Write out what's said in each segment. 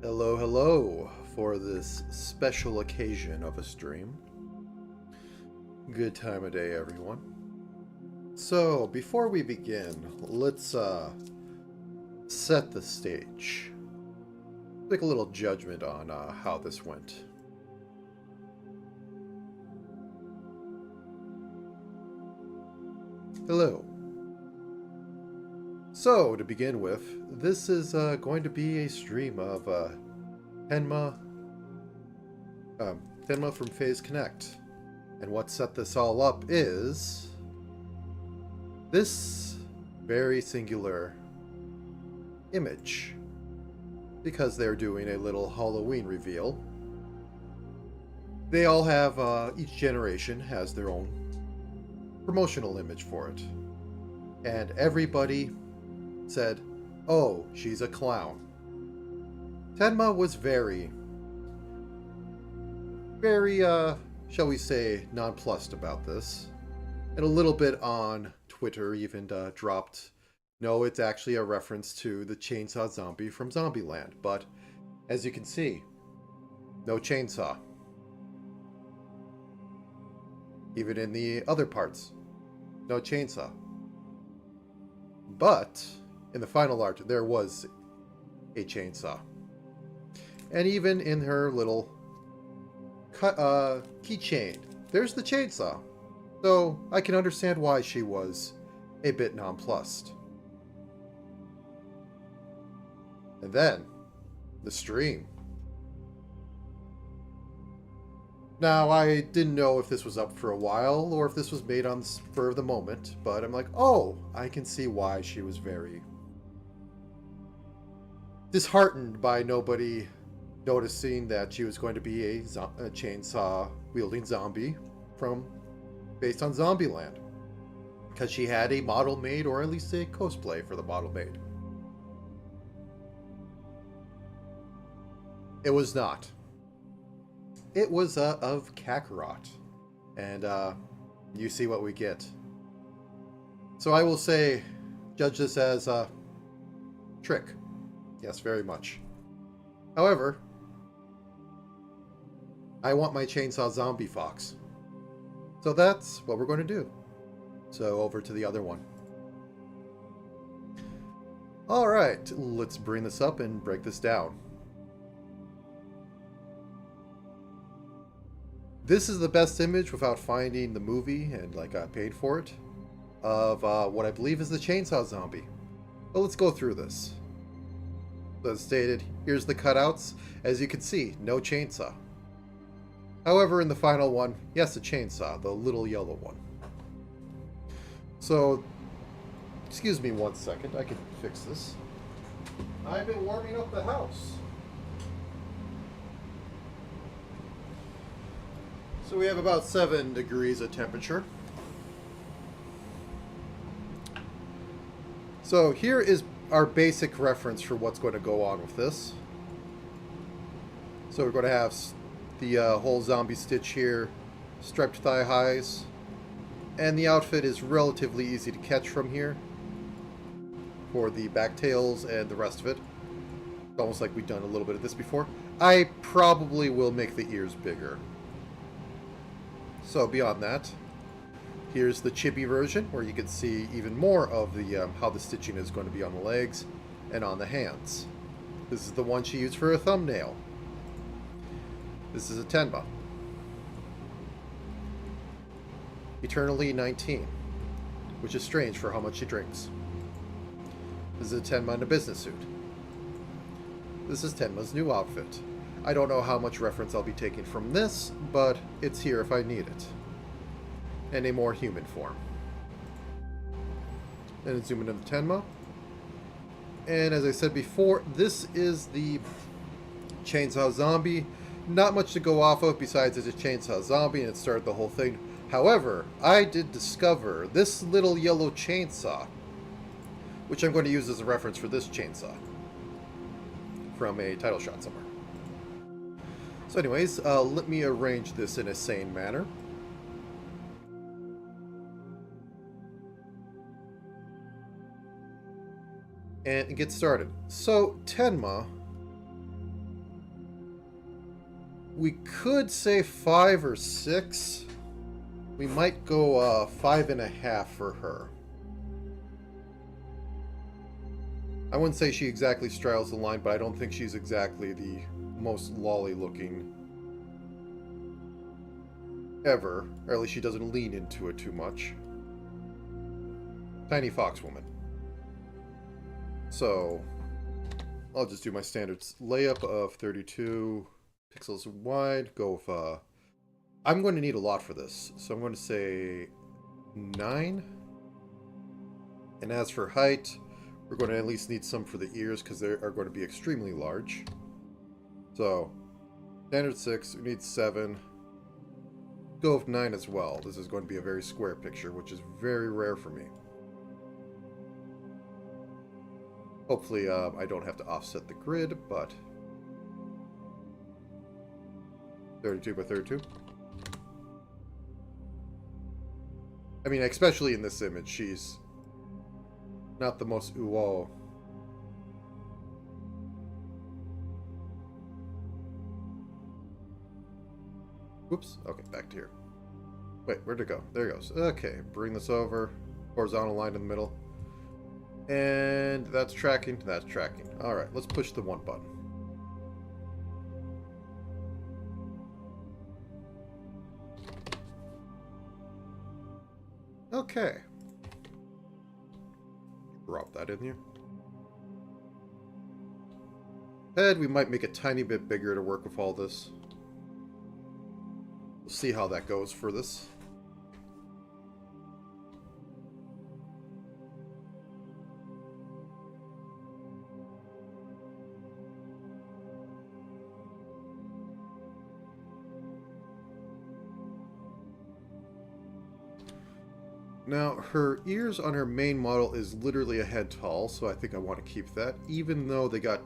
Hello, hello, for this special occasion of a stream. Good time of day, everyone. So, before we begin, let's set the stage. Make a little judgment on how this went. Hello. So, to begin with, this is going to be a stream of Tenma, Tenma from Phase Connect. And what set this all up is this very singular image. Because they're doing a little Halloween reveal. They all have, each generation has their own promotional image for it. And everybody said, "Oh, she's a clown." Tenma was very, shall we say, nonplussed about this. And a little bit on Twitter even dropped, no, it's actually a reference to the chainsaw zombie from Zombieland. But, as you can see, no chainsaw. Even in the other parts, no chainsaw. But, in the final art, there was a chainsaw. And even in her little keychain, there's the chainsaw. So I can understand why she was a bit nonplussed. And then, the stream. Now, I didn't know if this was up for a while or if this was made on the spur of the moment, but I'm like, oh, I can see why she was very disheartened by nobody noticing that she was going to be a chainsaw-wielding zombie based on Zombieland. Because she had a model made, or at least a cosplay for the model made. It was not. It was of Kakarot. And you see what we get. So I will say, judge this as a trick. Yes, very much. However, I want my chainsaw zombie fox. So that's what we're going to do. So over to the other one. Alright, let's bring this up and break this down. This is the best image without finding the movie, and like I paid for it, of what I believe is the chainsaw zombie. But let's go through this. As stated, here's the cutouts. As you can see, no chainsaw. However, in the final one, yes, a chainsaw, the little yellow one. So, excuse me 1 second, I can fix this. I've been warming up the house. So we have about 7 degrees of temperature. So here is our basic reference for what's going to go on with this. So we're going to have the whole zombie stitch here, striped thigh highs, and the outfit is relatively easy to catch from here for the back tails and the rest of it. It's almost like we've done a little bit of this before. I probably will make the ears bigger. So beyond that, here's the chibi version where you can see even more of the how the stitching is going to be on the legs and on the hands. This is the one she used for a thumbnail. This is a Tenma. Eternally 19, which is strange for how much she drinks. This is a Tenma in a business suit. This is Tenma's new outfit. I don't know how much reference I'll be taking from this, but it's here if I need it. In a more human form. Then zoom into the Tenma. And as I said before, this is the chainsaw zombie. Not much to go off of besides it's a chainsaw zombie and it started the whole thing. However, I did discover this little yellow chainsaw, which I'm going to use as a reference for this chainsaw from a title shot somewhere. So anyways, let me arrange this in a sane manner. And get started. So, Tenma We could say 5 or 6. We might go 5.5 for her. I wouldn't say she exactly straddles the line, but I don't think she's exactly the most lolly looking ever. Or at least she doesn't lean into it too much. Tiny fox woman. So I'll just do my standard layup of 32 pixels wide. Go with I'm going to need a lot for this, so I'm going to say 9. And as for height, we're going to at least need some for the ears because they are going to be extremely large. So standard 6, we need 7. Go with 9 as well. This is going to be a very square picture, which is very rare for me. Hopefully I don't have to offset the grid, but 32 by 32. I mean, especially in this image, she's not the most ooh-oh. Whoops. Okay, back to here. Wait, where'd it go? There it goes. Okay, bring this over. Horizontal line in the middle. And that's tracking. That's tracking. Alright, let's push the 1 button. Okay. Drop that in here. Head, we might make a tiny bit bigger to work with all this. We'll see how that goes for this. Now, her ears on her main model is literally a head tall, so I think I want to keep that, even though they got...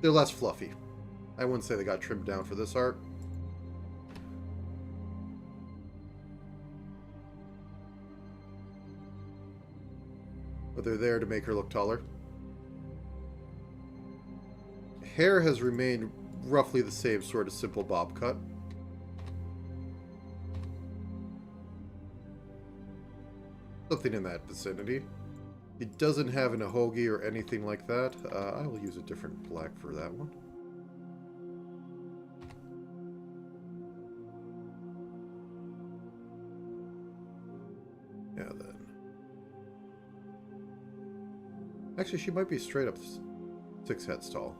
they're less fluffy. I wouldn't say they got trimmed down for this art. But they're there to make her look taller. Hair has remained roughly the same sort of simple bob cut. Something in that vicinity. It doesn't have an ahogi or anything like that. I will use a different black for that one. Yeah, then. Actually, she might be straight up 6 heads tall.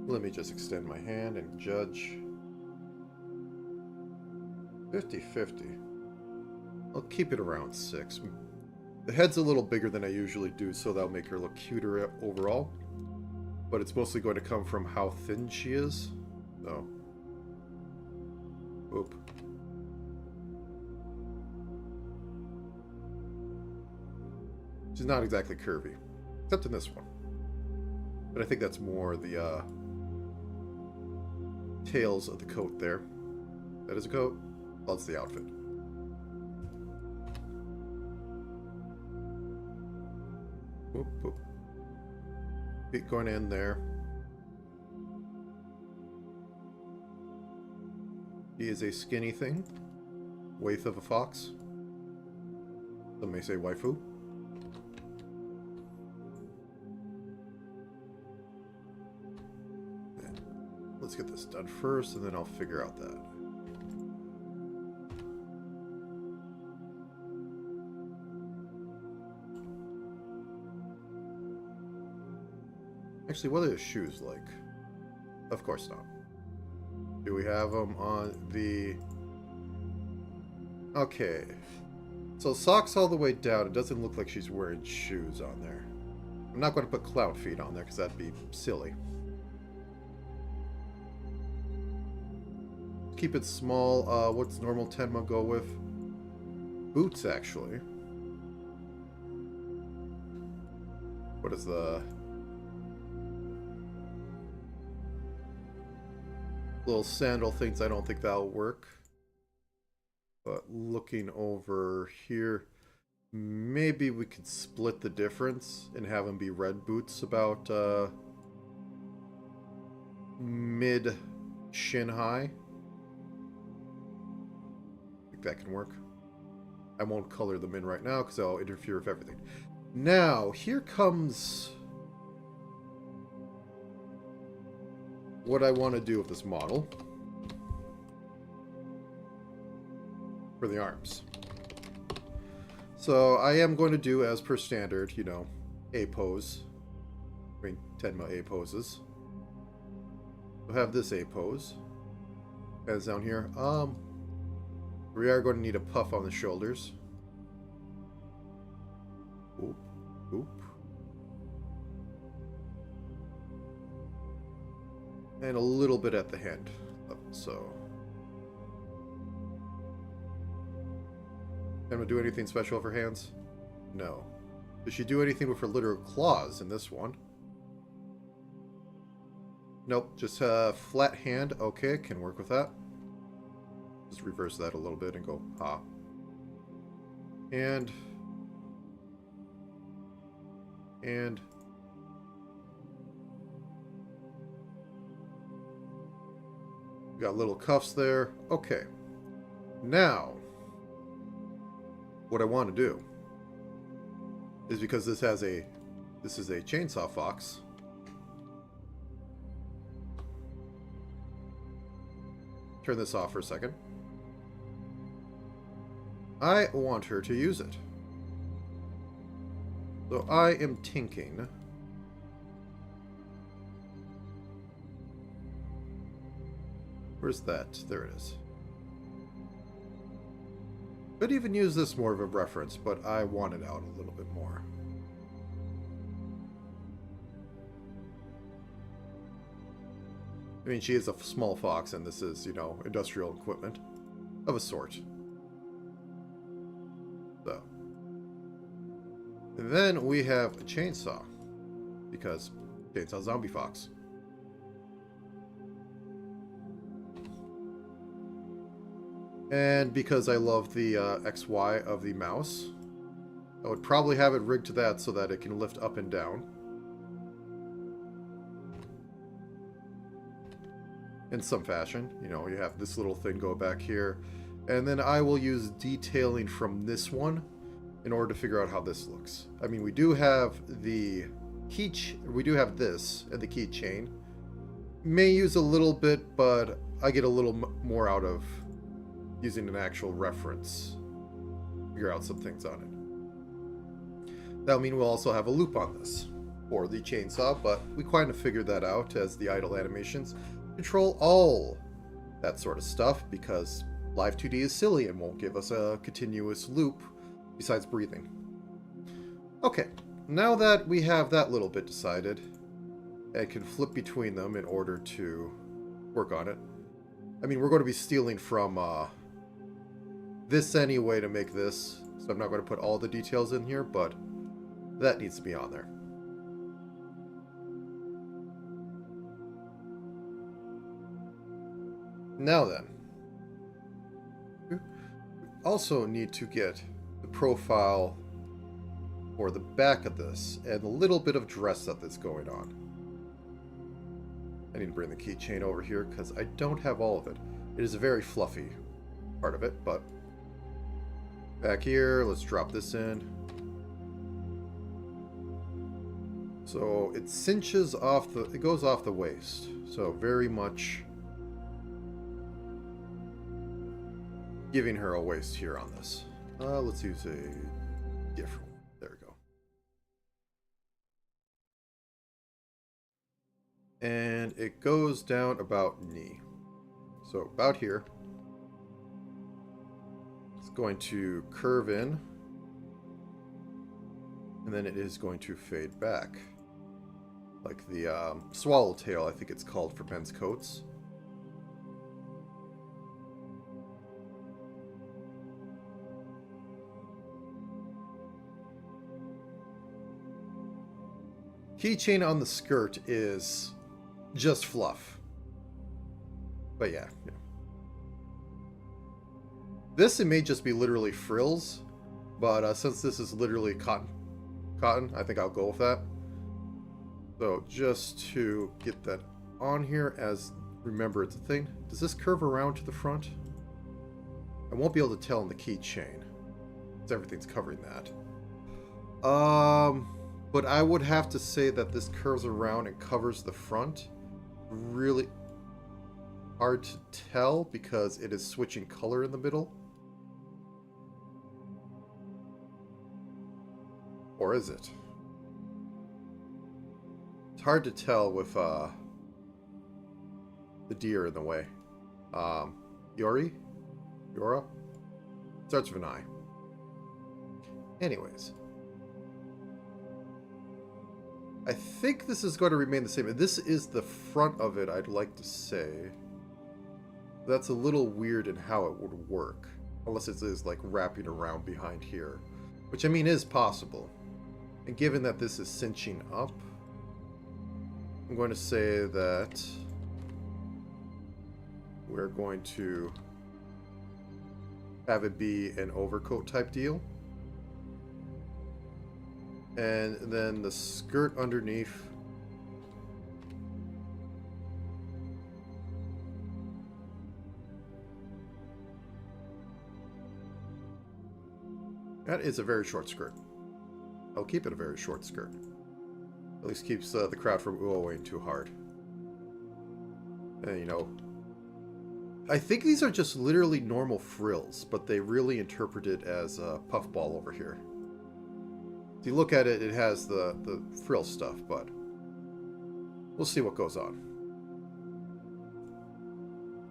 Let me just extend my hand and judge. 50-50. I'll keep it around 6. The head's a little bigger than I usually do, so that'll make her look cuter overall. But it's mostly going to come from how thin she is. So. Oop. She's not exactly curvy. Except in this one. But I think that's more the tails of the coat there. That is a coat. Well, it's the outfit. Whoop, whoop. Feet going in there. He is a skinny thing. Waif of a fox. Some may say waifu. Let's get this done first, and then I'll figure out that. Actually, what are the shoes like? Of course not. Do we have them on the... Okay. So socks all the way down. It doesn't look like she's wearing shoes on there. I'm not going to put clown feet on there because that'd be silly. Keep it small. What's normal Tenma go with? Boots, actually. What is the... little sandal things? I don't think that'll work. But looking over here, maybe we could split the difference and have them be red boots about mid shin high. I think that can work. I won't color them in right now because I'll interfere with everything. Now, here comes what I want to do with this model for the arms. So I am going to do, as per standard, you know, A pose. I mean, Tenma A poses. We'll have this A pose. Hands down here. We are going to need a puff on the shoulders. Oop, oop. And a little bit at the hand. So. Can we do anything special for hands? No. Does she do anything with her literal claws in this one? Nope, just a flat hand. Okay, can work with that. Just reverse that a little bit and go, ha. And we got little cuffs there. Okay. Now, what I want to do is, because this is a chainsaw fox, turn this off for a second. I want her to use it. So I am thinking where's that? There it is. Could even use this more of a reference, but I want it out a little bit more. I mean, she is a small fox, and this is, you know, industrial equipment of a sort. So. And then we have a chainsaw, because chainsaw zombie fox. And because I love the XY of the mouse, I would probably have it rigged to that so that it can lift up and down. In some fashion. You know, you have this little thing go back here. And then I will use detailing from this one in order to figure out how this looks. I mean, we do have the we do have this and the keychain. May use a little bit, but I get a little more out of using an actual reference. Figure out some things on it. That'll mean we'll also have a loop on this for the chainsaw, but we kind of figured that out as the idle animations control all that sort of stuff, because Live 2D is silly and won't give us a continuous loop besides breathing. Okay, now that we have that little bit decided, I can flip between them in order to work on it. I mean, we're going to be stealing from this anyway to make this, so I'm not going to put all the details in here, but that needs to be on there. Now then, we also need to get the profile for the back of this and a little bit of dress up that's going on. I need to bring the keychain over here because I don't have all of it. It is a very fluffy part of it, but back here, let's drop this in. So it cinches off it goes off the waist. So very much giving her a waist here on this. Let's use a different one. There we go. And it goes down about knee. So about here. It's going to curve in. And then it is going to fade back. Like the swallowtail, I think it's called for men's coats. Keychain on the skirt is just fluff. But yeah. This, it may just be literally frills, but since this is literally cotton, I think I'll go with that. So just to get that on here as remember it's a thing. Does this curve around to the front? I won't be able to tell in the keychain, because everything's covering that. But I would have to say that this curves around and covers the front. Really hard to tell because it is switching color in the middle. Or is it? It's hard to tell with the deer in the way. Yori? Yora? Starts with an I. Anyways. I think this is going to remain the same. This is the front of it, I'd like to say. That's a little weird in how it would work. Unless it is like wrapping around behind here. Which I mean is possible. And given that this is cinching up, I'm going to say that we're going to have it be an overcoat type deal. And then the skirt underneath. That is a very short skirt. I'll keep it a very short skirt. At least keeps the crowd from oohing too hard. And you know, I think these are just literally normal frills, but they really interpret it as a puffball over here. If you look at it, it has the frill stuff, but we'll see what goes on.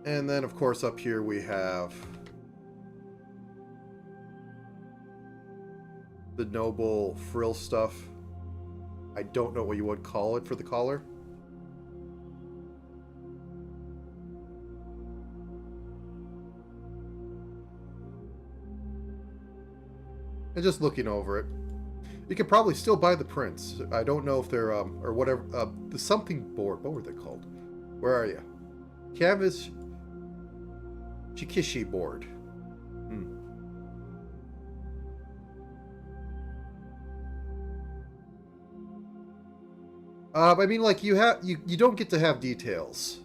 And then, of course, up here we have the noble frill stuff. I don't know what you would call it for the collar. And just looking over it, you could probably still buy the prints. I don't know if they're, or whatever, the something board. What were they called? Where are you? Canvas Chikishi board. I mean, like, you don't get to have details.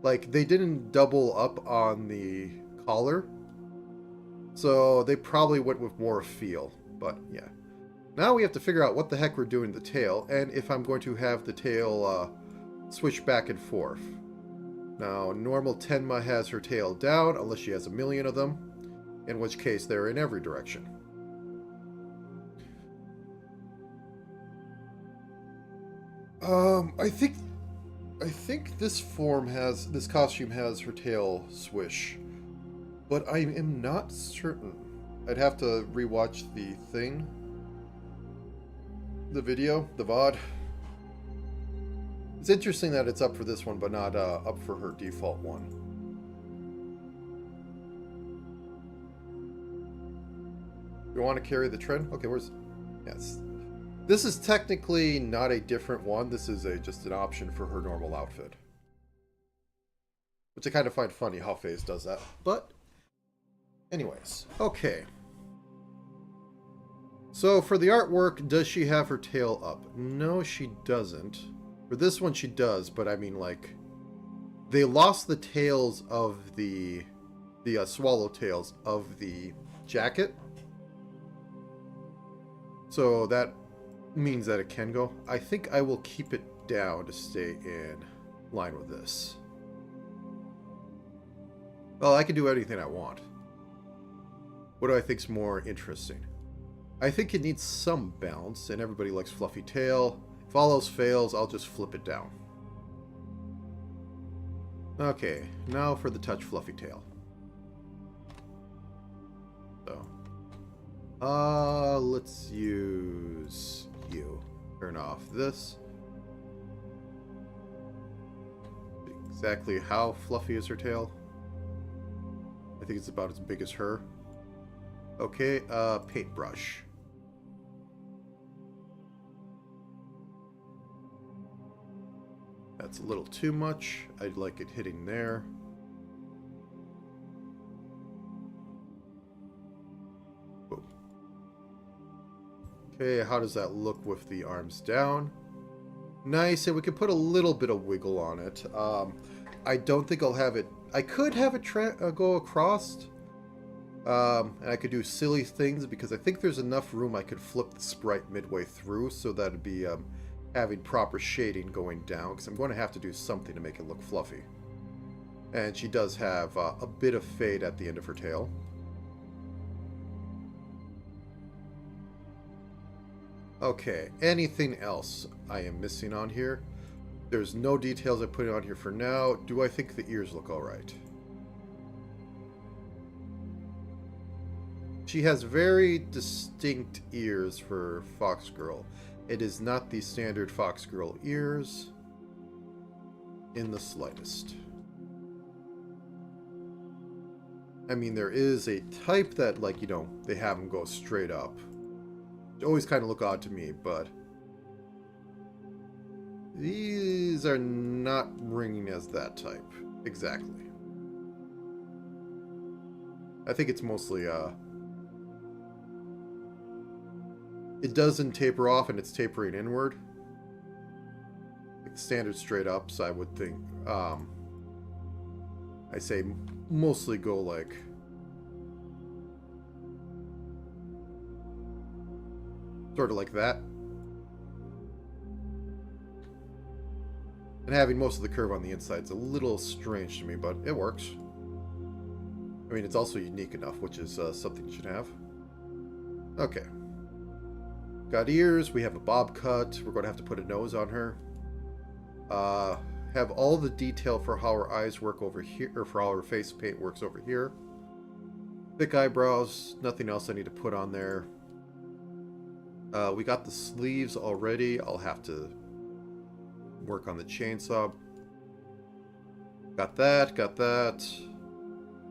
Like, they didn't double up on the collar. So they probably went with more feel. But, yeah. Now we have to figure out what the heck we're doing to the tail, and if I'm going to have the tail switch back and forth. Now, normal Tenma has her tail down, unless she has a million of them, in which case they're in every direction. I think this costume has her tail swish, but I am not certain. I'd have to rewatch the thing. The video, the VOD. It's interesting that it's up for this one, but not up for her default one. You want to carry the trend? Okay, where's... Yes. This is technically not a different one. This is just an option for her normal outfit. Which I kind of find funny how FaZe does that. But, anyways. Okay. So, for the artwork, does she have her tail up? No, she doesn't. For this one, she does, but I mean, like, they lost the tails of the swallowtails of the jacket. So, that means that it can go. I think I will keep it down to stay in line with this. Well, I can do anything I want. What do I think's more interesting? I think it needs some bounce, and everybody likes fluffy tail. If all else fails, I'll just flip it down. Okay, now for the touch fluffy tail. So, let's use you. Turn off this. Exactly how fluffy is her tail? I think it's about as big as her. Okay, paintbrush. That's a little too much. I'd like it hitting there. Boom. Okay, how does that look with the arms down? Nice, and we can put a little bit of wiggle on it. I don't think I'll have it... I could have it go across, and I could do silly things, because I think there's enough room I could flip the sprite midway through, so that it'd be having proper shading going down, because I'm going to have to do something to make it look fluffy. And she does have a bit of fade at the end of her tail. Okay, anything else I am missing on here? There's no details I put on here for now. Do I think the ears look alright? She has very distinct ears for Fox Girl. It is not the standard Fox Girl ears in the slightest. I mean, there is a type that, like, you know, they have them go straight up. They always kind of look odd to me, but these are not ringing as that type. Exactly. I think it's mostly, it doesn't taper off and it's tapering inward. Like standard straight ups, I would think, I say mostly go like sort of like that. And having most of the curve on the inside is a little strange to me, but it works. I mean, it's also unique enough, which is something you should have. Okay. Got ears. We have a bob cut. We're going to have to put a nose on her. Have all the detail for how her eyes work over here, or for how her face paint works over here. Thick eyebrows. Nothing else I need to put on there. We got the sleeves already. I'll have to work on the chainsaw. Got that, got that.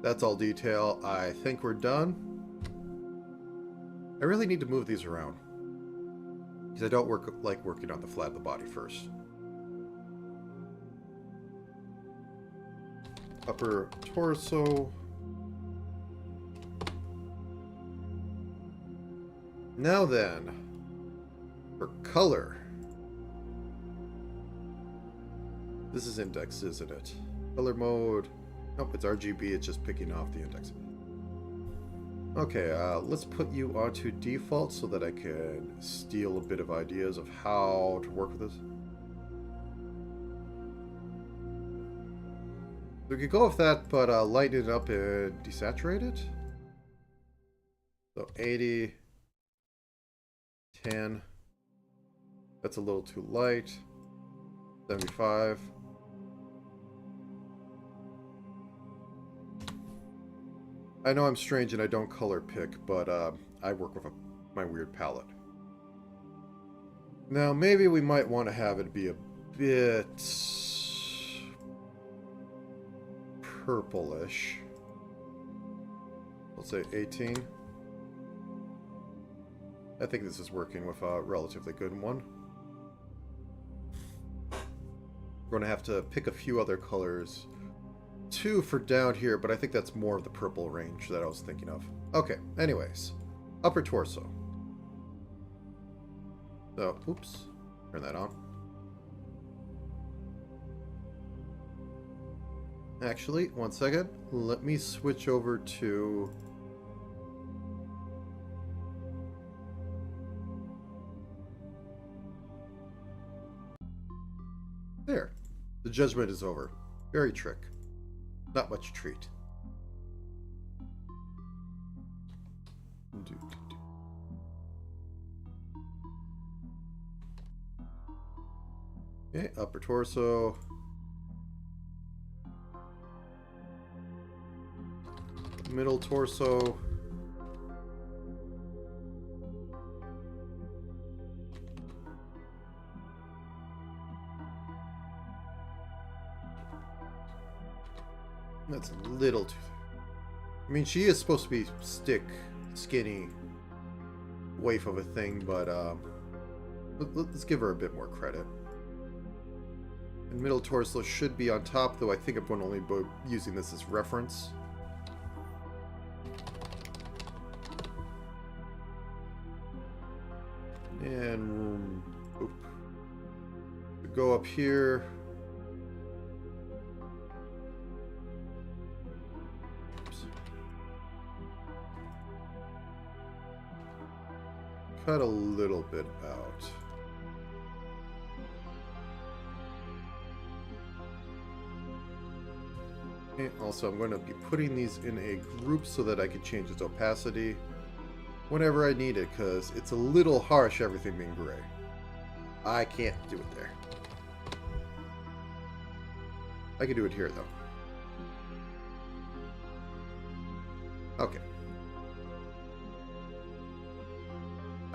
That's all detail. I think we're done. I really need to move these around, because I don't like working on the flat of the body first. Upper torso. Now then, for color. This is index, isn't it? Color mode. Nope, it's RGB. It's just picking off the index. Okay, let's put you onto default so that I can steal a bit of ideas of how to work with this. We could go with that, but lighten it up and desaturate it. So 80, 10. That's a little too light. 75. I know I'm strange and I don't color pick, but I work with my weird palette. Now, maybe we might want to have it be a bit purplish. Let's say 18. I think this is working with a relatively good one. We're going to have to pick a few other colors. 2 for down here, but I think that's more of the purple range that I was thinking of. Okay, anyways. Upper torso. So, oops. Turn that on. Actually, one second. Let me switch over to... There. The judgment is over. Very trick. Not much treat. Okay, upper torso. Middle torso. That's a little too... I mean, she is supposed to be skinny waif of a thing, but let's give her a bit more credit. And middle torso should be on top, though I think I'm going to only be using this as reference. And... Oop. go up here. Oops. Cut a little bit out. Okay, also, I'm going to be putting these in a group so that I can change its opacity whenever I need it, because it's a little harsh, everything being gray. I can't do it there. I can do it here, though. Okay.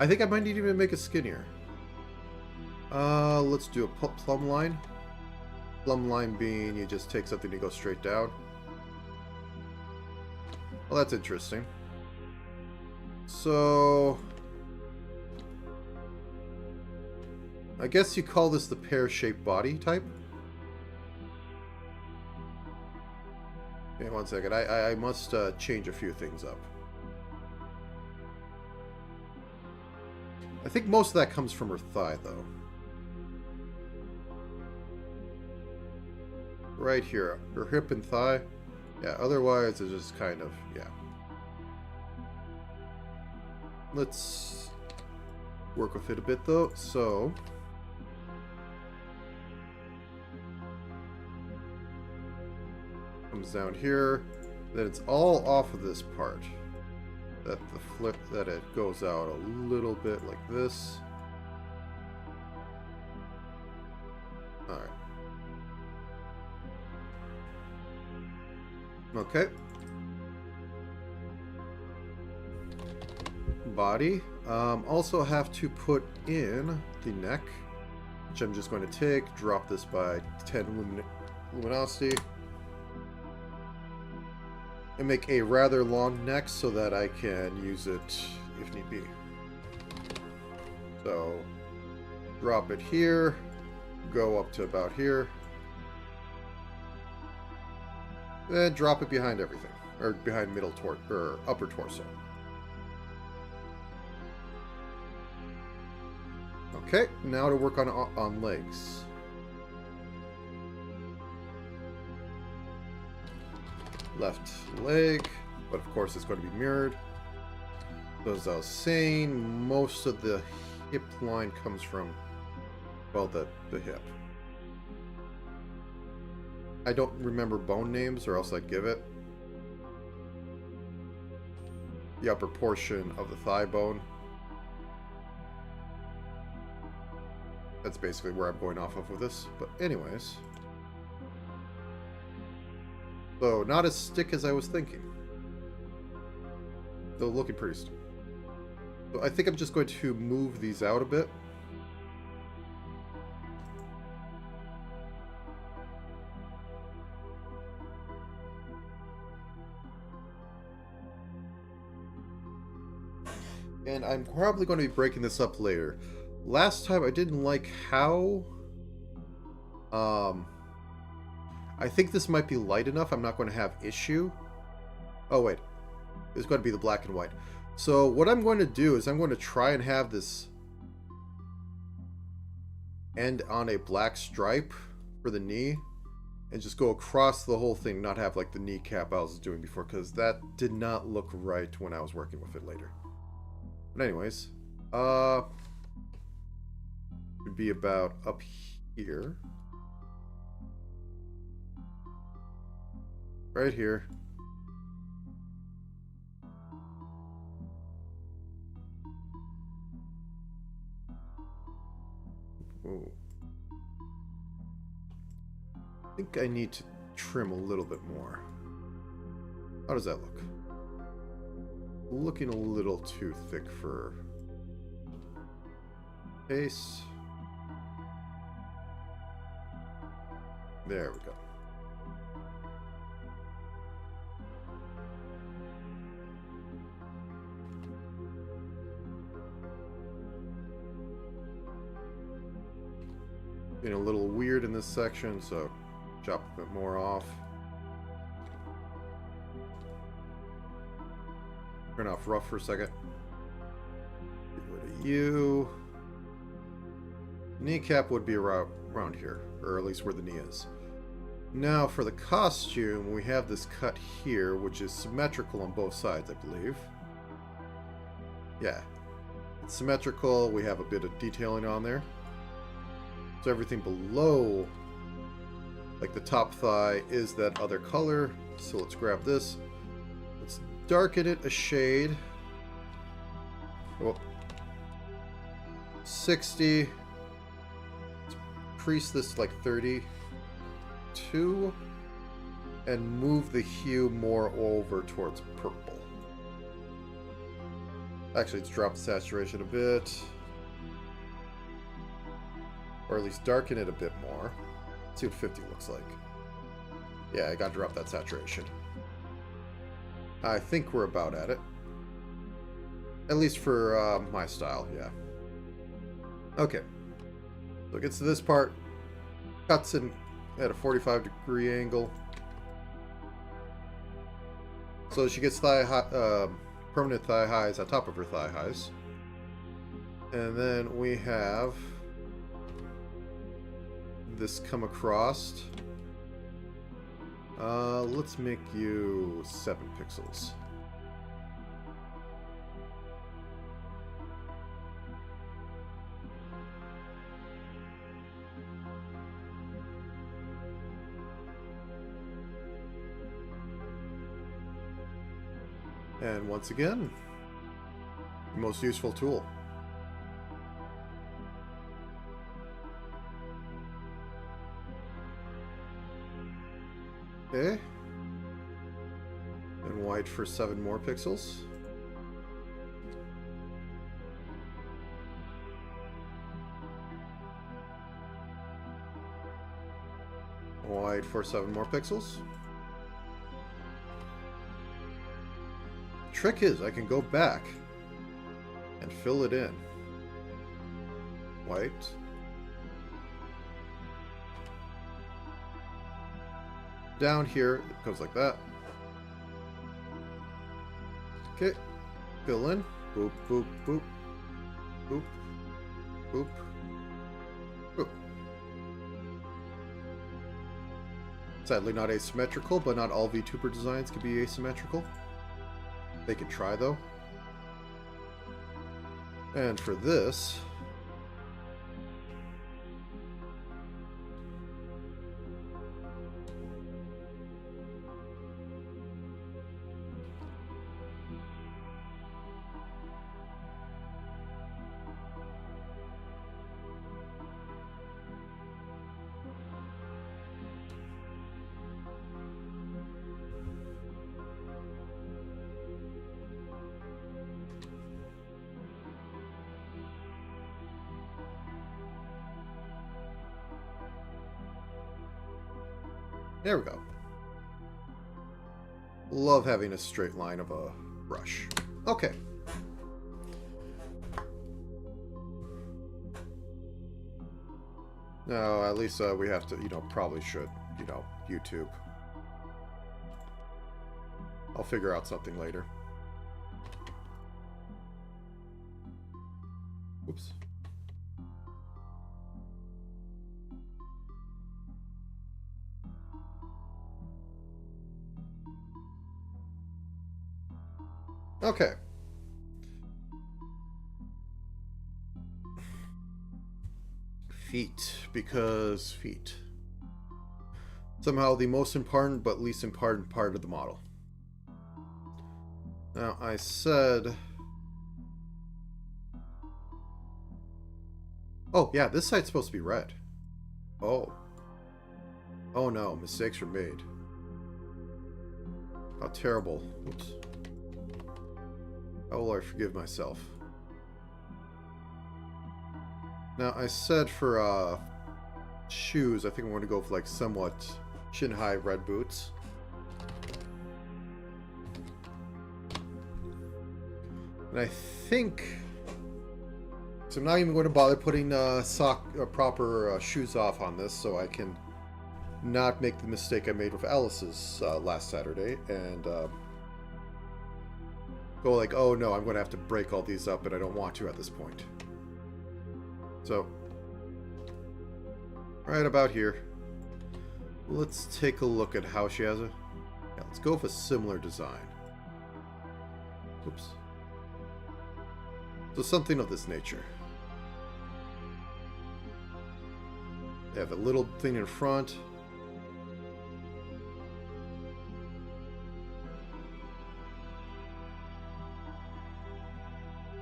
I think I might need to even make it skinnier. Let's do a plumb line. Plumb line being you just take something and go straight down. Well, that's interesting. So, I guess you call this the pear-shaped body type. Okay, one second. I must change a few things up. I think most of that comes from her thigh, though. Right here, her hip and thigh. Yeah, otherwise it's just kind of, yeah. Let's work with it a bit, though. So, comes down here. Then it's all off of this part. That the flip, that it goes out a little bit like this. Alright. Okay. Body. Also have to put in the neck, which I'm just going to take, drop this by 10 luminosity, and make a rather long neck so that I can use it if need be. So, drop it here, go up to about here, then drop it behind everything, or behind middle or upper torso. Okay, now to work on legs. Left leg, but of course it's going to be mirrored. So as I was saying, most of the hip line comes from, well, the hip. I don't remember bone names, or else I'd give it. The upper portion of the thigh bone. That's basically where I'm going off of with this. But anyways. So, not as thick as I was thinking. Though looking pretty stiff. So I think I'm just going to move these out a bit. And I'm probably going to be breaking this up later. Last time I didn't like how... I think this might be light enough. I'm not going to have issue. Oh, wait. It's going to be the black and white. So what I'm going to do is I'm going to try and have this end on a black stripe for the knee. And just go across the whole thing, not have like the kneecap I was doing before. Because that did not look right when I was working with it later. But anyways. Would be about up here. Right here. Ooh. I think I need to trim a little bit more. How does that look? Looking a little too thick for face. There we go. Being a little weird in this section, so chop a bit more off. Turn off rough for a second. Get rid of you. Kneecap would be around here, or at least where the knee is. Now for the costume, we have this cut here, which is symmetrical on both sides, I believe. Yeah, it's symmetrical. We have a bit of detailing on there. So everything below, like the top thigh, is that other color. So let's grab this. Let's darken it a shade. Oh. 60. Let's increase this like 32. And move the hue more over towards purple. Actually, let's drop the saturation a bit. Or at least darken it a bit more. Let's see what 50 looks like. Yeah, I gotta drop that saturation. I think we're about at it. At least for my style, yeah. Okay. So it gets to this part. Cuts in at a 45-degree angle. So she gets permanent thigh highs on top of her thigh highs. And then we have this come across. Let's make you 7 pixels. And once again, most useful tool. Okay. And white for 7 more pixels. White for 7 more pixels. Trick is, I can go back and fill it in. White. Down here, it goes like that. Okay, fill in. Boop, boop, boop. Boop, boop, boop. Sadly not asymmetrical, but not all VTuber designs can be asymmetrical. They can try, though. And for this... There we go. Love having a straight line of a brush. Okay. No, at least we have to, probably should, YouTube. I'll figure out something later. Oops. Okay. Feet, because feet. Somehow the most important but least important part of the model. Now, I said... Oh, yeah, this side's supposed to be red. Oh. Oh no, mistakes were made. How terrible. Oops. How will I forgive myself? Now, I said for shoes, I think I'm going to go for like somewhat chin-high red boots. And I think... So I'm not even going to bother putting proper shoes off on this, so I can not make the mistake I made with Alice's last Saturday, and... go like, oh no, I'm going to have to break all these up, and I don't want to at this point. So, Right about here. Let's take a look at how she has a... Yeah, let's go with a similar design. Oops. So something of this nature. They have a little thing in front.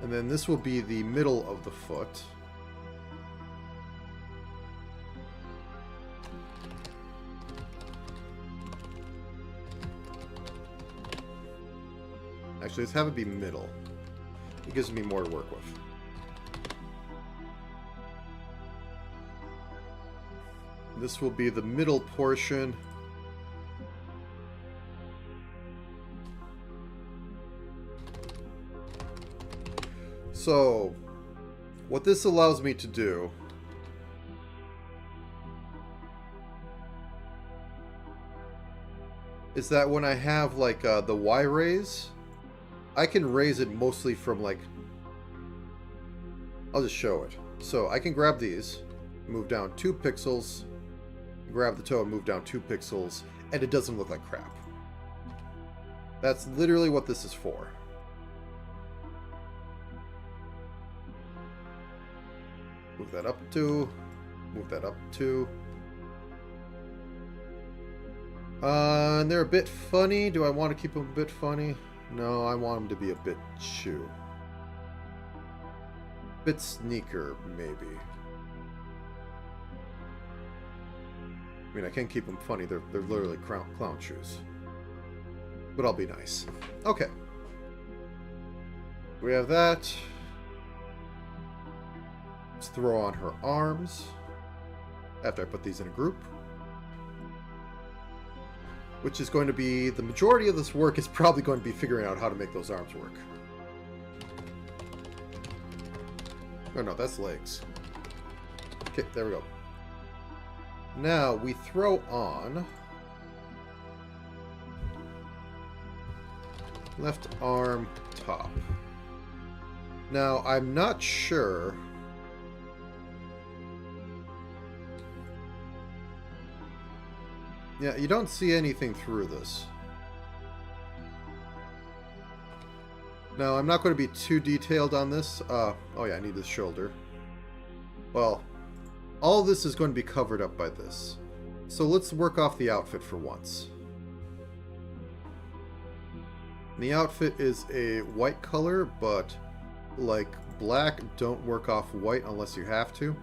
And then this will be the middle of the foot. Actually, let's have it be middle. It gives me more to work with. This will be the middle portion. So, what this allows me to do is that when I have like the Y raise, I can raise it mostly from like, I'll just show it. So I can grab these, move down 2 pixels, grab the toe and move down 2 pixels, and it doesn't look like crap. That's literally what this is for. Move that up 2, move that up 2. And they're a bit funny. Do I want to keep them a bit funny? No, I want them to be a bit chew. Bit sneaker, maybe. I mean, I can't keep them funny. They're literally clown shoes. But I'll be nice. Okay. We have that. Let's throw on her arms. After I put these in a group. Which is going to be... The majority of this work is probably going to be figuring out how to make those arms work. Oh no, that's legs. Okay, there we go. Now we throw on left arm top. Now I'm not sure. Yeah, you don't see anything through this. Now I'm not going to be too detailed on this. Oh yeah, I need this shoulder. Well, all this is going to be covered up by this. So let's work off the outfit for once. The outfit is a white color, but like black, don't work off white unless you have to.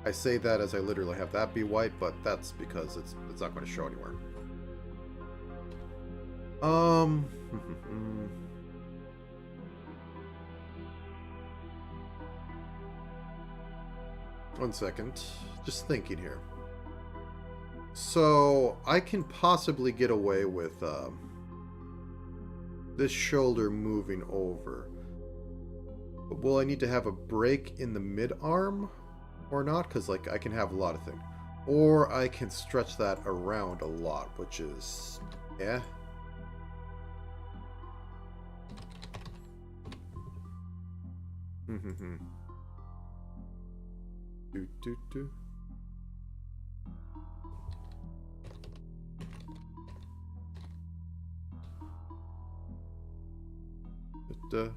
I say that as I literally have that be white, but that's because it's not going to show anywhere. One second. Just thinking here. So, I can possibly get away with this shoulder moving over. But will I need to have a break in the mid-arm? Or not? Because, like, I can have a lot of things. Or I can stretch that around a lot, which is... yeah. Do.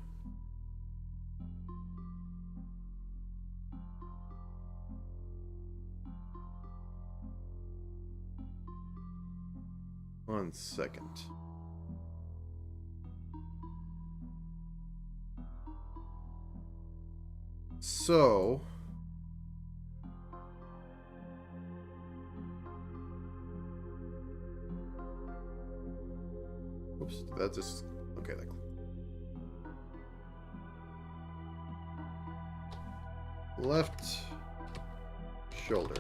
One second. So... oops, that just... okay, that... left shoulder.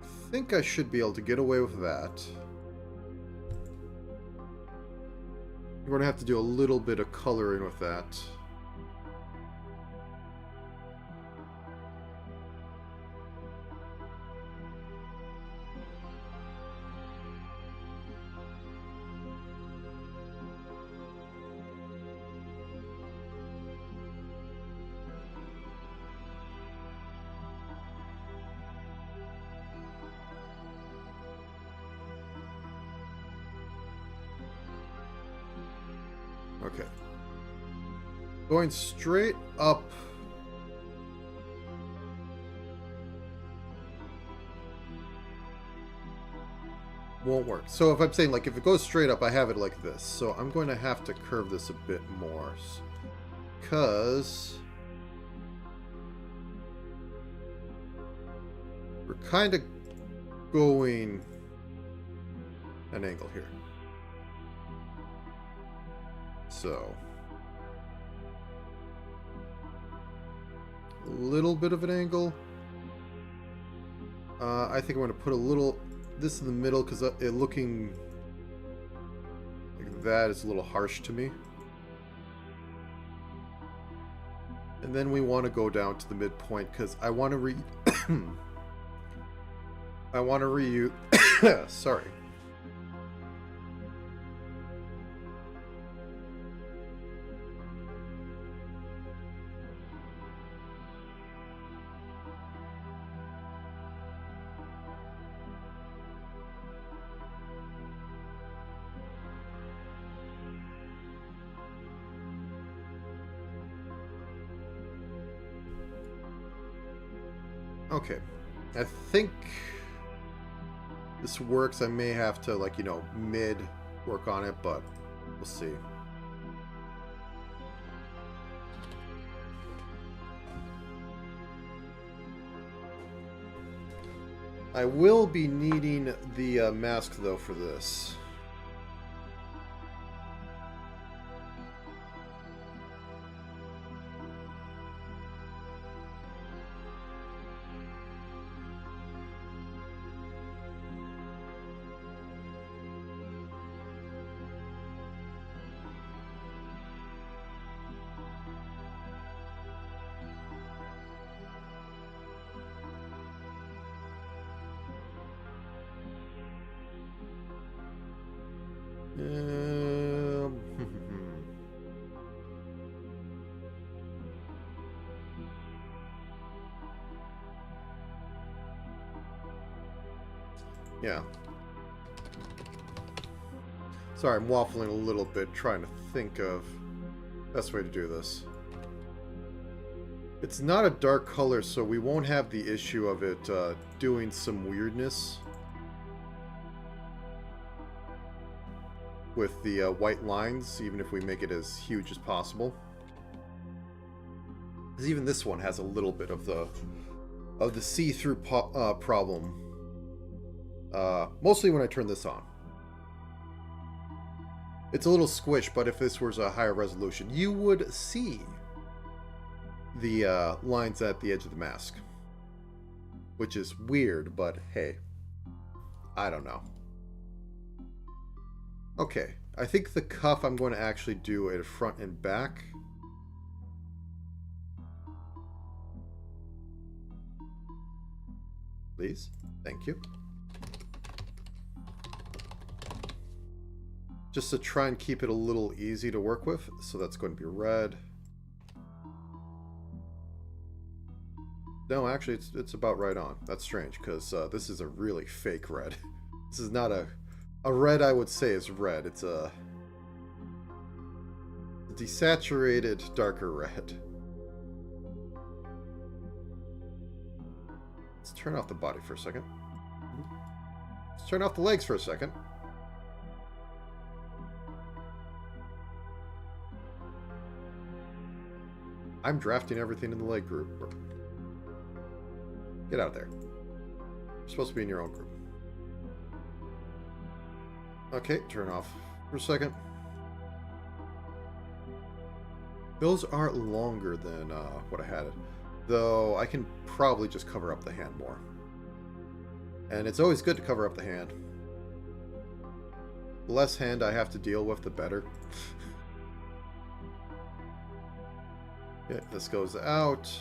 I think I should be able to get away with that. going to have to do a little bit of coloring with that. Okay. Going straight up. Won't work. So if I'm saying, like, if it goes straight up, I have it like this. So I'm going to have to curve this a bit more. Because we're kind of going an angle here. So, a little bit of an angle. I think I'm going to put a little this in the middle because it looking like that is a little harsh to me. And then we want to go down to the midpoint because I want to reuse. Sorry. Okay, I think this works. I may have to, like, you know, mid work on it, but we'll see. I will be needing the mask, though, for this. Yeah. Sorry, I'm waffling a little bit, trying to think of the best way to do this. It's not a dark color, so we won't have the issue of it doing some weirdness with the white lines, even if we make it as huge as possible. Because even this one has a little bit of the see-through problem. Mostly when I turn this on. It's a little squish, but if this was a higher resolution, you would see the lines at the edge of the mask. Which is weird, but hey. I don't know. Okay, I think the cuff I'm going to actually do it front and back. Please. Thank you. Just to try and keep it a little easy to work with. So that's going to be red. No, actually, it's about right on. That's strange, because this is a really fake red. This is not a red I would say is red. It's a desaturated, darker red. Let's turn off the body for a second. Let's turn off the legs for a second. I'm drafting everything in the leg group. Get out of there. You're supposed to be in your own group. Okay, turn off for a second. Those are longer than what I had. Though I can probably just cover up the hand more. And it's always good to cover up the hand. The less hand I have to deal with, the better. Okay, this goes out.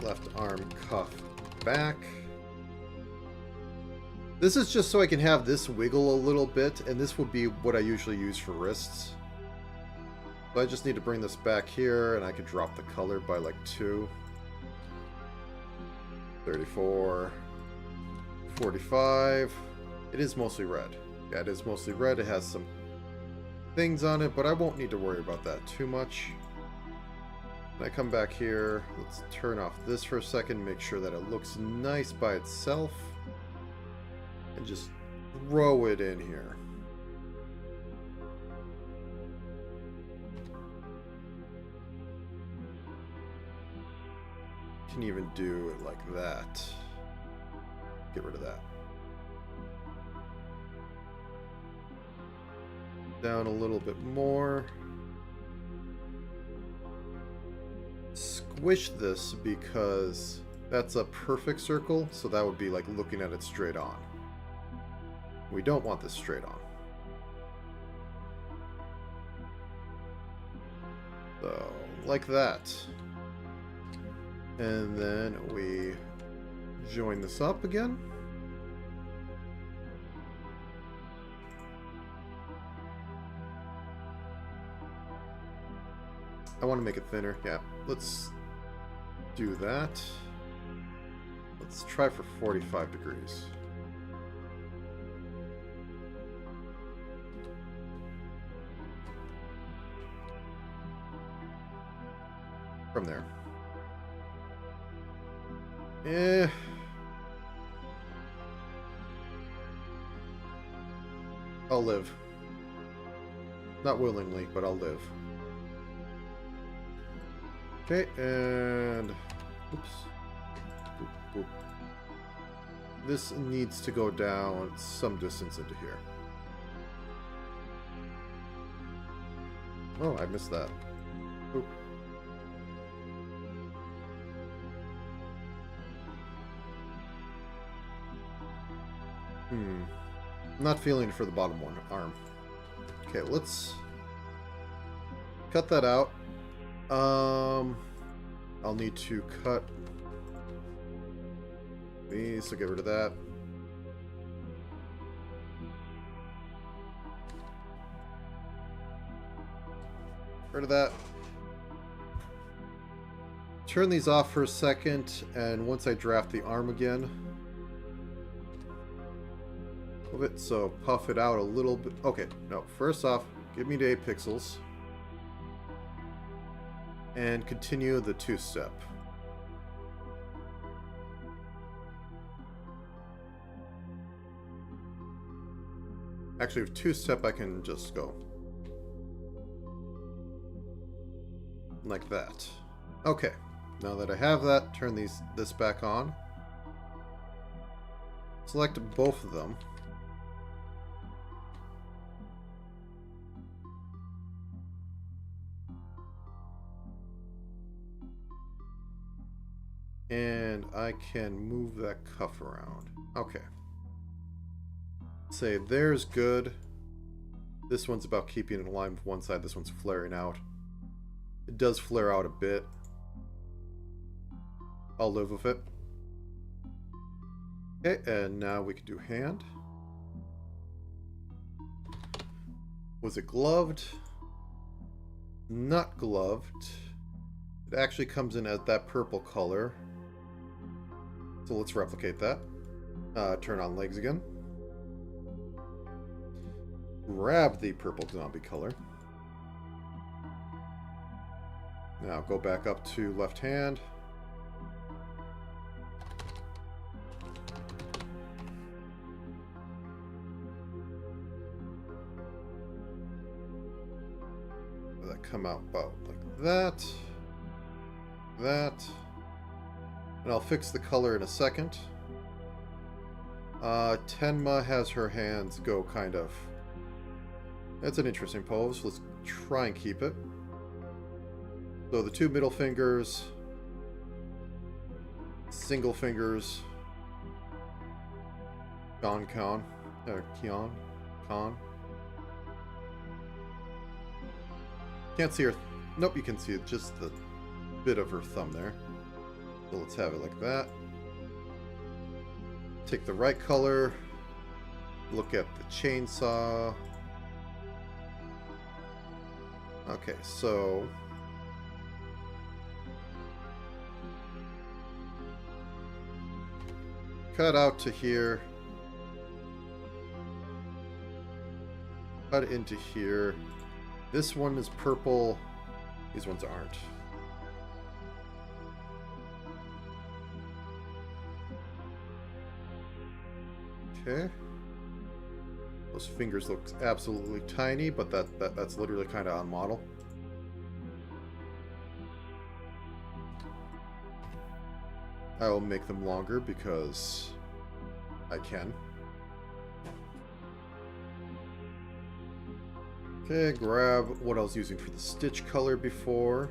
Left arm cuff back. This is just so I can have this wiggle a little bit, and this would be what I usually use for wrists. So I just need to bring this back here, and I can drop the color by like 2. 34. 45. It is mostly red. Yeah, it is mostly red. It has some things on it, but I won't need to worry about that too much. When I come back here, let's turn off this for a second, make sure that it looks nice by itself. And just throw it in here. Can even do it like that. Get rid of that. Down a little bit more. Squish this because that's a perfect circle, so that would be like looking at it straight on. We don't want this straight on. So, like that. And then we join this up again. I want to make it thinner. Yeah, let's do that. Let's try for 45 degrees. From there. I'll live. Not willingly, but I'll live. Okay, and oops. Boop, boop. This needs to go down some distance into here. Oh, I missed that. Oop. I'm not feeling it for the bottom one arm. Okay, let's cut that out. I'll need to cut these, so get rid of that. Rid of that. Turn these off for a second, and once I draft the arm again, move it, so puff it out a little bit. Okay, no, first off, give me the 8 pixels. And continue the 2-step. Actually, with 2-step, I can just go like that. Okay, now that I have that, turn this back on. Select both of them. And I can move that cuff around. Okay. Say there's good. This one's about keeping it in line with one side. This one's flaring out. It does flare out a bit. I'll live with it. Okay, and now we can do hand. Was it gloved? Not gloved. It actually comes in as that purple color. So let's replicate that. Turn on legs again. Grab the purple zombie color. Now go back up to left hand. That come out about like that. That. And I'll fix the color in a second. Tenma has her hands go kind of... That's an interesting pose. Let's try and keep it. So the 2 middle fingers, single fingers, Kion. on. Can't see her. Nope, you can see just the bit of her thumb there. So let's have it like that. Take the right color. Look at the chainsaw. Okay, so cut out to here. Cut into here. This one is purple. These ones aren't. Okay. Those fingers look absolutely tiny, but that's literally kind of on model. I will make them longer because I can. Okay, grab what I was using for the stitch color before.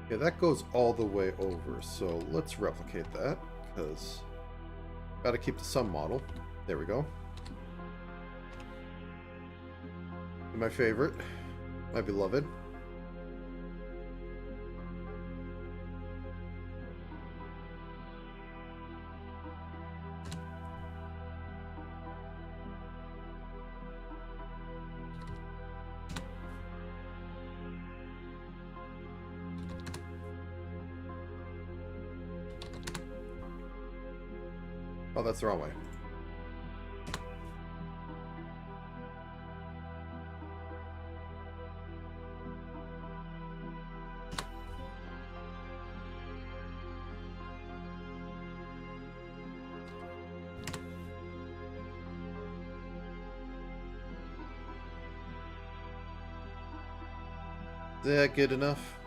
Yeah, that goes all the way over, so let's replicate that, because gotta keep the sun model. There we go. My favorite, my beloved. Oh, that's the wrong way. Is that good enough?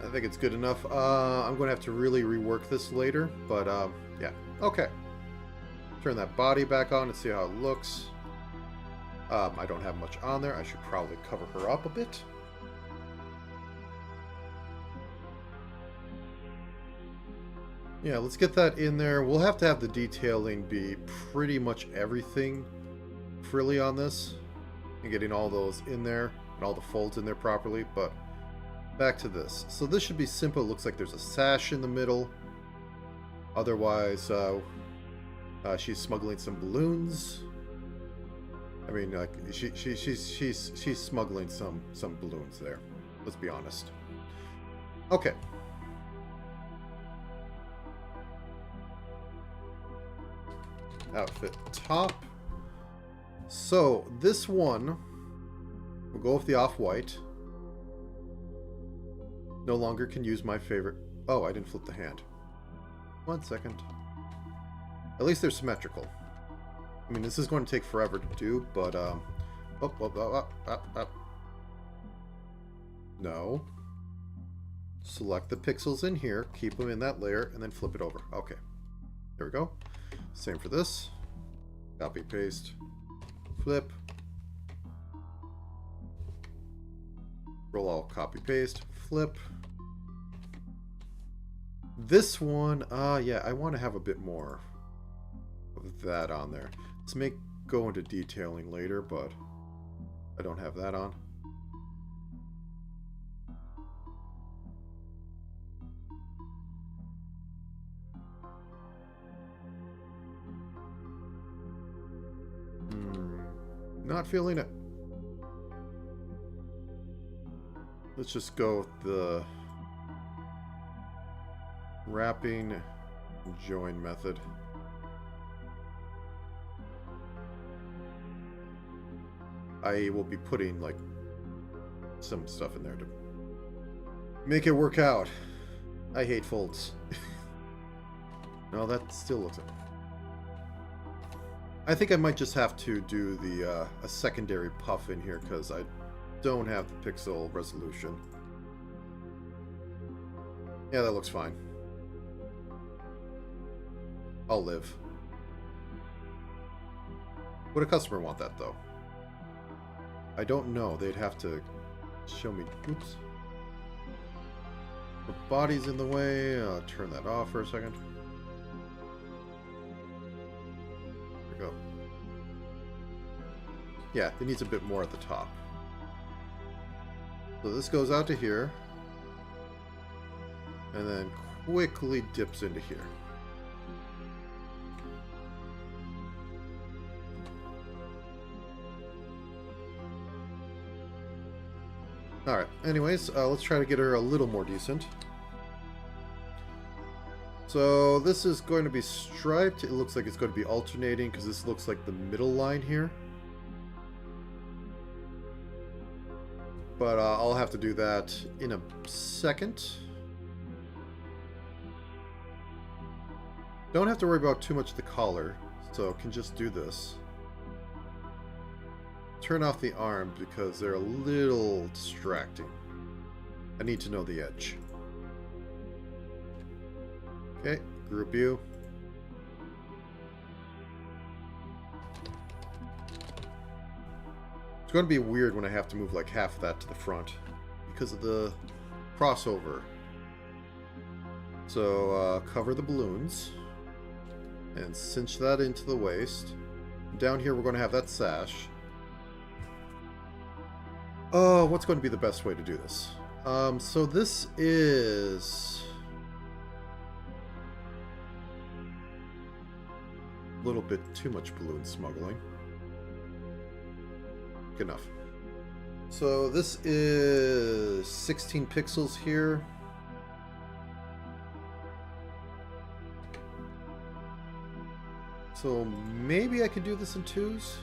I think it's good enough. I'm going to have to really rework this later, but yeah. Okay. Turn that body back on and see how it looks. I don't have much on there. I should probably cover her up a bit. Yeah, let's get that in there. We'll have to have the detailing be pretty much everything frilly on this. And getting all those in there and all the folds in there properly, but back to this. So this should be simple. It looks like there's a sash in the middle. Otherwise, she's smuggling some balloons. I mean, like she's smuggling some balloons there. Let's be honest. Okay. Outfit top. So this one, we'll go with the off-white. No longer can use my favorite. Oh, I didn't flip the hand. 1 second. At least they're symmetrical. I mean, this is going to take forever to do, but no. Select the pixels in here, keep them in that layer, and then flip it over. Okay. There we go. Same for this. Copy, paste, flip. Roll all, copy, paste, flip. This one, yeah, I want to have a bit more of that on there. Let's go into detailing later, but I don't have that on. Not feeling it. Let's just go with the wrapping join method. I will be putting like some stuff in there to make it work out. I hate folds. No, that still looks like... I think I might just have to do the a secondary puff in here because I don't have the pixel resolution. Yeah, that looks fine. I'll live. Would a customer want that though? I don't know. They'd have to Show me. Oops. The body's in the way. I'll turn that off for a second. There we go. Yeah, it needs a bit more at the top. So this goes out to here. And then quickly dips into here. Alright, anyways, let's try to get her a little more decent. So this is going to be striped. It looks like it's going to be alternating because this looks like the middle line here. But I'll have to do that in a second. Don't have to worry about too much of the collar, so can just do this. Turn off the arms because they're a little distracting. I need to know the edge. Okay, group you. It's going to be weird when I have to move like half of that to the front because of the crossover. So cover the balloons and cinch that into the waist. Down here we're going to have that sash. Oh, what's going to be the best way to do this? So this is a little bit too much balloon smuggling. Good enough. So this is 16 pixels here. So maybe I could do this in twos.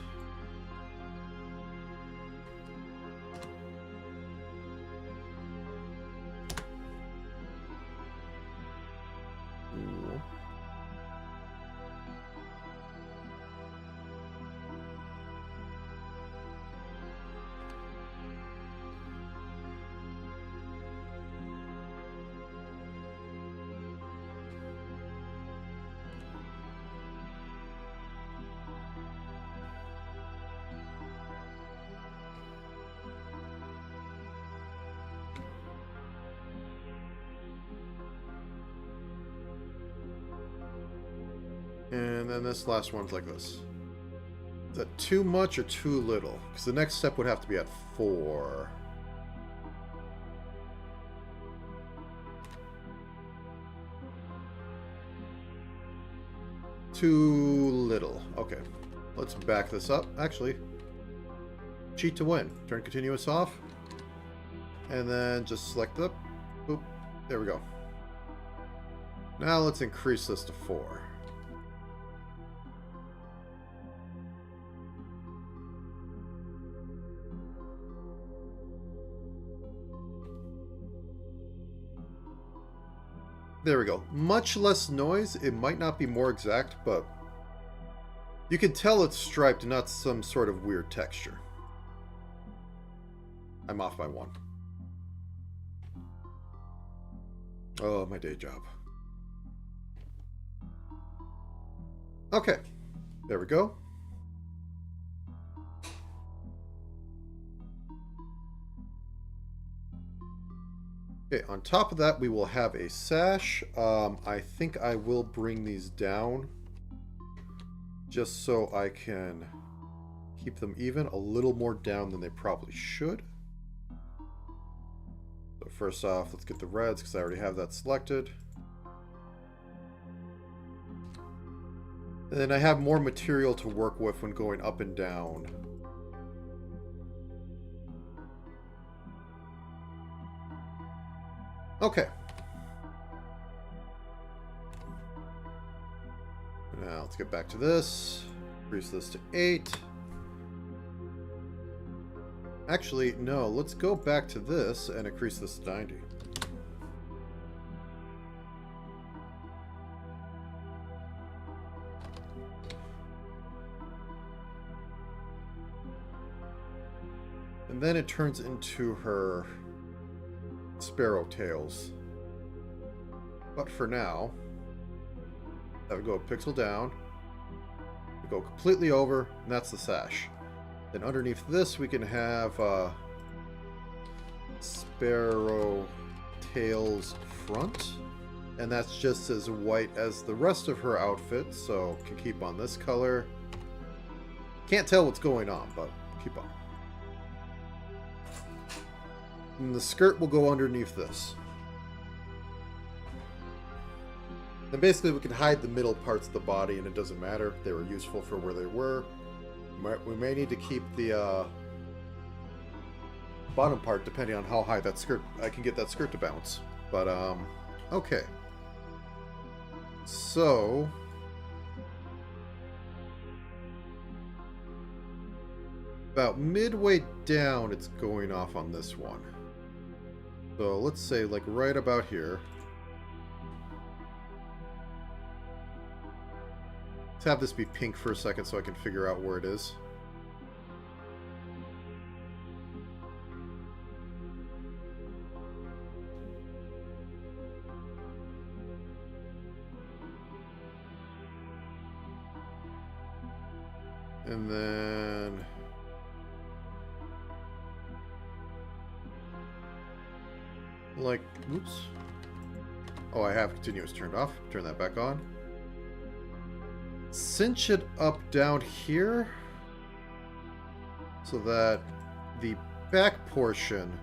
And then this last one's like this. Is that too much or too little? Because the next step would have to be at 4. Too little. Okay. Let's back this up. Actually, cheat to win. Turn continuous off. And then just select the... Boop. There we go. Now let's increase this to 4. There we go. Much less noise. It might not be more exact, but you can tell it's striped, not some sort of weird texture. I'm off by 1. Oh, my day job. Okay. There we go. Okay, on top of that, we will have a sash. I think I will bring these down just so I can keep them even, a little more down than they probably should. So first off, let's get the reds because I already have that selected. And then I have more material to work with when going up and down. Okay. Now let's get back to this. Increase this to 8. Actually, no. Let's go back to this and increase this to 90. And then it turns into her sparrow tails. But for now, that would go a pixel down, we go completely over, and that's the sash. Then underneath this we can have Sparrow tails front. And that's just as white as the rest of her outfit, so can keep on this color. Can't tell what's going on, but keep on. And the skirt will go underneath this. And basically we can hide the middle parts of the body and it doesn't matter. They were useful for where they were. We may need to keep the bottom part depending on how high that skirt, I can get that skirt to bounce. But, okay. So, about midway down, it's going off on this one. So let's say like right about here. Let's have this be pink for a second so I can figure out where it is. And then like, oops. Oh, I have continuous turned off. Turn that back on. Cinch it up down here so that the back portion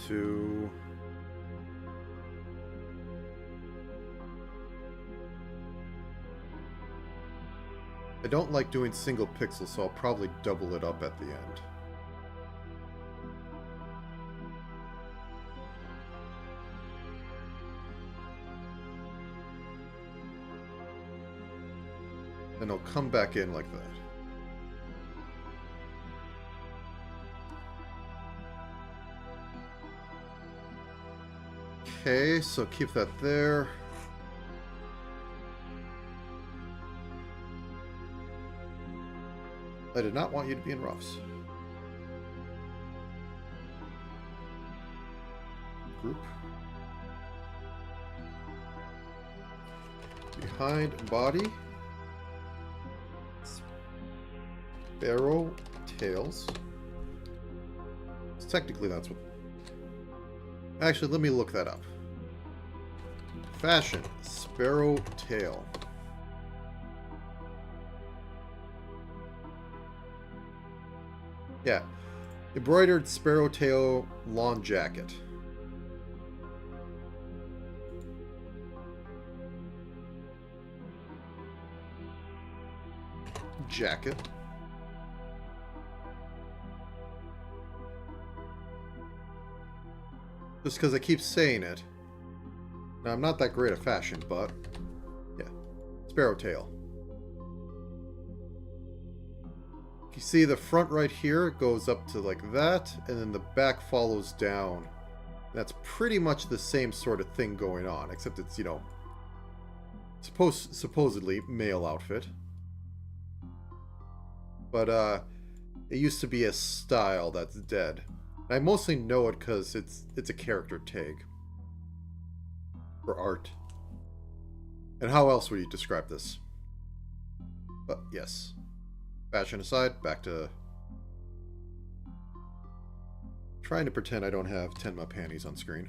to I don't like doing single pixels, so I'll probably double it up at the end. Then it'll come back in like that. Okay, so keep that there. I did not want you to be in roughs. Group. Behind body. Sparrow tails. Technically that's what... Actually, let me look that up. Fashion. Sparrow tail. Yeah. Embroidered sparrow tail lawn jacket. Jacket. Just because I keep saying it. Now, I'm not that great at fashion, but... yeah. Sparrow tail. You see the front right here goes up to like that, and then the back follows down. That's pretty much the same sort of thing going on, except it's, you know, supposedly male outfit. But it used to be a style that's dead. And I mostly know it because it's a character tag for art. And how else would you describe this? But yes. Fashion aside, back to trying to pretend I don't have Tenma panties on screen.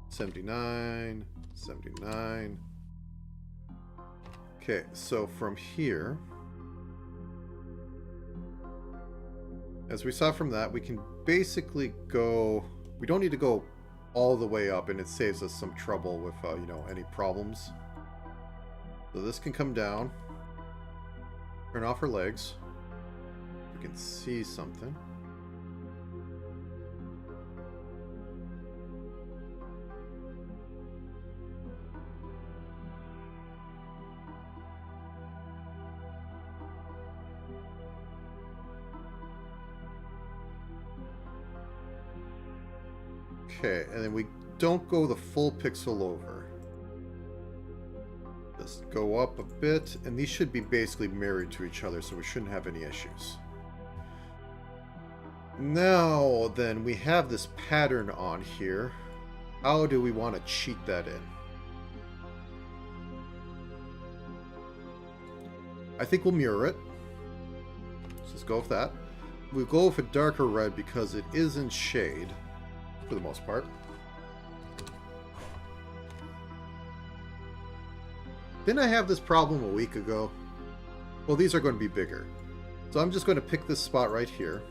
79, 79. Okay, so from here, as we saw from that, we can basically go, we don't need to go all the way up, and it saves us some trouble with, you know, any problems. So this can come down, turn off her legs. We can see something. Okay, and then we don't go the full pixel over. Just go up a bit, and these should be basically married to each other, so we shouldn't have any issues. Now, then, we have this pattern on here. How do we want to cheat that in? I think we'll mirror it. Let's just go with that. We'll go with a darker red because it is in shade, for the most part. Didn't I have this problem a week ago? Well, these are going to be bigger. So I'm just going to pick this spot right here.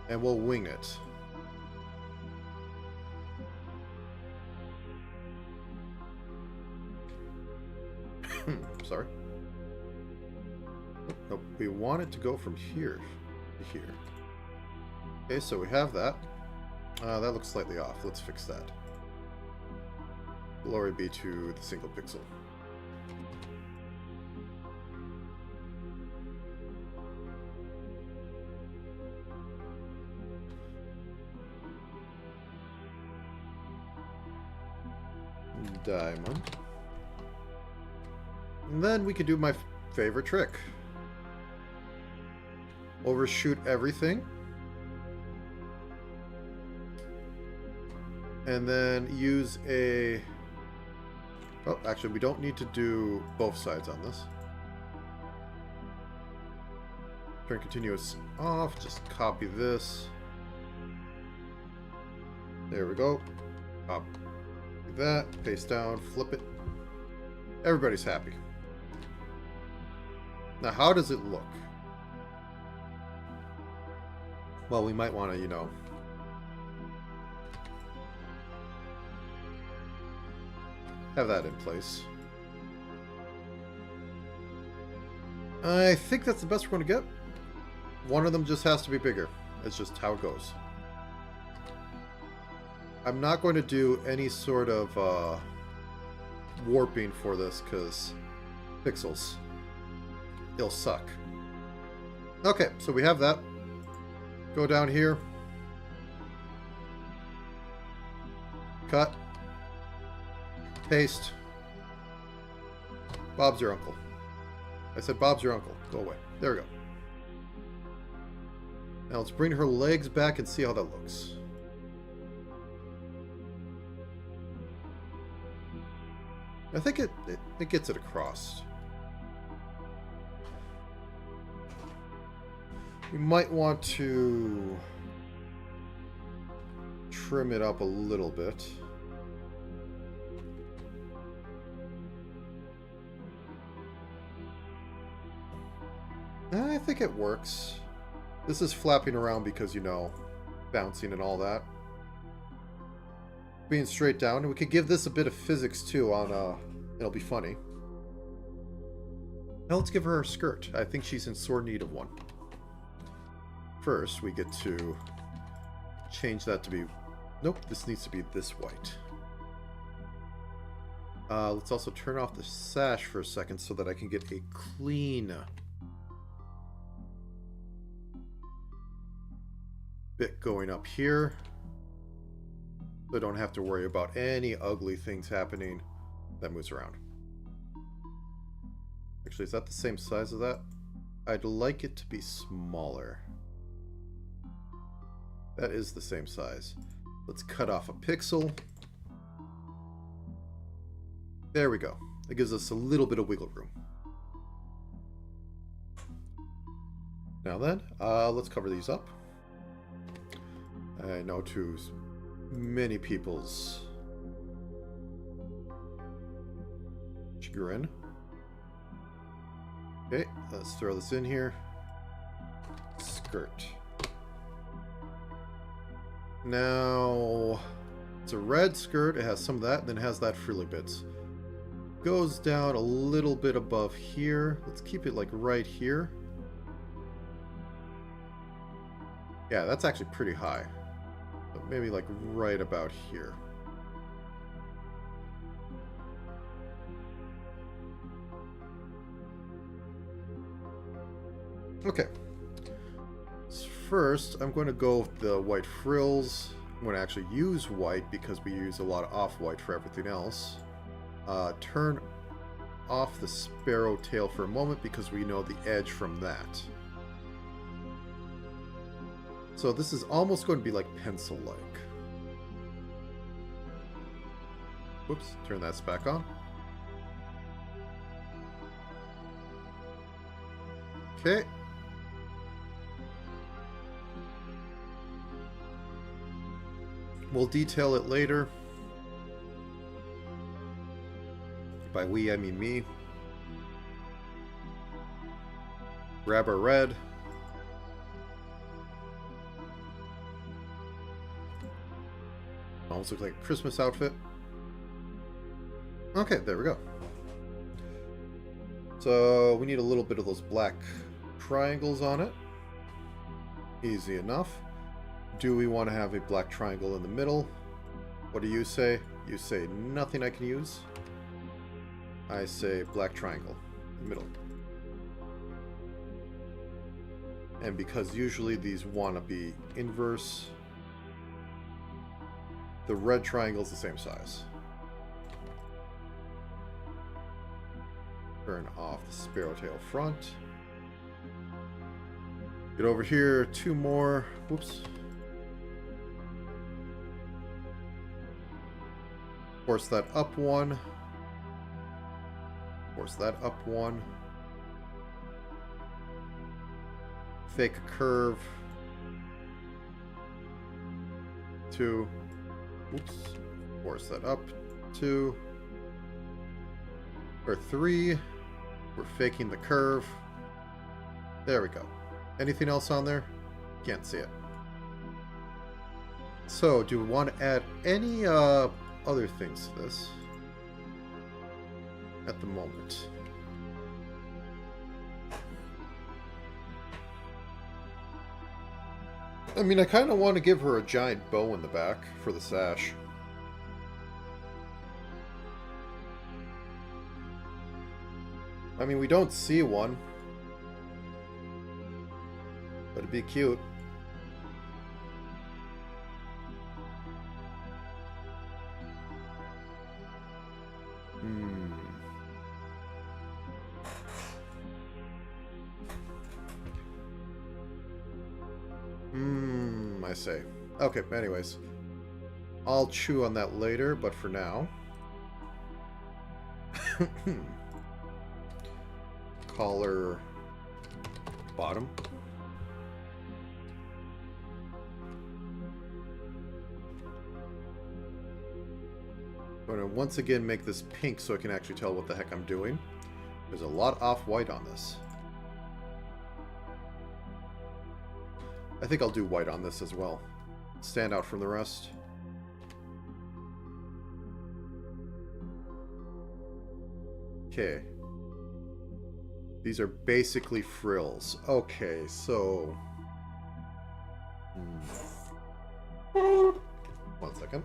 And we'll wing it. Sorry. Nope, we want it to go from here to here. Okay, so we have that. That looks slightly off. Let's fix that. Glory be to the single pixel. Diamond. And then we can do my favorite trick. Overshoot everything. And then use a... Oh, actually, we don't need to do both sides on this. Turn continuous off. Just copy this. There we go. Copy that. Paste down. Flip it. Everybody's happy. Now, how does it look? Well, we might want to, you know... have that in place. I think that's the best we're going to get. One of them just has to be bigger. It's just how it goes. I'm not going to do any sort of warping for this because pixels. It'll suck. Okay, so we have that. Go down here. Cut. Paste. Bob's your uncle. I said Bob's your uncle. Go away. There we go. Now let's bring her legs back and see how that looks. I think it gets it across. We might want to trim it up a little bit. I think it works. This is flapping around because, you know, bouncing and all that. Being straight down. And we could give this a bit of physics, too, on, it'll be funny. Now let's give her a skirt. I think she's in sore need of one. First, we get to change that to be... Nope, this needs to be this white. Let's also turn off the sash for a second so that I can get a clean... bit going up here, so I don't have to worry about any ugly things happening that moves around. Actually, is that the same size as that? I'd like it to be smaller. That is the same size. Let's cut off a pixel. There we go. That gives us a little bit of wiggle room. Now then, let's cover these up. I know to many people's chagrin. Okay, let's throw this in here. Skirt. Now, it's a red skirt. It has some of that, and then it has that frilly bits. Goes down a little bit above here. Let's keep it like right here. Yeah, that's actually pretty high. Maybe like right about here. Okay. First, I'm going to go with the white frills. I'm going to actually use white because we use a lot of off-white for everything else. Turn off the sparrow tail for a moment because we know the edge from that. So this is almost going to be like pencil-like. Whoops, turn that back on. Okay. We'll detail it later. By we, I mean me. Grab our red. Almost looks like a Christmas outfit. Okay, there we go. So we need a little bit of those black triangles on it. Easy enough. Do we want to have a black triangle in the middle? What do you say? You say nothing I can use. I say black triangle in the middle. And because usually these want to be inverse, the red triangle is the same size. Turn off the sparrow tail front. Get over here, two more. Whoops. Force that up one. Force that up one. Fake a curve. Two. Oops. Force that up. Two. Or three. We're faking the curve. There we go. Anything else on there? Can't see it. So, do we want to add any other things to this at the moment? I mean, I kind of want to give her a giant bow in the back for the sash. I mean, we don't see one, but it'd be cute. I say. Okay, anyways. I'll chew on that later, but for now. Collar bottom. I'm going to once again make this pink so I can actually tell what the heck I'm doing. There's a lot off-white on this. I think I'll do white on this as well. Stand out from the rest. Okay. These are basically frills. Okay, so... One second.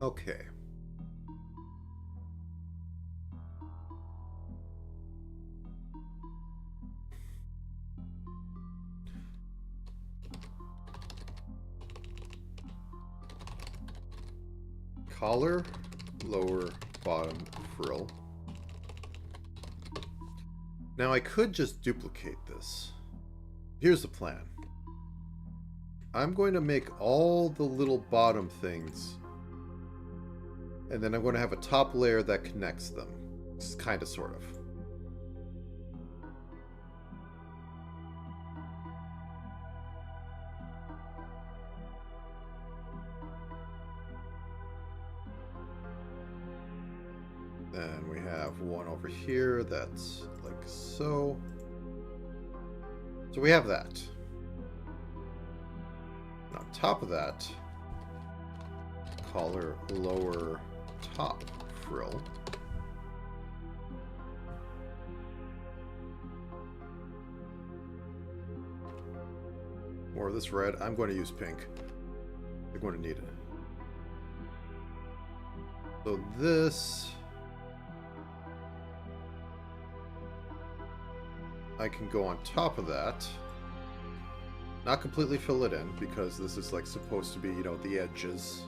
Okay. Collar, lower, bottom, frill. Now I could just duplicate this. Here's the plan. I'm going to make all the little bottom things, and then I'm going to have a top layer that connects them. Kind of, sort of. Then we have one over here that's like so. So we have that. And on top of that, collar lower top frill. More of this red. I'm going to use pink. You're going to need it. So this... I can go on top of that. Not completely fill it in, because this is like supposed to be, you know, the edges.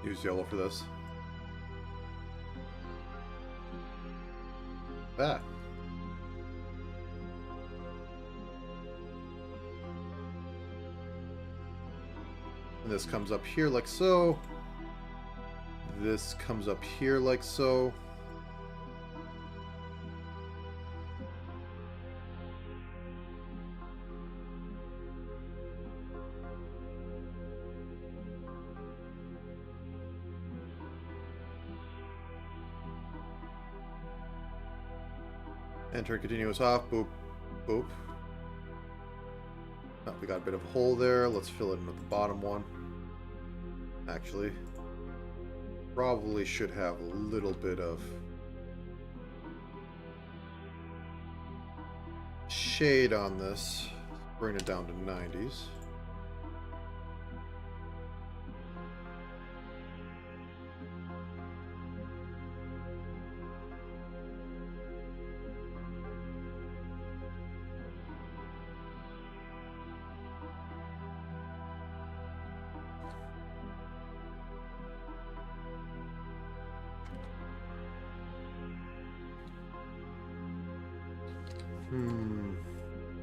Use yellow for this. That. And this comes up here like so. This comes up here like so. Enter continuous off, boop, boop. Oh, we got a bit of a hole there. Let's fill it in with the bottom one. Actually, probably should have a little bit of shade on this. Bring it down to 90s.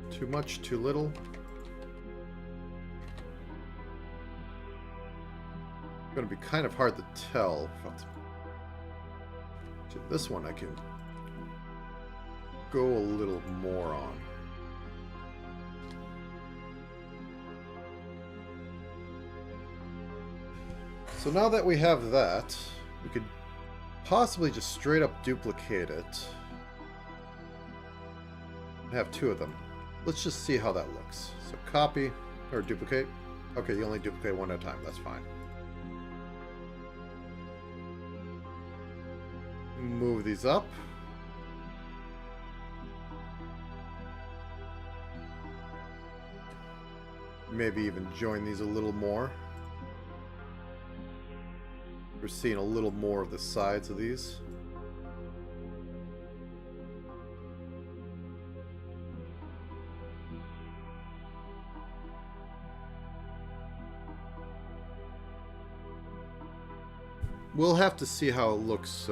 Too much, too little. It's going to be kind of hard to tell. This one I can go a little more on. So now that we have that, we could possibly just straight up duplicate it. Have two of them. Let's just see how that looks. So copy or duplicate. Okay, you only duplicate one at a time. That's fine. Move these up. Maybe even join these a little more. We're seeing a little more of the sides of these. We'll have to see how it looks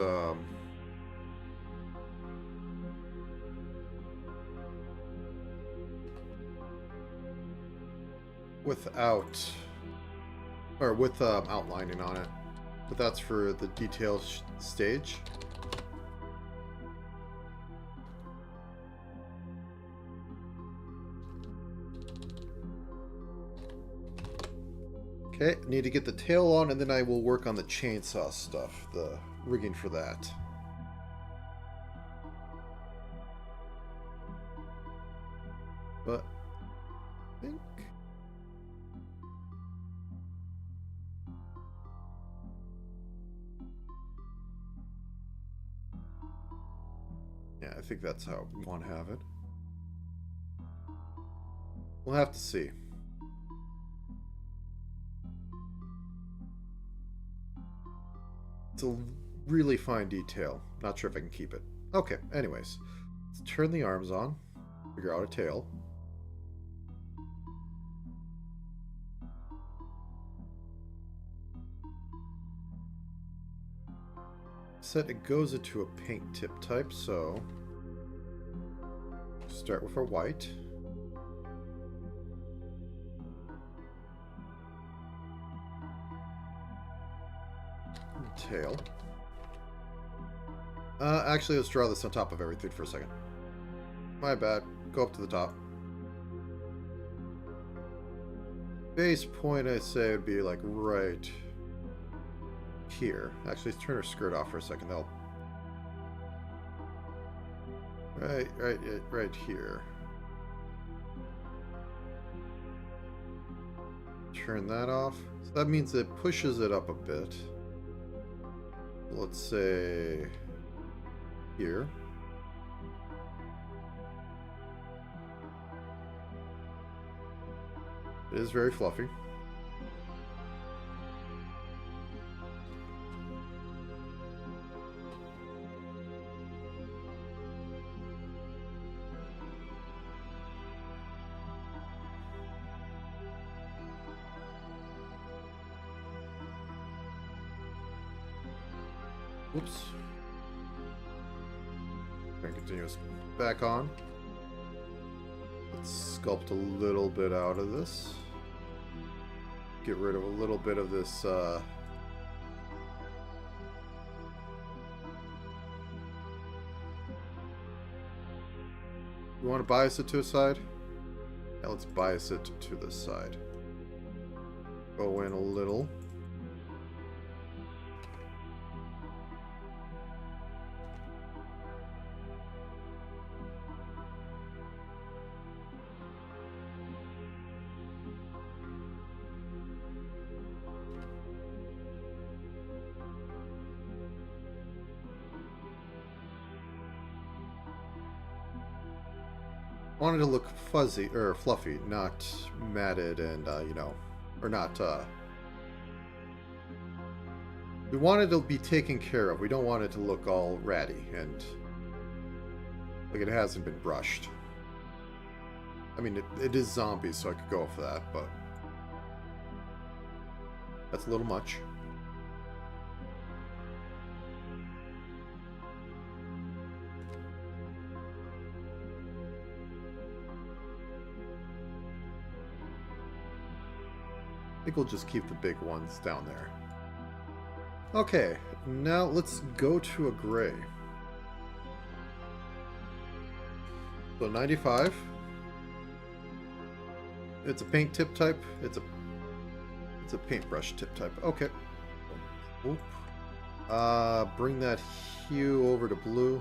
without, or with outlining on it. But that's for the details stage. Okay, need to get the tail on, and then I will work on the chainsaw stuff, the rigging for that. But I think I think that's how we want to have it. We'll have to see. It's a really fine detail. Not sure if I can keep it. Okay, anyways. Let's turn the arms on. Figure out a tail. Set it goes into a paint tip type, so start with our white. Tail. Actually, let's draw this on top of everything for a second. My bad. Go up to the top. Base point, I say, would be like right here. Actually, let's turn her skirt off for a second. That'll... Right here. Turn that off. So that means it pushes it up a bit. Let's say here. It is very fluffy. Whoops. And continuous back on. Let's sculpt a little bit out of this. Get rid of a little bit of this you want to bias it to a side? Yeah, let's bias it to the side. Go in a little. Wanted to look fuzzy or fluffy, not matted and you know, or not we want it to be taken care of. We don't want it to look all ratty and like it hasn't been brushed. I mean, it is zombies, so I could go for that, but that's a little much. I think we'll just keep the big ones down there. Okay, now let's go to a gray. So 95. It's a paint tip type. It's a paintbrush tip type. Okay. Oop. Bring that hue over to blue.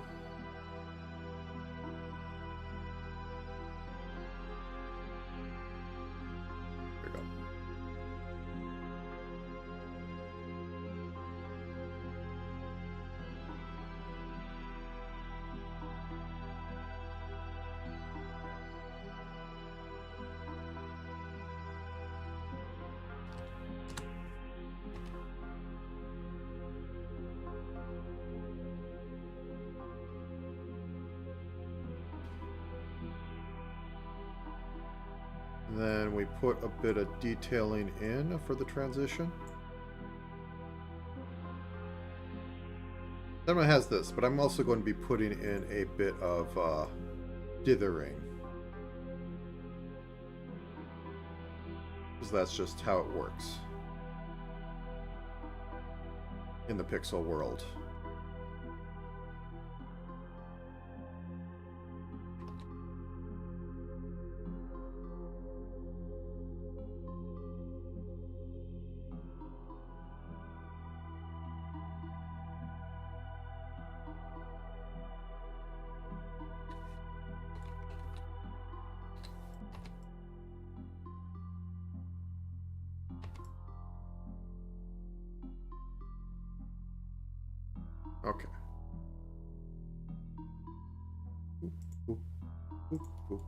Then we put a bit of detailing in for the transition. Tenma has this, but I'm also going to be putting in a bit of dithering. Because that's just how it works in the pixel world. Okay. Oop, oop, oop, oop.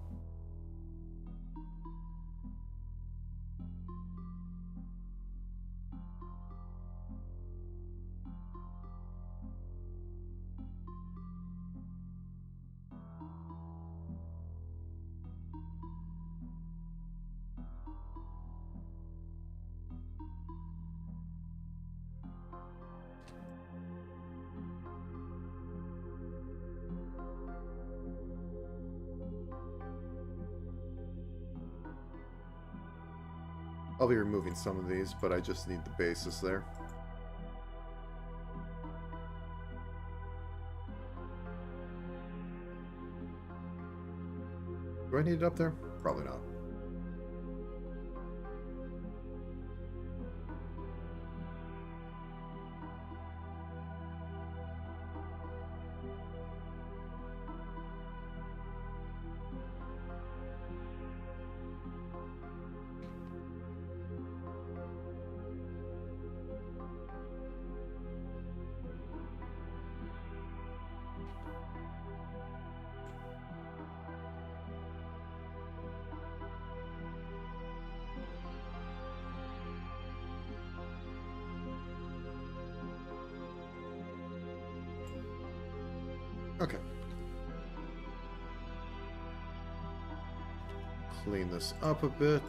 I'll be removing some of these, but I just need the bases there. Do I need it up there? Probably not. Okay. Clean this up a bit.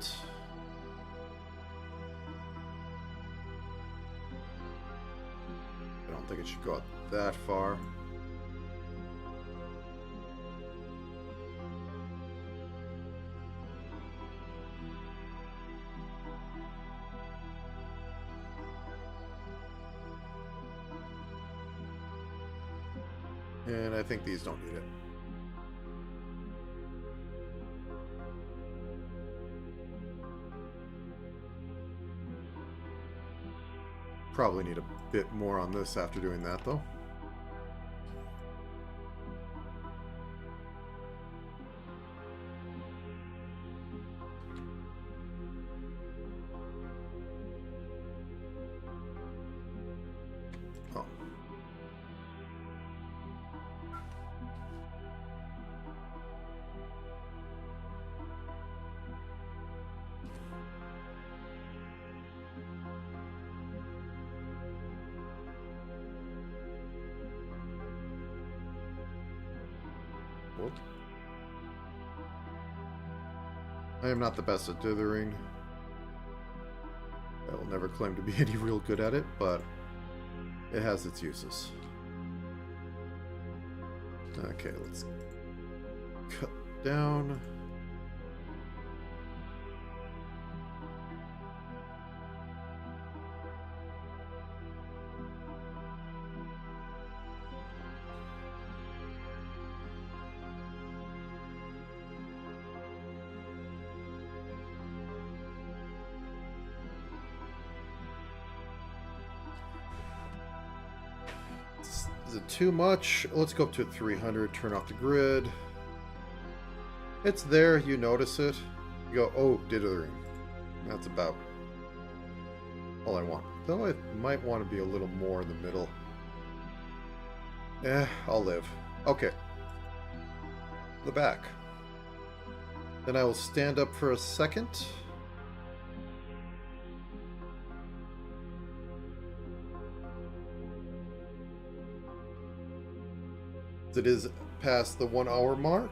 Get on don't think it should go out that far. And I think these don't need it. Probably need a bit more on this after doing that, though. Oh. Whoop. I am not the best at dithering. I will never claim to be any real good at it, but it has its uses. Okay, let's cut down. Is it too much? Let's go up to 300, turn off the grid. It's there, you notice it. You go, oh, dithering. That's about all I want. Though I might want to be a little more in the middle. I'll live. Okay. The back. Then I will stand up for a second. It is past the 1 hour mark.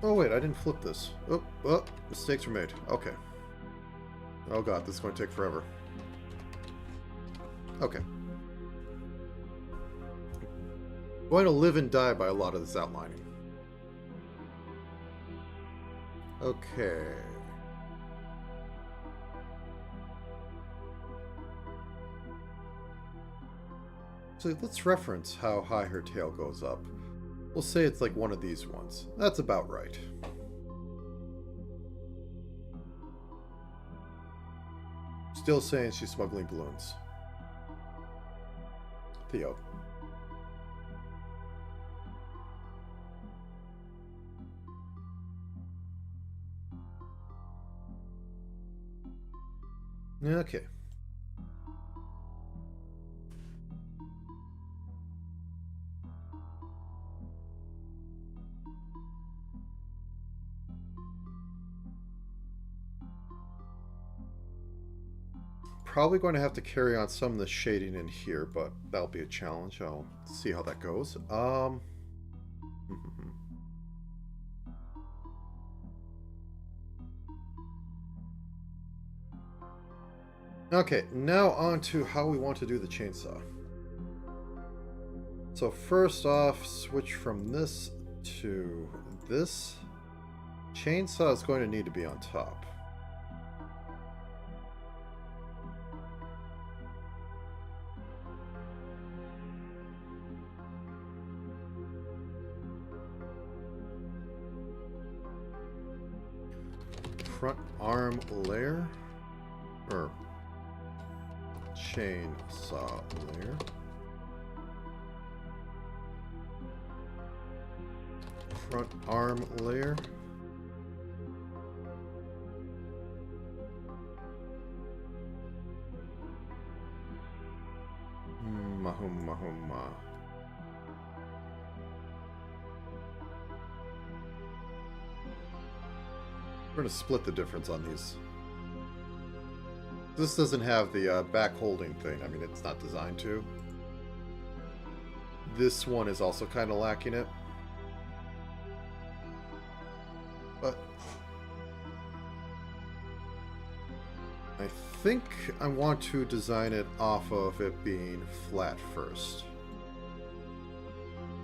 Oh wait, I didn't flip this. Oh, mistakes were made. Okay. Oh god, this is going to take forever. Okay. Going to live and die by a lot of this outlining. Okay. So let's reference how high her tail goes up. We'll say it's like one of these ones. That's about right. Still saying she's smuggling balloons. Theo. Okay. Probably going to have to carry on some of the shading in here, but that'll be a challenge. I'll see how that goes. Okay, now on to how we want to do the chainsaw. So first off, switch from this to this. Chainsaw is going to need to be on top. Front arm layer, or chainsaw layer. Front arm layer. Mahumma. We're going to split the difference on these. This doesn't have the back holding thing. I mean, it's not designed to. This one is also kind of lacking it. But I think I want to design it off of it being flat first.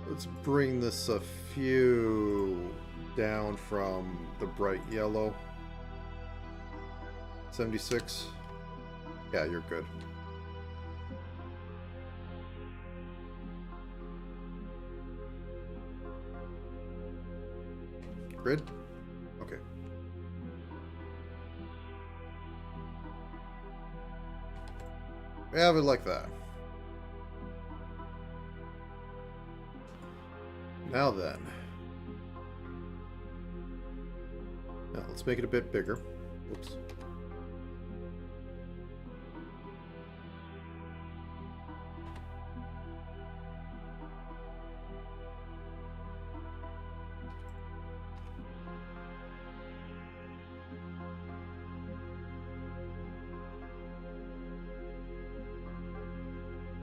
Let's bring this a few down from the bright yellow. 76. Yeah, you're good. Grid? Okay. We have it like that. Now then. Now let's make it a bit bigger. Whoops.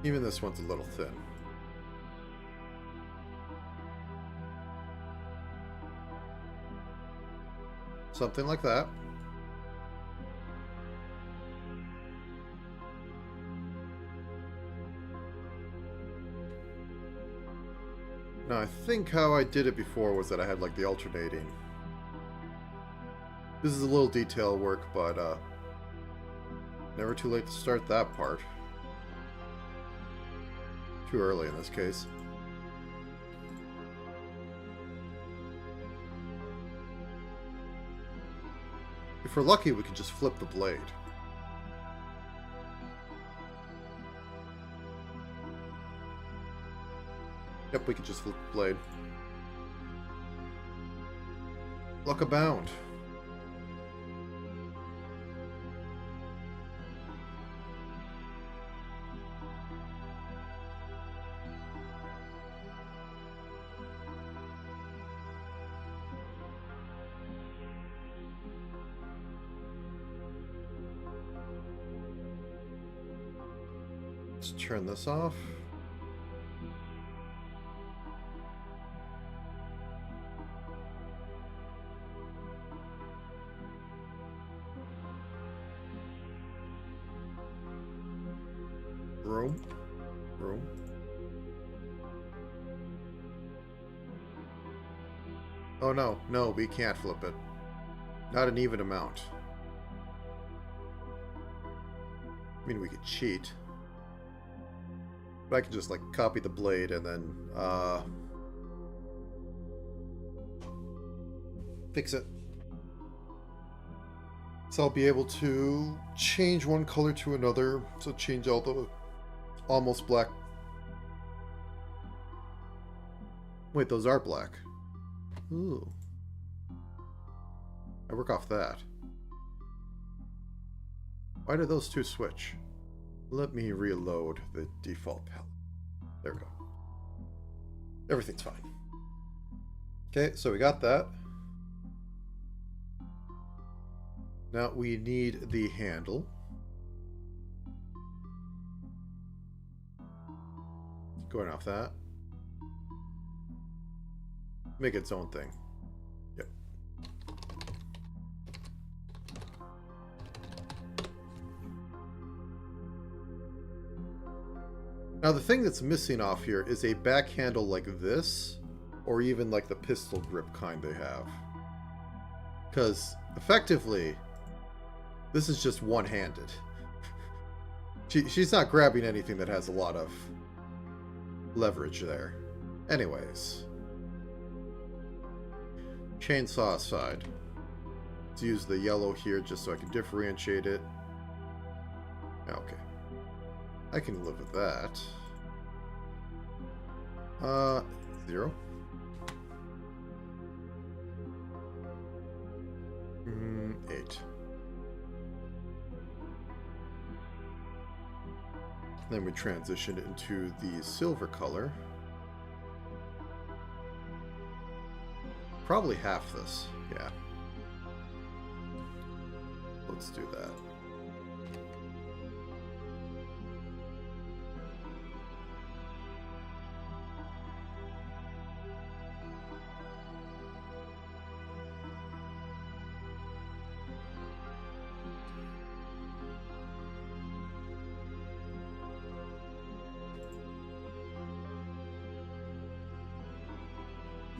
Even this one's a little thin. Something like that. Now, I think how I did it before was that I had like the alternating. This is a little detail work, but never too late to start that part. Too early in this case. If we're lucky, we can just flip the blade. Yep, we can just flip the blade. Luck abound. Let's turn this off. Room. Oh no, we can't flip it. Not an even amount. I mean, we could cheat. But I can just, like, copy the blade and then, fix it. So I'll be able to change one color to another. So change all the almost black. Wait, those are black. Ooh. I work off that. Why do those two switch? Let me reload the default palette. There we go. Everything's fine. Okay, so we got that. Now we need the handle. Going off that. Make its own thing. Yep. Now the thing that's missing off here is a back handle like this, or even like the pistol grip kind they have. Because effectively, this is just one-handed. She's not grabbing anything that has a lot of leverage there. Anyways. Chainsaw aside. Let's use the yellow here just so I can differentiate it. Okay. I can live with that. 0. 8. Then we transition it into the silver color. Probably half this, yeah. Let's do that.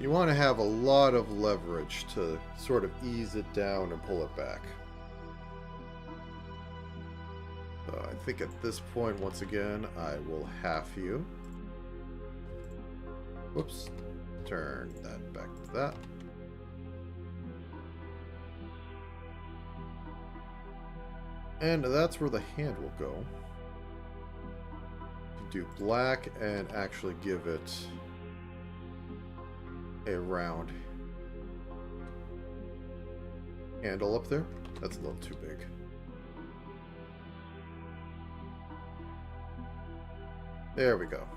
You want to have a lot of leverage to sort of ease it down and pull it back. I think at this point, once again, I will half you. Whoops. Turn that back to that. And that's where the hand will go. Do black and actually give it a round handle up there. That's a little too big. There we go.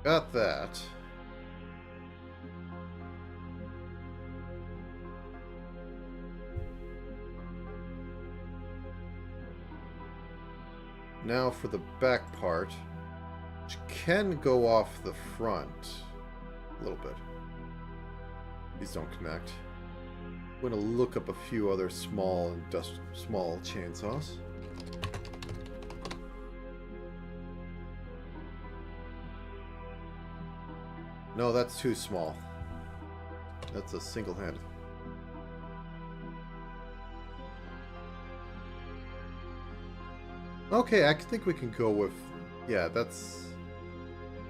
Got that. Now for the back part, which can go off the front a little bit. These don't connect. I'm going to look up a few other small chainsaws. No, that's too small. That's a single-handed. Okay, I think we can go with... Yeah, that's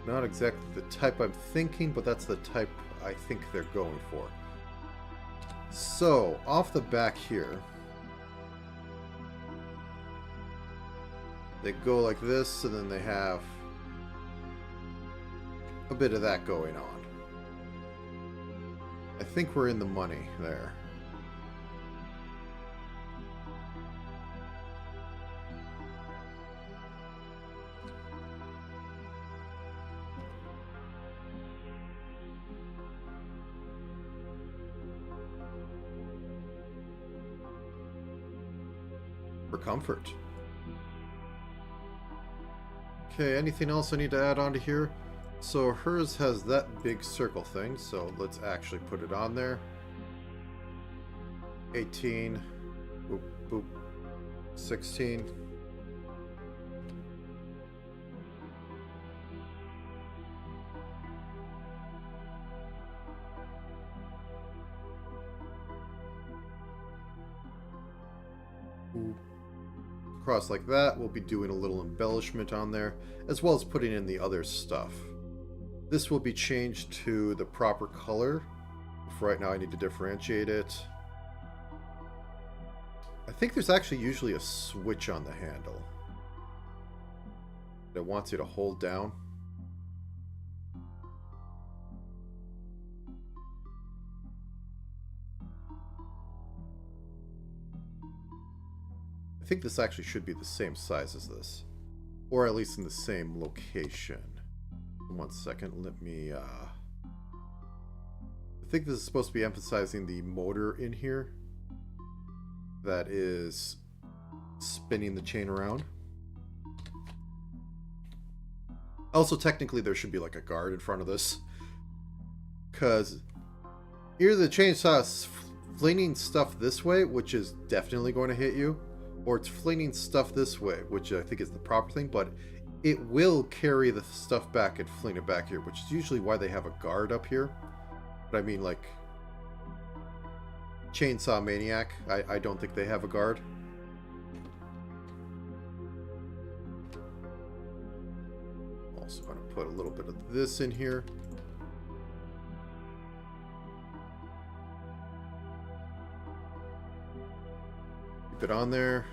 not exactly the type I'm thinking, but that's the type I think they're going for. So, off the back here, they go like this, and then they have a bit of that going on. I think we're in the money there. For comfort. Okay, anything else I need to add onto here? So hers has that big circle thing, so let's actually put it on there. 18. Boop, boop. 16. Across like that, we'll be doing a little embellishment on there, as well as putting in the other stuff. This will be changed to the proper color. For right now, I need to differentiate it. I think there's actually usually a switch on the handle that wants you to hold down. I think this actually should be the same size as this, or at least in the same location. 1 second, let me, I think this is supposed to be emphasizing the motor in here that is spinning the chain around. Also, technically, there should be like a guard in front of this, because either the chainsaw is flinging stuff this way, which is definitely going to hit you, or it's flinging stuff this way, which I think is the proper thing, but it will carry the stuff back and fling it back here, which is usually why they have a guard up here. But I mean, like, Chainsaw Maniac, I don't think they have a guard. Also going to put a little bit of this in here. Keep it on there.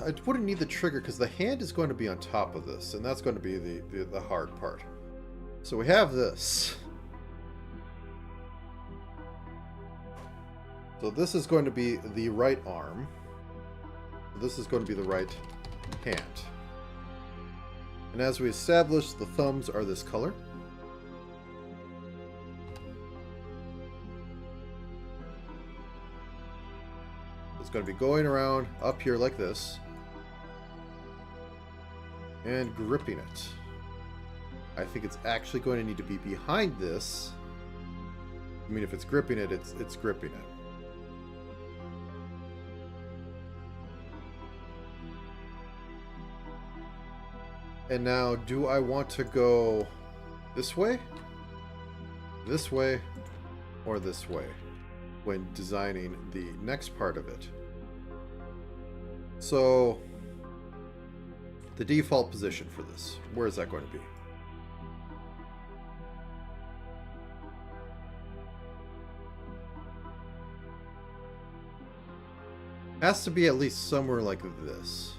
I wouldn't need the trigger because the hand is going to be on top of this, and that's going to be the hard part. So we have this. So this is going to be the right arm. This is going to be the right hand. And as we established, the thumbs are this color. It's going to be going around up here like this. And gripping it. I think it's actually going to need to be behind this. I mean, if it's gripping it, it's gripping it. And now, do I want to go this way, or this way when designing the next part of it? So, the default position for this, where is that going to be? Has to be at least somewhere like this.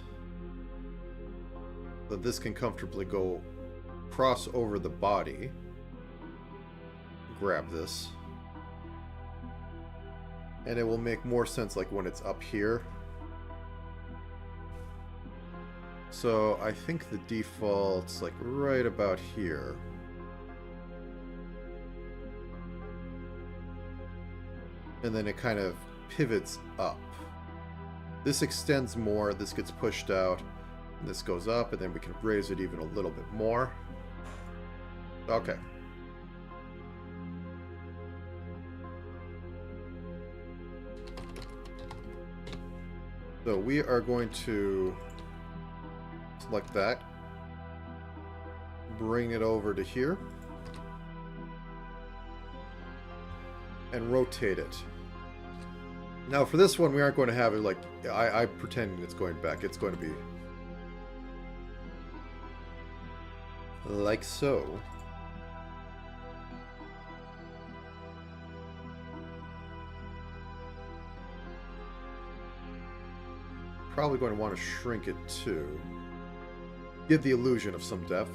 So this can comfortably go cross over the body. Grab this. And it will make more sense like when it's up here. So I think the default's like right about here. And then it kind of pivots up. This extends more, this gets pushed out, and this goes up, and then we can raise it even a little bit more. Okay. So we are going to select that, bring it over to here, and rotate it. Now for this one, we aren't going to have it like, I'm pretending it's going back. It's going to be like so. Probably going to want to shrink it too. Give the illusion of some depth.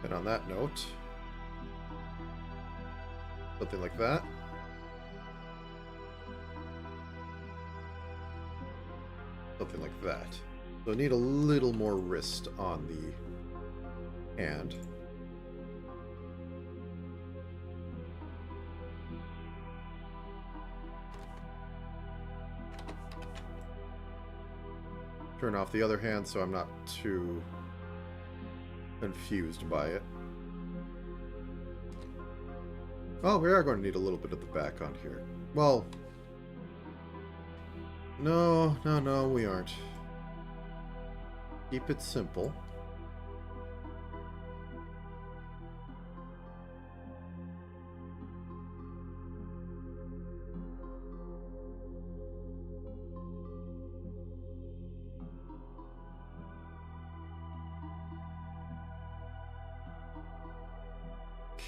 And on that note, something like that. Something like that. So need a little more wrist on the hand. Turn off the other hand so I'm not too confused by it. Oh, we are going to need a little bit of the back on here. Well, no, we aren't. Keep it simple.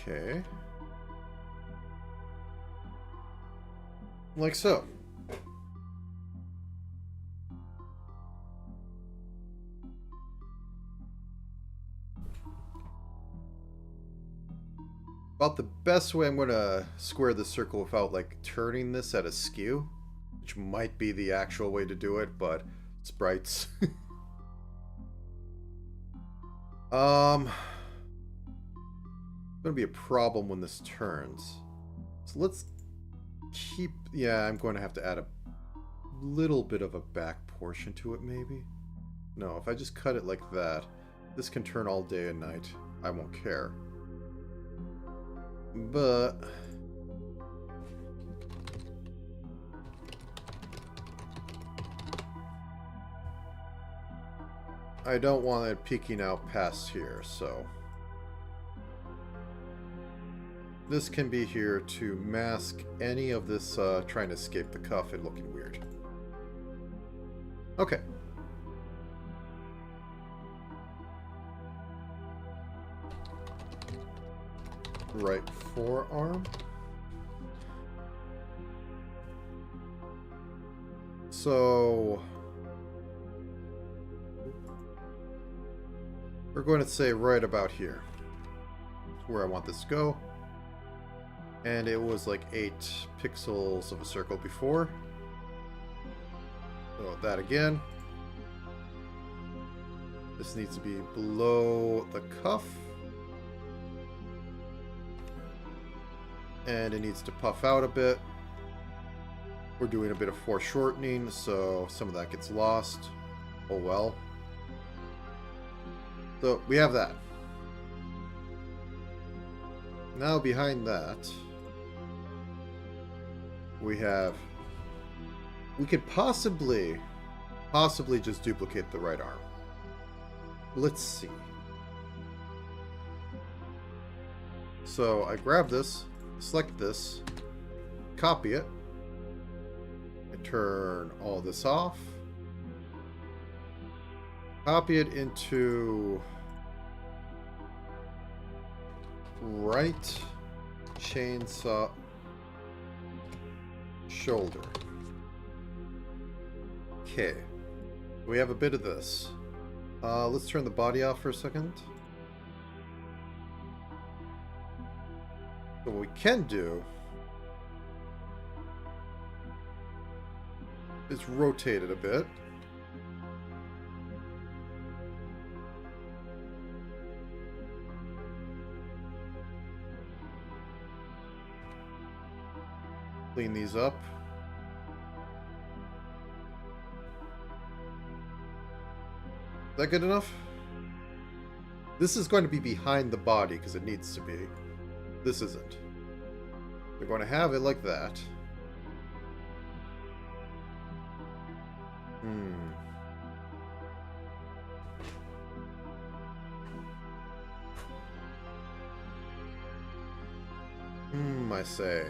Okay. Like so. About the best way I'm going to square this circle without like turning this at a skew, which might be the actual way to do it, but sprites. Going to be a problem when this turns. So let's keep, yeah, I'm going to have to add a little bit of a back portion to it maybe. No, if I just cut it like that, this can turn all day and night. I won't care. But I don't want it peeking out past here, so this can be here to mask any of this trying to escape the cuff and looking weird. Okay. Right forearm. So we're going to say right about here. That's where I want this to go. And it was like 8 pixels of a circle before. So that again. This needs to be below the cuff. And it needs to puff out a bit. We're doing a bit of foreshortening, so some of that gets lost. Oh well. So we have that. Now behind that, we could possibly just duplicate the right arm. Let's see. So I grab this, select this, copy it, and turn all this off. Copy it into right chainsaw shoulder. Okay. We have a bit of this. Let's turn the body off for a second. So what we can do is rotate it a bit. Clean these up. Is that good enough? This is going to be behind the body because it needs to be. This isn't. They're going to have it like that. I say.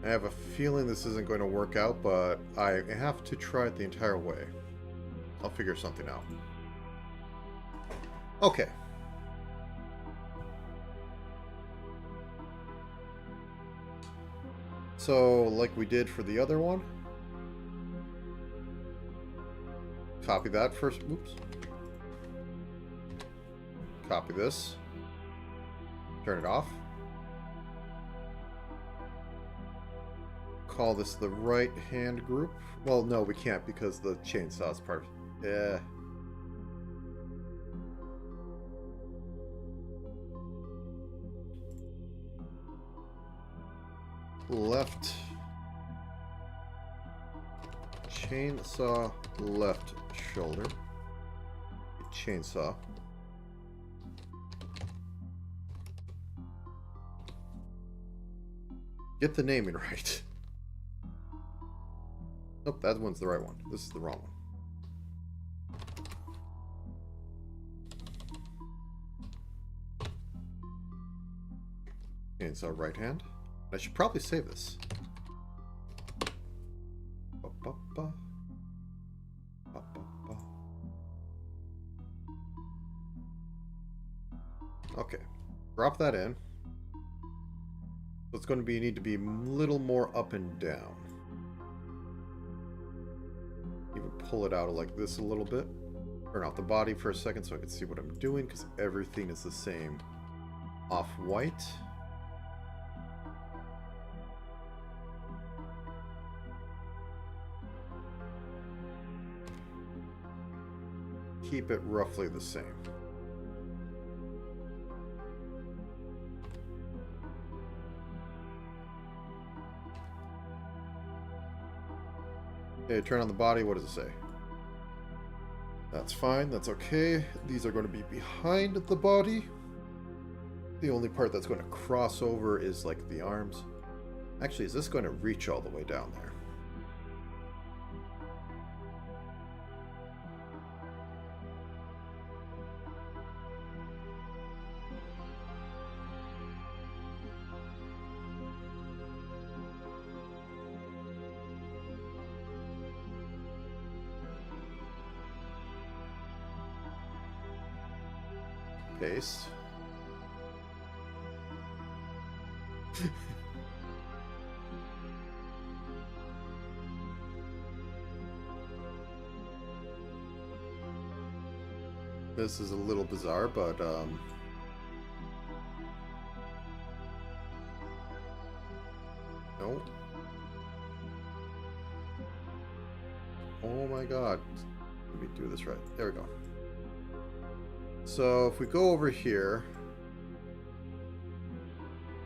I have a feeling this isn't going to work out, but I have to try it the entire way. I'll figure something out. Okay. So, like we did for the other one, copy that first. Oops. Copy this. Turn it off. Call this the right hand group. Well, no, we can't because the chainsaw is part of it. Yeah. Left chainsaw, left shoulder. Chainsaw. Get the naming right. Nope, that one's the right one. This is the wrong one. Chainsaw right hand. I should probably save this. Okay, drop that in. So it's going to be need to be a little more up and down. Even pull it out like this a little bit. Turn off the body for a second so I can see what I'm doing because everything is the same. Off-white. Keep it roughly the same. Okay, turn on the body. What does it say? That's fine. That's okay. These are going to be behind the body. The only part that's going to cross over is like the arms. Actually, is this going to reach all the way down there? Paste. This is a little bizarre, but no. Oh my god. Let me do this right. There we go. So if we go over here,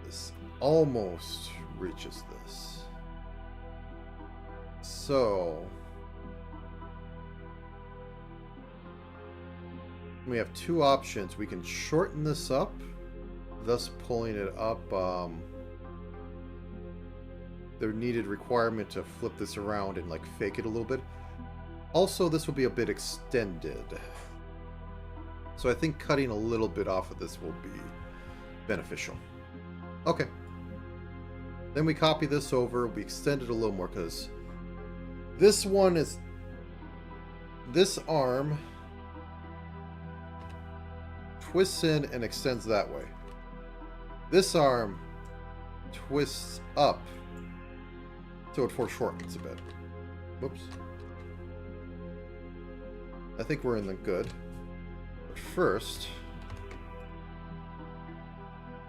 this almost reaches this. So we have two options. We can shorten this up, thus pulling it up. The needed requirement to flip this around and like fake it a little bit. Also, this will be a bit extended. So I think cutting a little bit off of this will be beneficial. Okay. Then we copy this over. We extend it a little more because this one is... This arm twists in and extends that way. This arm twists up so it foreshortens a bit. Whoops. I think we're in the good. But first,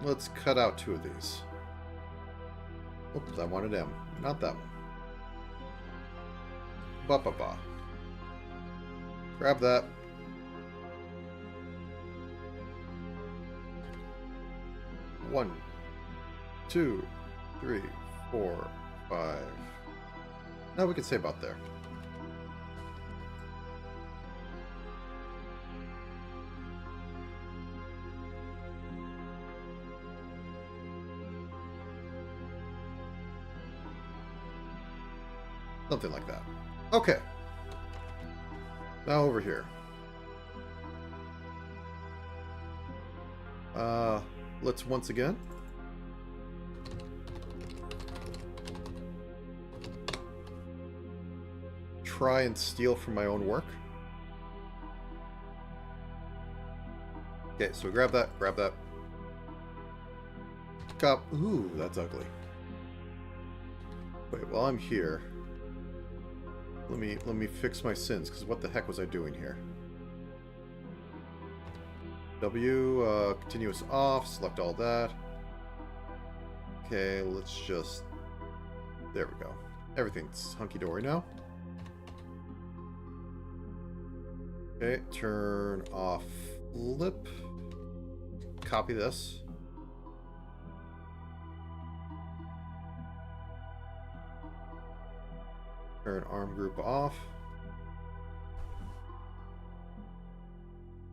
let's cut out two of these. Oops, I wanted M, not that one. Ba-ba-ba. Grab that. One, two, three, 4, 5. Now we can say about there. Something like that. Okay. Now over here. Let's once again try and steal from my own work. Okay, so grab that, grab that. Cop. Ooh, that's ugly. Wait, while I'm here, let me fix my sins, because what the heck was I doing here? W, continuous off, select all that. Okay, let's just... There we go. Everything's hunky-dory now. Okay, turn off flip. Copy this. Turn arm group off.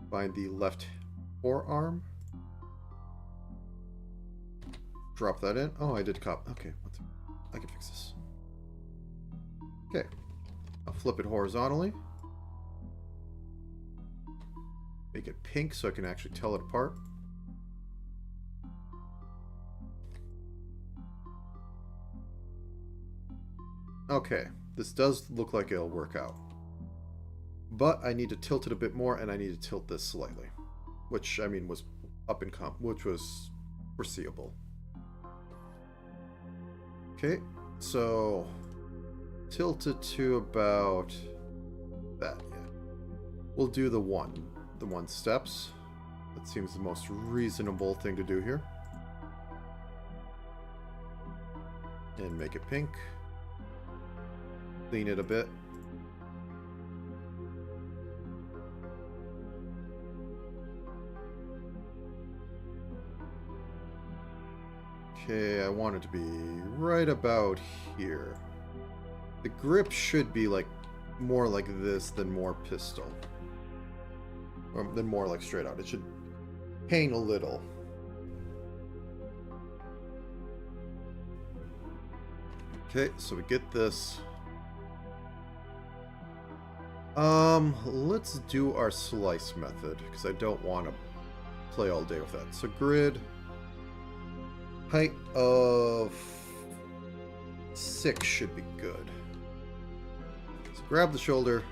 Find the left forearm. Drop that in. Oh, I did copy. Okay, I can fix this. Okay, I'll flip it horizontally. Make it pink so I can actually tell it apart. Okay, this does look like it'll work out. But I need to tilt it a bit more, and I need to tilt this slightly. Which, I mean, was which was foreseeable. Okay, so tilt it to about that, yeah. We'll do the one steps. That seems the most reasonable thing to do here. And make it pink. Clean it a bit. Okay, I want it to be right about here. The grip should be like more like this than more pistol. Or than more like straight out. It should hang a little. Okay, so we get this. Let's do our slice method, because I don't want to play all day with that. So grid, height of 6 should be good. So grab the shoulder,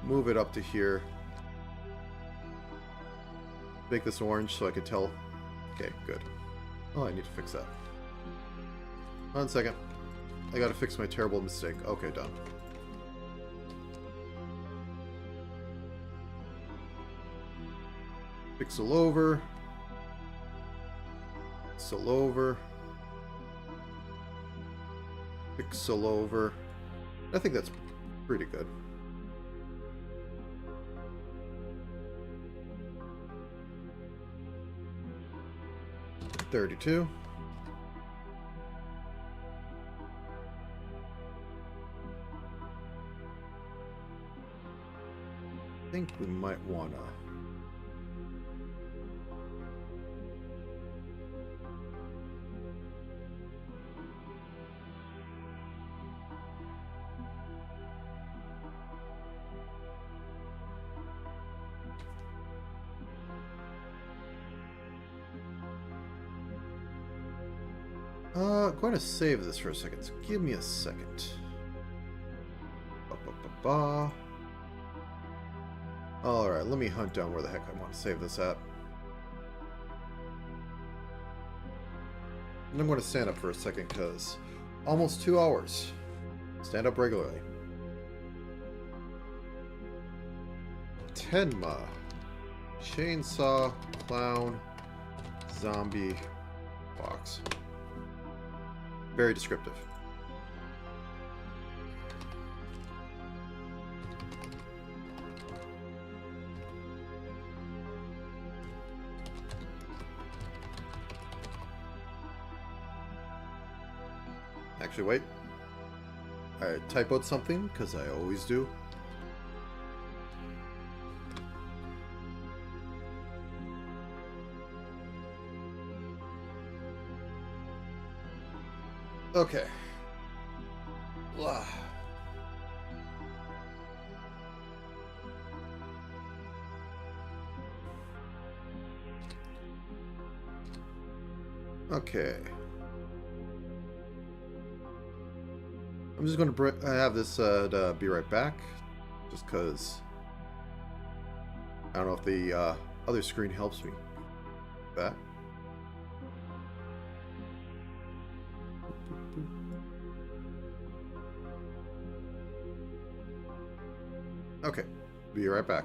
move it up to here. Make this orange so I can tell. Okay, good. Oh, I need to fix that. 1 second. I gotta fix my terrible mistake. Okay, done. Pixel over. Pixel over. Pixel over. I think that's pretty good. 32. I think we might wanna. Going to save this for a second, so give me a second. Alright, let me hunt down where the heck I want to save this at. And I'm going to stand up for a second, because almost 2 hours. Stand up regularly. Tenma. Chainsaw, clown, zombie, box. Very descriptive. Actually, wait. I typoed something, because I always do. Okay. Ugh. Okay. I'm just going to have this be right back, just because I don't know if the other screen helps me with that. Okay, be right back.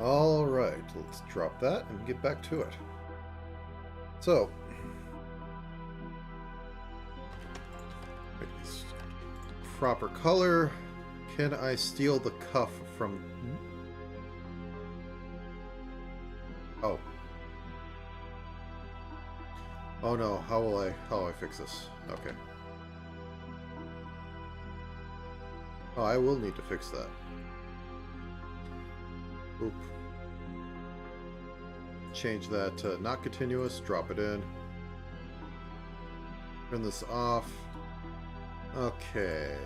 Alright, let's drop that and get back to it. So, make this proper color. Can I steal the cuff from... Oh. Oh no, how will I fix this? Okay. Oh, I will need to fix that. Oop. Change that to not continuous, drop it in. Turn this off. Okay.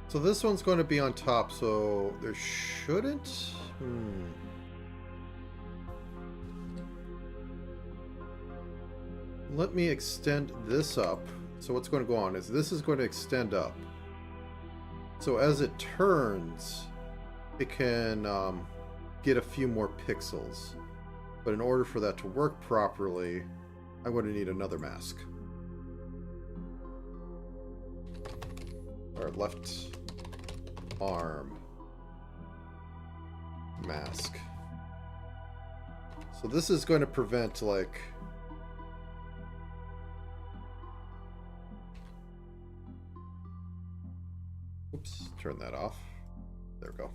So this one's going to be on top, so there shouldn't... Let me extend this up. So what's going to go on is this is going to extend up. So as it turns, it can get a few more pixels. But in order for that to work properly, I'm going to need another mask. Or left arm mask. So this is going to prevent, like... Oops, turn that off. There we go.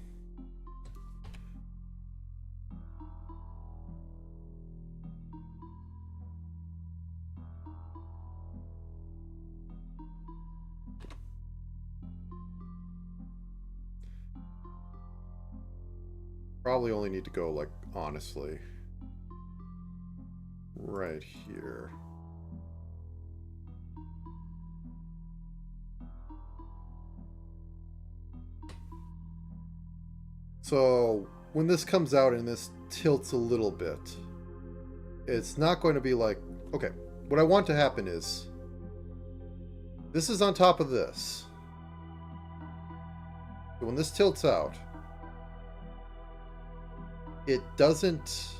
Probably only need to go, like, honestly, right here. So when this comes out and this tilts a little bit, it's not going to be like, okay, what I want to happen is this is on top of this. So when this tilts out, it doesn't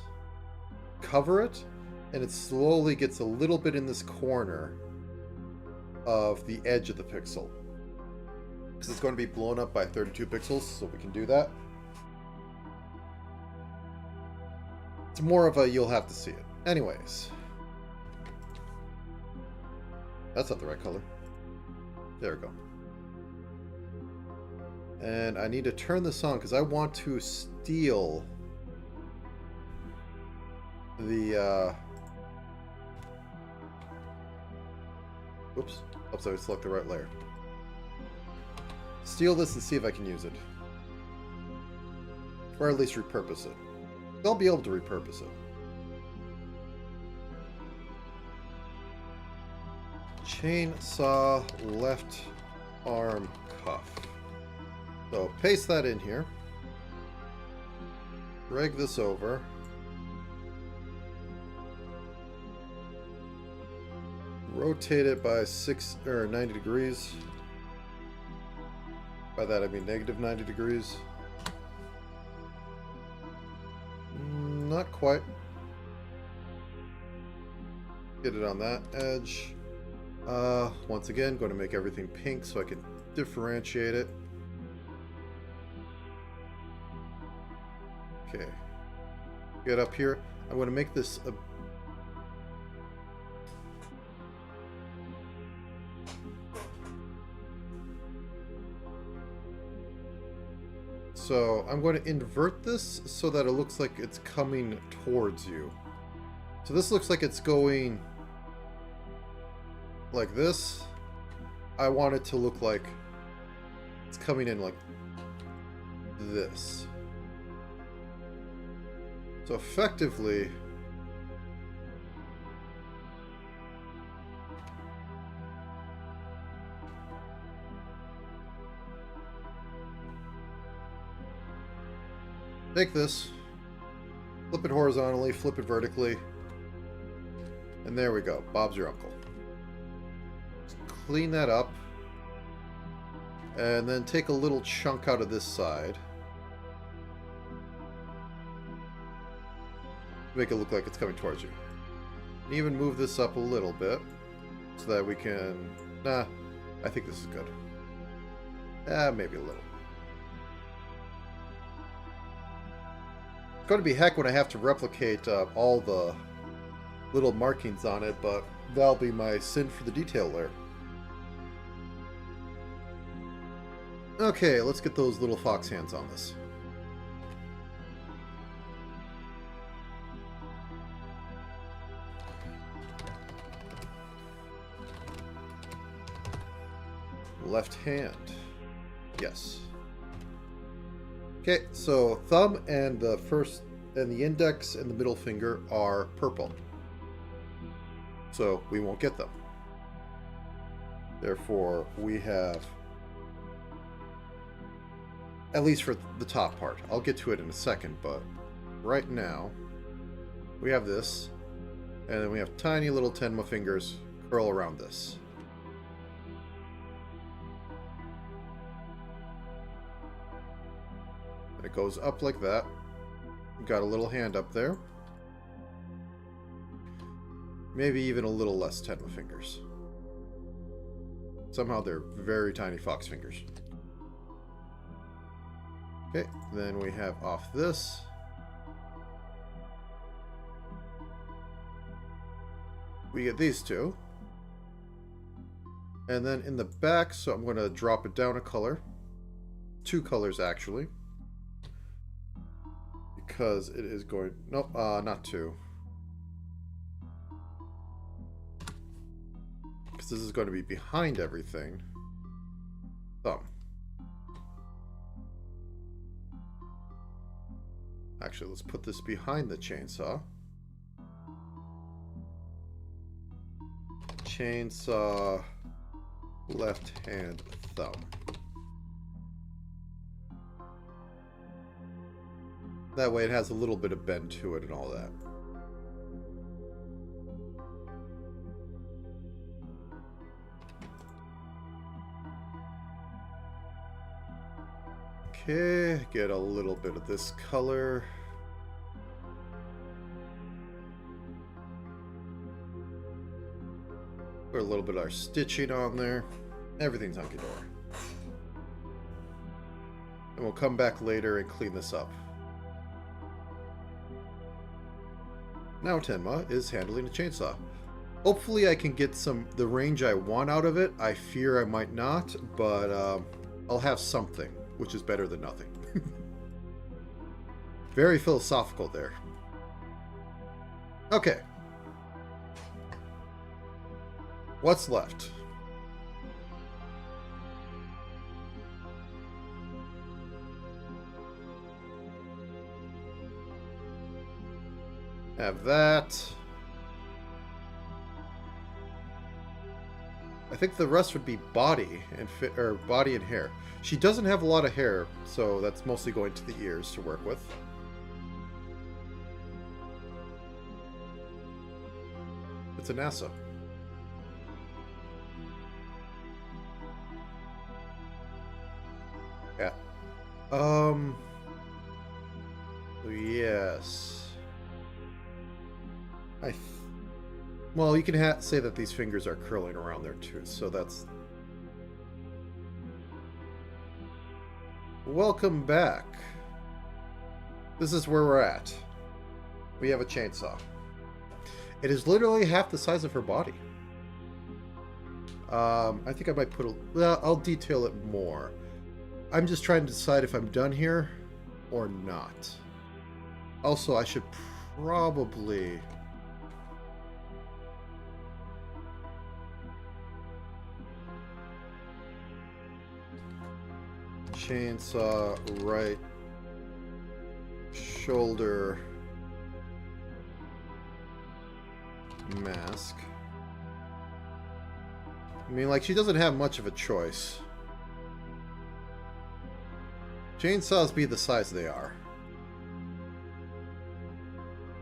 cover it, and it slowly gets a little bit in this corner of the edge of the pixel. Because it's going to be blown up by 32 pixels, so we can do that. It's more of a you'll have to see it. Anyways. That's not the right color. There we go. And I need to turn this on because I want to steal the oops, sorry, select the right layer. Steal this and see if I can use it. Or at least repurpose it. I'll be able to repurpose it. Chainsaw left arm cuff. So paste that in here. Drag this over. Rotate it by 90 degrees. By that I mean negative 90 degrees. Not quite. Get it on that edge. Once again, going to make everything pink so I can differentiate it. Okay. Get up here. I'm going to make this a... So I'm going to invert this so that it looks like it's coming towards you. So this looks like it's going like this. I want it to look like it's coming in like this. So effectively, take this, flip it horizontally, flip it vertically, and there we go. Bob's your uncle. Just clean that up, And then take a little chunk out of this side. Make it look like it's coming towards you. And even move this up a little bit so that we can... Nah, I think this is good. Maybe a little. It's going to be heck when I have to replicate all the little markings on it, but that'll be my sin for the detail there. Okay, let's get those little fox hands on this. Left hand. Yes. Okay, so thumb and the first and the index and the middle finger are purple. So we won't get them. Therefore, we have, at least for the top part. I'll get to it in a second, but right now we have this, and then we have tiny little Tenma fingers curl around this. And it goes up like that. Got a little hand up there. Maybe even a little less Tenma fingers. Somehow they're very tiny fox fingers. Okay, then we have off this. We get these two. And then in the back, so I'm going to drop it down a color. 2 colors actually. Because it is going... Nope, not 2. Because this is going to be behind everything. Thumb. Actually, let's put this behind the chainsaw. Chainsaw, left hand, thumb. That way it has a little bit of bend to it and all that. Okay, get a little bit of this color. Put a little bit of our stitching on there. Everything's hunky-dory. And we'll come back later and clean this up. Now Tenma is handling a chainsaw. Hopefully I can get the range I want out of it. I fear I might not, but I'll have something, which is better than nothing. Very philosophical there. Okay. What's left? Have that. I think the rest would be body and body and hair. She doesn't have a lot of hair, so that's mostly going to the ears to work with. It's a NASA. Yeah. Yes. Well, you can say that these fingers are curling around there too, so that's... Welcome back. This is where we're at. We have a chainsaw. It is literally half the size of her body. I think I might put a... Well, I'll detail it more. I'm just trying to decide if I'm done here or not. Also, I should probably... Chainsaw, right shoulder, mask. I mean, like, she doesn't have much of a choice. Chainsaws be the size they are.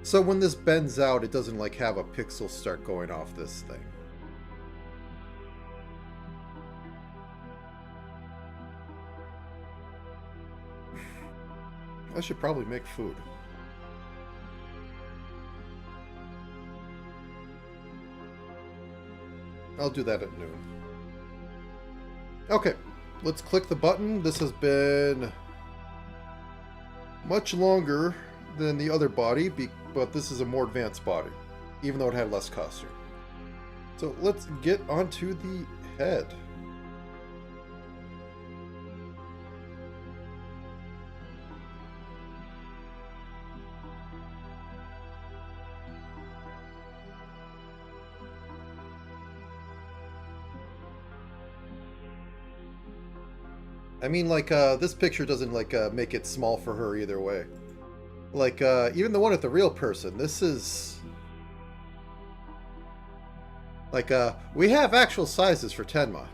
So when this bends out, it doesn't, like, have a pixel start going off this thing. I should probably make food. I'll do that at noon. Okay, let's click the button. This has been much longer than the other body, but this is a more advanced body, even though it had less costume. So let's get onto the head. I mean, like, this picture doesn't, like, make it small for her either way. Like, even the one with the real person, this is... Like, we have actual sizes for Tenma.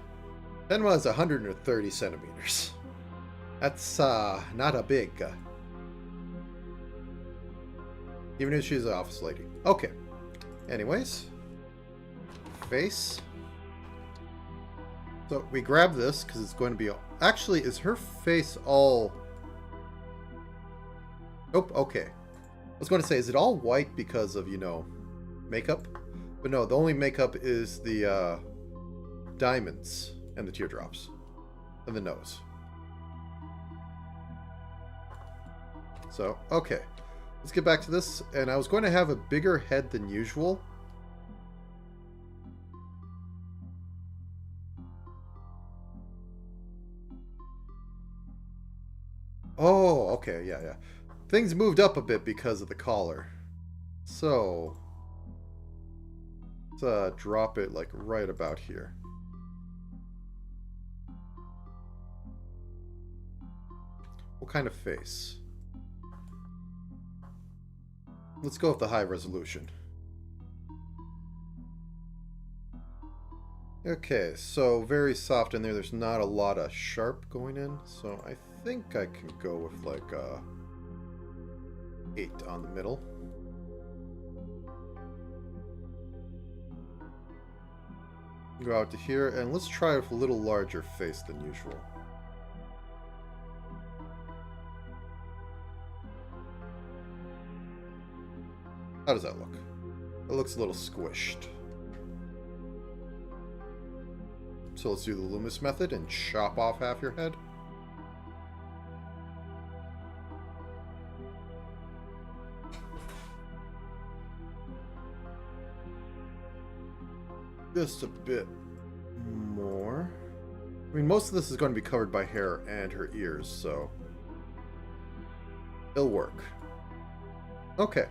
Tenma is 130 centimeters. That's, not a big... even if she's an office lady. Okay. Anyways. Face. So, we grab this, because it's going to be... Actually, is her face all... Nope, okay. I was going to say, is it all white because of, you know, makeup? But no, the only makeup is the diamonds and the teardrops. And the nose. So, okay. Let's get back to this. And I was going to have a bigger head than usual. Oh, okay, yeah. Things moved up a bit because of the collar. So, let's drop it like right about here. What kind of face? Let's go with the high resolution. Okay, so very soft in there. There's not a lot of sharp going in, so I think I can go with like 8 on the middle. Go out to here, and let's try with a little larger face than usual. How does that look? It looks a little squished. So let's do the Loomis method and chop off half your head. Just a bit more. I mean, most of this is going to be covered by hair and her ears, so it'll work. Okay.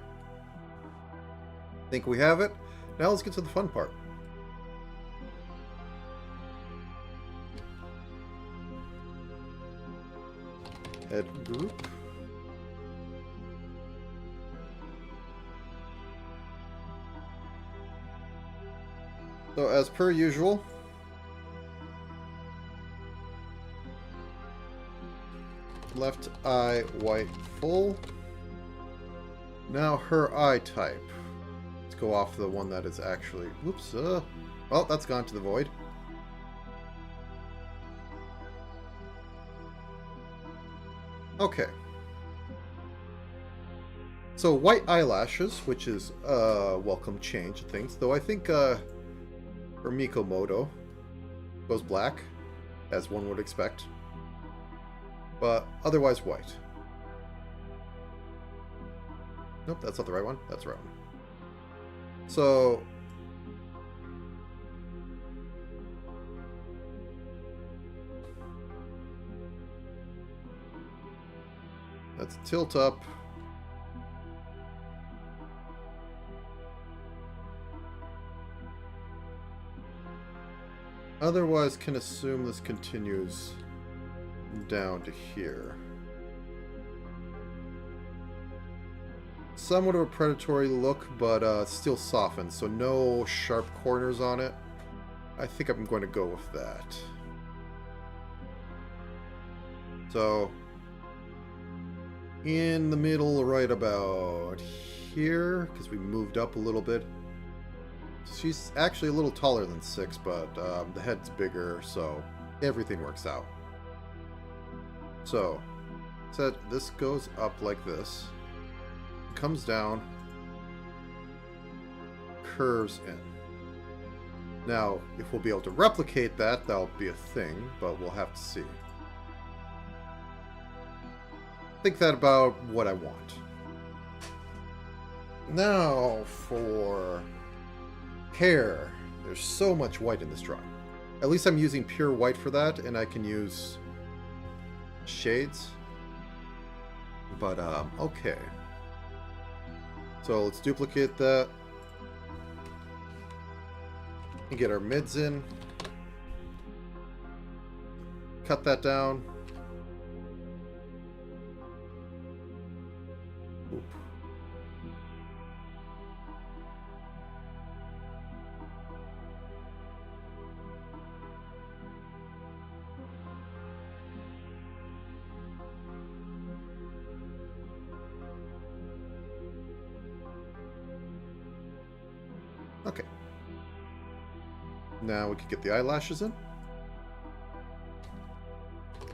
Think we have it. Now let's get to the fun part. Head group. So as per usual, left eye white full. Now her eye type. Let's go off the one that is actually... Whoops. Well, that's gone to the void. Okay. So white eyelashes, which is a welcome change of things. Though I think her Mikomoto goes black, as one would expect. But otherwise white. Nope, that's not the right one. That's the right one. So... let's tilt up. Otherwise, can assume this continues down to here. Somewhat of a predatory look, but still softened, so no sharp corners on it. I think I'm going to go with that. So, in the middle, right about here, because we moved up a little bit. She's actually a little taller than 6, but the head's bigger, so everything works out. So, Said this goes up like this, comes down, curves in. Now, if we'll be able to replicate that, that'll be a thing, but we'll have to see. Think that about what I want. Now, for hair. There's so much white in this drawing. At least I'm using pure white for that, and I can use shades. But, okay. So let's duplicate that. And get our mids in. Cut that down. Oop. Okay. Now we can get the eyelashes in.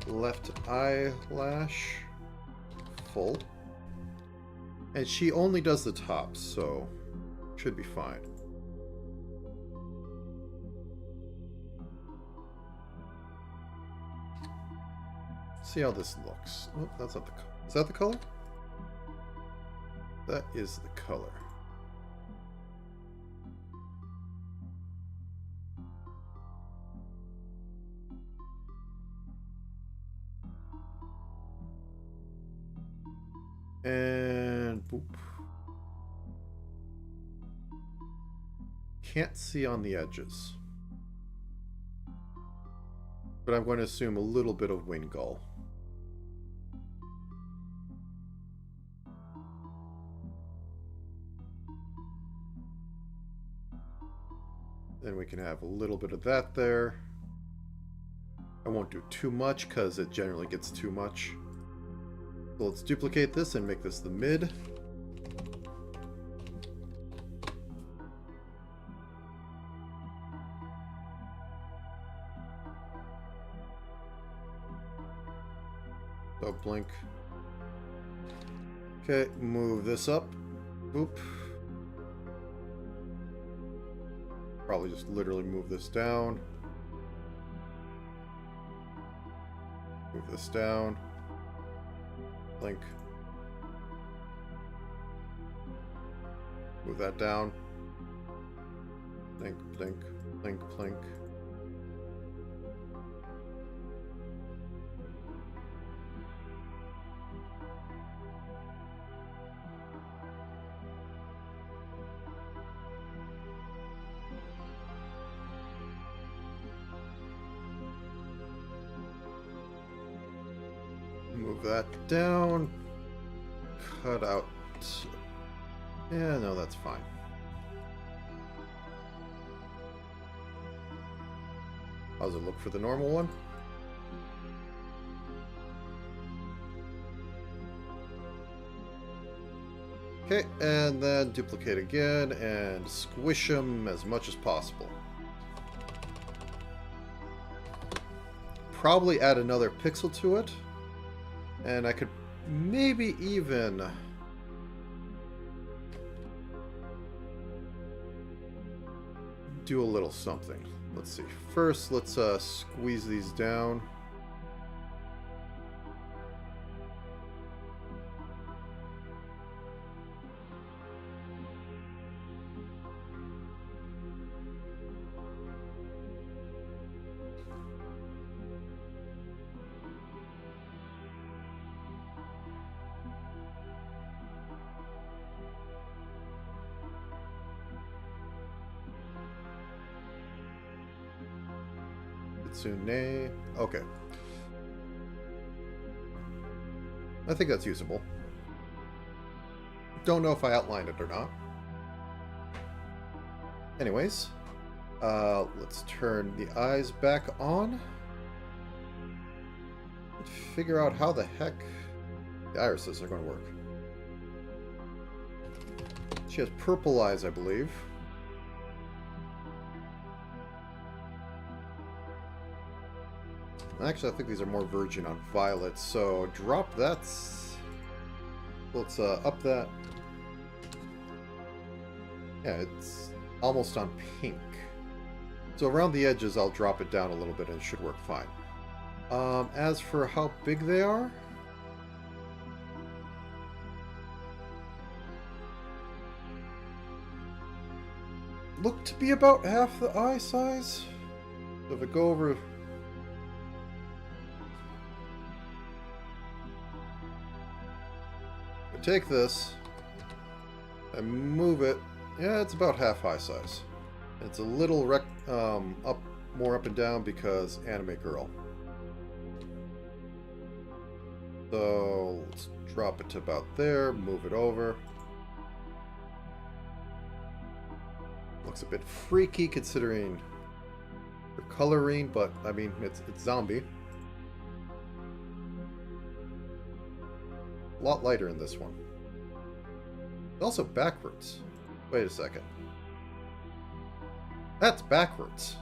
Left eyelash full. And she only does the top, so should be fine. See how this looks. Oh, that's not the color. Is that the color? That is the color. And boop. Can't see on the edges. But I'm going to assume a little bit of wing gull. Then we can have a little bit of that there. I won't do too much because it generally gets too much. So let's duplicate this and make this the mid. So blink. Okay, move this up. Boop. Probably just literally move this down. Move this down. Blink. Move that down. Blink, blink, blink, blink. Move that down. Cut out. Yeah, no, that's fine. How's it look for the normal one? Okay, and then duplicate again and squish them as much as possible. Probably add another pixel to it. And I could maybe even do a little something. Let's see. First, let's squeeze these down. Tsune. Okay. I think that's usable. Don't know if I outlined it or not. Anyways, let's turn the eyes back on. Let's figure out how the heck the irises are going to work. She has purple eyes, I believe. Actually, I think these are more virgin on violet, so drop that. Let's up that. Yeah, it's almost on pink. So around the edges, I'll drop it down a little bit and it should work fine. As for how big they are, look to be about half the eye size. So if I go over... I take this, I move it, yeah, it's about half eye size. It's a little more up and down because anime girl. So let's drop it to about there, move it over. Looks a bit freaky considering the coloring, but I mean, it's zombie. A lot lighter in this one. Also backwards. Wait a second. That's backwards.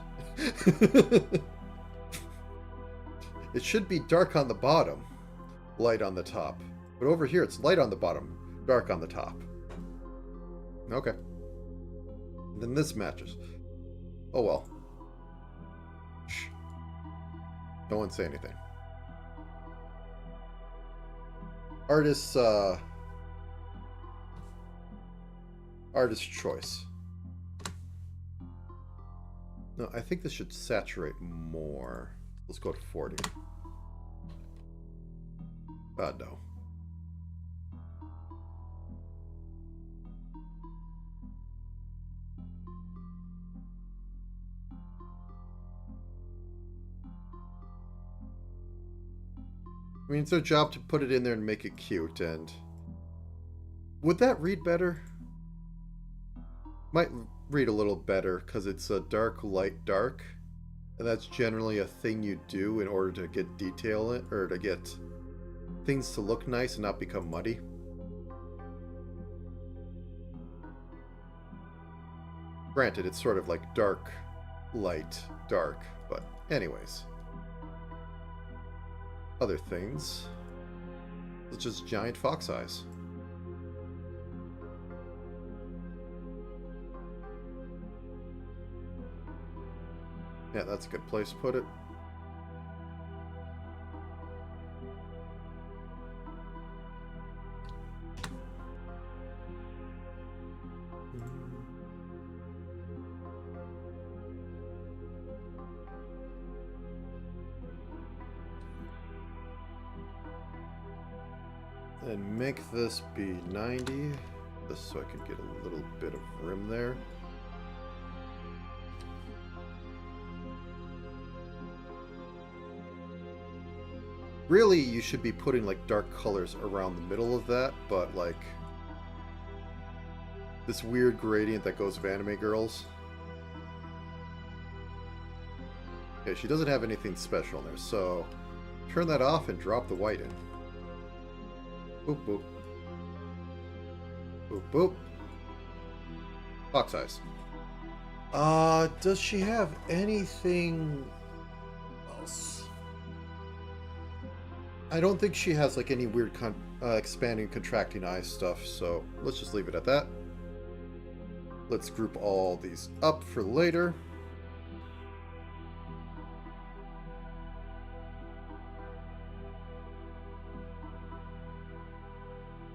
It should be dark on the bottom, light on the top. But over here it's light on the bottom, dark on the top. Okay. And then this matches. Oh well. Shh. No one say anything. Artist's choice. No, I think this should saturate more. Let's go to 40. No. I mean, it's their job to put it in there and make it cute, and... Would that read better? Might read a little better, because it's a dark, light, dark. And that's generally a thing you do in order to get detail in, or to get things to look nice and not become muddy. Granted, it's sort of like dark, light, dark, but anyways. Other things, such as giant fox eyes. Yeah, that's a good place to put it. And make this be 90, just so I can get a little bit of rim there. Really, you should be putting like dark colors around the middle of that, but like this weird gradient that goes with anime girls. Okay, she doesn't have anything special in there, so turn that off and drop the white in. Boop, boop. Boop, boop. Fox eyes. Does she have anything else? I don't think she has like any weird expanding, contracting eye stuff, so let's just leave it at that. Let's group all these up for later.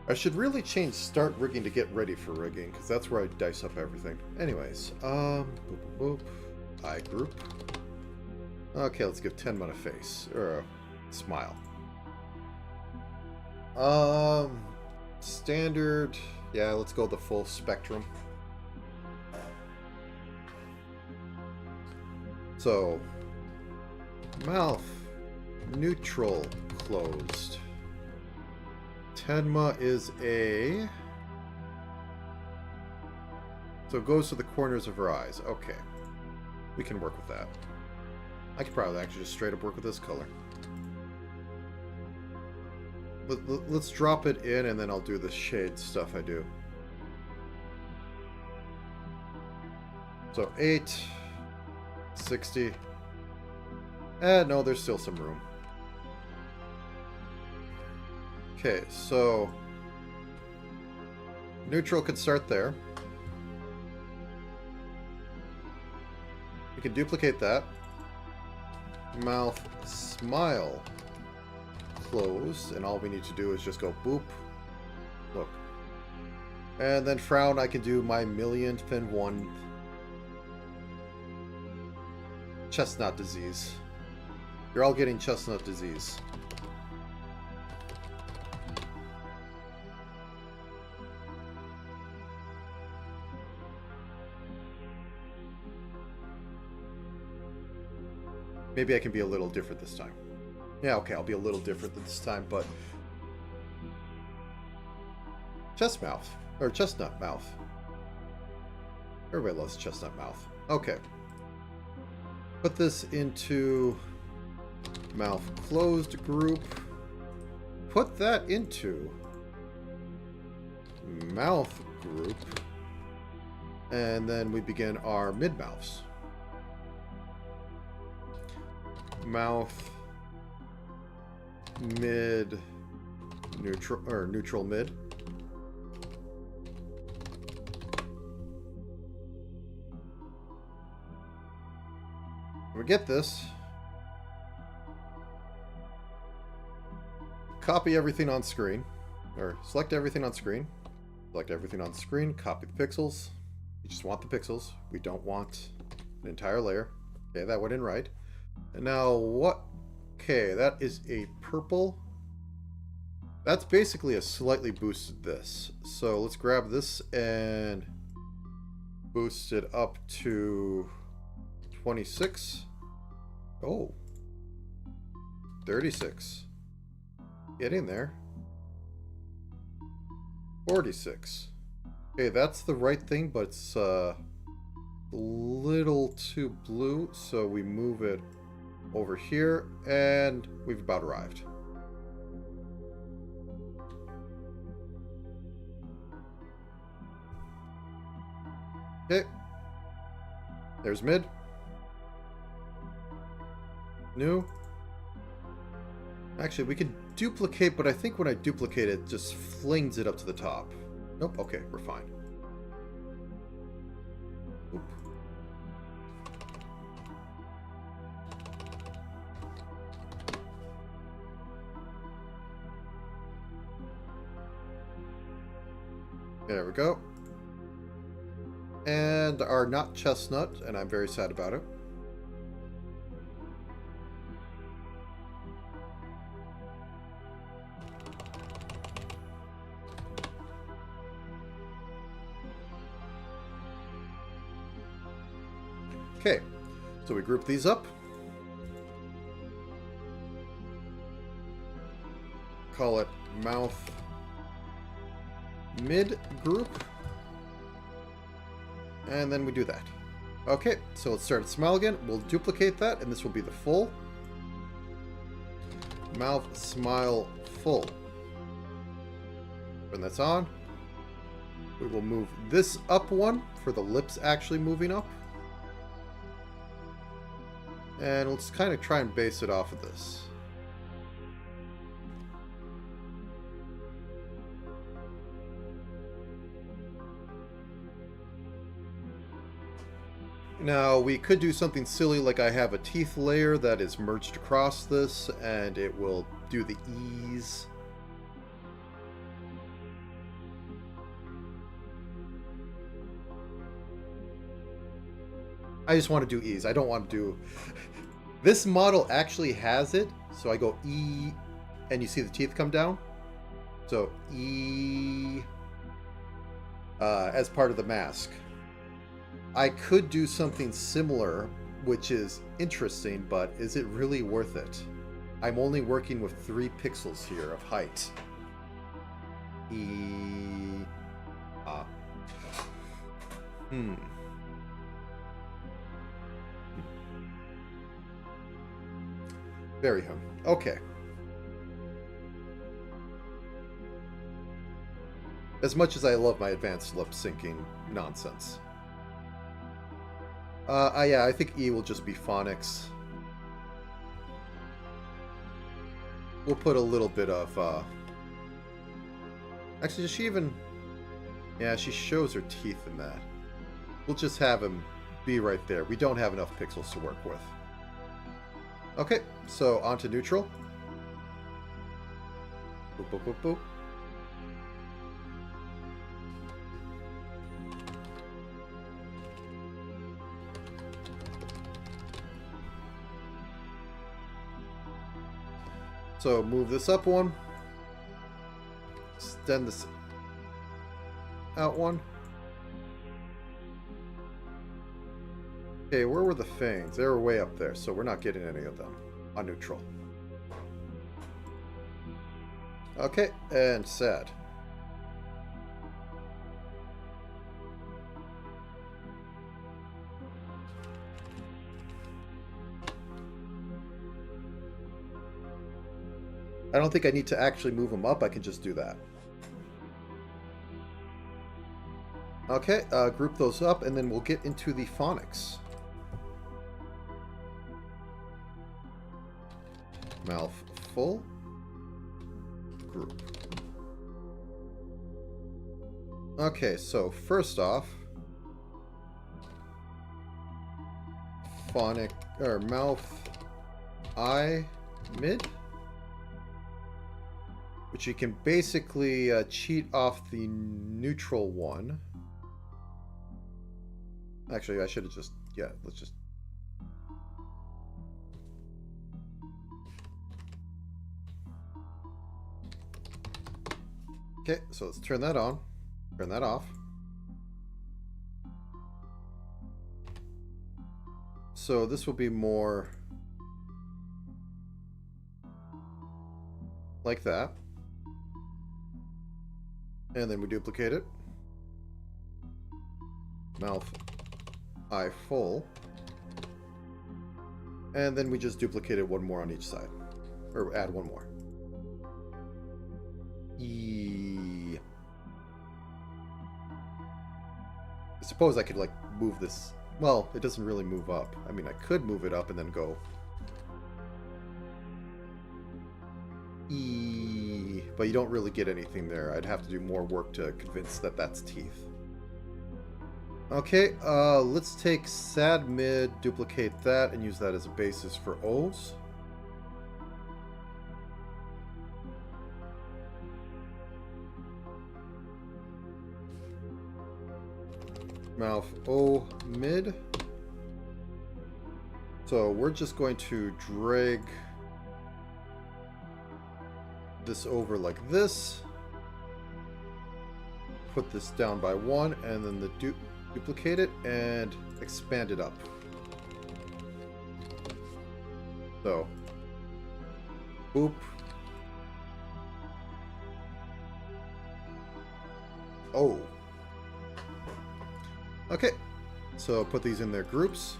I should really change start rigging to get ready for rigging, because that's where I dice up everything. Anyways, boop, boop, boop. Eye group. Okay, let's give Tenma a face, or a smile. Standard, yeah, let's go the full spectrum. So, mouth, neutral, closed. Tenma is a... So it goes to the corners of her eyes. Okay. We can work with that. I could probably actually just straight up work with this color. Let's drop it in and then I'll do the shade stuff I do. So 8, 60. No, there's still some room. Okay, so neutral can start there. We can duplicate that. Mouth, smile, close, and all we need to do is just go boop. Look. And then frown, I can do my millionth and one chestnut disease. You're all getting chestnut disease. Maybe I can be a little different this time. Yeah, okay, I'll be a little different this time, but... chest mouth. Or chestnut mouth. Everybody loves chestnut mouth. Okay. Put this into mouth closed group. Put that into mouth group. And then we begin our mid-mouths. Mouth, mid, neutral, or neutral mid. We get this. Copy everything on screen, or select everything on screen. Select everything on screen, copy the pixels. You just want the pixels. We don't want an entire layer. Okay, that went in right. And now what? Okay, that is a purple. That's basically a slightly boosted this. So let's grab this and boost it up to 26. Oh. 36. Getting there. 46. Okay, that's the right thing, but it's a little too blue, so we move it over here, and we've about arrived. Okay. There's mid. New. Actually, we can duplicate, but I think when I duplicate it, just flings it up to the top. Nope. Okay, we're fine. Oop. There we go. And our not chestnut, and I'm very sad about it. Okay, so we group these up. Call it mouth mid group. And then we do that. Okay, so let's start at smile again. We'll duplicate that, and this will be the full. Mouth, smile, full. When that's on, we will move this up one for the lips actually moving up. And let's kind of try and base it off of this. Now, we could do something silly like I have a teeth layer that is merged across this, and it will do the ease. I just want to do ease. I don't want to do... This model actually has it, so I go E, and you see the teeth come down. So E as part of the mask. I could do something similar, which is interesting, but is it really worth it? I'm only working with 3 pixels here of height. Very hum. Okay. As much as I love my advanced lip syncing nonsense. Yeah, I think E will just be phonics. We'll put a little bit of, actually, does she even... Yeah, she shows her teeth in that. We'll just have him be right there. We don't have enough pixels to work with. Okay, so on to neutral. Boop, boop, boop, boop. So move this up one. Extend this out one. Okay, where were the fangs? They were way up there, so we're not getting any of them on neutral. Okay, and sad. I don't think I need to actually move them up. I can just do that. Okay, group those up, and then we'll get into the phonics. Mouth full. Group. Okay, so first off, phonic, or mouth, eye, mid. Which you can basically cheat off the neutral one. Actually, I should have just... Yeah, let's just... Okay, so let's turn that on. Turn that off. So this will be more... like that. And then we duplicate it. Mouth, eye full. And then we just duplicate it one more on each side. Or add one more. I suppose I could, like, move this. Well, it doesn't really move up. I mean, I could move it up and then go. But you don't really get anything there. I'd have to do more work to convince that that's teeth. Okay, let's take sad mid, duplicate that, and use that as a basis for O's. Mouth O mid. So we're just going to drag this over like this. Put this down by one, and then the duplicate it and expand it up. So, boop. Oh. Okay, so put these in their groups.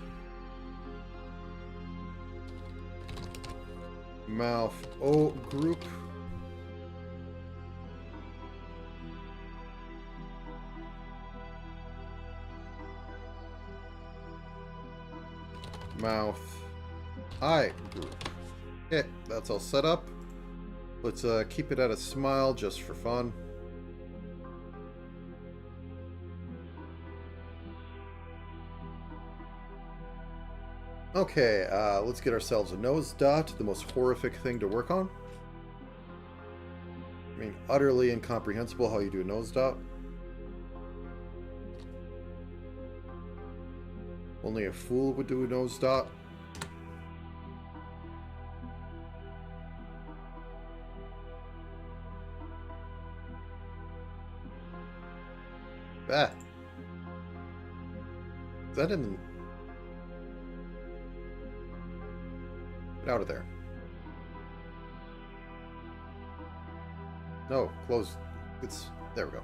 Mouth O group. Mouth eye group. Okay, that's all set up. Let's keep it at a smile just for fun. Okay, let's get ourselves a nose dot, the most horrific thing to work on. I mean, utterly incomprehensible how you do a nose dot. Only a fool would do a nose dot. Ah. Is that in the... Get out of there. No, close. It's... There we go.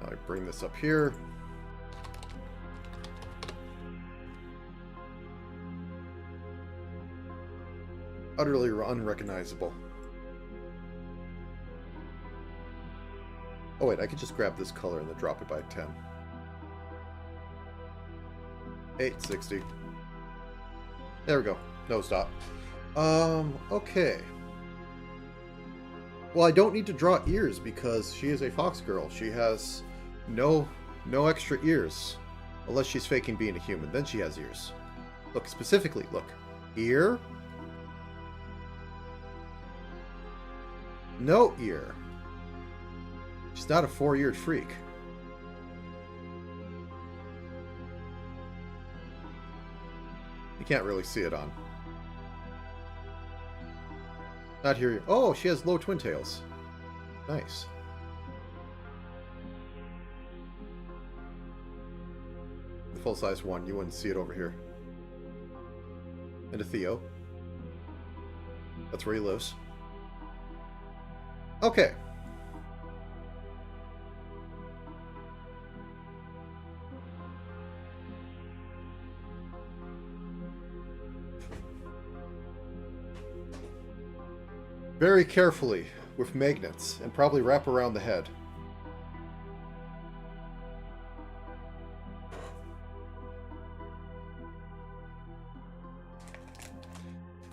Now I bring this up here. Utterly unrecognizable. Oh wait, I could just grab this color and then drop it by 10. 860. There we go. No stop. Okay. Well, I don't need to draw ears because she is a fox girl. She has no extra ears. Unless she's faking being a human. Then she has ears. Look, specifically, look. Ear. No ear. She's not a four-eared freak. You can't really see it on. Not here. Oh, she has low twin tails. Nice. The full-size one. You wouldn't see it over here. And a Theo. That's where he lives. Okay. Very carefully with magnets and probably wrap around the head.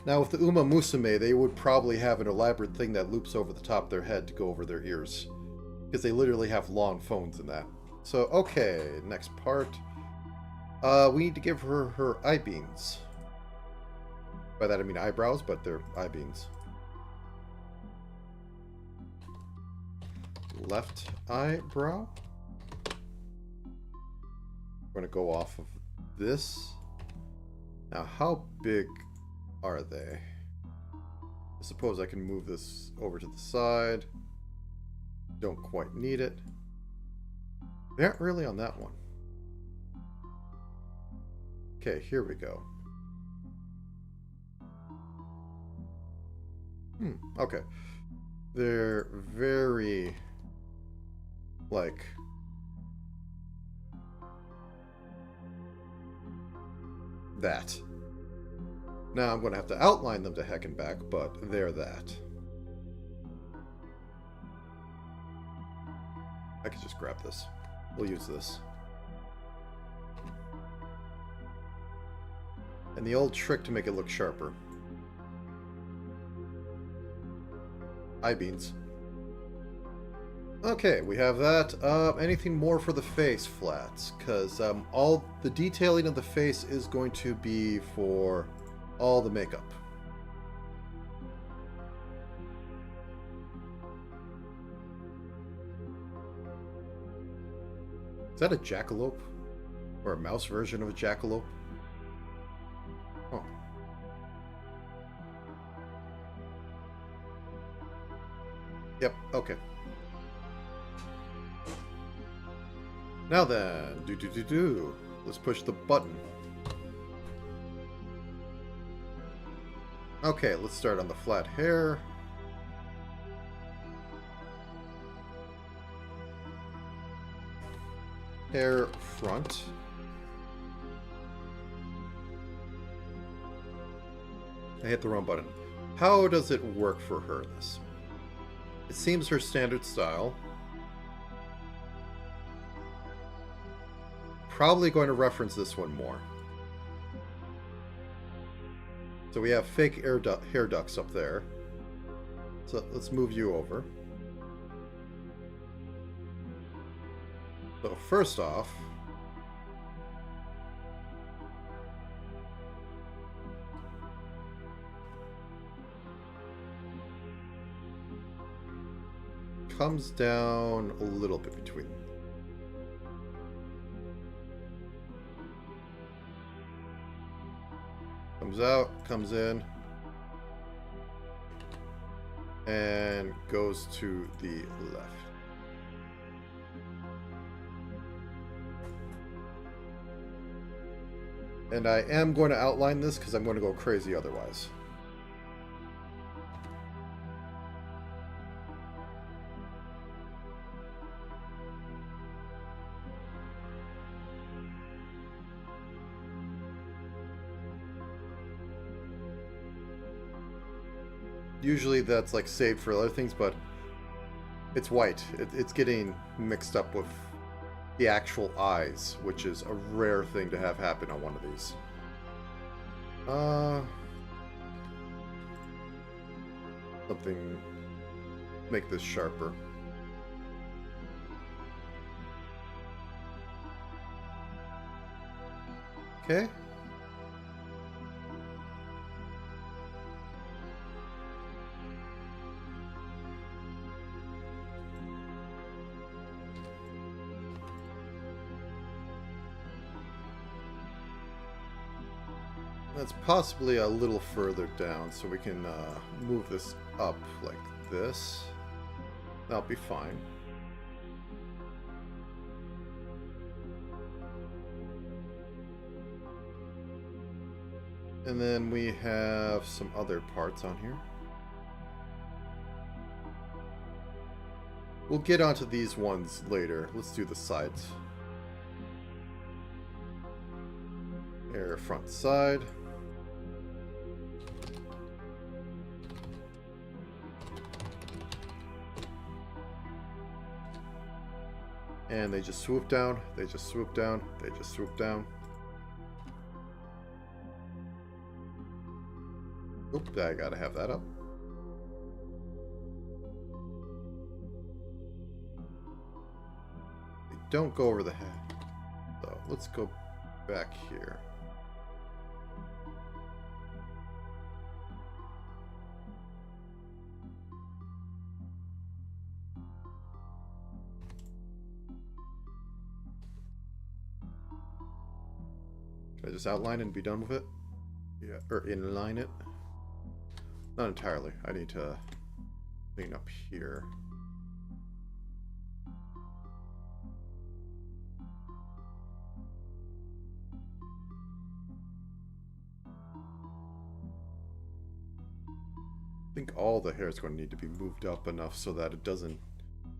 Now with the Uma Musume, they would probably have an elaborate thing that loops over the top of their head to go over their ears. Because they literally have long phones in that. So, okay, next part. We need to give her her eye beans. By that I mean eyebrows, but they're eye beans. Left eyebrow. We're going to go off of this. Now, how big are they? I suppose I can move this over to the side. Don't quite need it. They aren't really on that one. Okay, here we go. Okay. They're very... like... that. Now I'm going to have to outline them to heck and back, but they're that. I could just grab this. We'll use this. And the old trick to make it look sharper. Eye beans. Okay, we have that. Anything more for the face flats? Because all the detailing of the face is going to be for all the makeup. Is that a jackalope? Or a mouse version of a jackalope? Oh. Yep, okay. Now then, let's push the button. Okay, let's start on the flat hair. Hair front. I hit the wrong button. How does it work for her, this? It seems her standard style. Probably going to reference this one more. So we have fake hair ducts up there. So let's move you over. So first off, comes down a little bit between them. Comes out, comes in, and goes to the left. And I am going to outline this because I'm going to go crazy otherwise. Usually that's like saved for other things, but it's white. It's getting mixed up with the actual eyes, which is a rare thing to have happen on one of these. Something make this sharper. Okay. That's possibly a little further down, so we can move this up like this. That'll be fine. And then we have some other parts on here. We'll get onto these ones later. Let's do the sides. Air front side. And they just swoop down, they just swoop down, they just swoop down. Oop, I gotta have that up. They don't go over the head. So let's go back here. Can I just outline and be done with it? Yeah, or inline it? Not entirely. I need to clean up here. I think all the hair is going to need to be moved up enough so that it doesn't...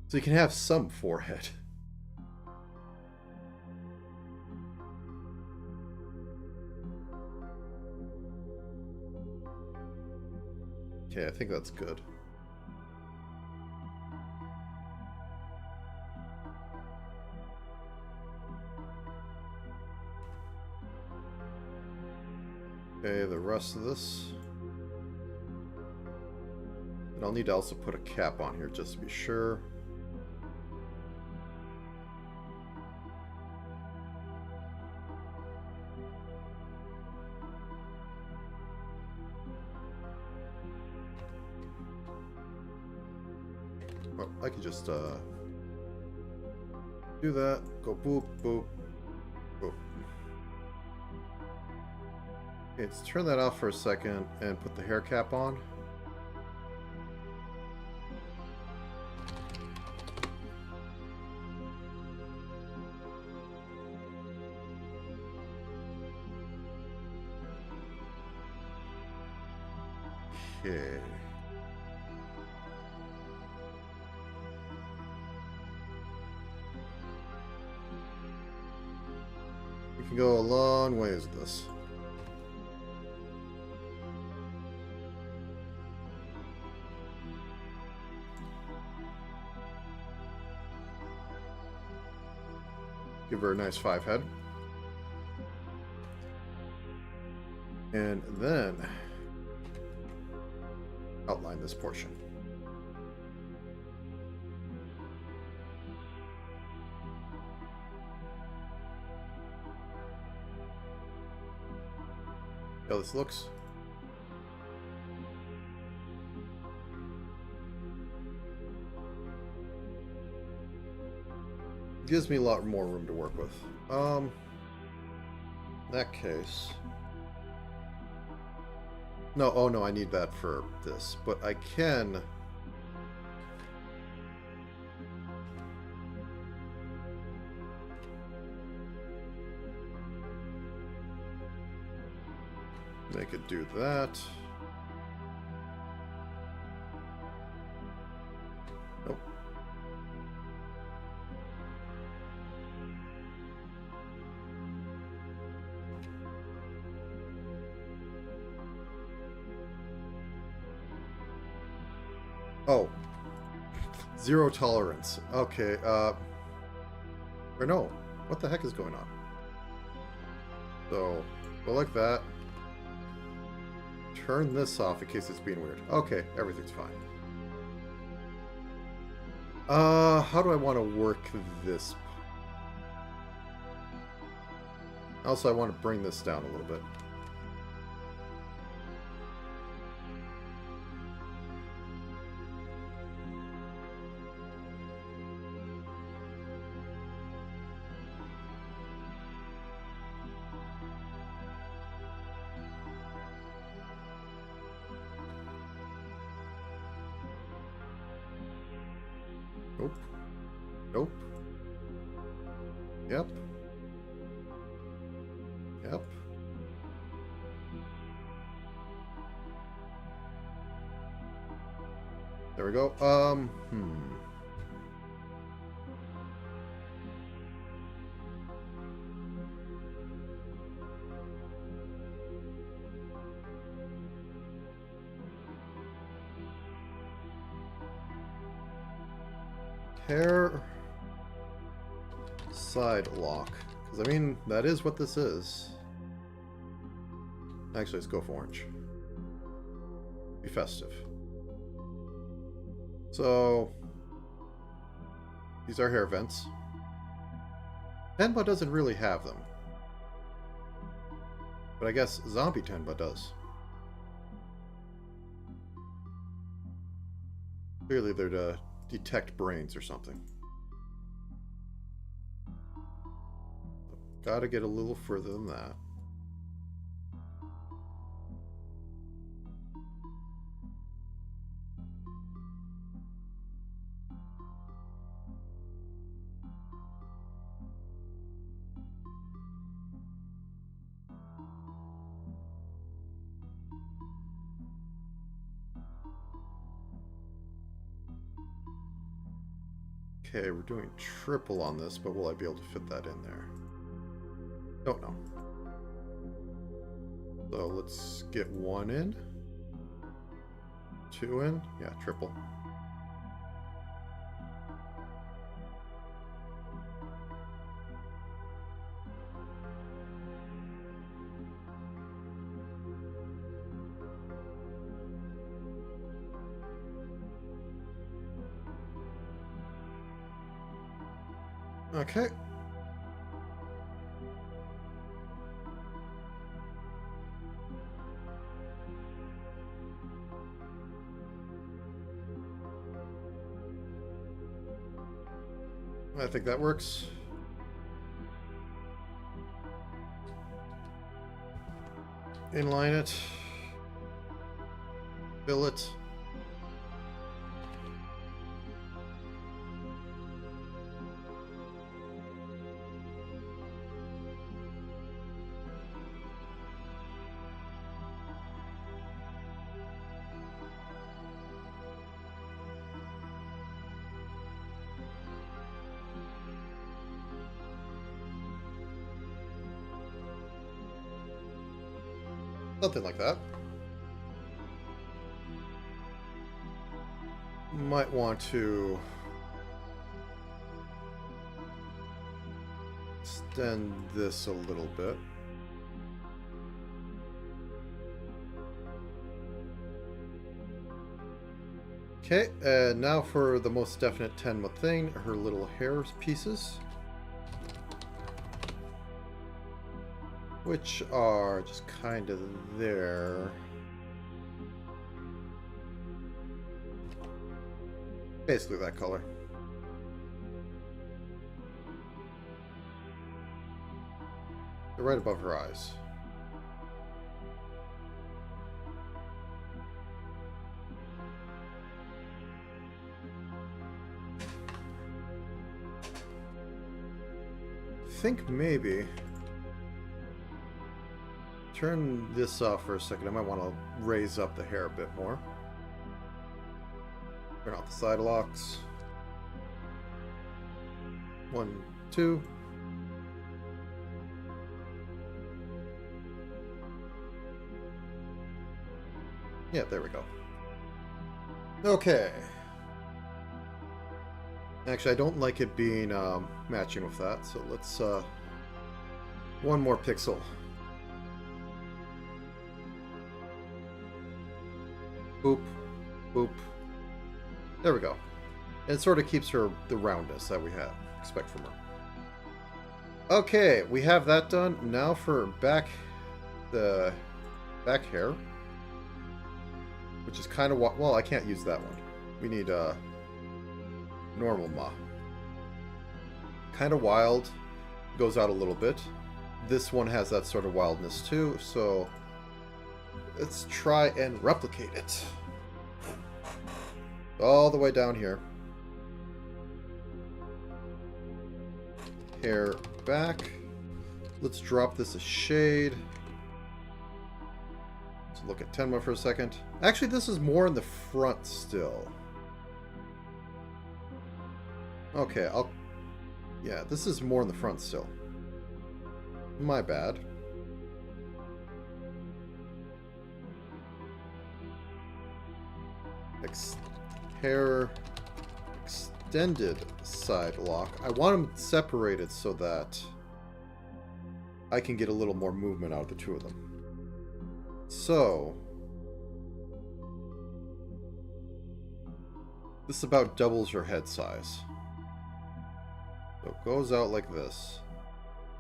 So you can have some forehead. Okay, I think that's good. Okay, the rest of this. And I'll need to also put a cap on here just to be sure. Well, I could just do that. Go boop, boop, boop. Okay, let's turn that off for a second and put the hair cap on. Okay. We can go a long ways with this. Give her a nice 5 head. And then outline this portion. How this looks. Gives me a lot more room to work with. In that case... No, oh no, I need that for this. But I can... Make it do that. Nope. Oh. Zero tolerance. Okay, or no. What the heck is going on? So, go like that. Turn this off in case it's being weird. Okay, everything's fine. How do I want to work this? Also, I want to bring this down a little bit. Nope. Nope. Yep. Yep. There we go. Hair side lock. Because, I mean, that is what this is. Actually, let's go for orange. Be festive. So, these are hair vents. Tenma doesn't really have them. But I guess zombie Tenma does. Clearly they're to detect brains or something. Gotta get a little further than that. Okay, we're doing triple on this, but will I be able to fit that in there? Don't know. So let's get 1 in. 2 in. Yeah, triple. Okay. I think that works. Inline it. Fill it. Something like that. Might want to extend this a little bit. Okay, and now for the most definite Tenma thing, her little hair pieces. Which are just kind of there. Basically that color. They're right above her eyes. I think maybe turn this off for a second. I might want to raise up the hair a bit more. Turn off the side locks. 1, 2. Yeah, there we go. Okay. Actually, I don't like it being matching with that, so let's 1 more pixel. Boop, boop. There we go. And it sort of keeps her the roundness that we expect from her. Okay, we have that done. Now for the back hair, which is kind of well, I can't use that one. We need normal ma. Kind of wild, goes out a little bit. This one has that sort of wildness too, so let's try and replicate it. All the way down here. Hair back. Let's drop this a shade. Let's look at Tenma for a second. Actually, this is more in the front still. Okay, yeah, this is more in the front still. My bad. Hair extended side lock. I want them separated so that I can get a little more movement out of the two of them. So this about doubles your head size. So it goes out like this,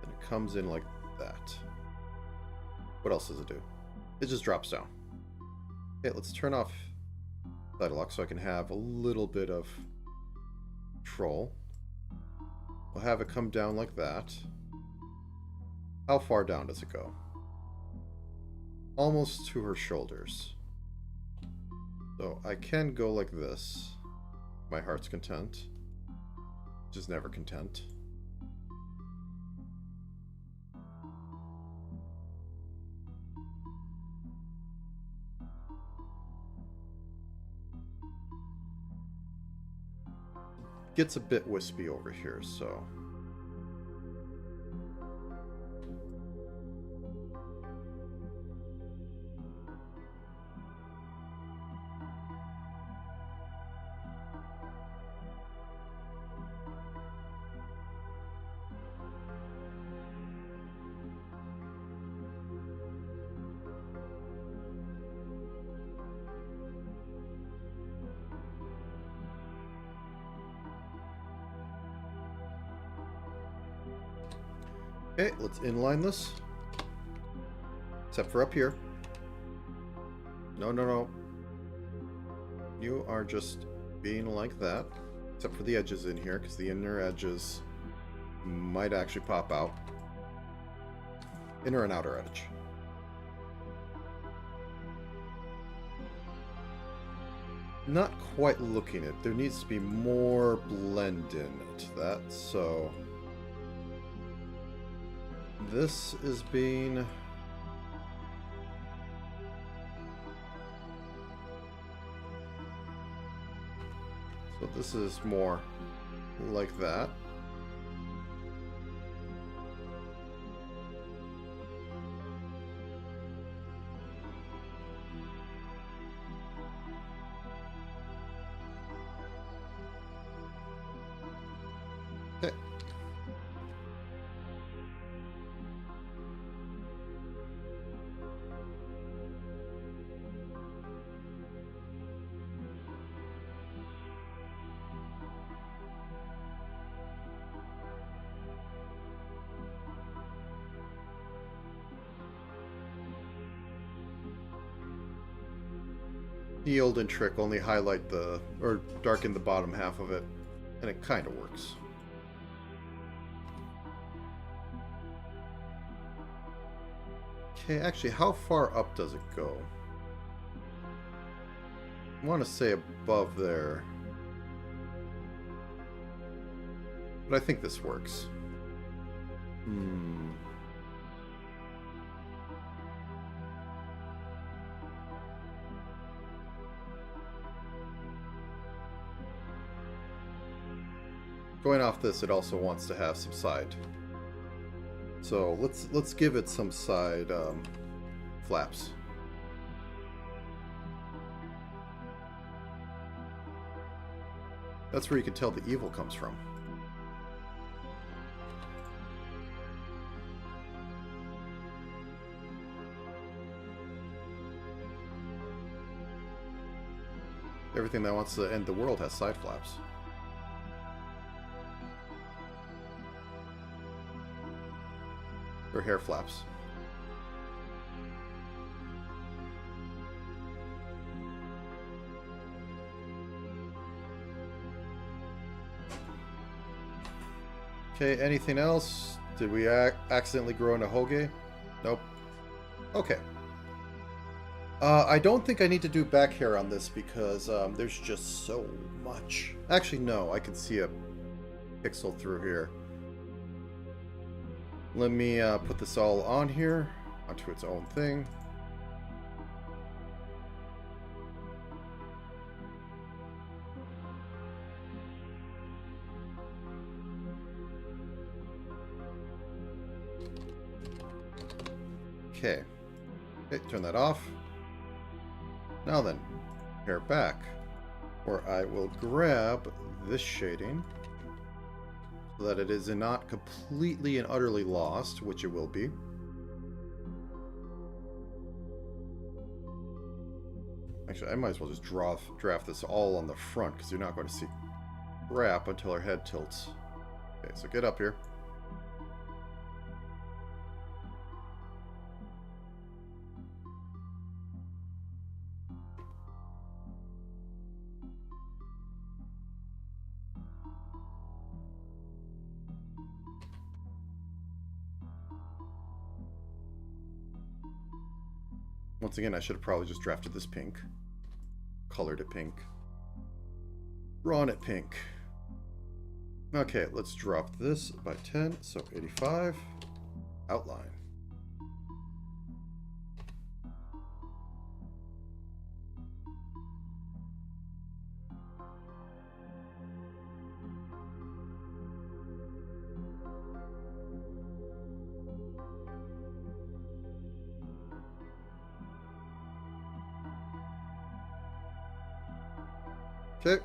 and it comes in like that. What else does it do? It just drops down. Okay, let's turn off side lock so I can have a little bit of control. We'll have it come down like that. How far down does it go? Almost to her shoulders. So I can go like this. My heart's content. Which is never content. Gets a bit wispy over here, so okay, let's inline this. Except for up here. No, no, no. You are just being like that. Except for the edges in here, because the inner edges might actually pop out. Inner and outer edge. Not quite looking it. There needs to be more blend in to that, so this is being so this is more like that. Okay. Yield and trick only highlight or darken the bottom half of it, and it kind of works. Okay, actually, how far up does it go? I want to say above there, but I think this works. Going off this, it also wants to have some side. So let's give it some side flaps. That's where you can tell the evil comes from. Everything that wants to end the world has side flaps. Or hair flaps. Okay, anything else? Did we accidentally grow into Hoge? Nope. Okay. I don't think I need to do back hair on this because there's just so much. Actually, no. I can see a pixel through here. Let me put this all on here, onto its own thing. Okay. Okay, turn that off. Now then, hair back, where I will grab this shading so that it is not completely and utterly lost, which it will be. Actually, I might as well just draft this all on the front because you're not going to see crap until our head tilts. Okay, so get up here. Once again, I should have probably just drafted this pink. Colored it pink. Drawn it pink. Okay, let's drop this by 10, so 85. Outline. Okay.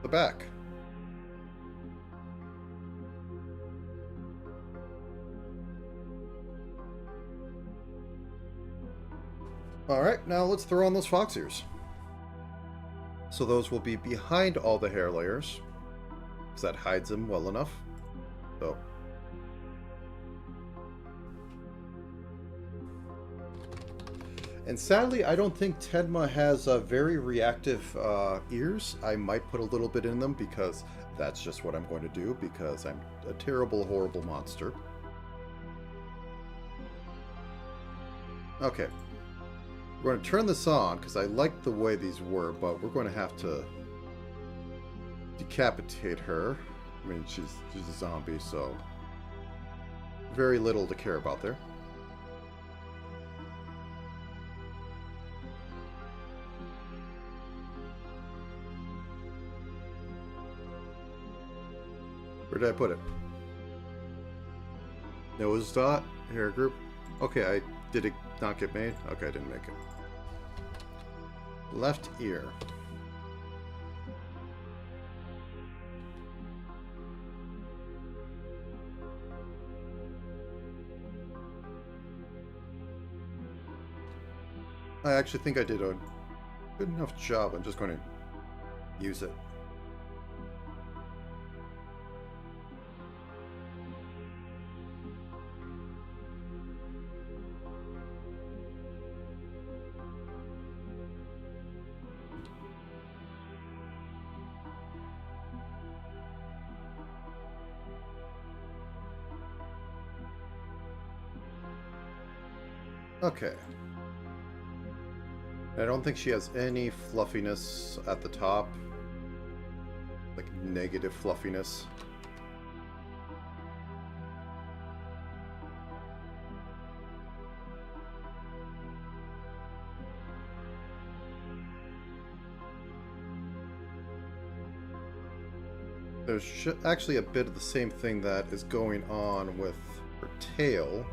The back. Alright, now let's throw on those fox ears. So those will be behind all the hair layers, because that hides them well enough. So. And sadly, I don't think Tenma has very reactive ears. I might put a little bit in them because that's just what I'm going to do because I'm a terrible, horrible monster. Okay. We're going to turn this on because I like the way these were, but we're going to have to decapitate her. I mean, she's a zombie, so very little to care about there. Where did I put it? Nose dot, hair group. Okay, did it not get made? Okay, I didn't make it. Left ear. I actually think I did a good enough job. I'm just going to use it. Okay. I don't think she has any fluffiness at the top. Like negative fluffiness. There's actually a bit of the same thing that is going on with her tail.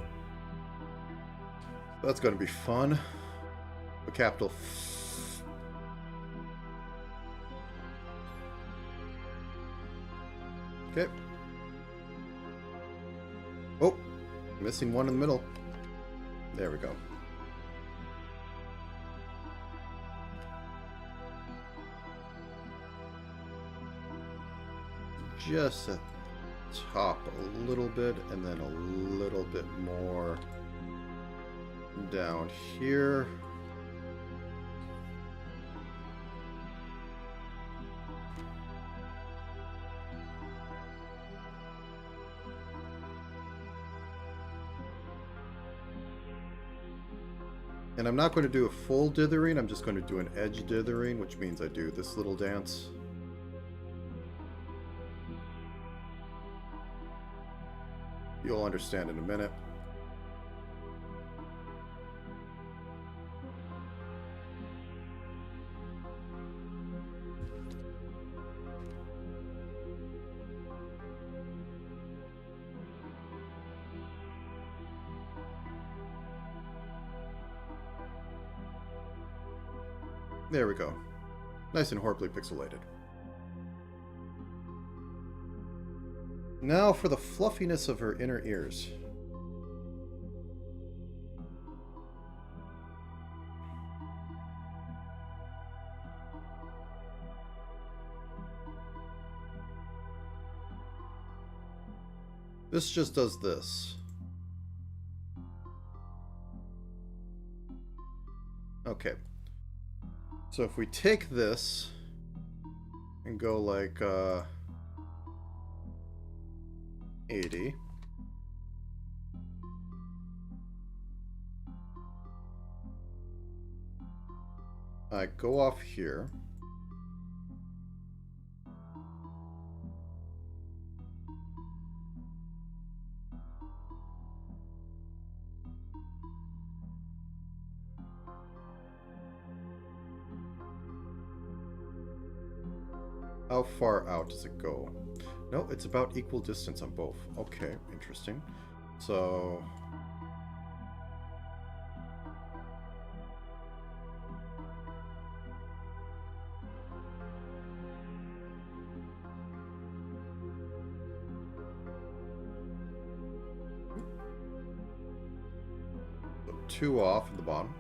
That's going to be fun. A capital F. Okay. Oh, missing one in the middle. There we go. Just a top a little bit, and then a little bit more down here. And I'm not going to do a full dithering, I'm just going to do an edge dithering, which means I do this little dance. You'll understand in a minute. There we go. Nice and horribly pixelated. Now for the fluffiness of her inner ears. This just does this. Okay. So if we take this and go like 80. I go off here. How far out does it go? No, it's about equal distance on both. Okay, interesting. So... two off at the bottom.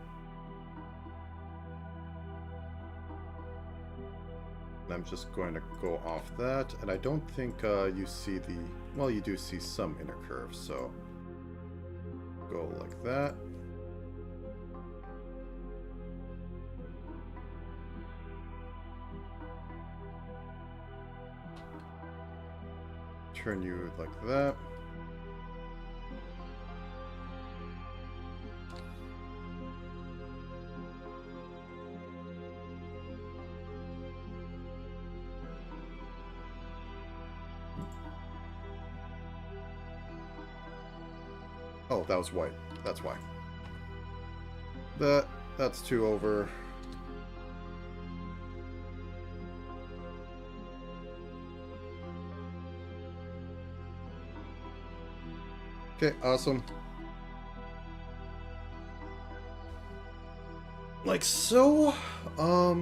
I'm just going to go off that, and I don't think you see the... Well, you do see some inner curves, so... Go like that. Turn you like that. Oh, that was white. That's why. That's two over. Okay, awesome. Like so, I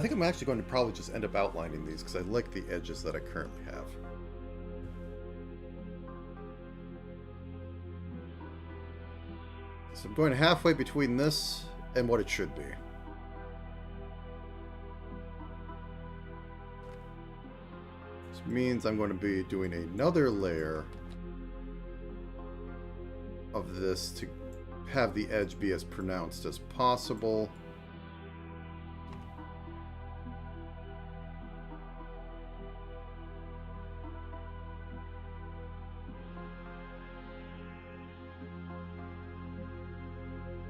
think I'm actually going to probably just end up outlining these because I like the edges that I currently have. So I'm going halfway between this and what it should be. This means I'm going to be doing another layer of this to have the edge be as pronounced as possible.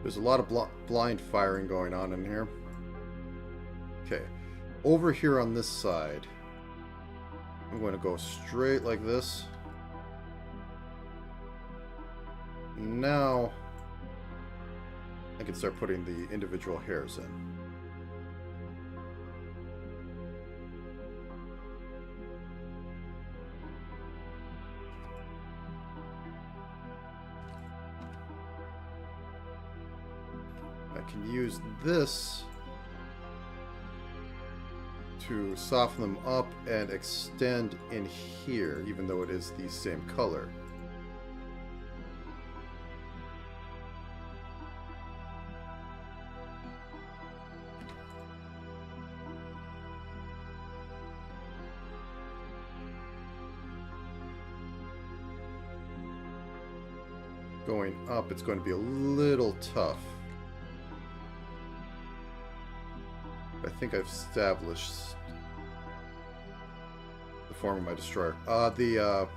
There's a lot of blind firing going on in here. Okay, over here on this side, I'm going to go straight like this. Now, I can start putting the individual hairs in. I can use this to soften them up and extend in here, even though it is the same color. going up, it's going to be a little tough. I think I've established the form of my destroyer. The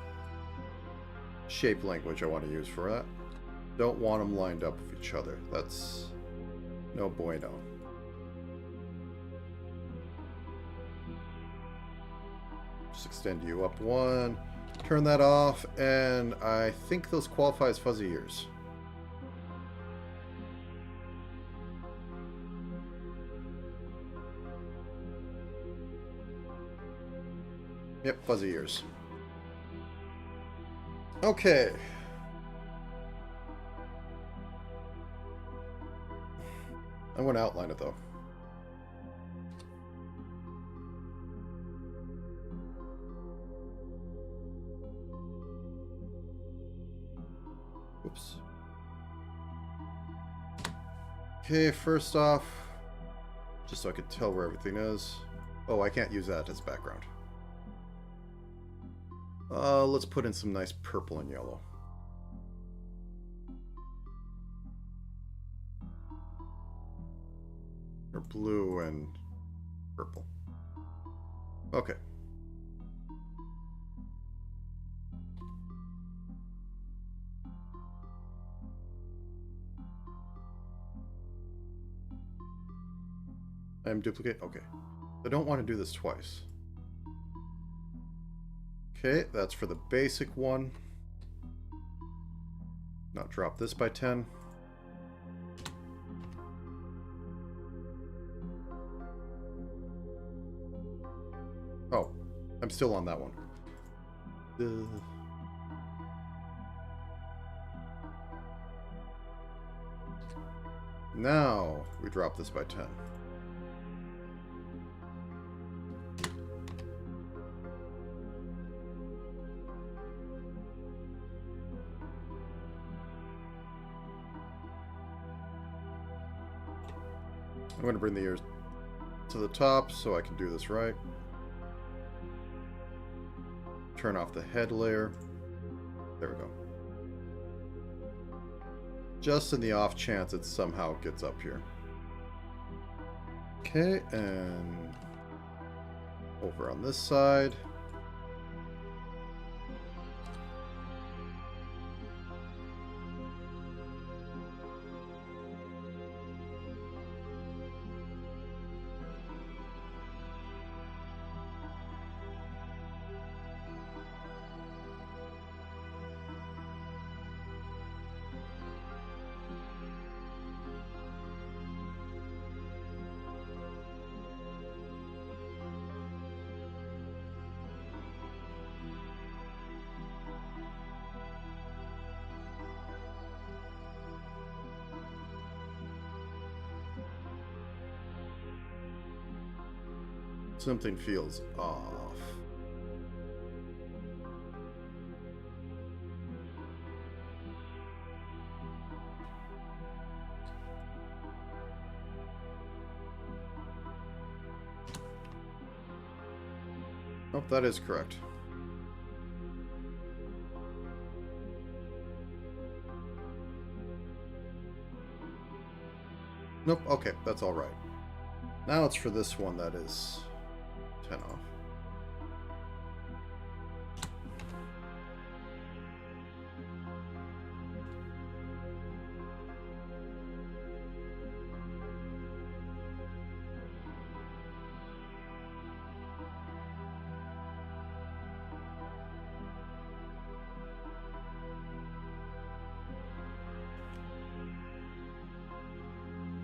shape language I want to use for that. Don't want them lined up with each other. That's no bueno. Just extend you up one. Turn that off, and I think those qualify as fuzzy ears. Yep, fuzzy ears. Okay. I'm going to outline it, though. Oops. Okay, first off, just so I could tell where everything is. Oh, I can't use that as background. Let's put in some nice purple and yellow. Or blue and purple. Okay. I'm duplicate. Okay. I don't want to do this twice. Okay, that's for the basic one. Now drop this by 10. Oh, I'm still on that one. Now we drop this by 10. I'm going to bring the ears to the top so I can do this right. Turn off the head layer. There we go. Just in the off chance it somehow gets up here. Okay, and over on this side. Something feels off. Nope, that is correct. Nope, okay, that's all right. Now it's for this one that is 10 off.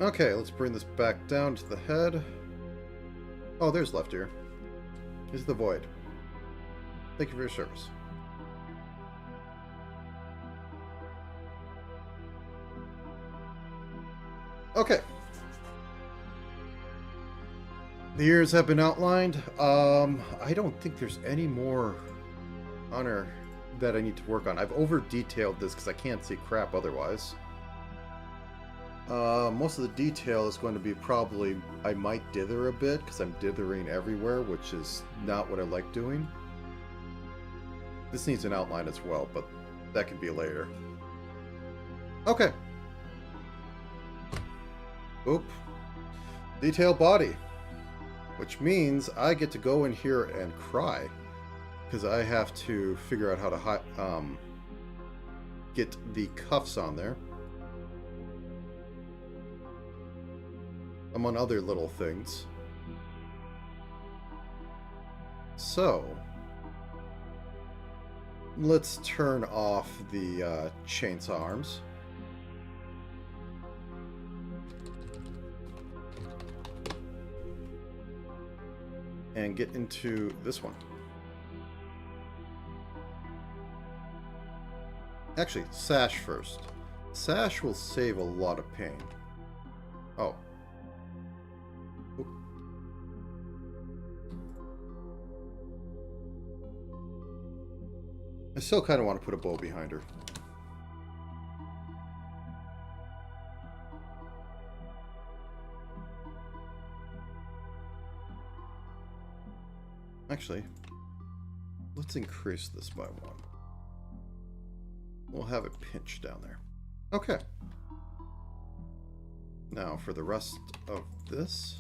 Okay, let's bring this back down to the head. Oh, there's left ear. Is the void. Thank you for your service. Okay. The ears have been outlined. I don't think there's any more honor that I need to work on. I've over-detailed this because I can't see crap otherwise. Most of the detail is going to be probably, I might dither a bit, because I'm dithering everywhere, which is not what I like doing. This needs an outline as well, but that can be later. Okay. Oop. Detail body. Which means I get to go in here and cry. Because I have to figure out how to get the cuffs on there. Among other little things. So, let's turn off the chainsaw arms. And get into this one. Actually, sash first. Sash will save a lot of pain. Oh. Oop. I still kind of want to put a bow behind her. Actually, let's increase this by 1. We'll have it pinched down there. Okay. Now for the rest of this.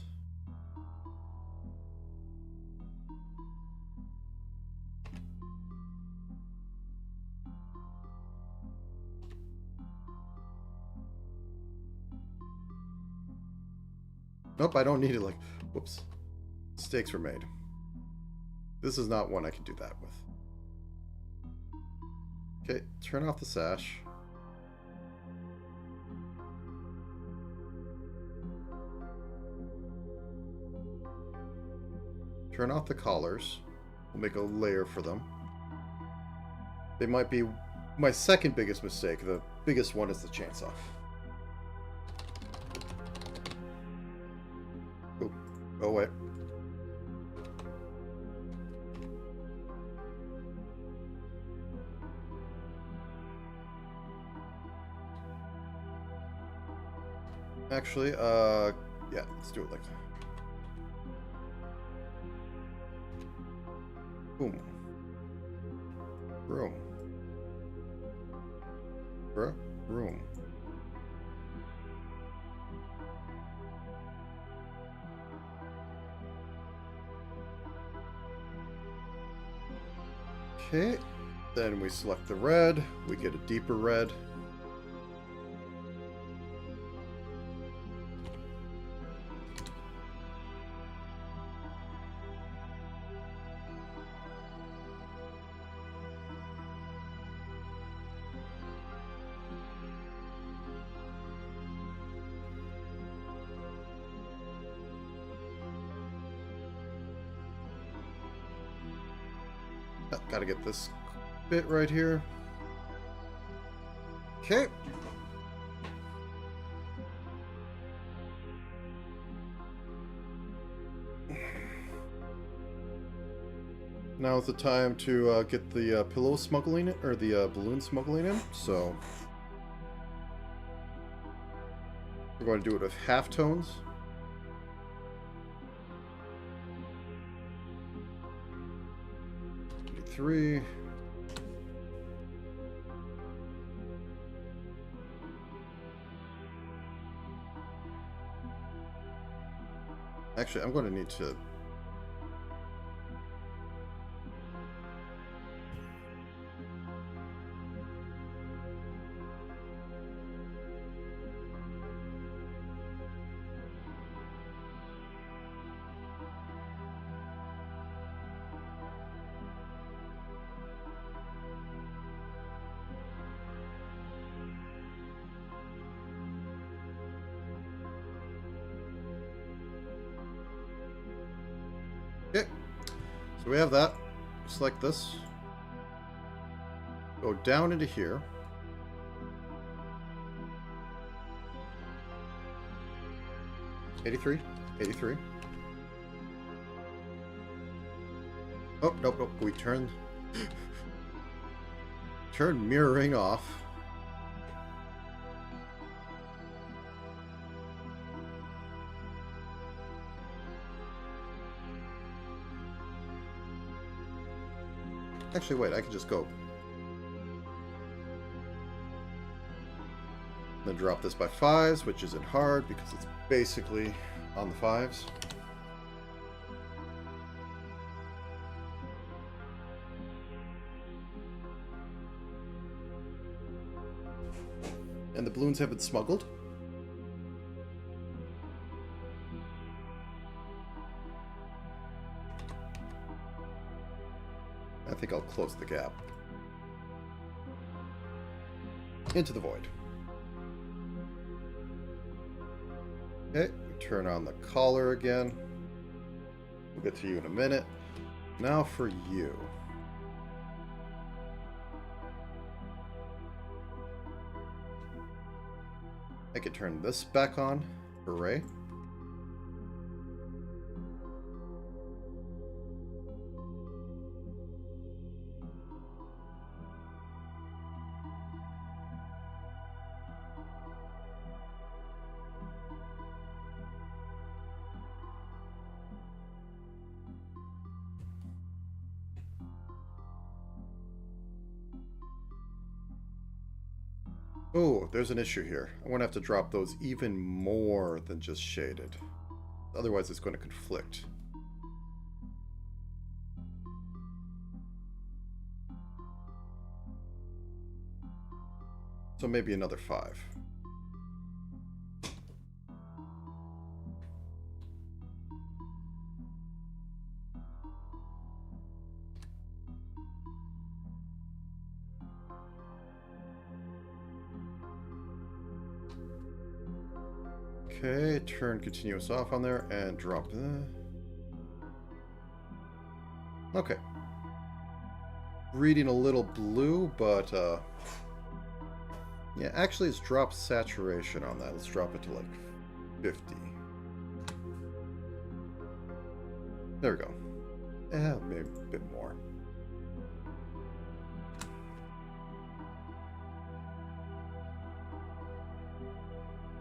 Nope, I don't need it. Like, whoops. Mistakes were made. This is not one I can do that with. Okay, turn off the sash. Turn off the collars. We'll make a layer for them. They might be my second biggest mistake. The biggest one is the chainsaw. Oh, wait. Actually, yeah, let's do it like that. Boom. Room. Bruh. Room. Okay, then we select the red, we get a deeper red. Gotta get this bit right here. Okay. Now's the time to get the pillow smuggling in, or the balloon smuggling in. So we're going to do it with half tones. Three. Actually, I'm going to need to. Okay, so we have that. Select this. Go down into here. $83. $83. Oh, nope, nope. We turn mirroring off. Actually, wait, I can just go. Then drop this by 5s, which isn't hard because it's basically on the 5s. And the balloons have been smuggled. I think I'll close the gap. Into the void. Okay, turn on the collar again. We'll get to you in a minute. Now for you. I could turn this back on. Hooray. Oh, there's an issue here. I'm going to have to drop those even more than just shaded. Otherwise, it's going to conflict. So maybe another 5. Okay, turn continuous off on there and drop that. Okay. Reading a little blue, but yeah, actually let's drop saturation on that. Let's drop it to like 50. There we go. Maybe a bit more.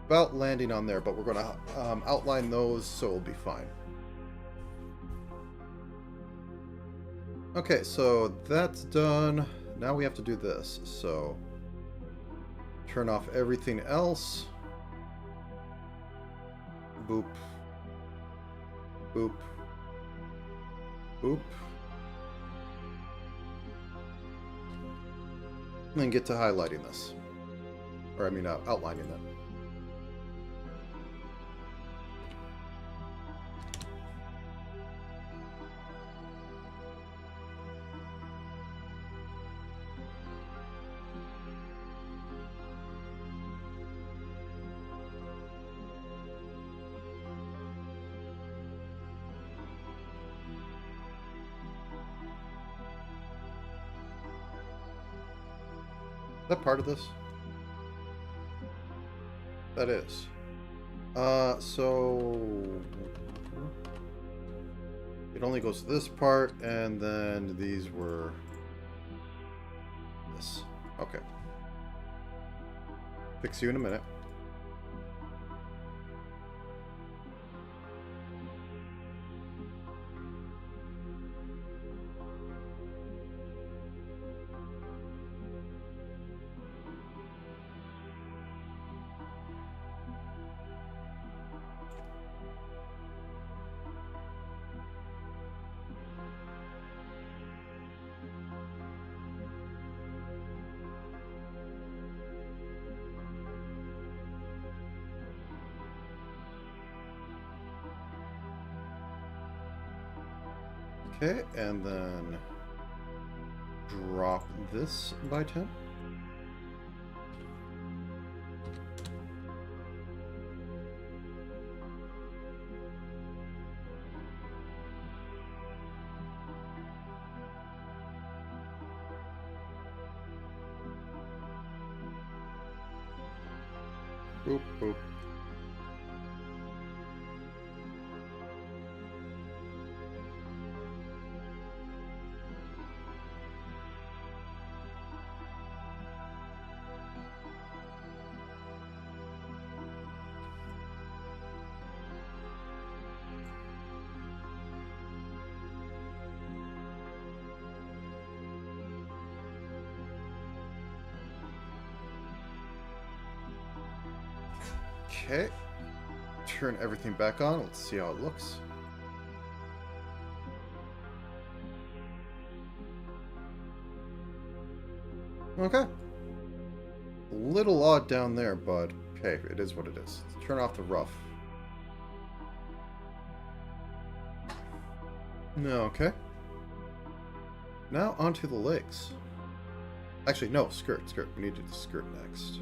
About landing on there, but we're going to outline those so it'll be fine. Okay, so that's done. Now we have to do this. So turn off everything else. Boop. Boop. Boop. And then get to highlighting this. Or I mean outlining that. Is that part of this? That is. So it only goes to this part, and then these were this. Okay. Fix you in a minute. Okay, and then drop this by 10. Boop, boop. Okay. Turn everything back on. Let's see how it looks. Okay. A little odd down there, but hey, it is what it is. Let's turn off the rough. No, okay. Now onto the legs. Actually, no, skirt. We need to do the skirt next.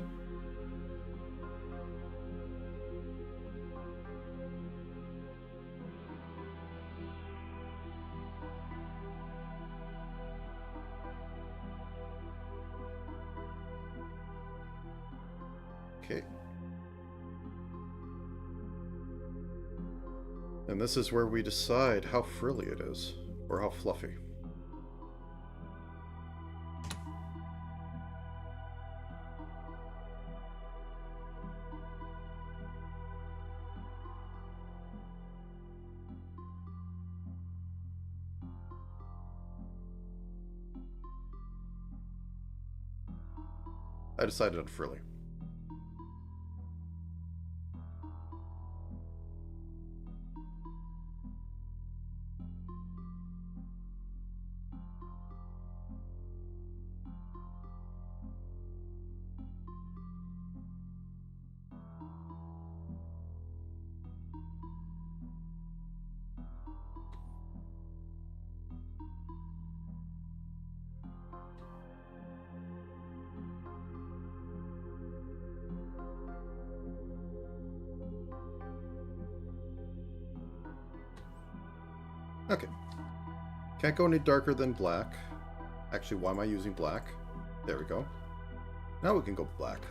Okay. And this is where we decide how frilly it is, or how fluffy. I decided on frilly. Okay. Can't go any darker than black. Actually, why am I using black? There we go. Now we can go black.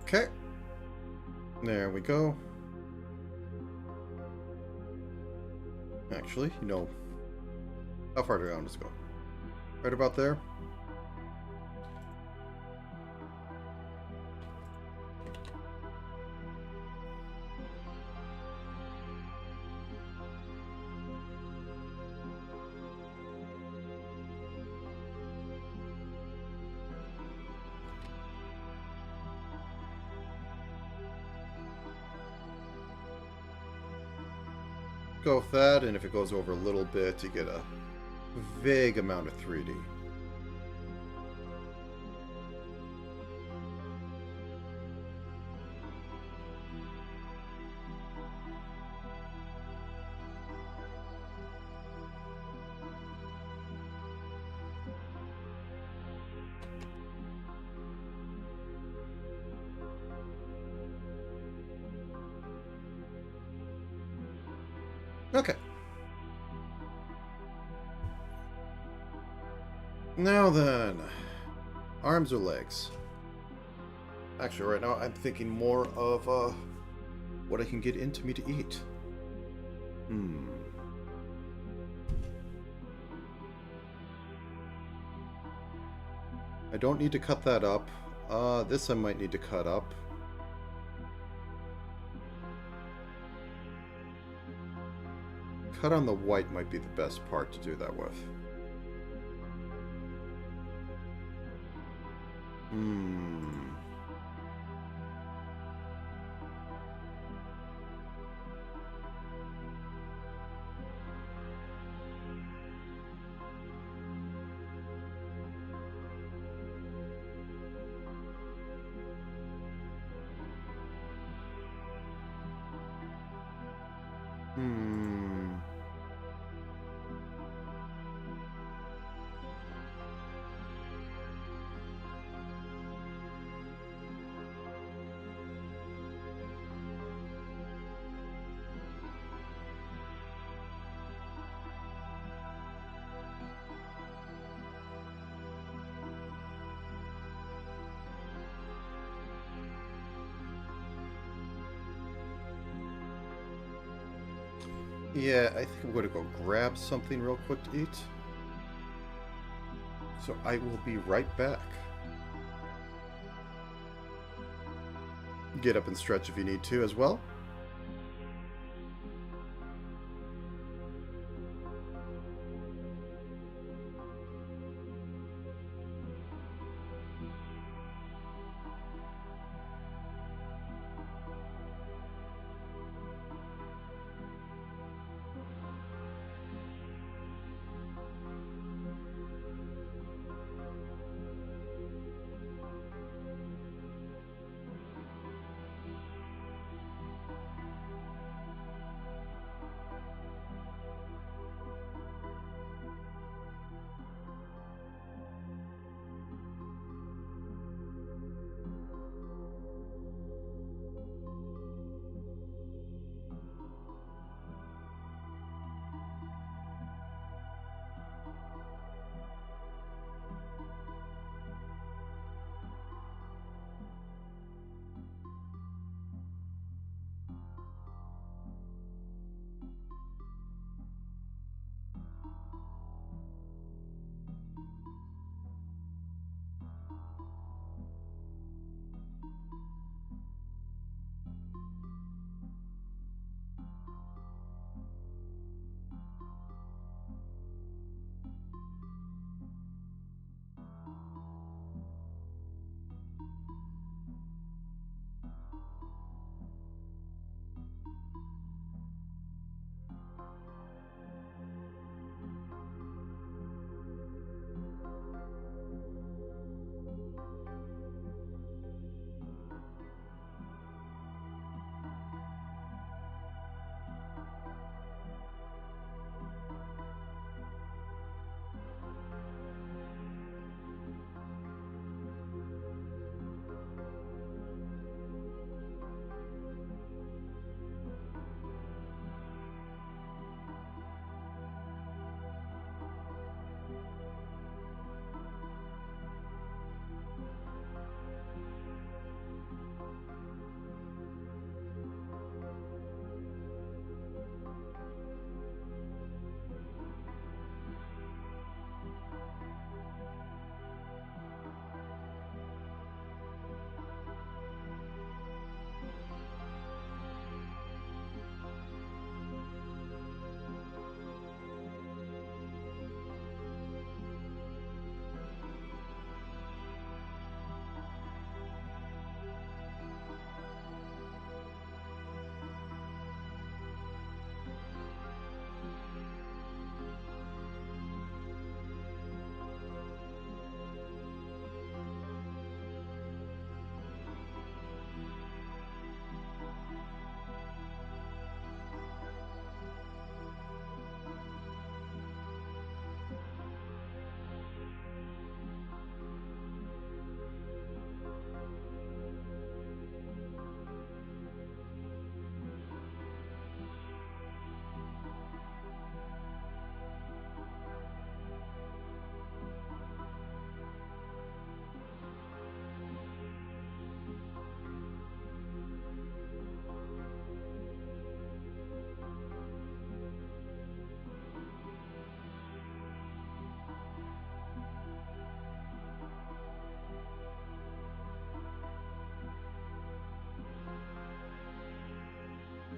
Okay. There we go. Actually, you know, how far do I want this to go? Right about there? Go with that, and if it goes over a little bit, you get a vague amount of 3D. Okay. Now then, arms or legs? Actually, right now I'm thinking more of what I can get into me to eat. I don't need to cut that up. This I might need to cut up. Cut on the white might be the best part to do that with. Yeah, I think I'm going to go grab something real quick to eat. So I will be right back. Get up and stretch if you need to as well.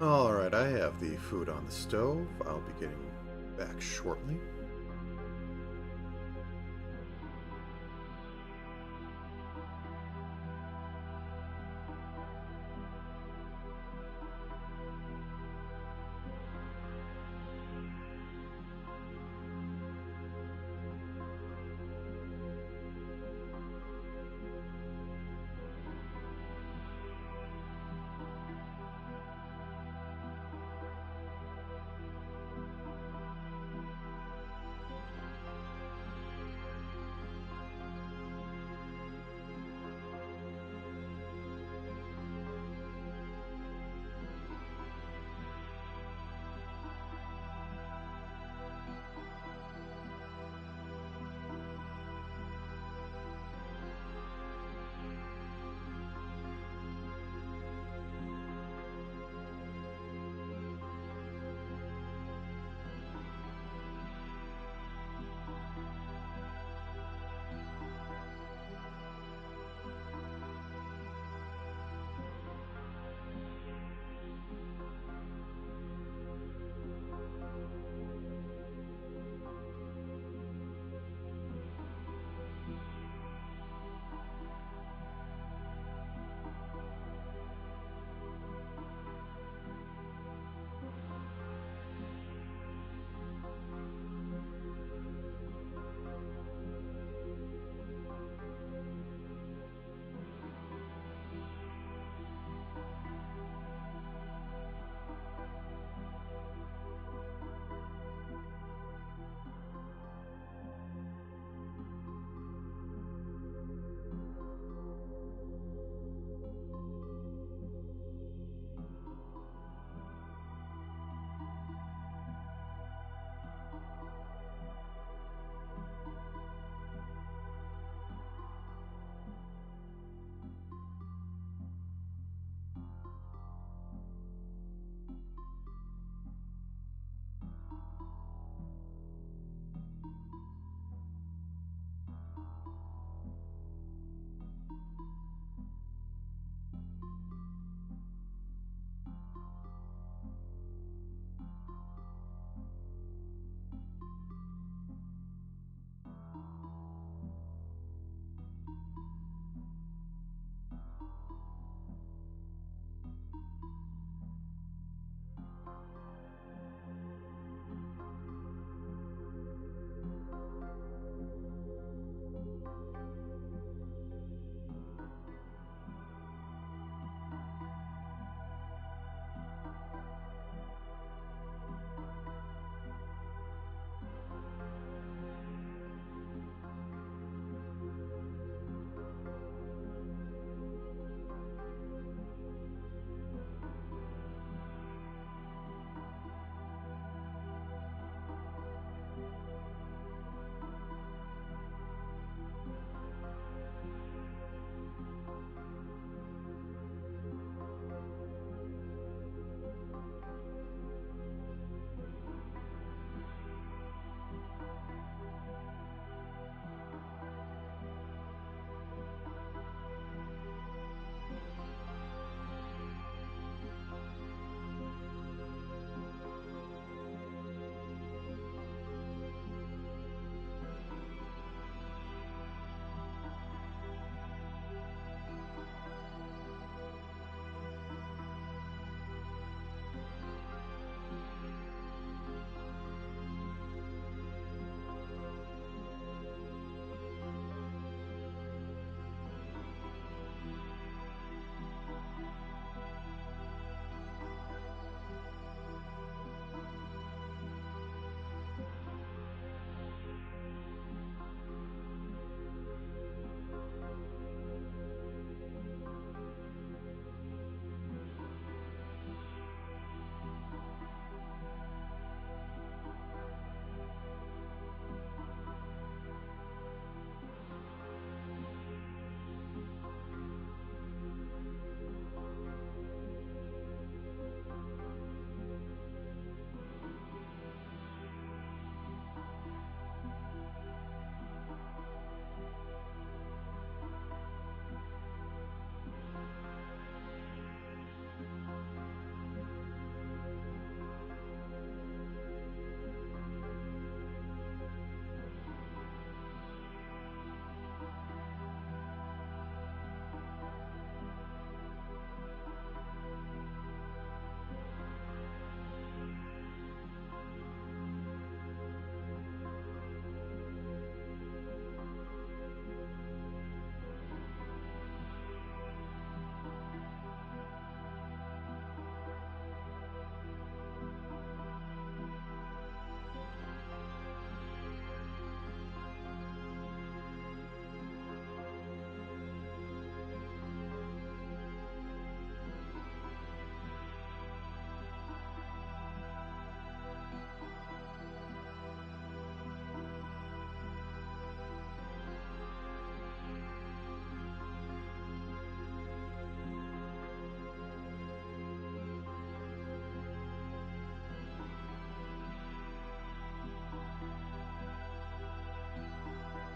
Alright, I have the food on the stove. I'll be getting back shortly.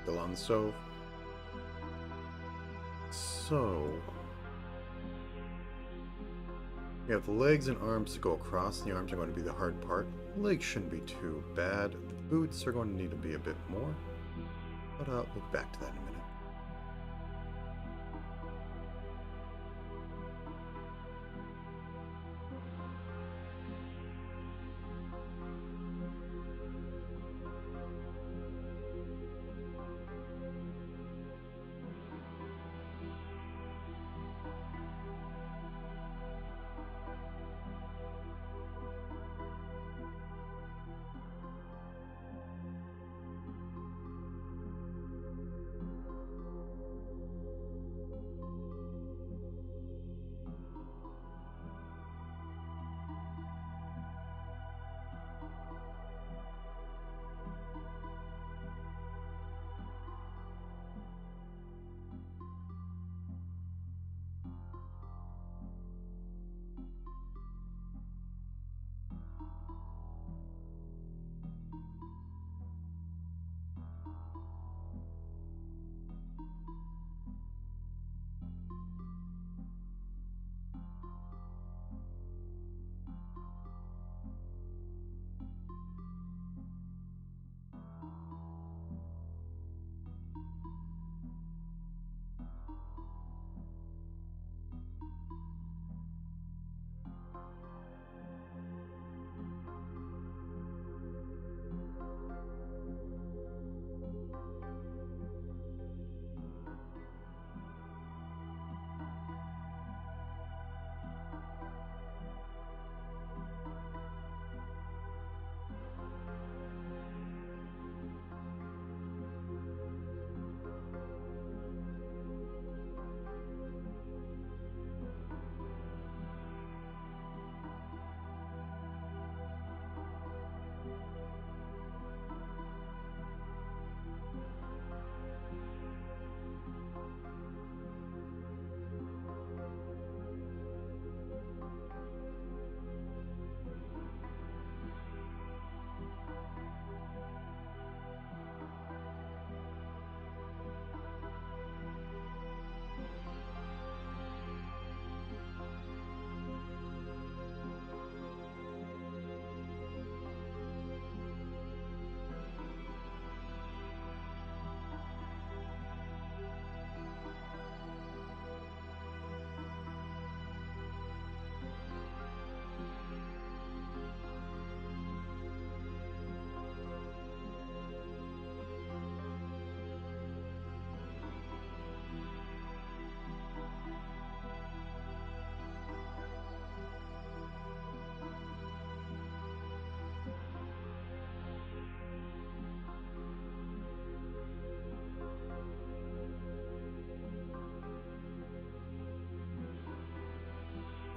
still on the stove. So, you have the legs and arms to go across. The arms are going to be the hard part. Legs shouldn't be too bad. The boots are going to need to be a bit more. But we'll get back to that in a minute.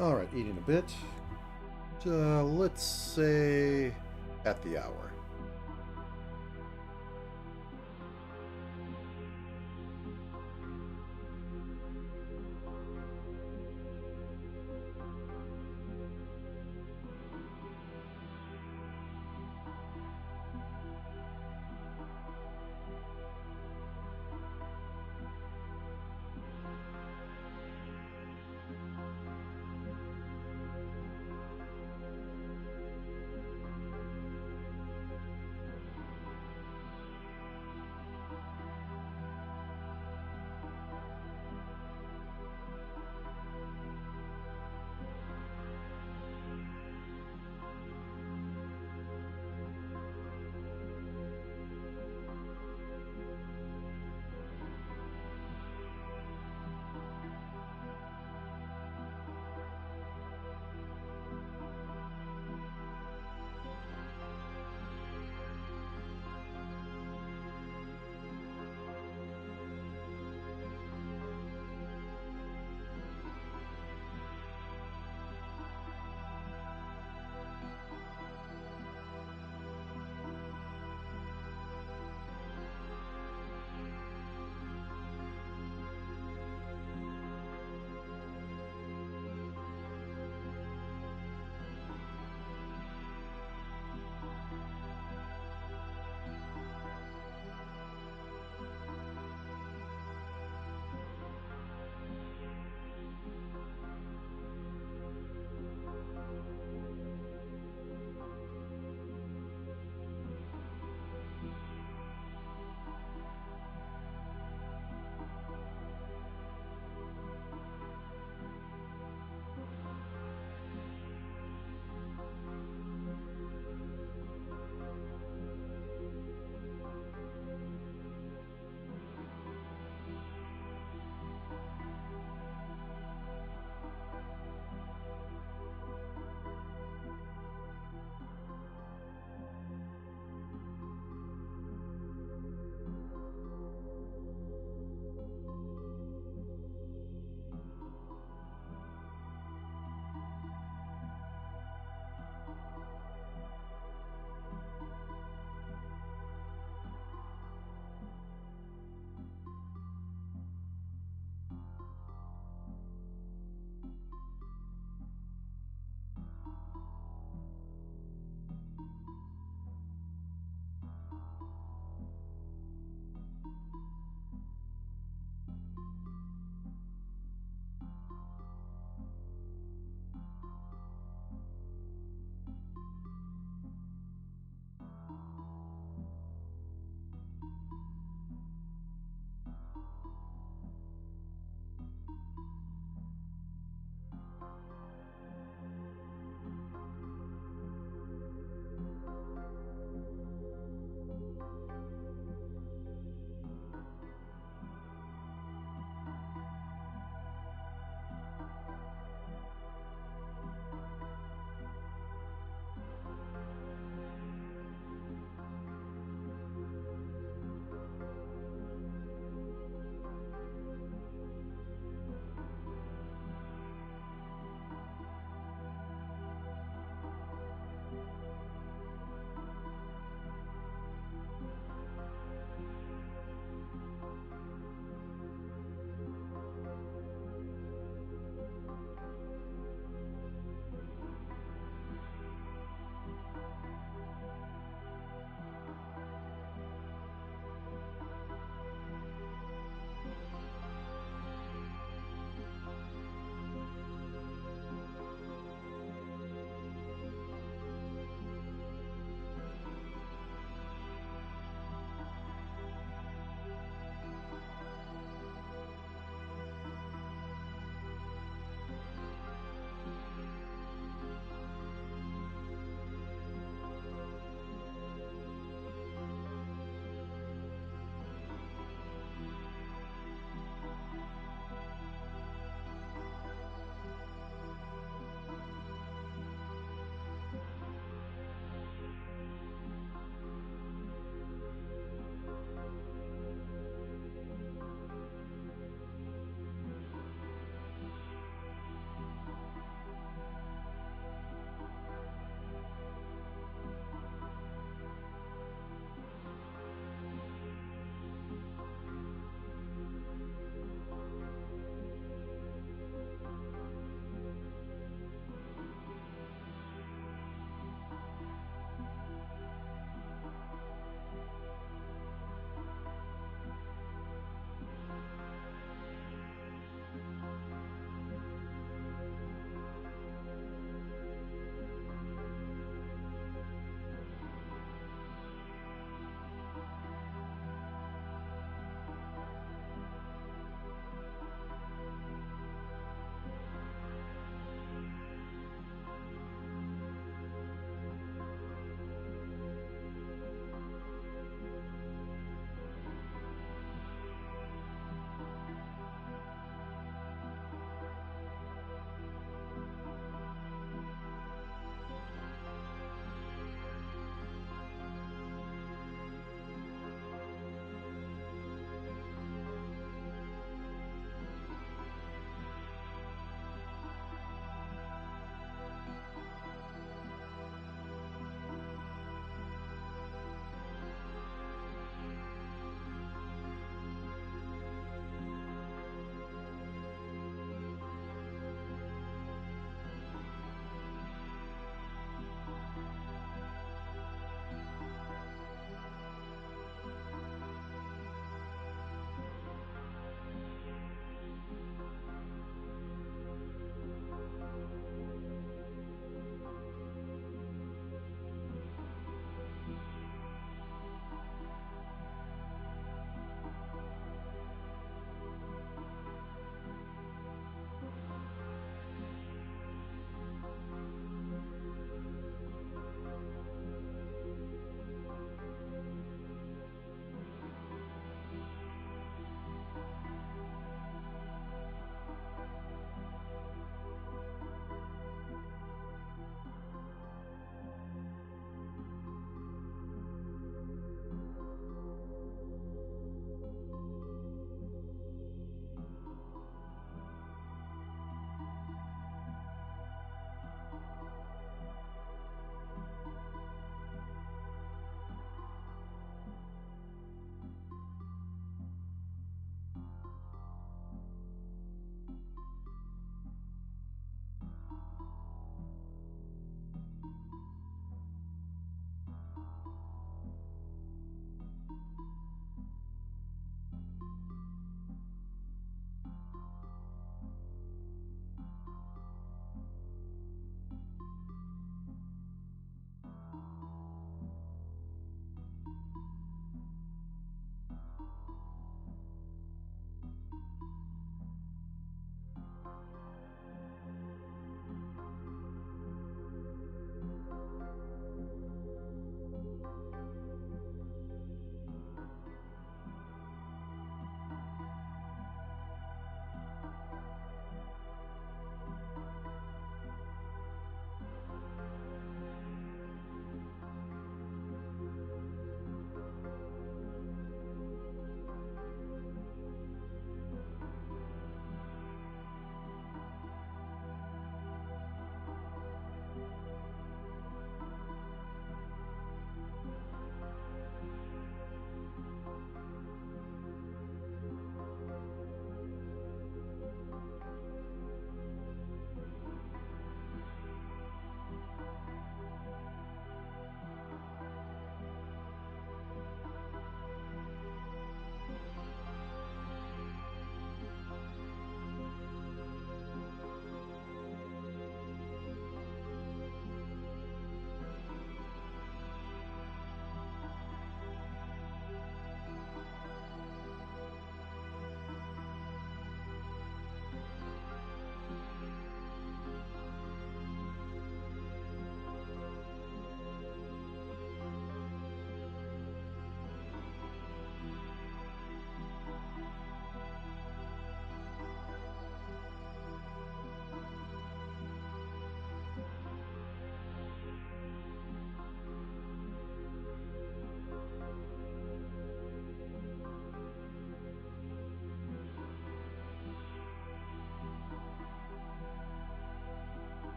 Alright, eating a bit. Let's say at the hour.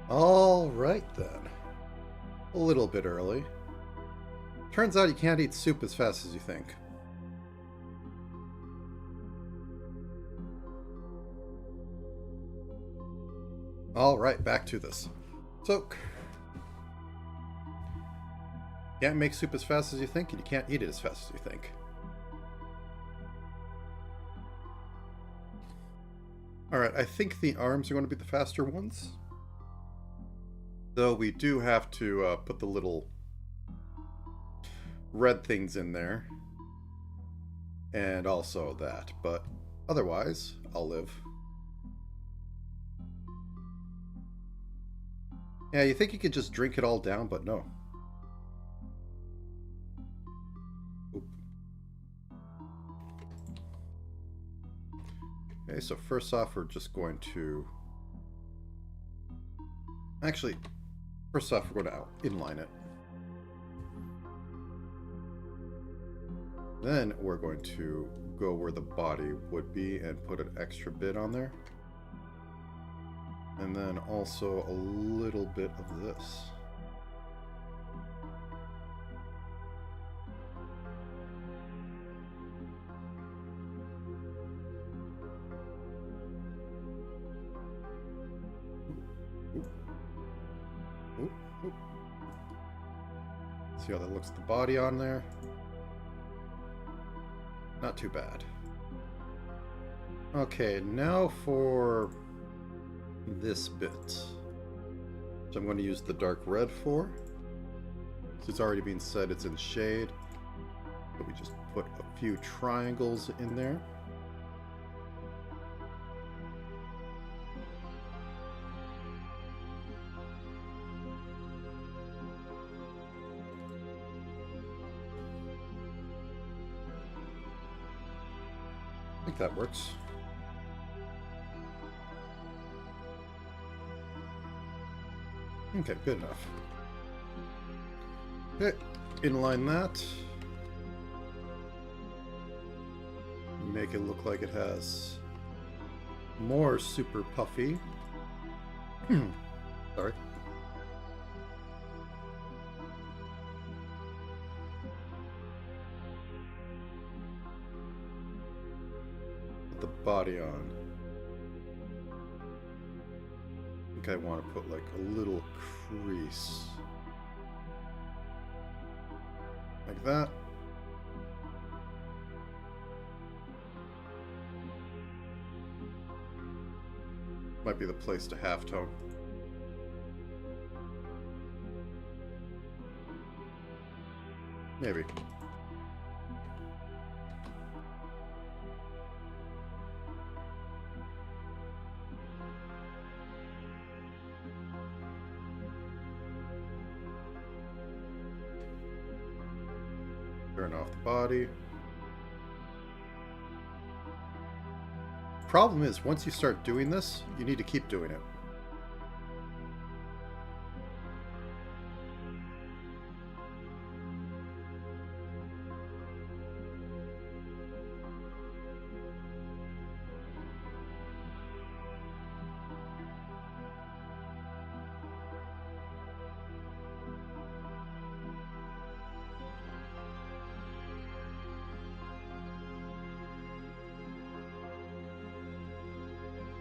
All right then. A little bit early. Turns out you can't eat soup as fast as you think. All right, back to this. So, you can't make soup as fast as you think, and you can't eat it as fast as you think. Alright, I think the arms are going to be the faster ones. Though we do have to put the little red things in there. And also that. But otherwise, I'll live. Yeah, you think you could just drink it all down, but no. Oop. Okay, so first off, we're just going to... Actually, first off, we're going to inline it. Then we're going to go where the body would be and put an extra bit on there. And then also a little bit of this. Oop, oop. See how that looks at the body on there? Not too bad. Okay, now for this bit. So I'm going to use the dark red for. So it's already been said it's in shade. But we just put a few triangles in there. I think that works. Okay, good enough. Okay, inline that. Make it look like it has more super puffy. Sorry. Put the body on. I want to put like a little crease like that. Might be the place to halftone. Maybe. Turn off the body. Problem is, once you start doing this, you need to keep doing it.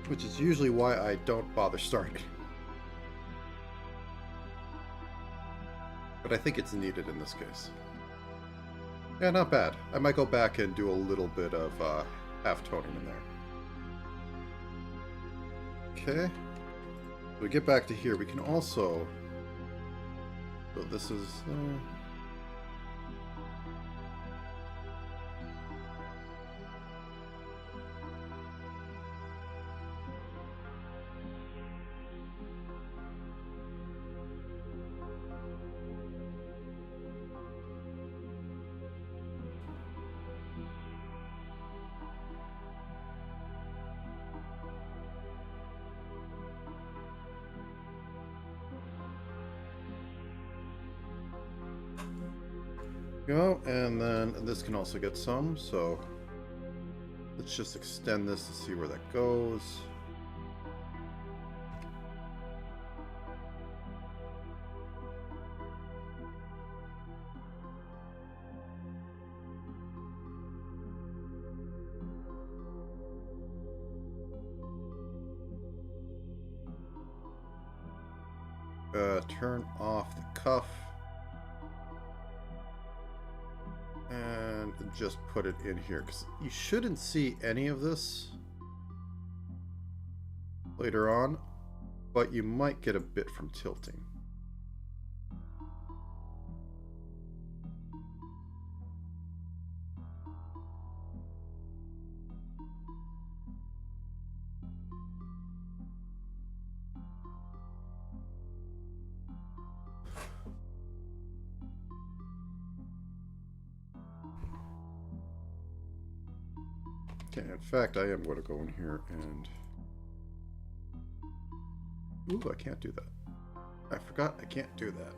Which is usually why I don't bother starting. But I think it's needed in this case. Yeah, not bad. I might go back and do a little bit of half-toning in there. Okay. So we get back to here. We can also... So this is... go, and then this can also get some, so let's just extend this to see where that goes. turn off the cuff. And just put it in here, because you shouldn't see any of this later on, but you might get a bit from tilting. Okay, in fact, I am going to go in here and... Ooh, I can't do that. I forgot I can't do that.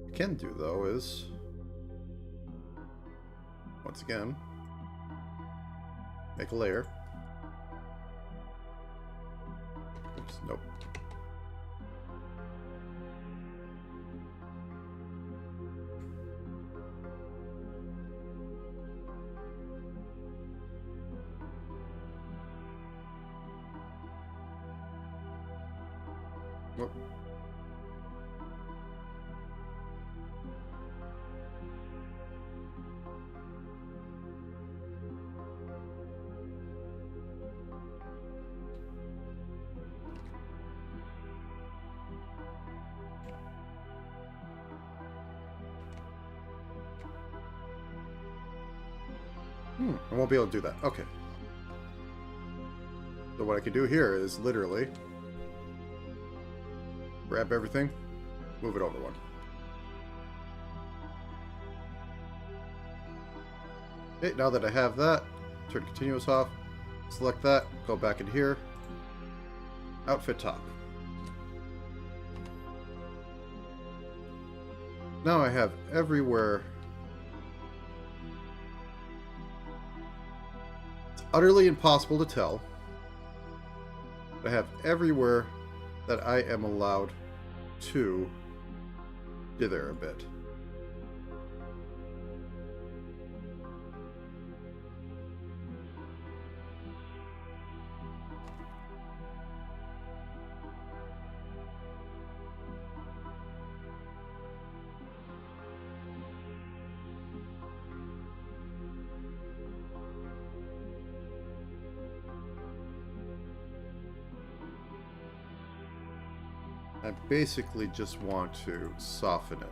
What I can do, though, is... Once again, make a layer. Oops, nope. Whoop. I won't be able to do that. Okay. So what I can do here is literally grab everything, move it over one. Okay, now that I have that, turn continuous off, select that, go back in here, outfit top. Now I have everywhere. It's utterly impossible to tell. I have everywhere that I am allowed to dither a bit. I basically just want to soften it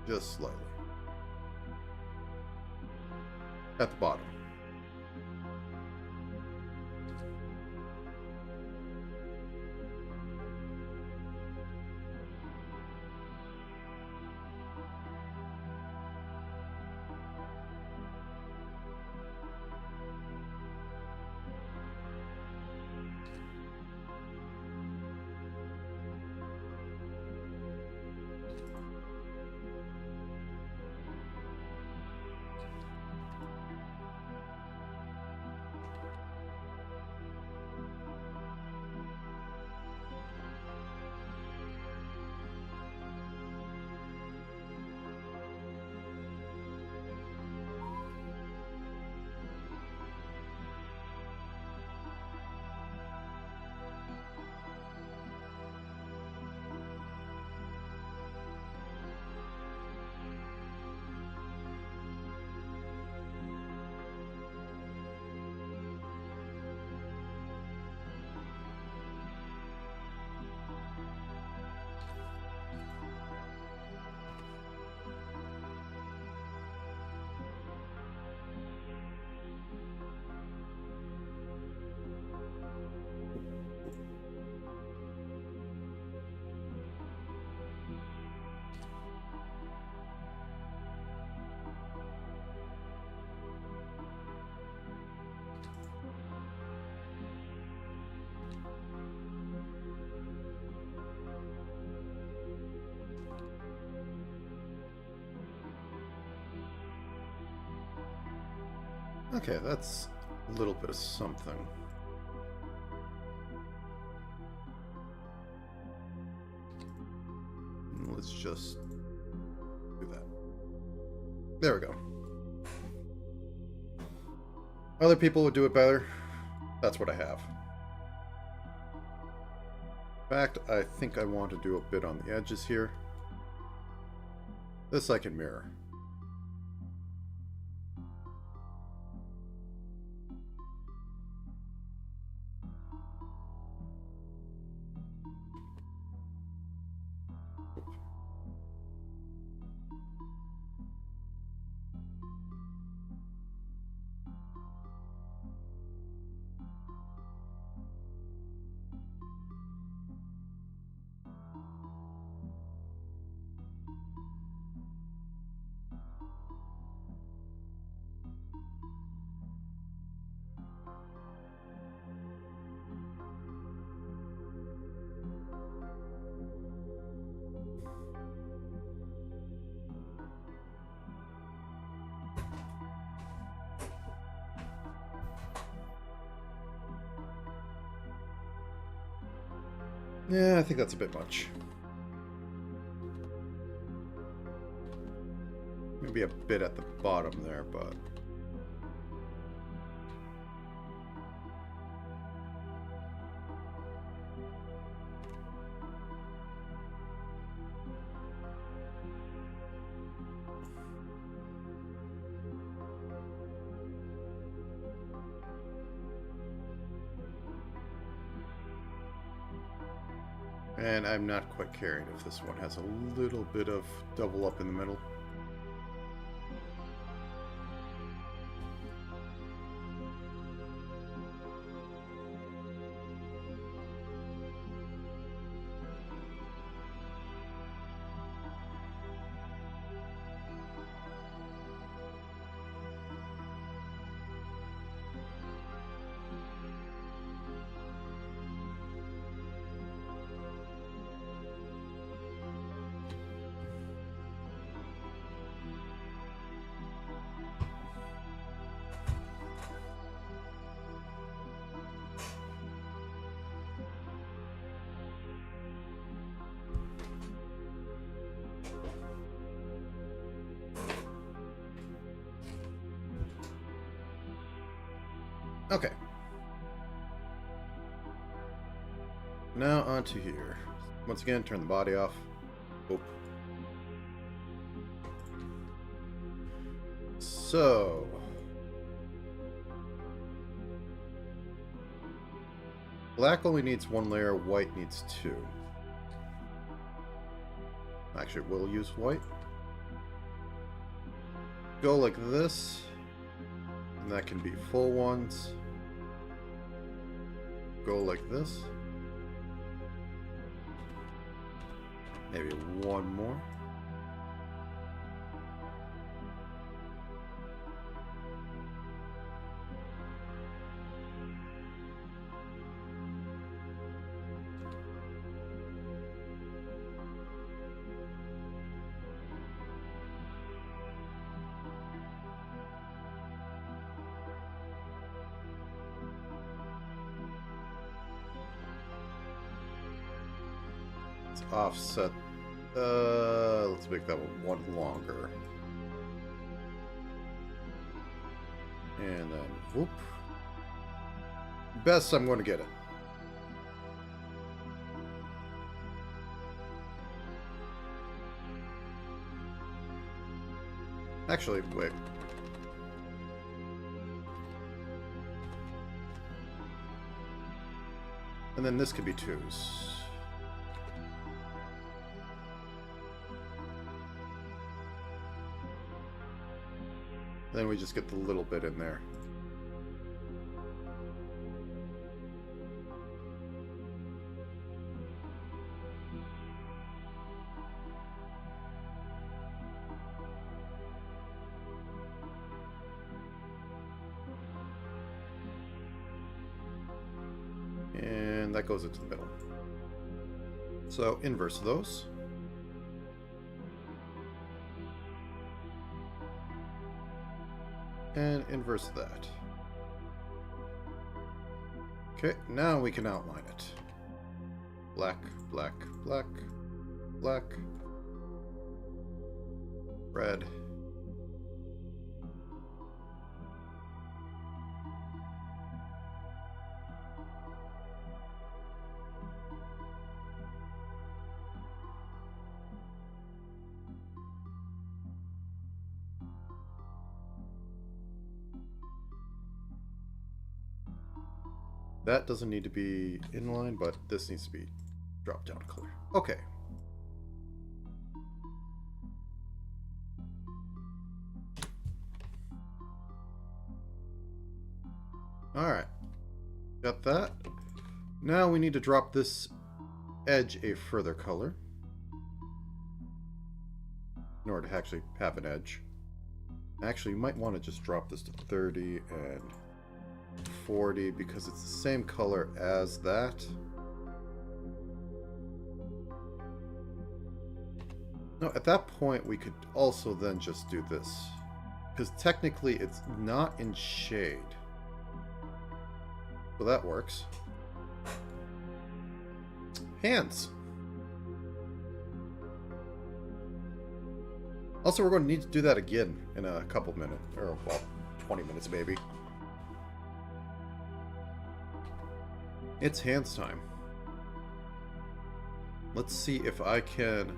just slightly at the bottom. Okay, that's a little bit of something. Let's just do that. There we go. Other people would do it better. That's what I have. fact, I think I want to do a bit on the edges here. This I can mirror. Yeah, I think that's a bit much. Maybe a bit at the bottom there, but... And I'm not quite caring if this one has a little bit of double up in the middle. Okay. Now onto here. Once again, turn the body off. Oop. So... black only needs one layer, white needs two. Actually, we'll use white. Go like this. And that can be full ones. Go like this. Maybe one more. Let's offset. Let's make that one longer. And then whoop. Best I'm going to get it. Actually, wait. And then this could be twos. Then we just get the little bit in there. And that goes into the middle. So inverse those. And inverse that. Okay, now we can outline it. Black, black, black, black, red, That doesn't need to be inline, but this needs to be dropped down color. Okay. Alright. Got that. Now we need to drop this edge a further color in order to actually have an edge. Actually, you might want to just drop this to 30 and 40 because it's the same color as that. No, at that point we could also then just do this because technically it's not in shade. So that works. Hands. Also, we're going to need to do that again in a couple minutes, or well, 20 minutes maybe. It's hands time. Let's see if I can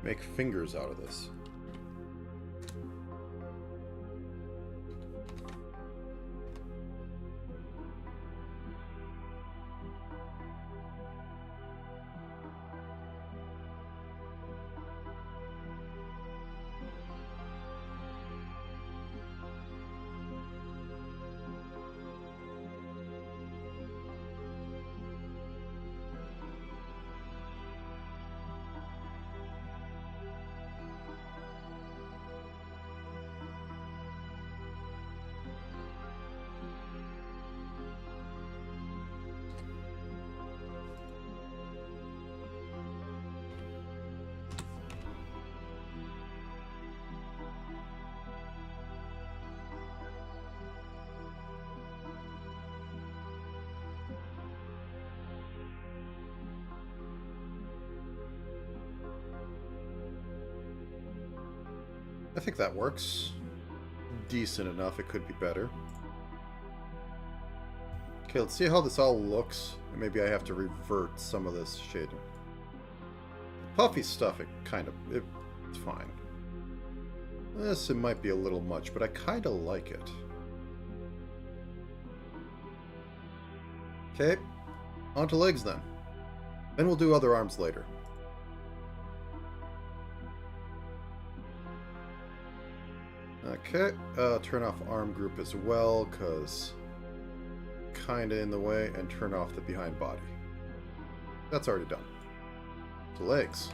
make fingers out of this. I think that works. Decent enough. It could be better. Okay, let's see how this all looks. Maybe I have to revert some of this shading. Puffy stuff, it's fine. This, it might be a little much, but I kind of like it. Okay, onto legs then. Then we'll do other arms later. Okay, turn off arm group as well, because kind of in the way, and turn off the behind body. That's already done. To legs.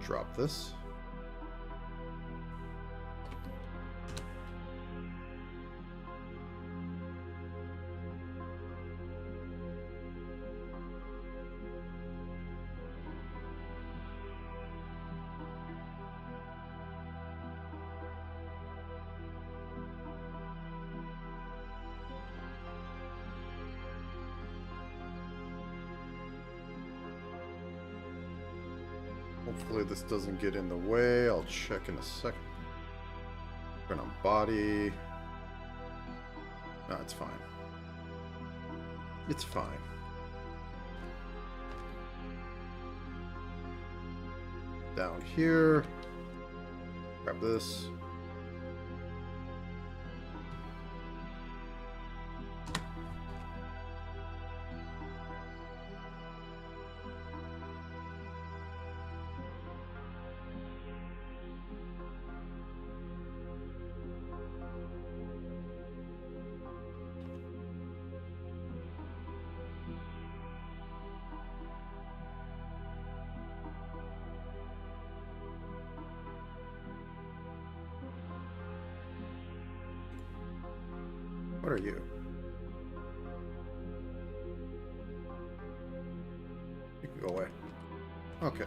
Drop this. Hopefully this doesn't get in the way. I'll check in a second. Turn on body. No, it's fine. It's fine. Down here. Grab this. What are you? You can go away. Okay.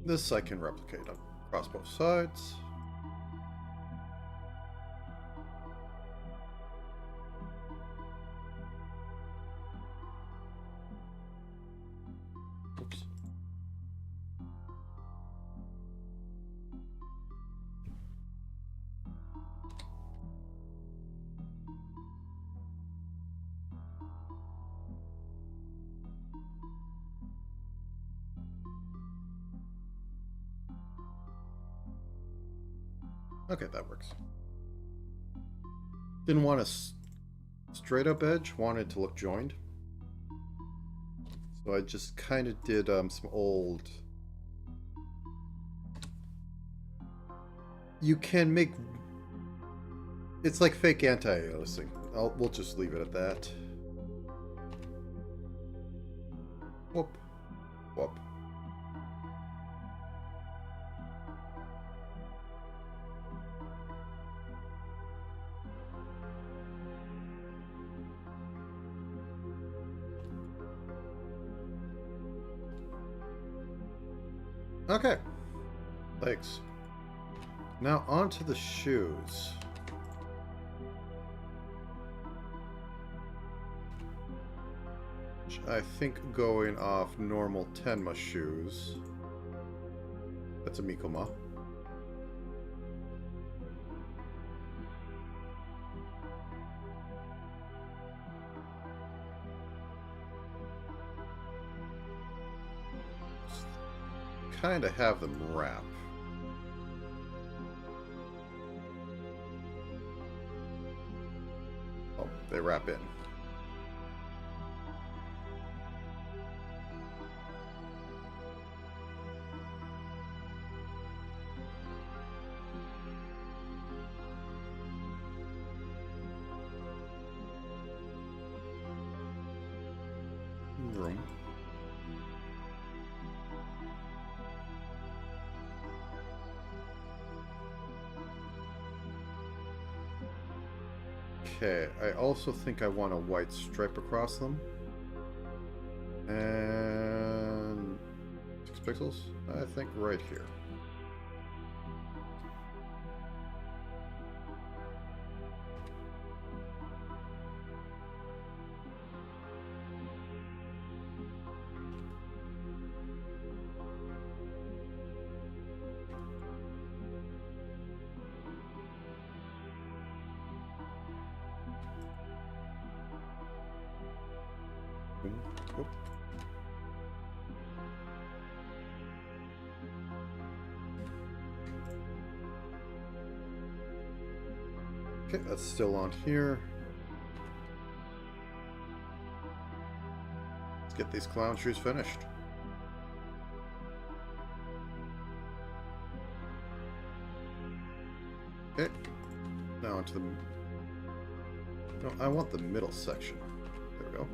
This I can replicate across both sides. Oops. Okay, that works. Didn't want a straight up edge, wanted to look joined. So I just kind of did some old... You can make... It's like fake anti-aliasing. We'll just leave it at that. Whoop. Whoop. Okay. Legs. Now onto the shoes. Which I think going off normal Tenma shoes. That's a Mikoma. Kind of have them wrap. Oh, they wrap in. Room. Okay, I also think I want a white stripe across them. And 6 pixels? I think right here. Oop. Okay, that's still on here. Let's get these clown shoes finished. Okay, now onto the... No, I want the middle section. There we go.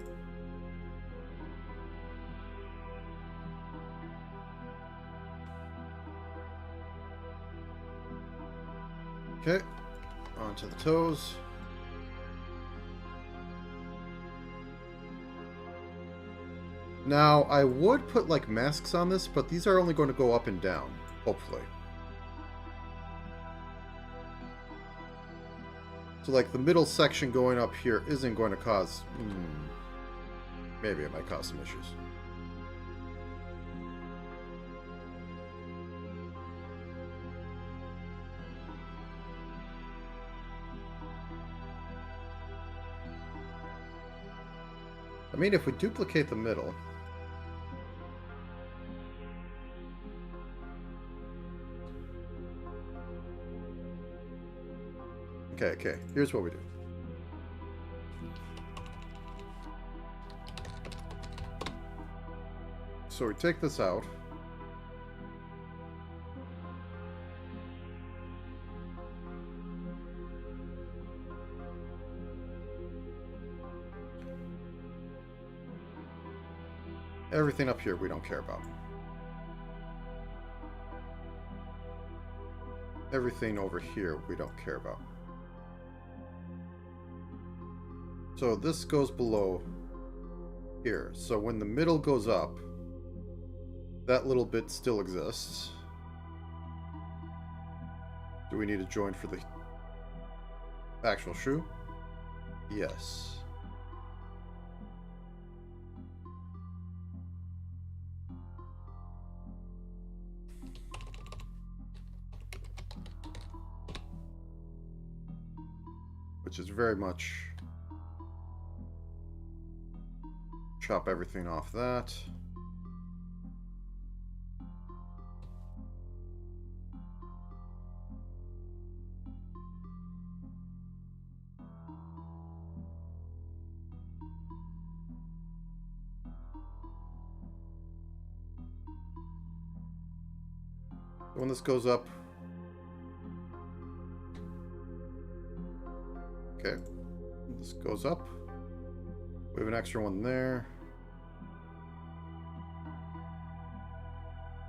Okay, onto the toes. Now, I would put like masks on this, but these are only going to go up and down, hopefully. So like the middle section going up here isn't going to cause... maybe it might cause some issues. I mean, if we duplicate the middle... Okay, here's what we do. So we take this out. Everything up here we don't care about. Everything over here we don't care about. So this goes below here. So when the middle goes up, that little bit still exists. Do we need a join for the actual shoe? Yes. Which is very much... Chop everything off that. When this goes up. Okay. This goes up. We have an extra one there.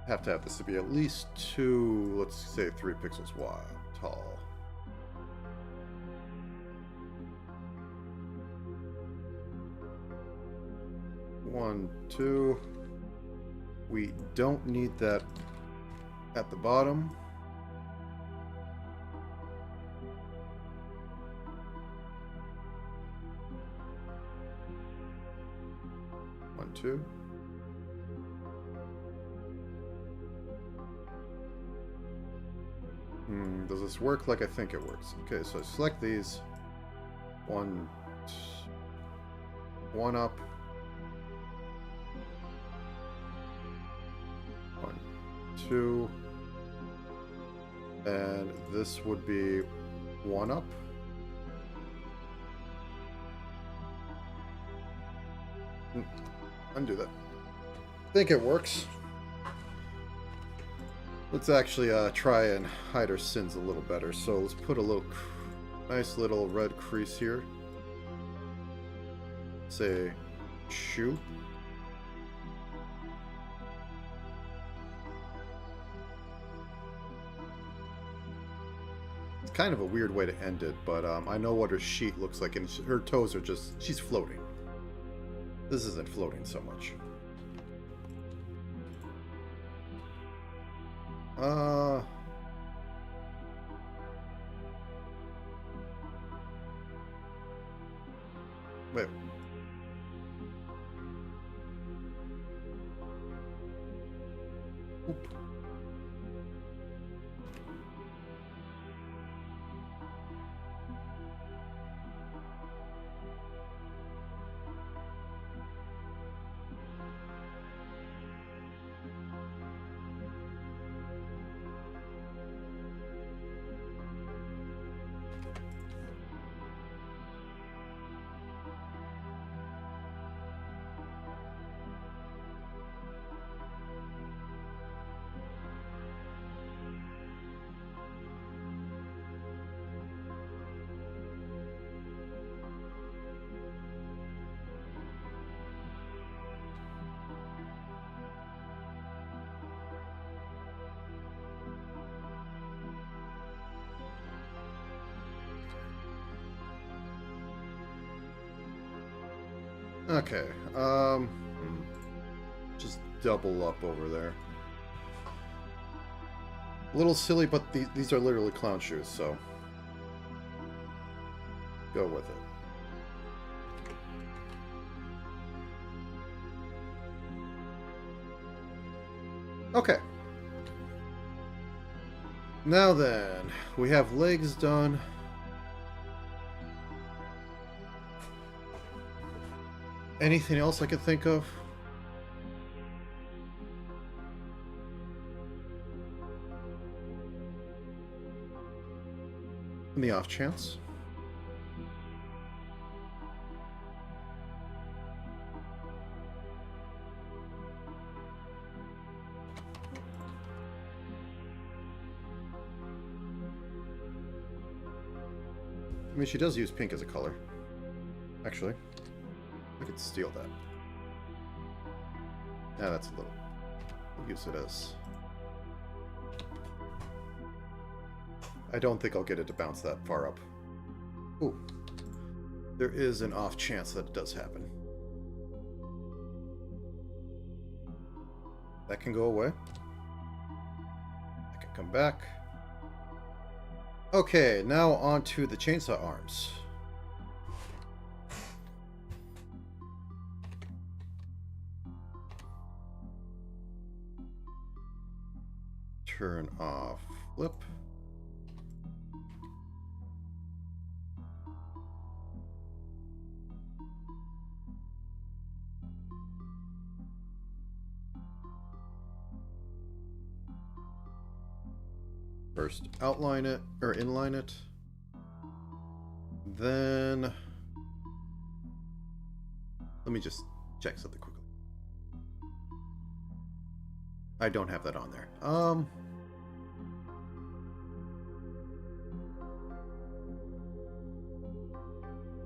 Have to have this to be at least 2, let's say 3 pixels wide, tall. One, 2. We don't need that at the bottom. One, 2. Does this work like I think it works? Okay, so I select these. One up. 1, 2. And this would be 1 up. Undo that. I think it works. Let's actually try and hide our sins a little better. So let's put a little nice little red crease here. Say shoe. It's kind of a weird way to end it, but I know what her sheet looks like, and her toes are just, she's floating. This isn't floating so much. Wait. Oop. Okay, just double up over there. A little silly, but these are literally clown shoes, so go with it. Okay. Now then, we have legs done. Anything else I could think of? In the off chance. I mean, she does use pink as a color. Actually, I could steal that. Yeah, that's a little... We'll use it as... I don't think I'll get it to bounce that far up. Ooh. There is an off chance that it does happen. That can go away. That can come back. Okay, now on to the chainsaw arms. Turn off flip. First outline it, or inline it. Then... Let me just check something quickly. I don't have that on there.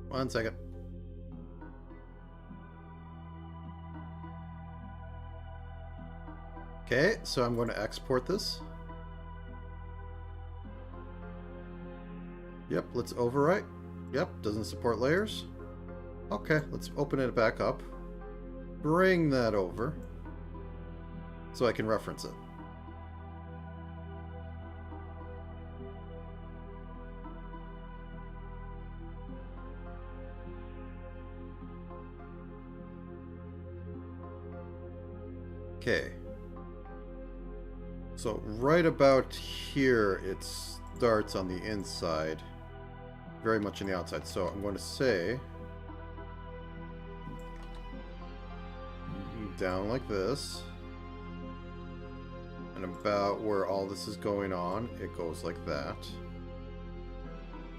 One second. Okay, so I'm going to export this. Yep, let's overwrite. Yep, doesn't support layers. Okay, let's open it back up. Bring that over so I can reference it. Okay. So right about here, it starts on the inside, very much on the outside. So I'm going to say down like this, and about where all this is going on, it goes like that.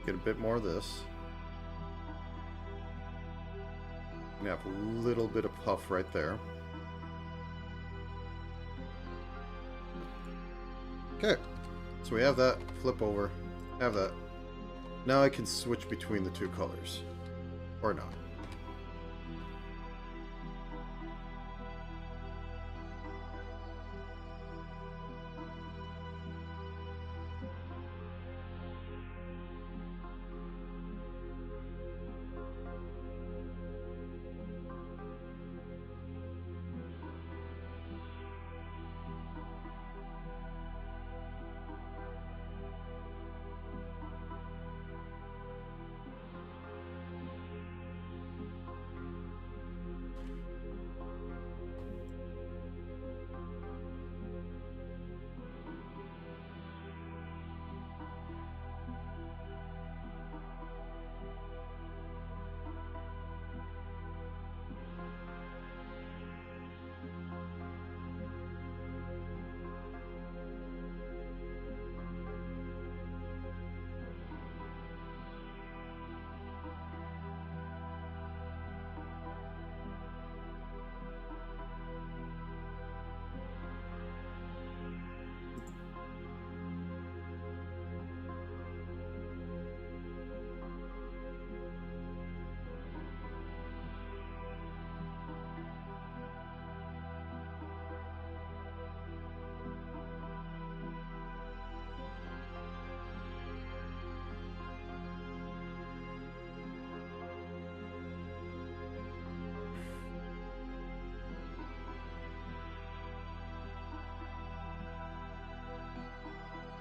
Get a bit more of this. Gonna have a little bit of puff right there. Okay, so we have that, flip over, have that. Now I can switch between the two colors, or not.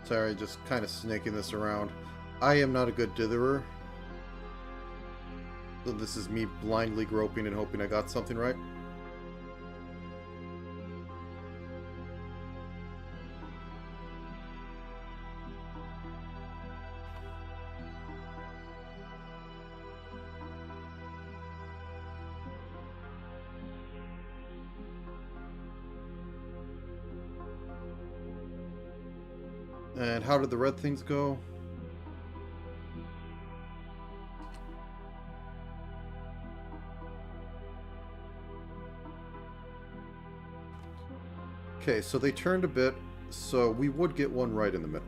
Sorry, just kind of snaking this around. I am not a good ditherer. So this is me blindly groping and hoping I got something right. And how did the red things go? Okay, so they turned a bit, so we would get one right in the middle.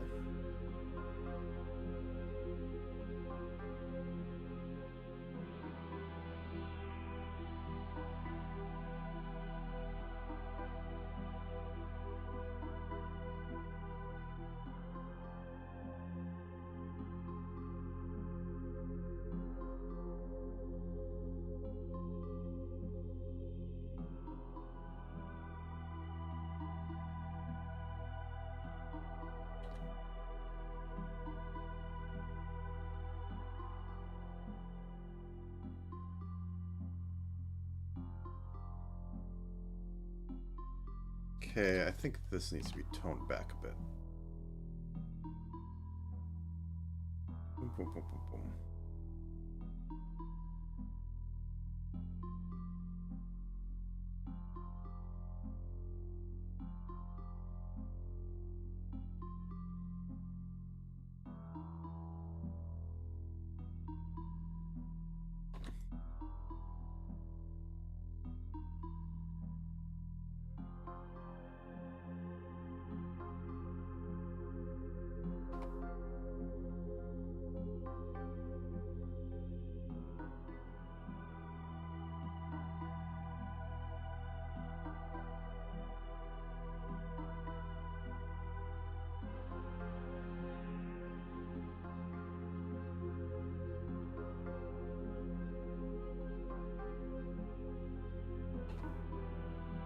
Okay, I think this needs to be toned back a bit. Boom, boom, boom, boom, boom.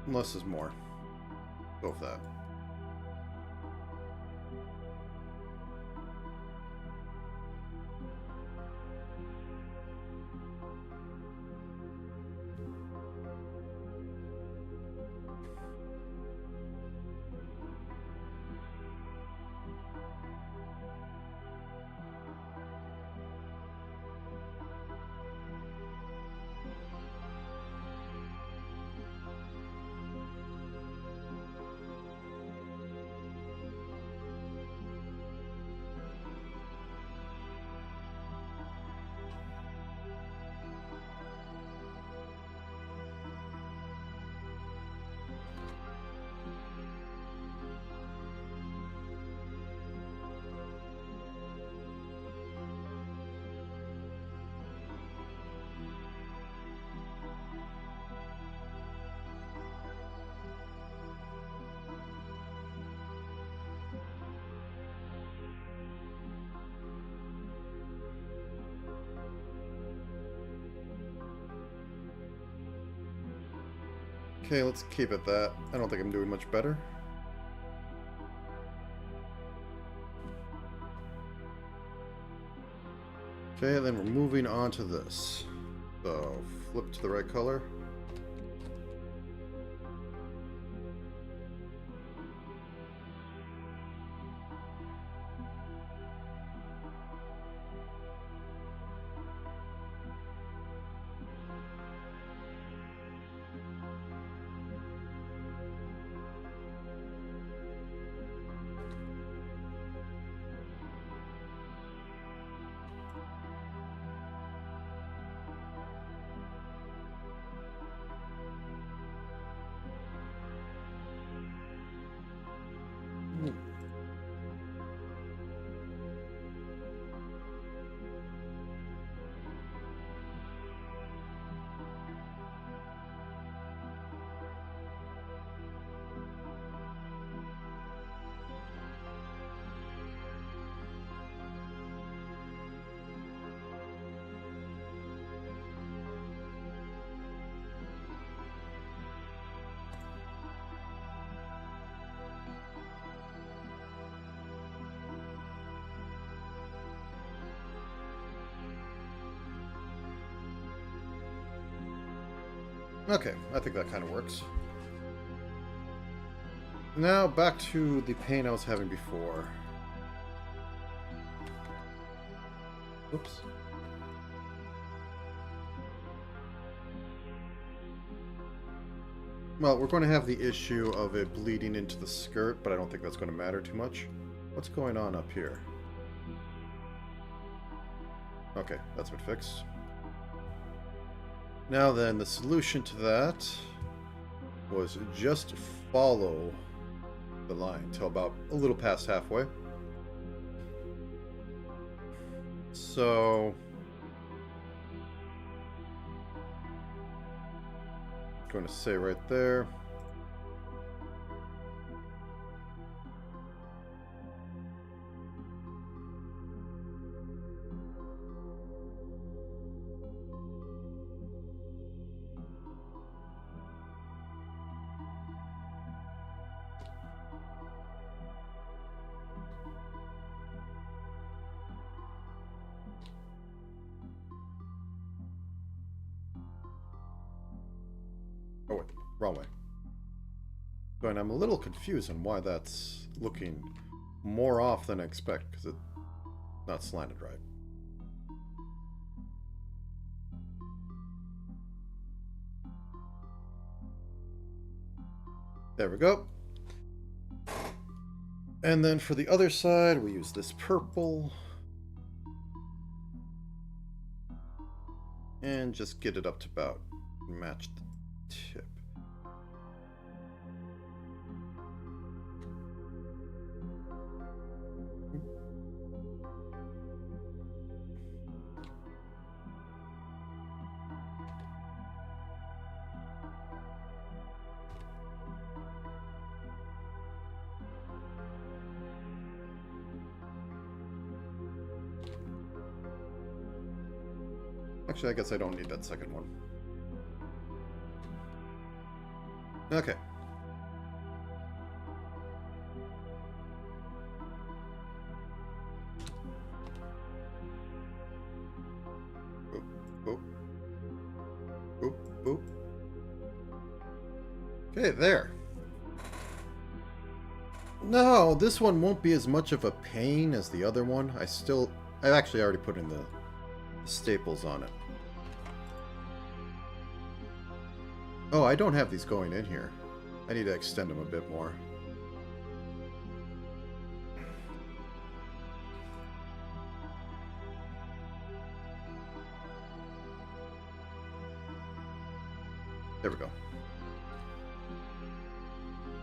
Less is more. Go with that. Okay, let's keep it that. I don't think I'm doing much better. Okay, then we're moving on to this. So, flip to the right color. Okay, I think that kind of works. Now back to the pain I was having before. Oops. Well, we're going to have the issue of it bleeding into the skirt, but I don't think that's going to matter too much. What's going on up here? Okay, that's been fixed. Now then, the solution to that was just follow the line till about a little past halfway. So, going to say right there. Oh wait, wrong way. And I'm a little confused on why that's looking more off than I expect, because it's not slanted right. There we go. And then for the other side, we use this purple. And just get it up to about match the tip. Actually, I guess I don't need that second one. Okay. Boop, boop, boop, boop. Okay, there. No, this one won't be as much of a pain as the other one. I've actually already put in the staples on it. Oh, I don't have these going in here. I need to extend them a bit more. There we go.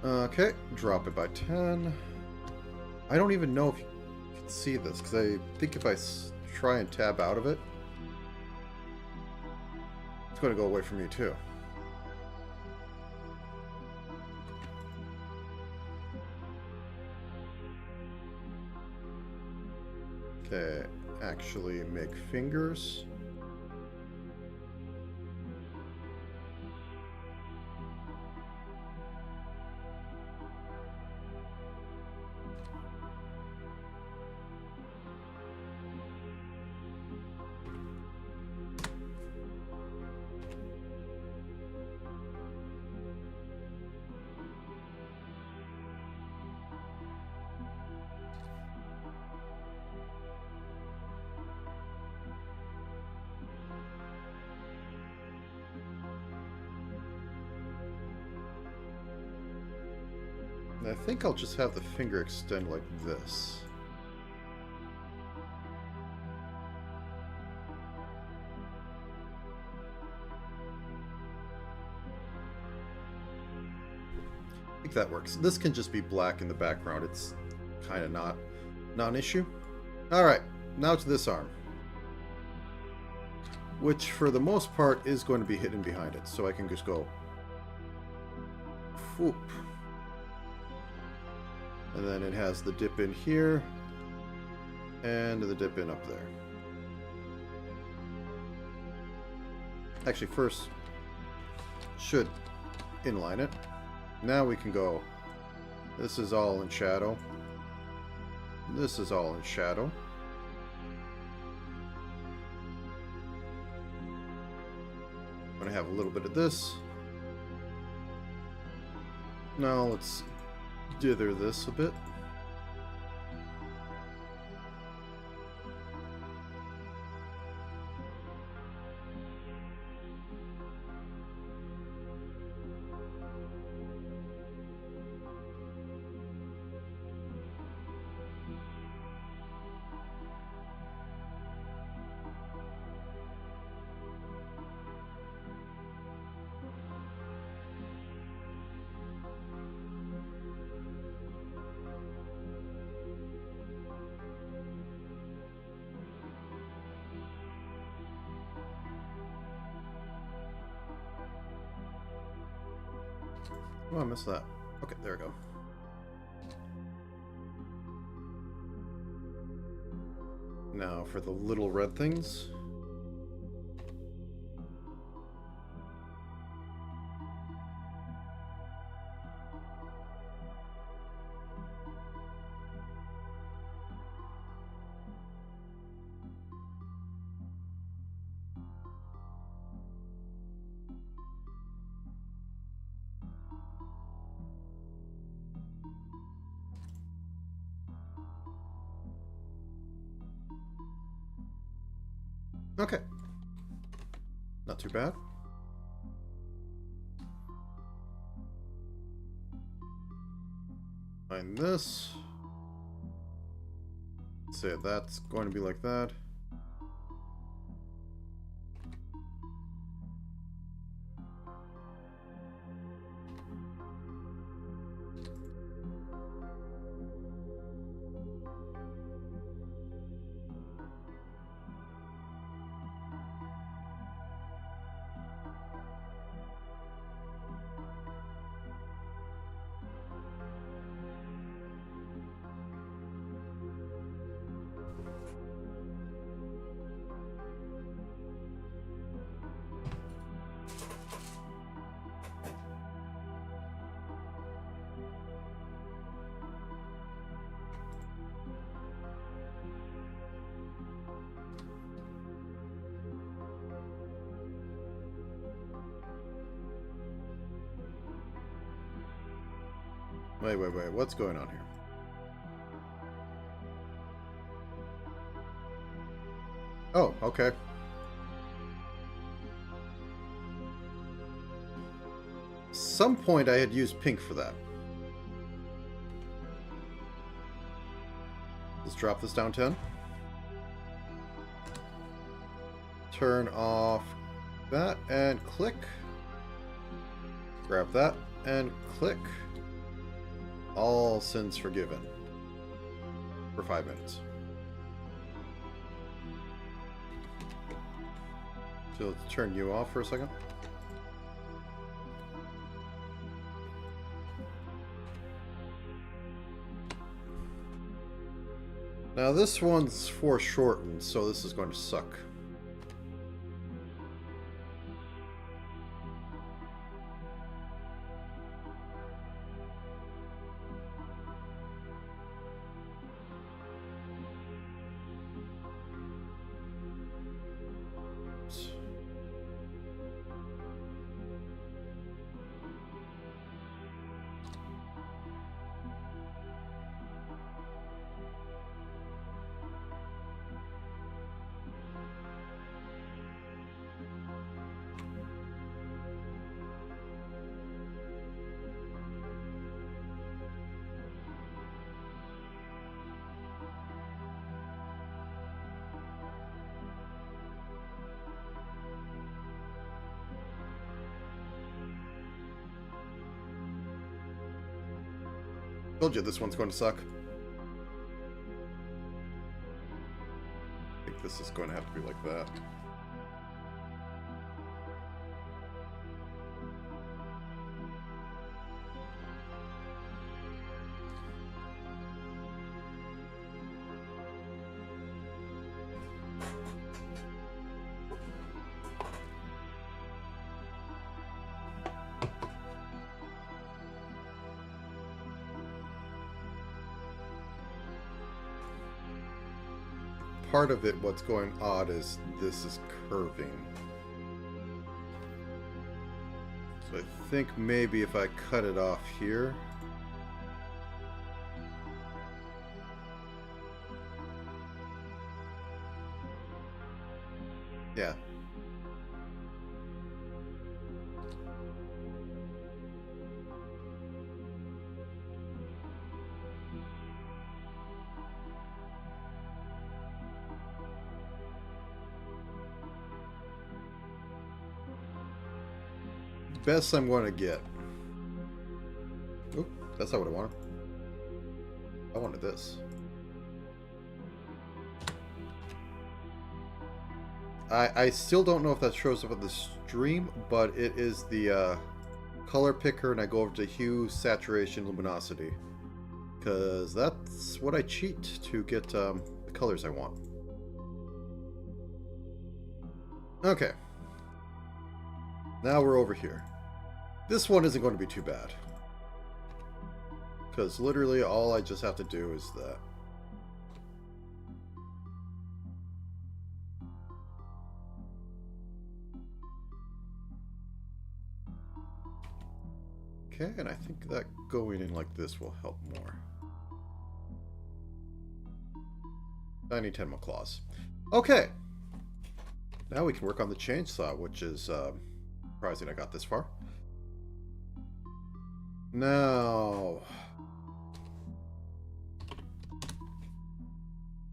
Okay, drop it by 10. I don't even know if you can see this, because I think if I try and tab out of it, it's going to go away from you too. Okay, actually make fingers. I think I'll just have the finger extend like this. I think that works. This can just be black in the background. It's kind of not an issue. Alright, now to this arm. Which, for the most part, is going to be hidden behind it. So I can just go... Whoop. And then it has the dip in here. And the dip in up there. Actually, first, should inline it. Now we can go, this is all in shadow. This is all in shadow. I'm going to have a little bit of this. Now let's dither this a bit. Oh, I missed that. Okay, there we go. Now for the little red things. Okay. Not too bad. Find this. Say that's going to be like that. Wait. What's going on here? Oh, okay. Some point I had used pink for that. Let's drop this down 10. Turn off that and click. Grab that and click. All sins forgiven. For 5 minutes. So let's turn you off for a second. Now this one's foreshortened, so this is going to suck. Told you this one's going to suck. I think this is going to have to be like that. Part of it, what's going odd is this is curving. So I think maybe if I cut it off here. Yeah. Best I'm going to get. Oop, that's not what I wanted. I wanted this. I still don't know if that shows up on the stream, but it is the color picker, and I go over to hue, saturation, luminosity. Because that's what I cheat to get the colors I want. Okay. Now we're over here. This one isn't going to be too bad. Because literally all I just have to do is that. Okay, and I think that going in like this will help more. Tiny Tenma claws. Okay. Now we can work on the chainsaw, which is surprising I got this far. Now,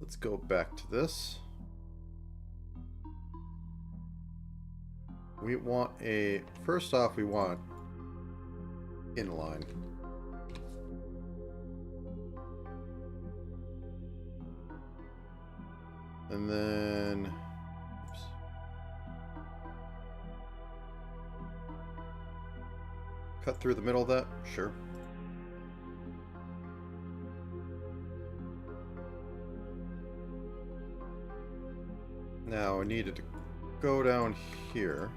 let's go back to this. We want a, first off, we want inline. And then, oops. Cut through the middle of that? Sure. Now I needed to go down here.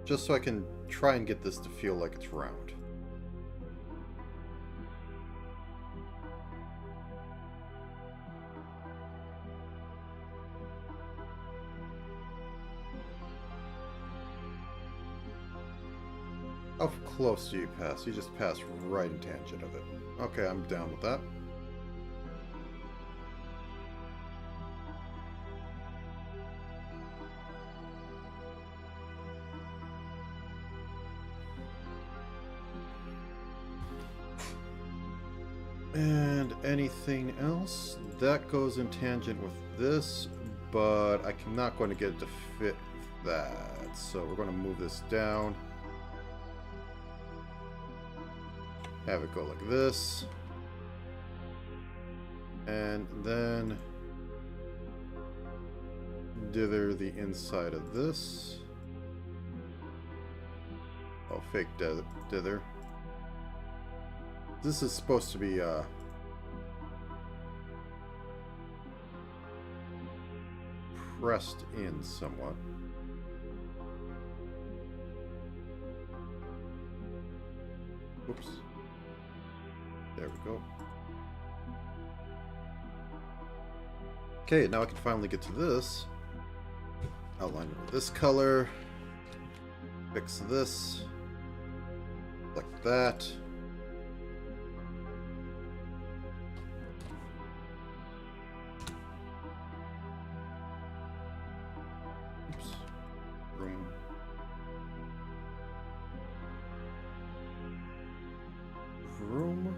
Just so I can try and get this to feel like it's round. How close do you pass? You just pass right in tangent of it. Okay, I'm down with that. And anything else? That goes in tangent with this, but I'm not going to get it to fit that. So we're going to move this down. Have it go like this. And then dither the inside of this. Oh, fake dither. This is supposed to be pressed in somewhat. Oops. There we go. Okay, now I can finally get to this. Outline it with this color. Fix this. Like that. Oops. Room. Room.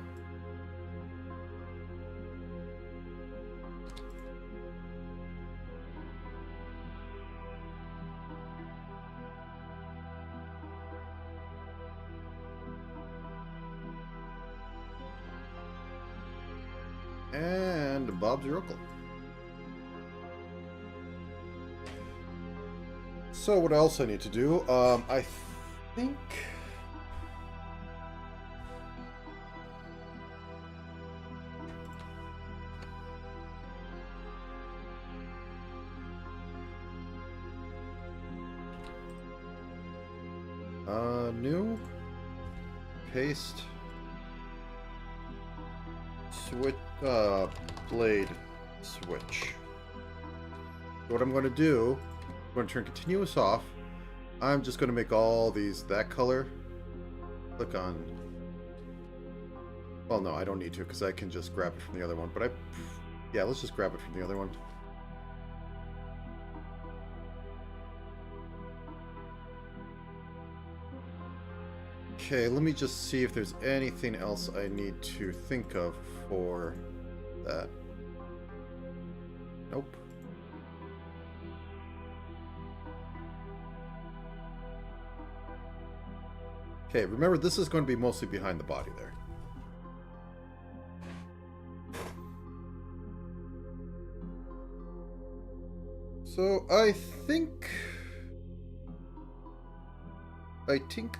And Bob's your uncle. So what else I need to do? I think new paste switch blade switch. So what I'm going to do, I'm going to turn continuous off. I'm just going to make all these that color. Click on. Well, no, I don't need to because I can just grab it from the other one. But yeah, let's just grab it from the other one. Okay, let me just see if there's anything else I need to think of for that. Nope. Okay, remember this is going to be mostly behind the body there. So I think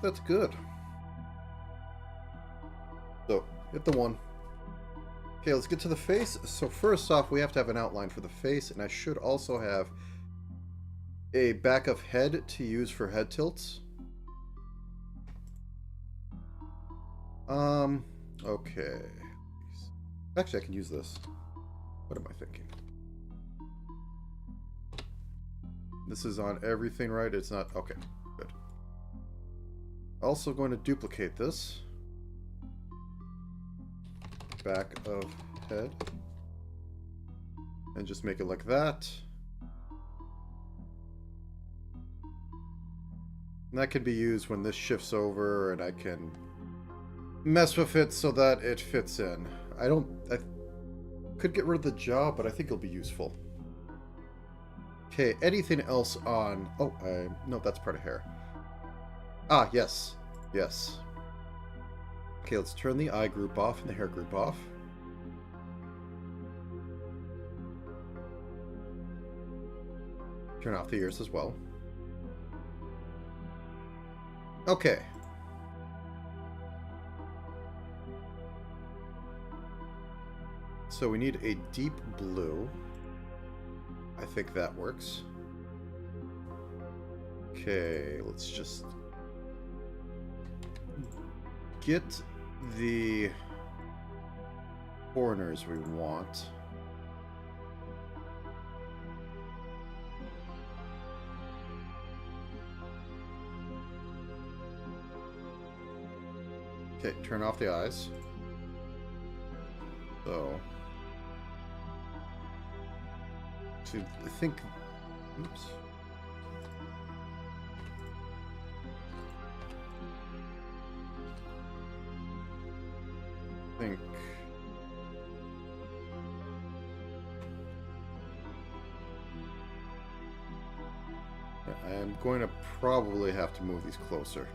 that's good. So, hit the one. Okay, let's get to the face. So first off, we have to have an outline for the face, and I should also have a back of head to use for head tilts. Okay. Actually, I can use this. What am I thinking? This is on everything, right? It's not... Okay, good. Also going to duplicate this. Back of head. And just make it like that. And that can be used when this shifts over and I can mess with it so that it fits in. I could get rid of the jaw, but I think it'll be useful. Okay, anything else on... Oh, no, that's part of hair. Ah, yes. Yes. Okay, let's turn the eye group off and the hair group off. Turn off the ears as well. Okay. So we need a deep blue. I think that works. Okay, let's just get the corners we want. Okay, turn off the eyes. So... see, I think... oops. I think... I'm going to probably have to move these closer.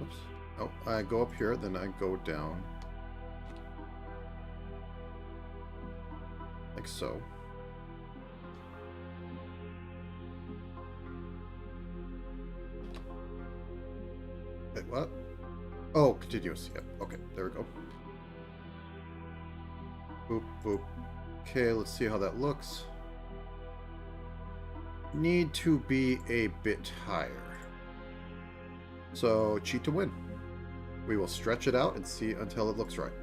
Oops. Oh, I go up here, then I go down. Like so. Wait, what? Oh, continuous. Yep. Okay, there we go. Boop, boop. Okay, let's see how that looks. Need to be a bit higher. So, cheat to win. We will stretch it out and see until it looks right.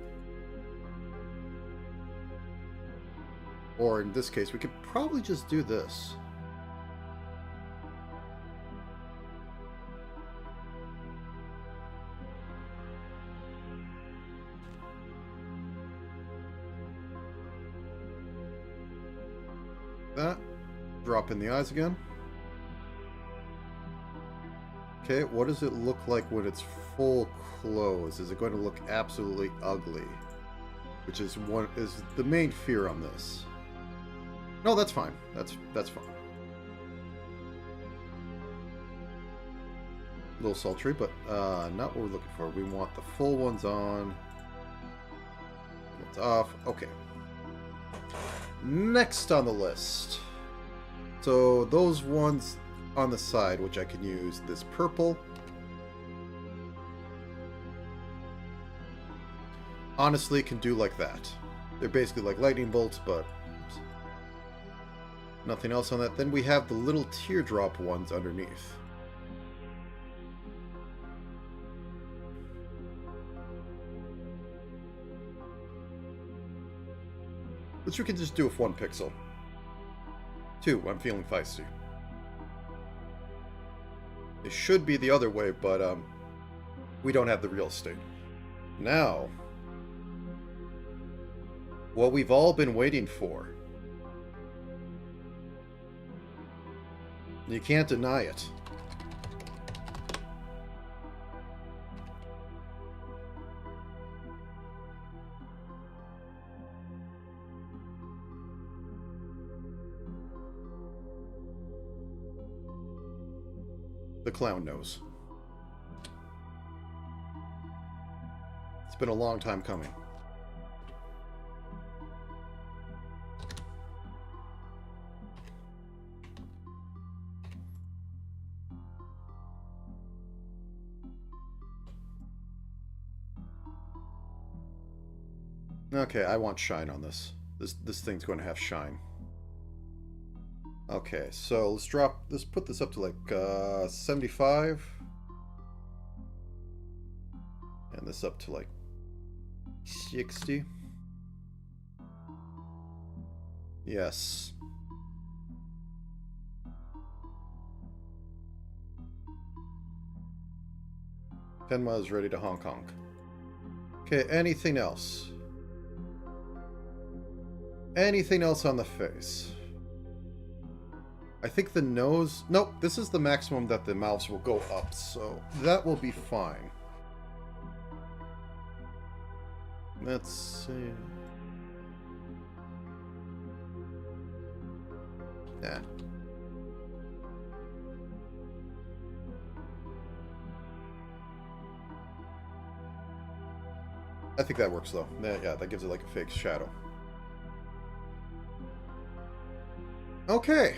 Or in this case, we could probably just do this. That. Drop in the eyes again. Okay, what does it look like when it's full close? Is it going to look absolutely ugly? Which is the main fear on this. No, that's fine. That's fine. A little sultry, but not what we're looking for. We want the full ones on. Ones off. Okay. Next on the list. So those ones on the side, which I can use this purple. Honestly, can do like that. They're basically like lightning bolts, but oops. Nothing else on that. Then we have the little teardrop ones underneath. Which we can just do with 1 pixel. 2, I'm feeling feisty. It should be the other way, but we don't have the real estate. Now, what we've all been waiting for. You can't deny it. The clown nose. It's been a long time coming. Okay, I want shine on this. This thing's going to have shine. Okay, so let's put this up to like 75. And this up to like 60. Yes. Tenma is ready to Hong Kong. Okay, anything else? Anything else on the face? I think the nose... Nope, this is the maximum that the mouths will go up, so that will be fine. Let's see... Nah. I think that works, though. Yeah, that gives it like a fake shadow. Okay.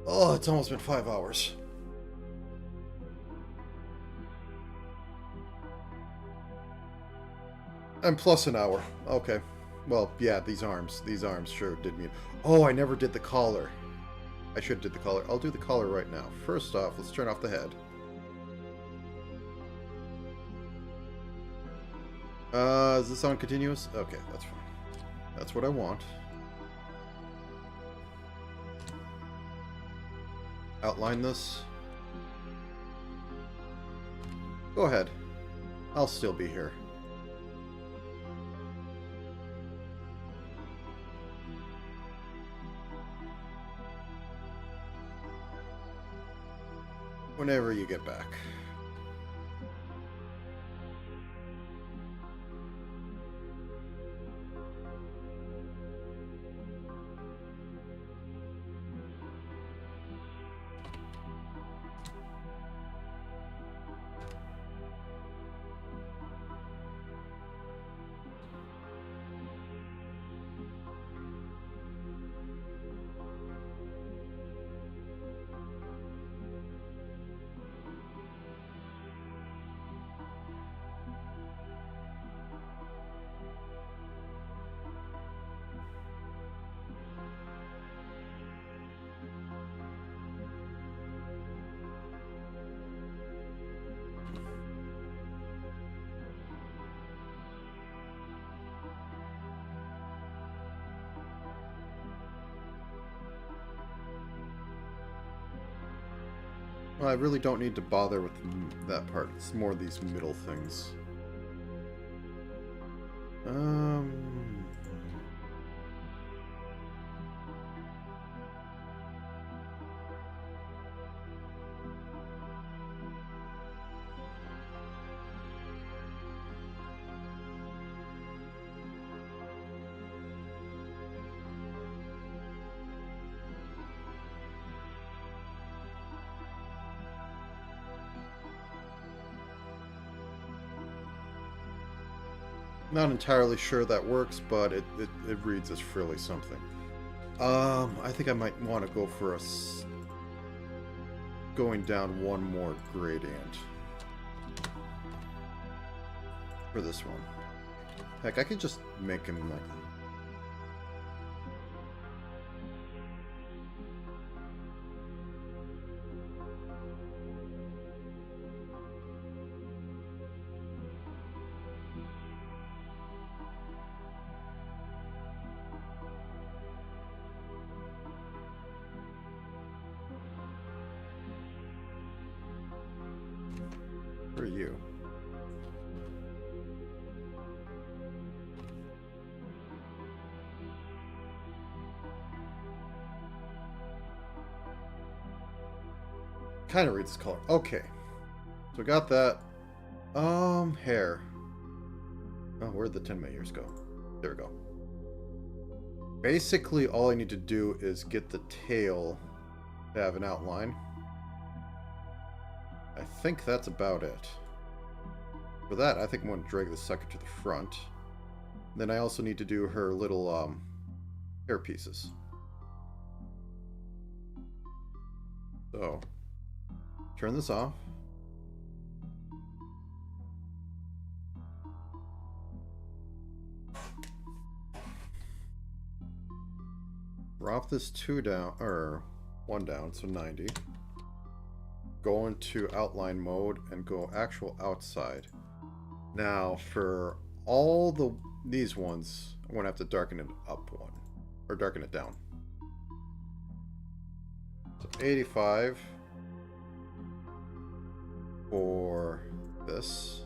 Oh, it's almost been 5 hours. And plus an hour. Okay. Well, yeah, these arms sure did me. Oh, I never did the collar. I should have did the collar. I'll do the collar right now. First off, let's turn off the head. Is this on continuous? Okay, that's fine. That's what I want. Outline this. Go ahead. I'll still be here. Whenever you get back. Well, I really don't need to bother with that part. It's more these middle things. Not entirely sure that works, but it reads as frilly something. I think I might want to go for going down one more gradient for this one. Heck, I could just make him like... For you. Kind of reads this color. Okay. So we got that. Hair. Oh, where'd the Tenma ears go? There we go. Basically, all I need to do is get the tail to have an outline. I think that's about it. For that, I think I'm going to drag the sucker to the front. Then I also need to do her little hair pieces. So, turn this off. Drop this 2 down, or 1 down, so 90. Go into outline mode and go actual outside. Now for all these ones, I'm gonna have to darken it up 1 or darken it down. So 85 for this.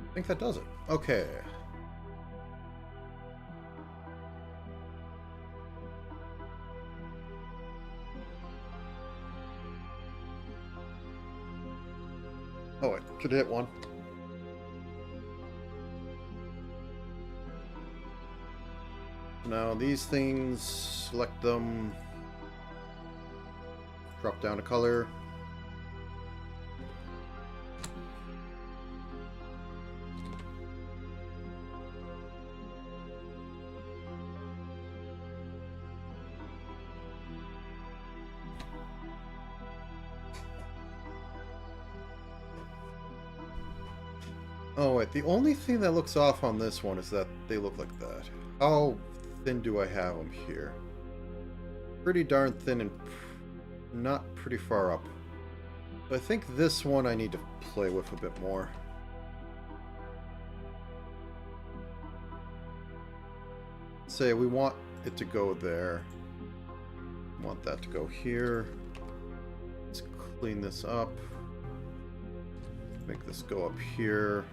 I think that does it. Okay. Oh, wait. Should hit 1. Now these things, select them, drop down a color. Oh wait, the only thing that looks off on this one is that they look like that. How thin do I have them here? Pretty darn thin and not pretty far up. So I think this one I need to play with a bit more. Say we want it to go there. Want that to go here. Let's clean this up. Make this go up here.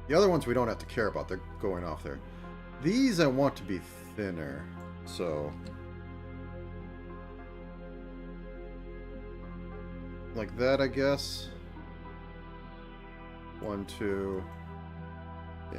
The other ones we don't have to care about. They're going off there. These I want to be thinner. So... like that, I guess. 1, 2... yeah.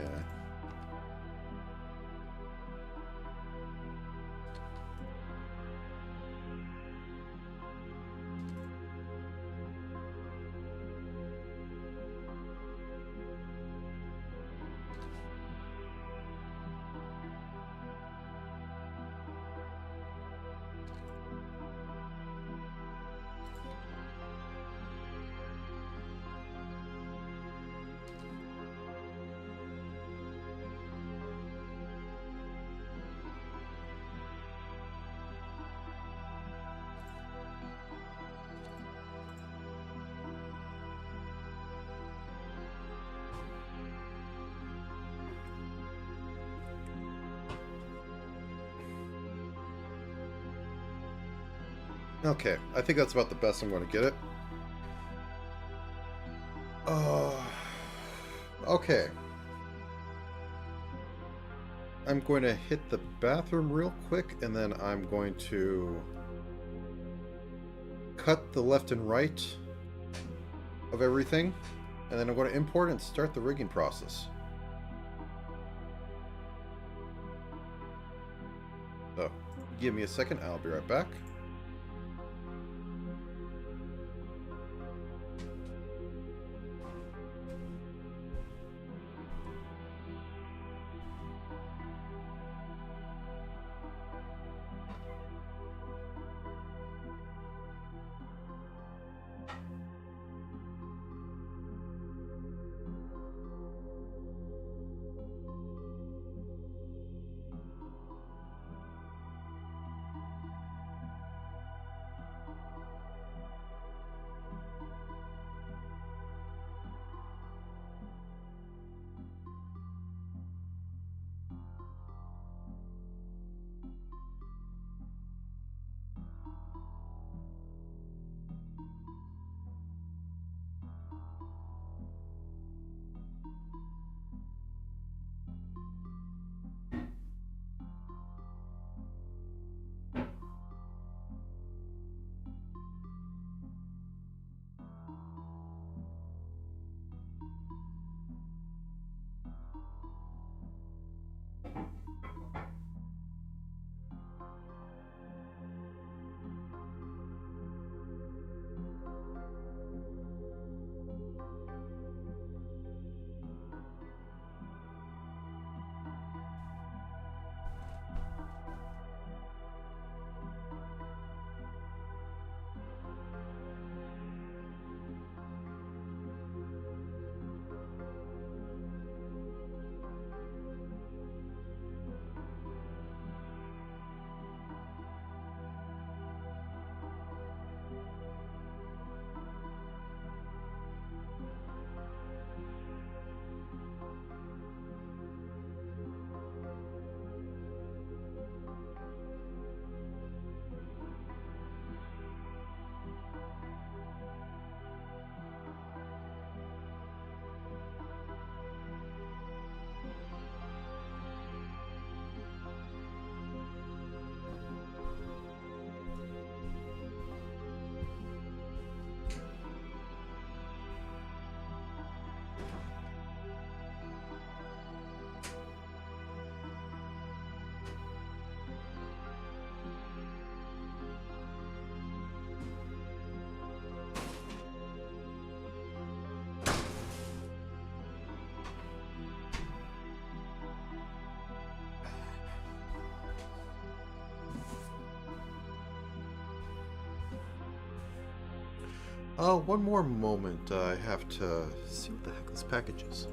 Okay, I think that's about the best I'm going to get it. Okay. I'm going to hit the bathroom real quick, and then I'm going to cut the left and right of everything, and then I'm going to import and start the rigging process. So, give me a second, I'll be right back. One more moment. I have to see what the heck this package is.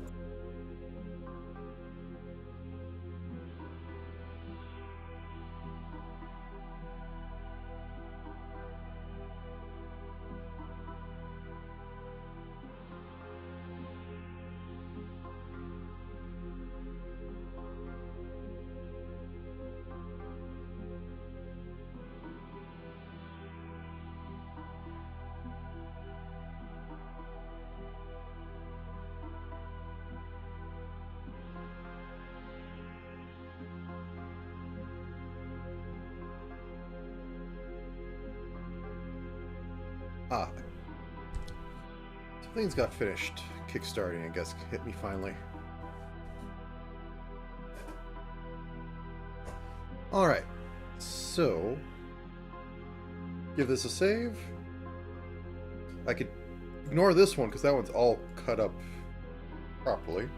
Ah, so things got finished. Kickstarting, I guess, hit me finally. Alright, so give this a save. I could ignore this one because that one's all cut up properly.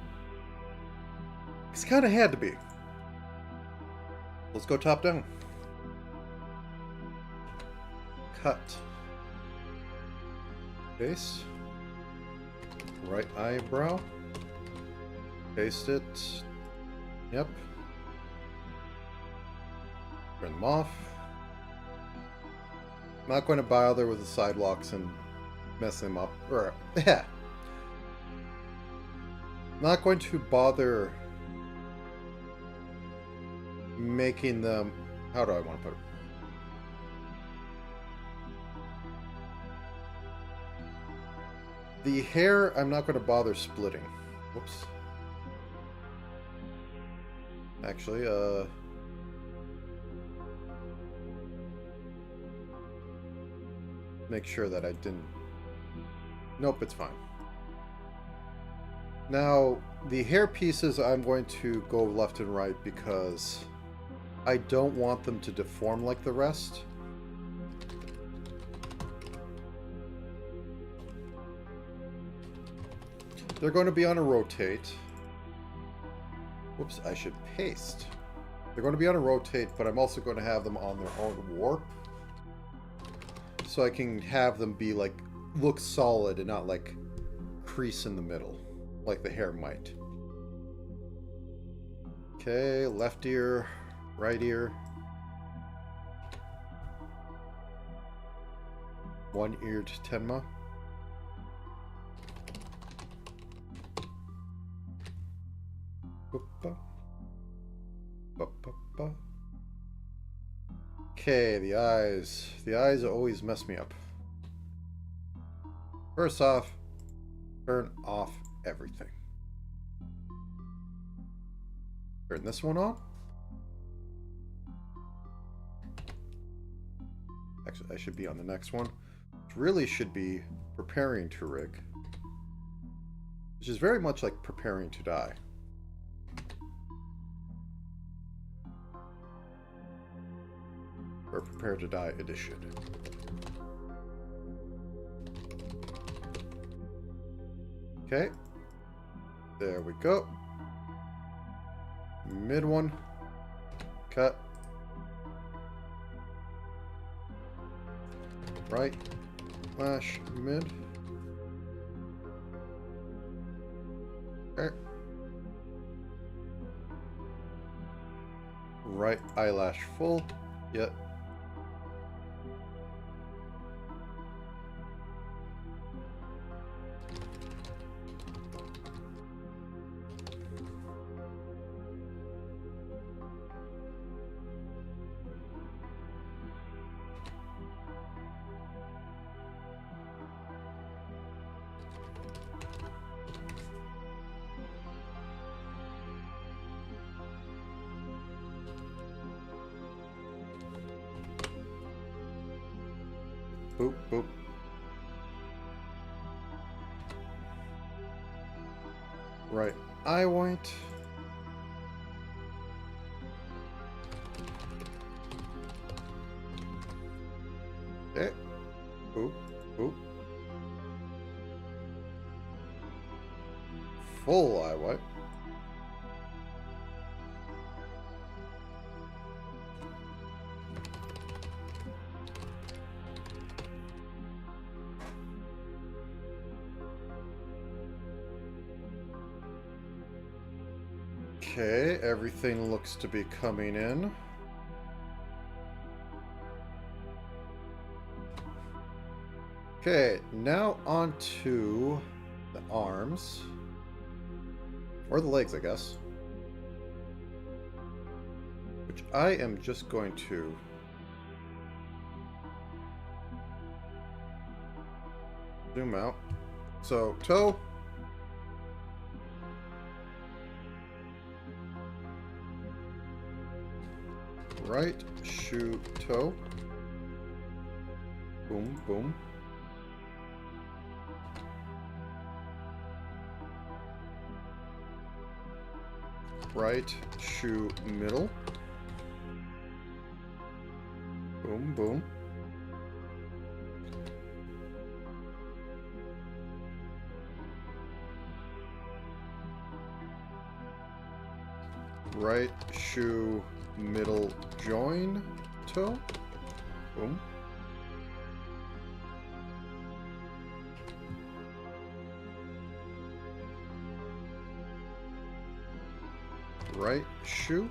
It's kind of had to be. Let's go top down. Cut. Paste. Right eyebrow. Paste it. Yep. Turn them off. Not going to bother with the sidewalks and mess them up. Or, yeah. Not going to bother making them... How do I want to put it? The hair, I'm not going to bother splitting. Whoops. Actually, make sure that I didn't... Nope, it's fine. Now, the hair pieces, I'm going to go left and right because I don't want them to deform like the rest. They're going to be on a rotate. Whoops, I should paste. They're going to be on a rotate, but I'm also going to have them on their own warp. So I can have them be like, look solid and not like crease in the middle, like the hair might. Okay, left ear, right ear. One-eared Tenma. Okay, the eyes. The eyes always mess me up. First off, turn off everything. Turn this one on. Actually, I should be on the next one. Which really should be preparing to rig. Which is very much like preparing to die. Or Prepare to Die edition. Okay. There we go. Mid one. Cut. Right. Lash. Mid. Okay. Right eyelash full. Yep. Boop, boop. Right eye white. Okay. Boop, boop. Full eye white. Okay, everything looks to be coming in. Okay, now on to the arms. Or the legs, I guess. Which I am just going to zoom out. So, toe. Right shoe, toe. Boom, boom. Right shoe, middle. Boom, boom. Right shoe, middle, join, toe. Boom. Right shoe.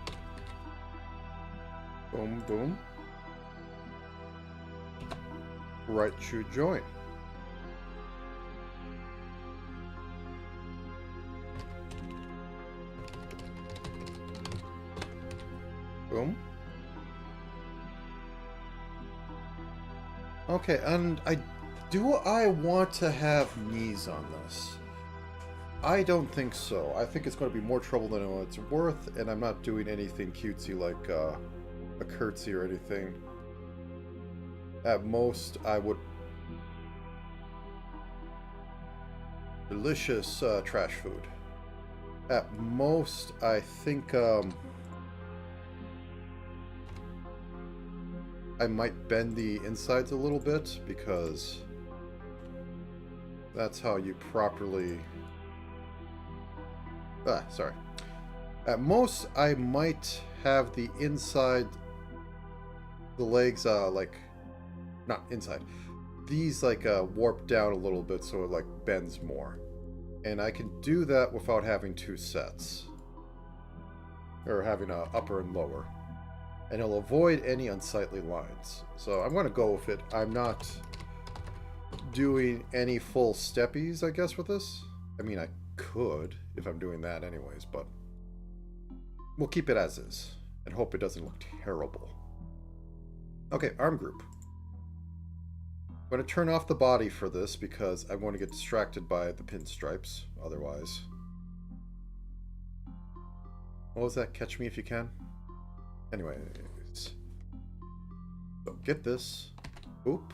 Boom, boom. Right shoe, join. Boom. Okay, and do I want to have knees on this? I don't think so. I think it's going to be more trouble than it's worth, and I'm not doing anything cutesy like a curtsy or anything. At most, I would... Delicious trash food. At most, I think I might bend the insides a little bit, because that's how you properly... sorry. At most, I might have the inside, the legs, like, not inside, these, like, warped down a little bit so it, like, bends more. And I can do that without having two sets. Or having a upper and lower. And it'll avoid any unsightly lines. So I'm going to go with it. I'm not doing any full steppies, I guess, with this. I mean, I could, if I'm doing that anyways, but we'll keep it as is and hope it doesn't look terrible. Okay, arm group. I'm going to turn off the body for this because I'm going to get distracted by the pinstripes otherwise. What was that? Catch me if you can? Anyways. So get this. Oop.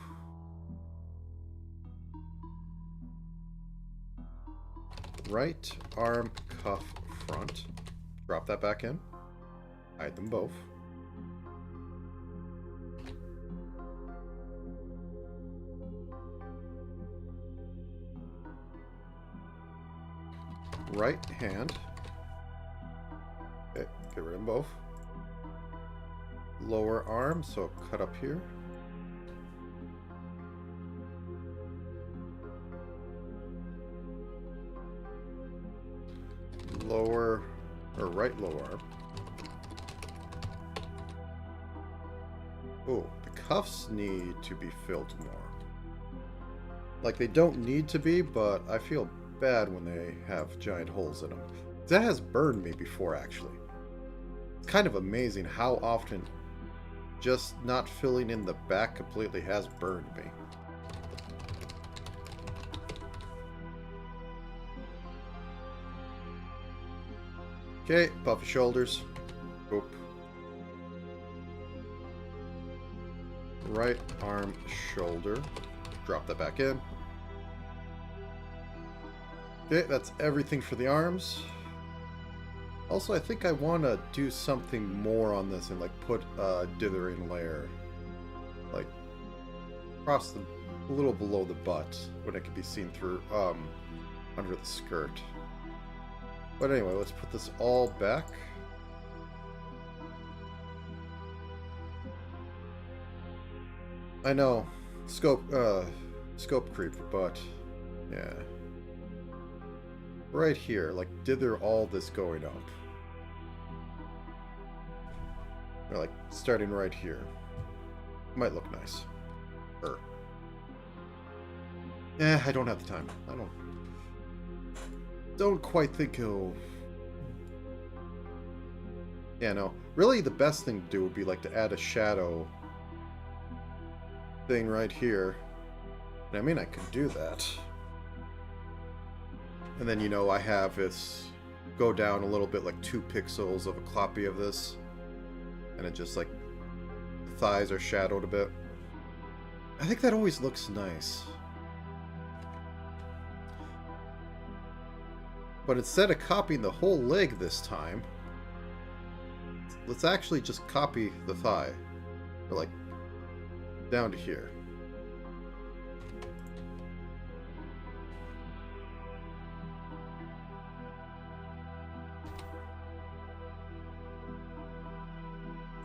Right arm cuff front. Drop that back in. Hide them both. Right hand. Okay, get rid of them both. Lower arm, so cut up here. Lower, or right lower arm. Oh, the cuffs need to be filled more. Like, they don't need to be, but I feel bad when they have giant holes in them. That has burned me before, actually. It's kind of amazing how often just not filling in the back completely has burned me. Okay, puffy shoulders. Oop. Right arm, shoulder. Drop that back in. Okay, that's everything for the arms. Also, I think I want to do something more on this and, like, put a dithering layer, like, across the, a little below the butt, when it can be seen through, under the skirt. But anyway, let's put this all back. I know, scope creep, but, yeah. Right here, like, dither all this going up. Or like starting right here. Might look nice. I don't have the time. I don't quite think he'll... Yeah, no. Really, the best thing to do would be like to add a shadow thing right here. And I mean, I could do that. And then, you know, I have this go down a little bit, like 2 pixels of a copy of this. And it just like, the thighs are shadowed a bit. I think that always looks nice. But instead of copying the whole leg this time, let's actually just copy the thigh. Or like, down to here.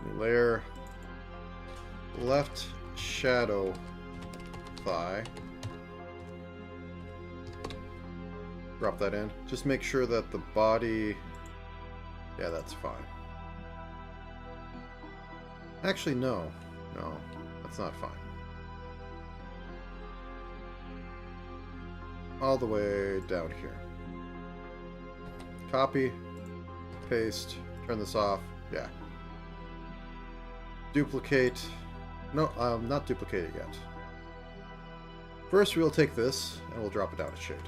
New layer. Left shadow thigh. Drop that in. Just make sure that the body... Yeah, that's fine. Actually, no. No, that's not fine. All the way down here. Copy. Paste. Turn this off. Yeah. Duplicate. No, not duplicate it yet. First, we'll take this, and we'll drop it down a shade.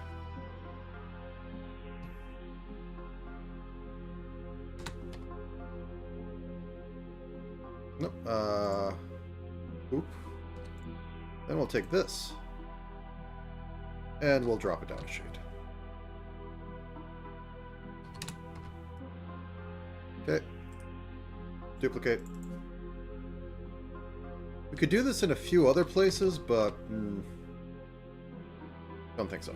Nope. Oop. Then we'll take this, and we'll drop it down a shade. Okay. Duplicate. We could do this in a few other places, but don't think so.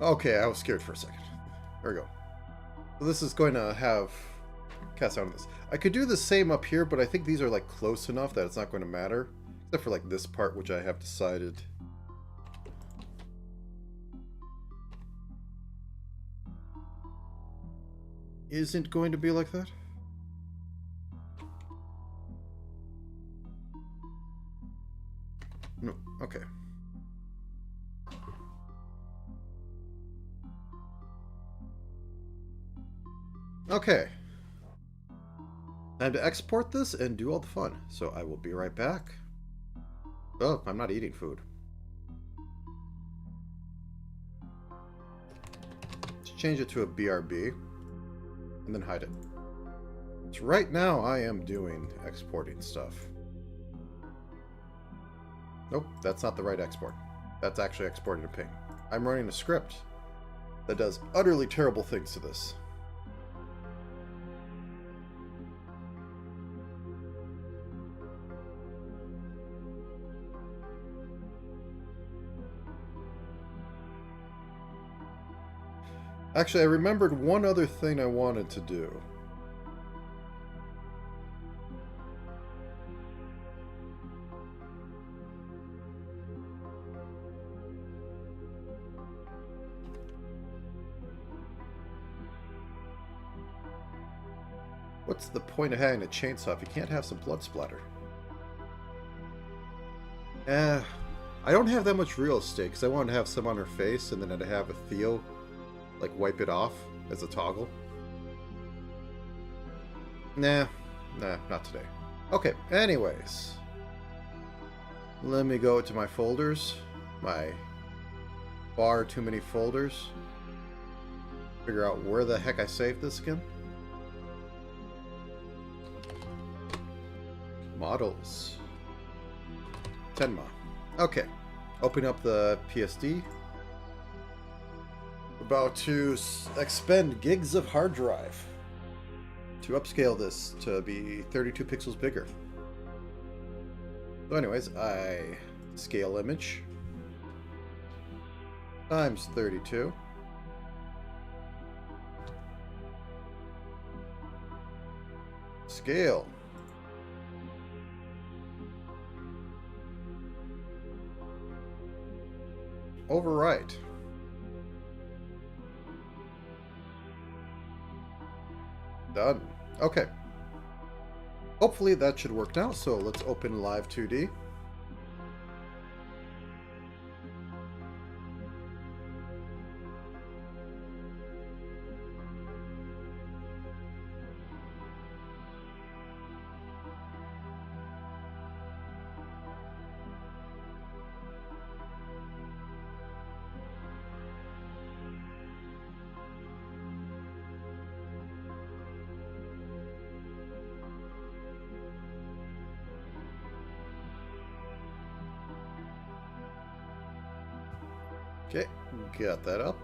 Okay, I was scared for a second. There we go. So this is going to have cast out on this. I could do the same up here, but I think these are like close enough that it's not going to matter. Except for like this part, which I have decided. Isn't going to be like that. No, okay. Okay. Time to export this and do all the fun. So I will be right back. Oh, I'm not eating food. Let's change it to a BRB. And then hide it. So right now I am doing exporting stuff. Nope, that's not the right export. That's actually exporting a ping. I'm running a script that does utterly terrible things to this. Actually, I remembered one other thing I wanted to do. What's the point of having a chainsaw if you can't have some blood splatter? I don't have that much real estate because I wanted to have some on her face and then I'd have a Theo like wipe it off as a toggle. Nah, not today. Okay, anyways. Let me go to my folders. My far too many folders. Figure out where the heck I saved this again. Models. Tenma. Okay. Open up the PSD. About to expend gigs of hard drive to upscale this to be 32 pixels bigger. So anyways, I scale image times 32. Scale. Overwrite. Done. Okay. Hopefully that should work now, so let's open Live 2D. Okay, got that up.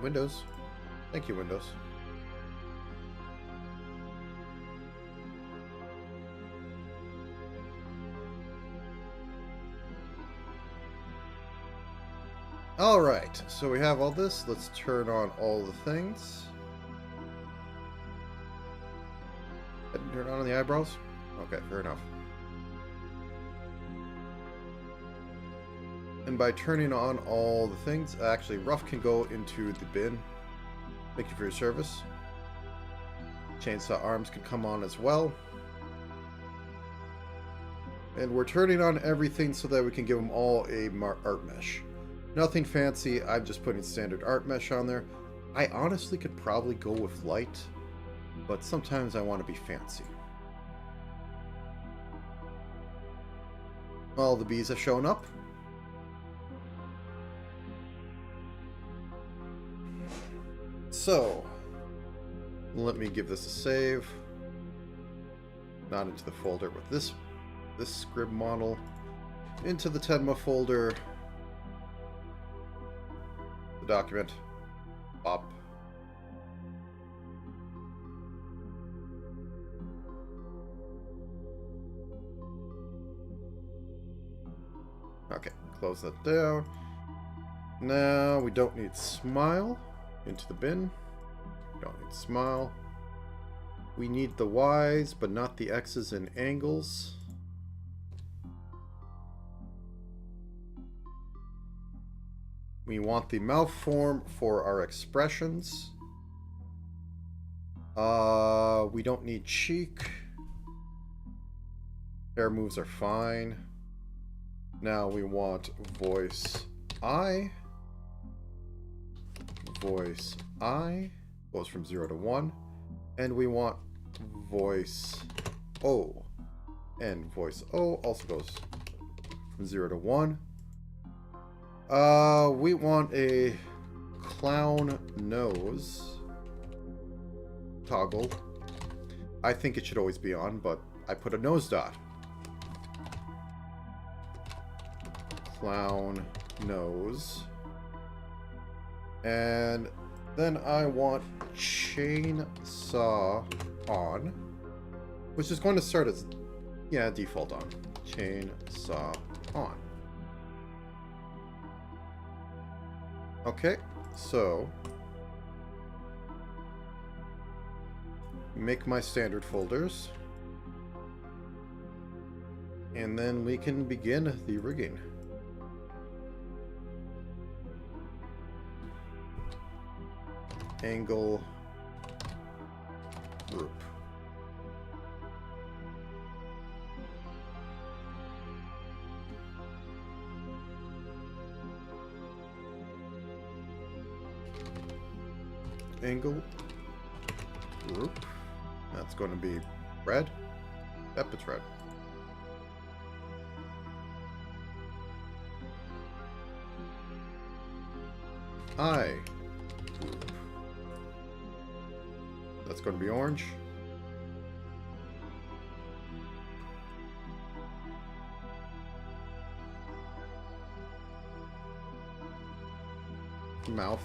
Windows. Thank you, Windows. Alright, so we have all this. Let's turn on all the things. Turn on the eyebrows? Okay, fair enough. And by turning on all the things, actually, rough can go into the bin. Thank you for your service. Chainsaw arms can come on as well. And we're turning on everything so that we can give them all a art mesh. Nothing fancy, I'm just putting standard art mesh on there. I honestly could probably go with light, but sometimes I want to be fancy. All the bees have shown up. So, let me give this a save. Not into the folder with this scrib model. Into the Tenma folder. The document. Pop. Okay, close that down. Now we don't need smile. Into the bin. Don't need smile. We need the Y's, but not the X's and angles. We want the mouth form for our expressions. We don't need cheek. Hair moves are fine. Now we want voice I. Voice I goes from 0 to 1. And we want voice O. And voice O also goes from 0 to 1. We want a clown nose toggle. I think it should always be on, but I put a nose dot. Clown nose. And then I want chainsaw on, which is going to start as, yeah, default on. Chainsaw on. Okay, so make my standard folders, and then we can begin the rigging. Angle group. Angle group. That's going to be red. Yep, it's red. Eye group. That's going to be orange. Mouth.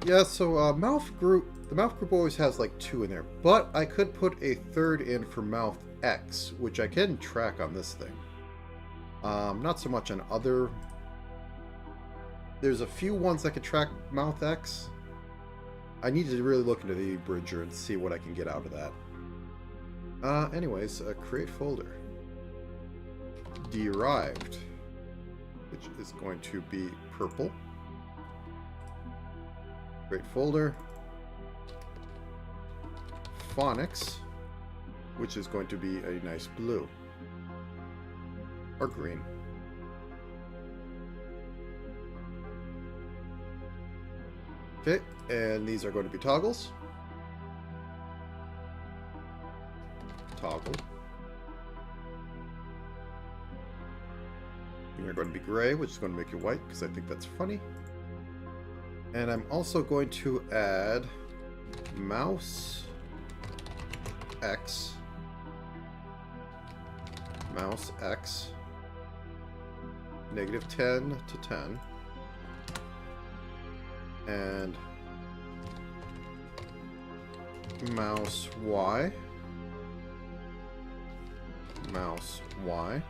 Yeah, so mouth group, the mouth group always has like 2 in there, but I could put a 3rd in for mouth X, which I can track on this thing. Not so much on other. There's a few ones that can track mouth X. I need to really look into the bridger and see what I can get out of that. Anyways, create folder. Derived, which is going to be purple. Create folder. Phonics, which is going to be a nice blue. Or green. Okay, and these are going to be toggles. Toggle. And you're going to be gray, which is going to make you white, because I think that's funny. And I'm also going to add mouse X. Mouse X. -10 to 10. And mouse Y. Mouse Y.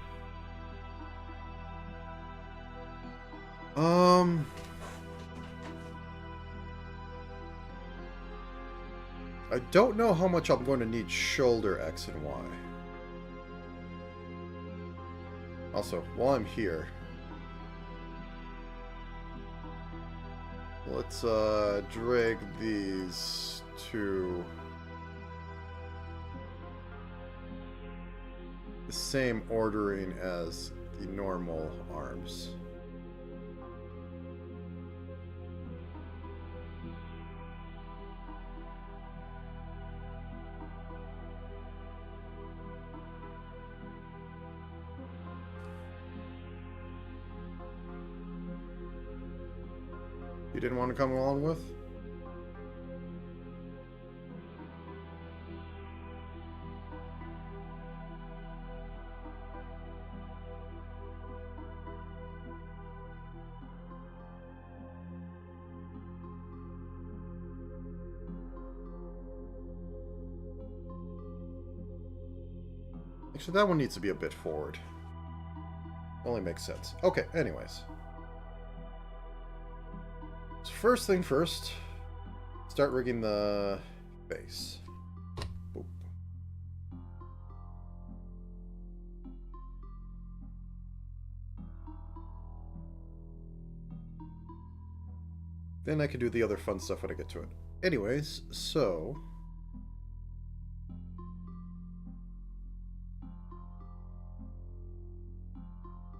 I don't know how much I'm going to need shoulder X and Y. Also, while I'm here, let's drag these to the same ordering as the normal arms. You didn't want to come along with? Actually, that one needs to be a bit forward. Only makes sense. Okay, anyways. So first thing first, start rigging the face. Boop. Then I can do the other fun stuff when I get to it. Anyways, so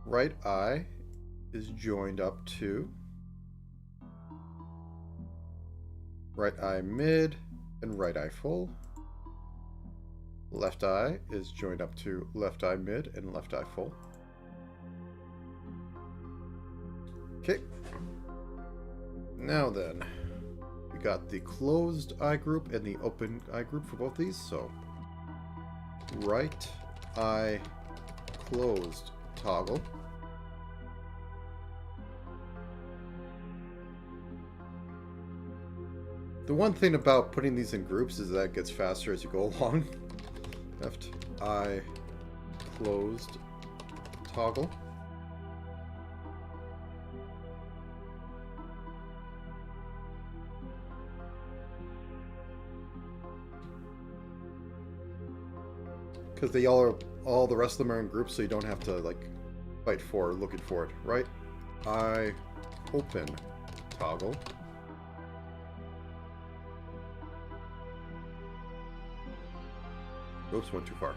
right eye is joined up to right eye mid and right eye full. Left eye is joined up to left eye mid and left eye full. Okay. Now then, we got the closed eye group and the open eye group for both these. So right eye closed toggle. The one thing about putting these in groups is that it gets faster as you go along. Left eye closed toggle. Because they all the rest of them are in groups, so you don't have to like fight for looking for it. Right eye open toggle. Oops, went too far.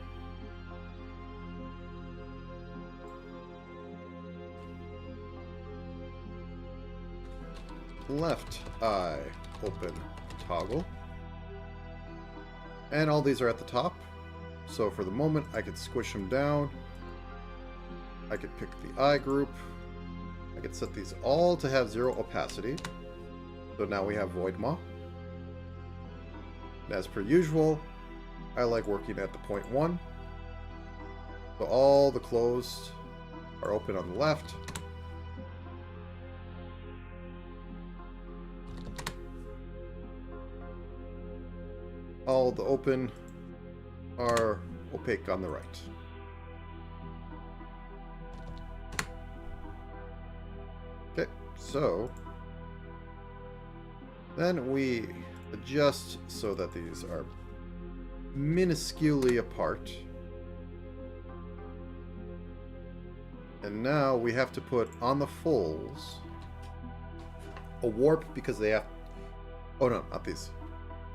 Left eye open toggle. And all these are at the top. So for the moment, I could squish them down. I could pick the eye group. I could set these all to have 0 opacity. So now we have Void Maw. As per usual, I like working at the point 1. So all the closed are open on the left. All the open are opaque on the right. Okay, so then we adjust so that these are minusculely apart. And now we have to put on the fulls a warp because they have... Oh no, not these.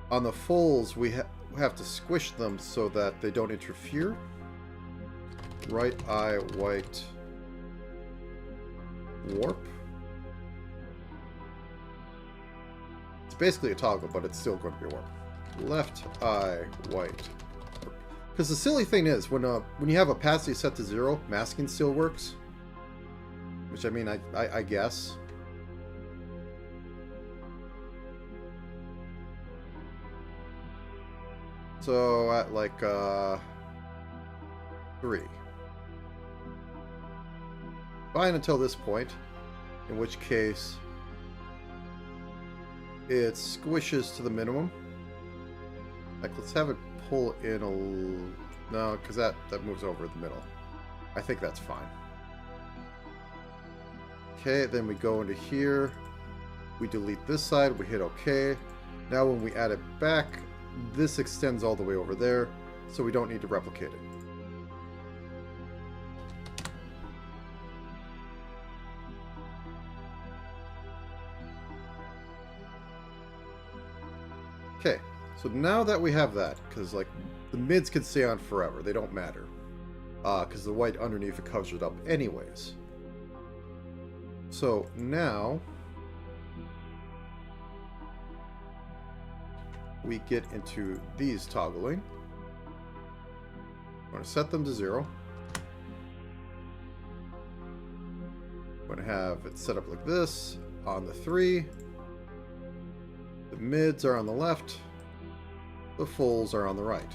On the fulls, we have to squish them so that they don't interfere. Right eye, white, warp. It's basically a toggle, but it's still going to be a warp. Left eye, white. Because the silly thing is, when you have opacity set to 0, masking still works. Which, I mean, I guess. So, at like, 3. Fine until this point. In which case, it squishes to the minimum. Like, let's have it pull in a... No, because that moves over the middle. I think that's fine. Okay, then we go into here. We delete this side. We hit OK. Now when we add it back, this extends all the way over there, so we don't need to replicate it. Okay, so now that we have that, because like the mids can stay on forever, they don't matter, because the white underneath it covers it up anyways. So now we get into these toggling. I'm going to set them to 0. I'm going to have it set up like this on the 3. The mids are on the left. The fulls are on the right.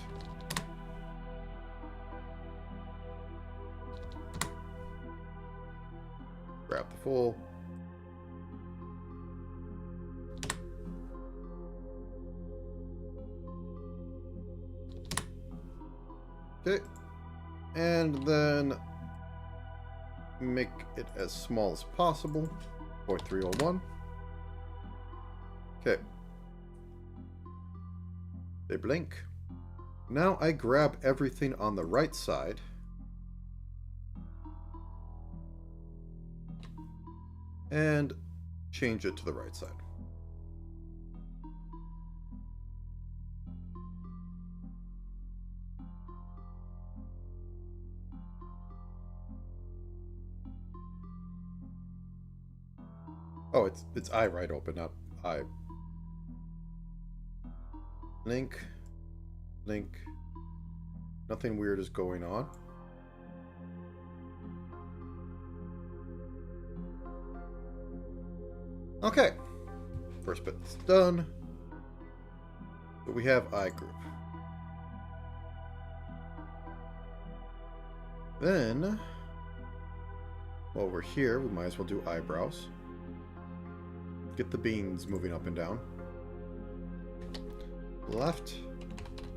Grab the full. Okay. And then make it as small as possible. 0.301. Okay. They blink. Now I grab everything on the right side. And change it to the right side. Oh, it's eye right open, not eye. Link. Link. Nothing weird is going on. Okay. First bit's done. But we have eye group. Then, while we're here, we might as well do eyebrows. Get the beans moving up and down. Left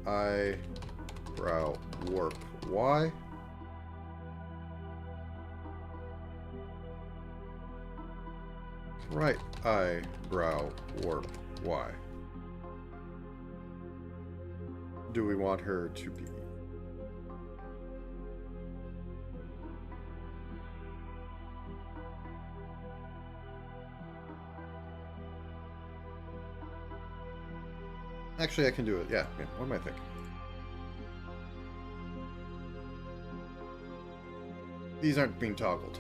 eyebrow warp Y. Right eyebrow warp Y. Do we want her to be? Actually, I can do it. Yeah. What am I thinking? These aren't being toggled.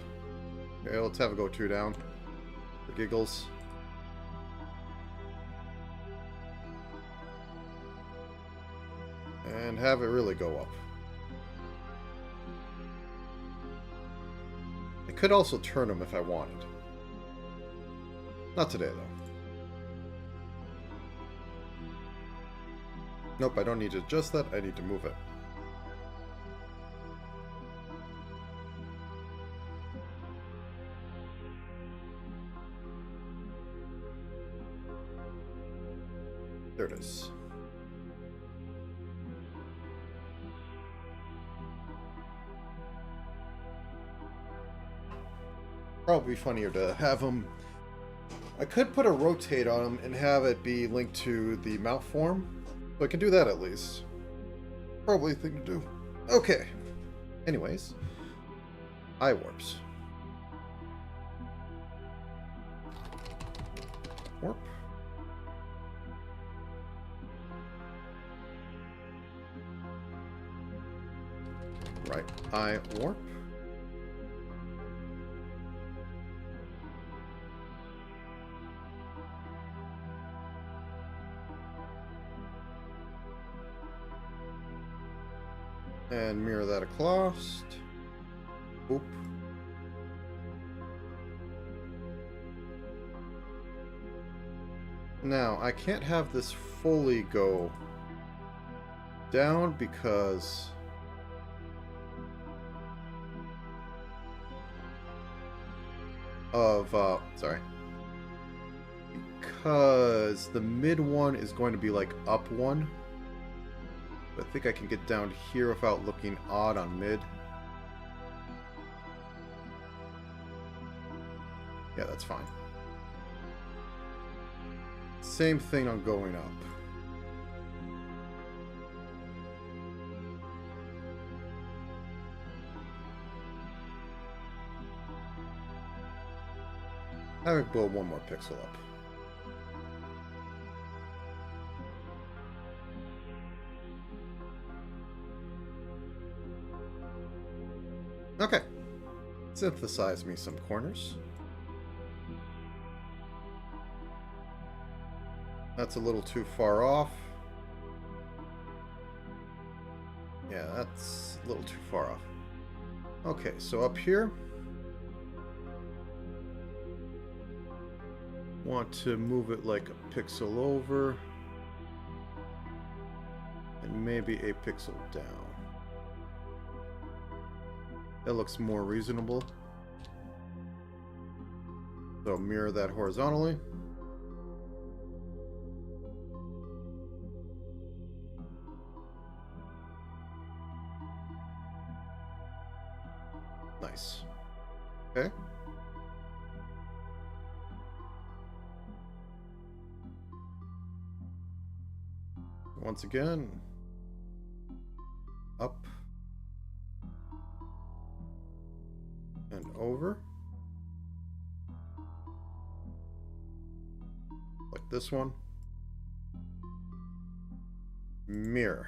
Okay, let's have it go 2 down. For giggles. And have it really go up. I could also turn them if I wanted. Not today, though. Nope, I don't need to adjust that. I need to move it. There it is. Probably funnier to have them I could put a rotate on them and have it be linked to the mount form. So I can do that at least. Probably the thing to do. Okay. Anyways. Eye warps. Warp. Right eye warp. And mirror that across. Oop. Now, I can't have this fully go down because of, because the mid one is going to be like up one. I think I can get down here without looking odd on mid. Yeah, that's fine. Same thing on going up. I would blow one more pixel up. Okay. Synthesize me some corners. That's a little too far off. Yeah, that's a little too far off. Okay, so up here, want to move it like a pixel over and maybe a pixel down. That looks more reasonable. So mirror that horizontally. Nice. Okay. Once again, up and over, like this one. Mirror.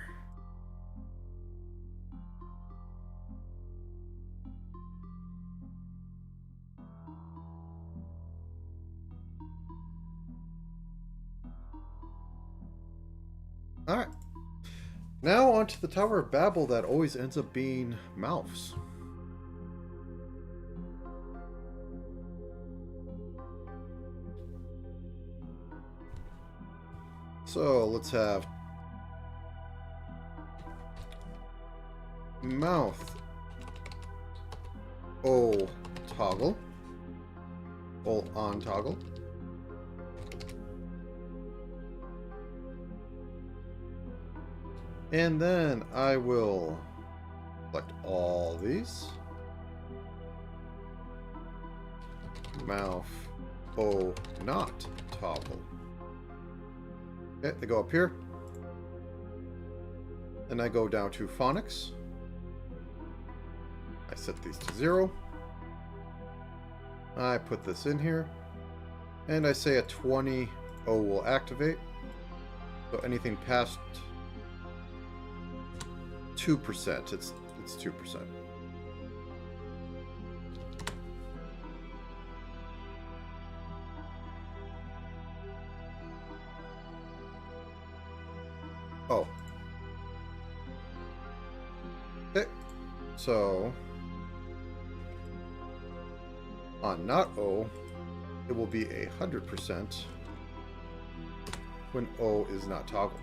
Alright. Now onto the Tower of Babel that always ends up being mouths. So let's have mouth O toggle. O on toggle. And then I will select all these. Mouth O not toggle. Okay, they go up here. Then I go down to phonics. I set these to 0. I put this in here. And I say a 20 O will activate. So anything past 2%, it's 2%. Oh. Okay. So on not O, it will be 100% when O is not toggled.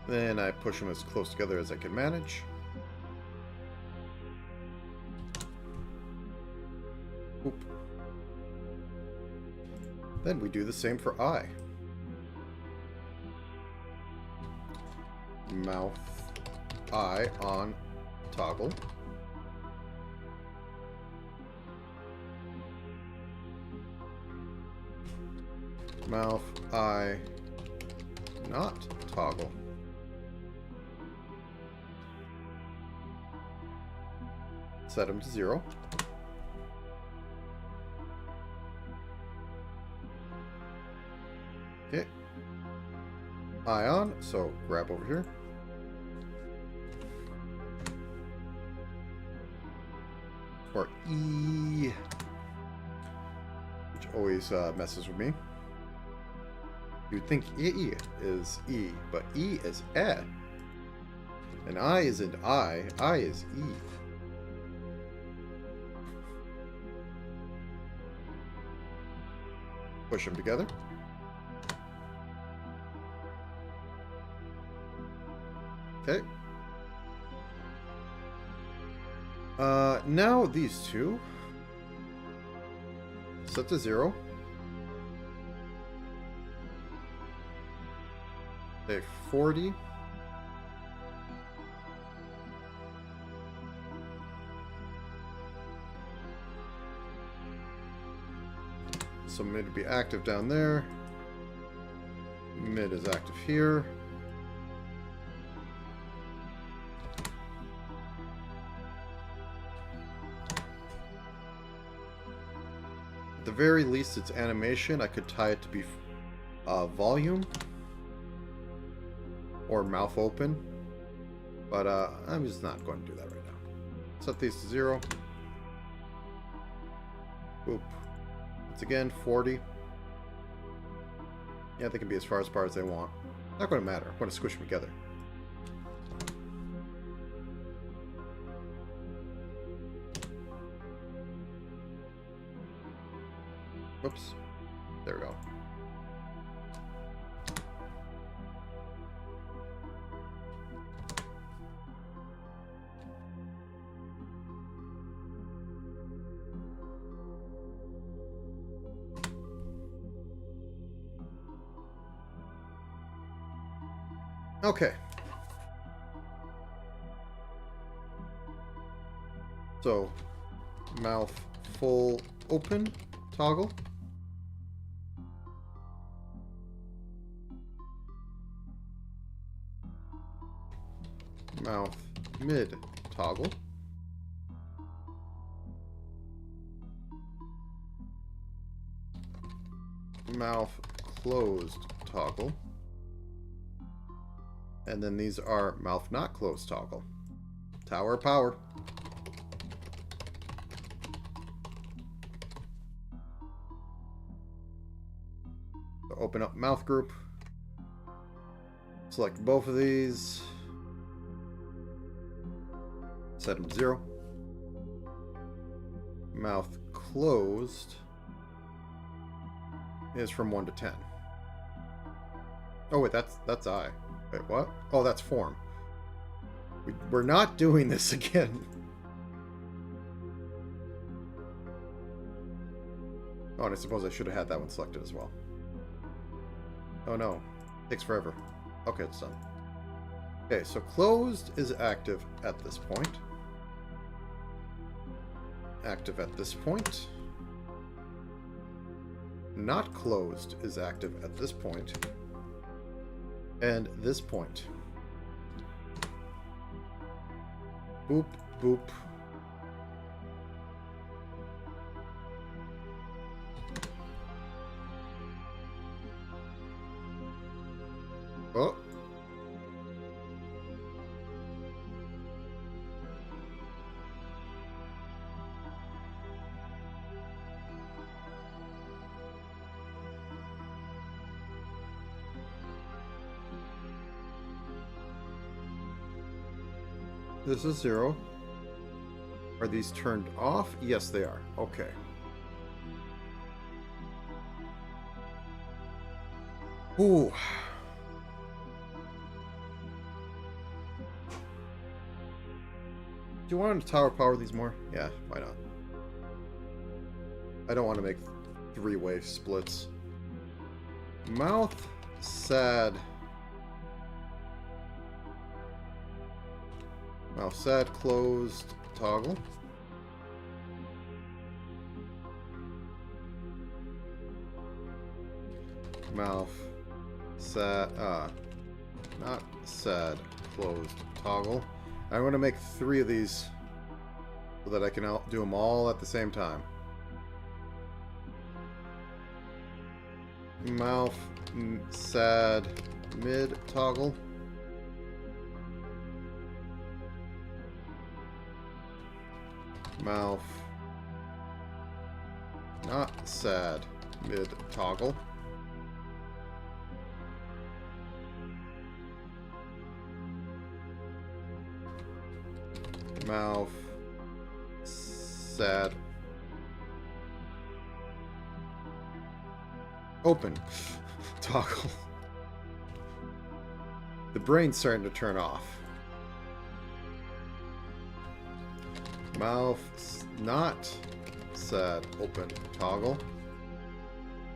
Then I push them as close together as I can manage. Oop. Then we do the same for I. Mouth I on toggle. Mouth, eye, not toggle. Set them to 0. Okay. Eye on, so grab over here. Or E, which always messes with me. You'd think E is E, but E is E. And I isn't I is E. Push them together. Okay. Now these two. Set to 0. Okay, 40. So mid would be active down there. Mid is active here. At the very least, it's animation. I could tie it to be volume or mouth open, but I'm just not going to do that right now. Set these to 0. Boop. Once again, 40. Yeah, they can be as far apart as they want. Not going to matter. I'm going to squish them together. Oops. There we go. Okay. So, mouth full open toggle. Mouth mid toggle. Mouth closed toggle. And then these are mouth not closed toggle. Tower power. So open up mouth group. Select both of these. Set them to 0. Mouth closed is from 1 to 10. Oh wait, that's I. Wait, what? Oh, that's form. We're not doing this again. Oh, and I suppose I should have had that one selected as well. Oh no. Takes forever. Okay, it's done. Okay, so closed is active at this point. Active at this point. Not closed is active at this point. And this point. Boop, boop. Oh. This is 0. Are these turned off? Yes, they are. Okay. Ooh. Do you want to tower power these more? Yeah, why not? I don't want to make 3-way splits. Mouth sad. Mouth sad closed toggle. mouth, sad, not sad, closed, toggle. I'm going to make 3 of these so that I can do them all at the same time. Mouth, sad, mid, toggle. Mouth, not sad, mid, toggle. Mouth, sad, open, toggle. The brain's starting to turn off. Mouth, not sad, open, toggle.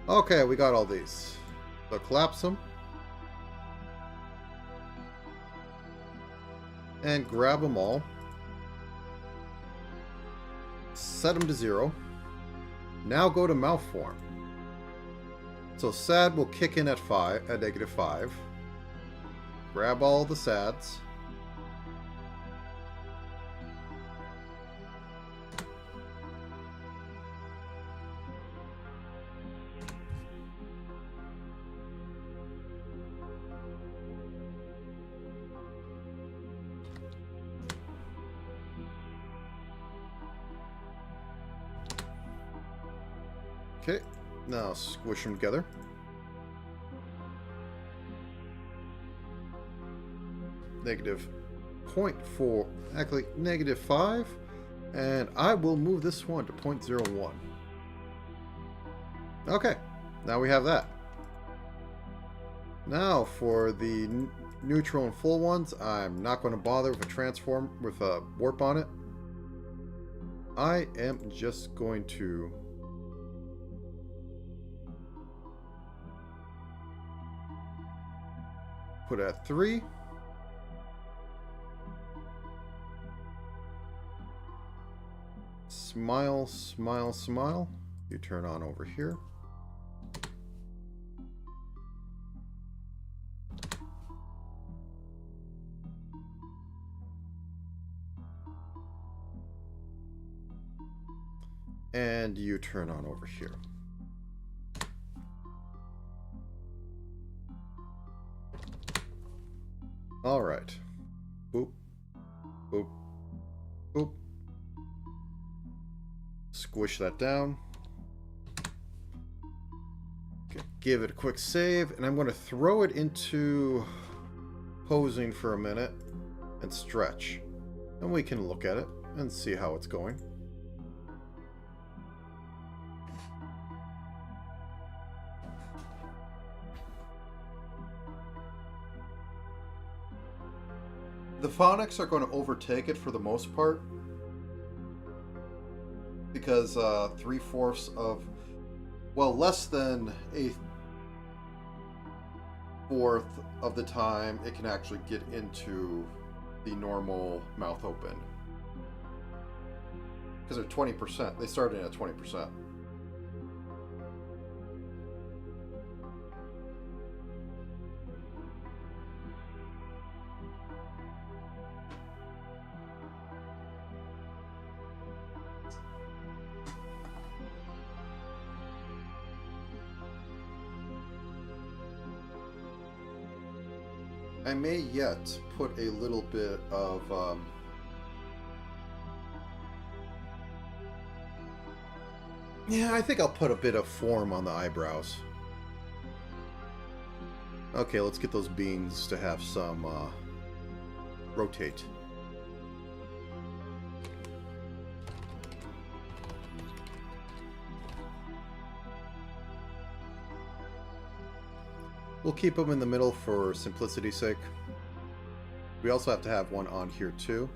Okay, we got all these. So collapse them. And grab them all. Set them to 0. Now go to mouth form. So sad will kick in at -5. Grab all the sads. Okay, now squish them together. -0.4, actually -5, and I will move this one to 0.01. Okay, now we have that. Now for the neutral and full ones, I'm not going to bother with a warp on it. I am just going to put it at 3. Smile, smile, smile. You turn on over here. And you turn on over here. All right. Boop. Boop. Boop. Squish that down. Okay, give it a quick save, and I'm going to throw it into posing for a minute and stretch. And we can look at it and see how it's going. The phonics are going to overtake it for the most part, because 3/4 of, well, less than 1/4 of the time it can actually get into the normal mouth open. Because they're 20%. They started at 20%. I may yet put a little bit of yeah, I think I'll put a bit of form on the eyebrows. Okay, let's get those beans to have some rotate. We'll keep them in the middle for simplicity's sake. We also have to have one on here too.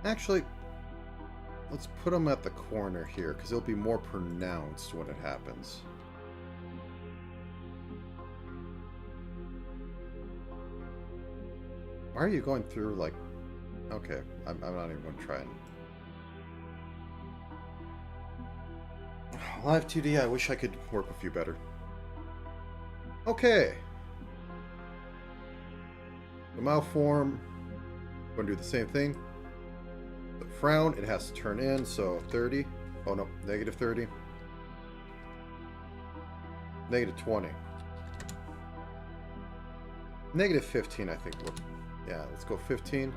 Actually, let's put them at the corner here because it'll be more pronounced when it happens. Why are you going through like Okay, I'm not even going to try and... Live 2D, I wish I could work with you better. Okay. The malform, I'm going to do the same thing. The frown, it has to turn in, so 30. Oh no, negative 30. Negative 20. Negative 15, I think. Yeah, let's go 15.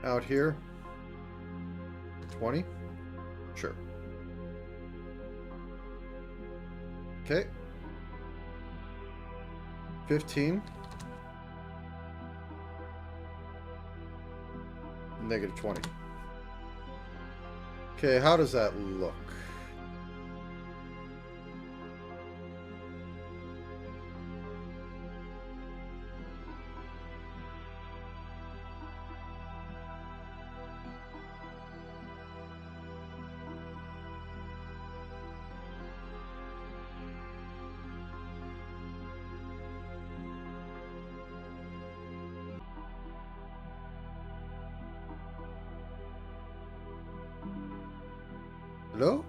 Out here. 20. Sure. Okay. 15. Negative 20. Okay, how does that look? Hello?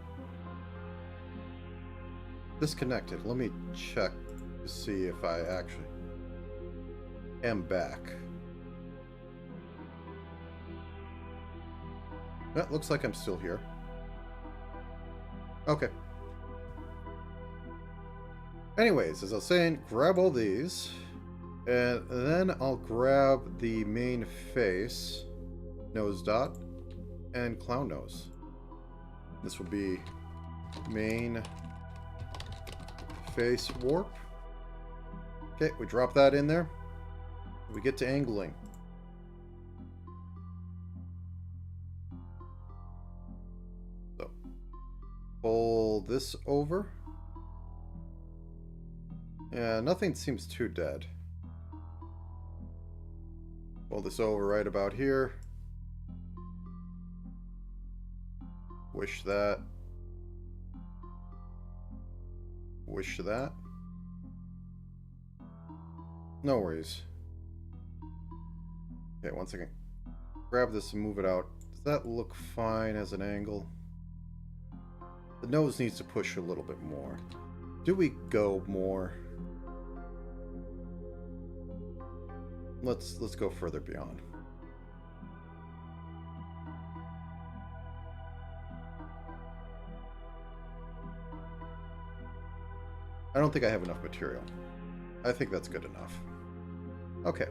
Disconnected. Let me check to see if I actually am back. That looks like I'm still here. Okay. Anyways, as I was saying, grab all these. And then I'll grab the main face, nose dot, and clown nose. This will be main face warp. Okay, we drop that in there. We get to angling. So, pull this over. Yeah, nothing seems too dead. Pull this over right about here. Wish that. Wish that. No worries. Okay, one second. Grab this and move it out. Does that look fine as an angle? The nose needs to push a little bit more. Do we go more? Let's go further beyond. I don't think I have enough material. I think that's good enough. Okay.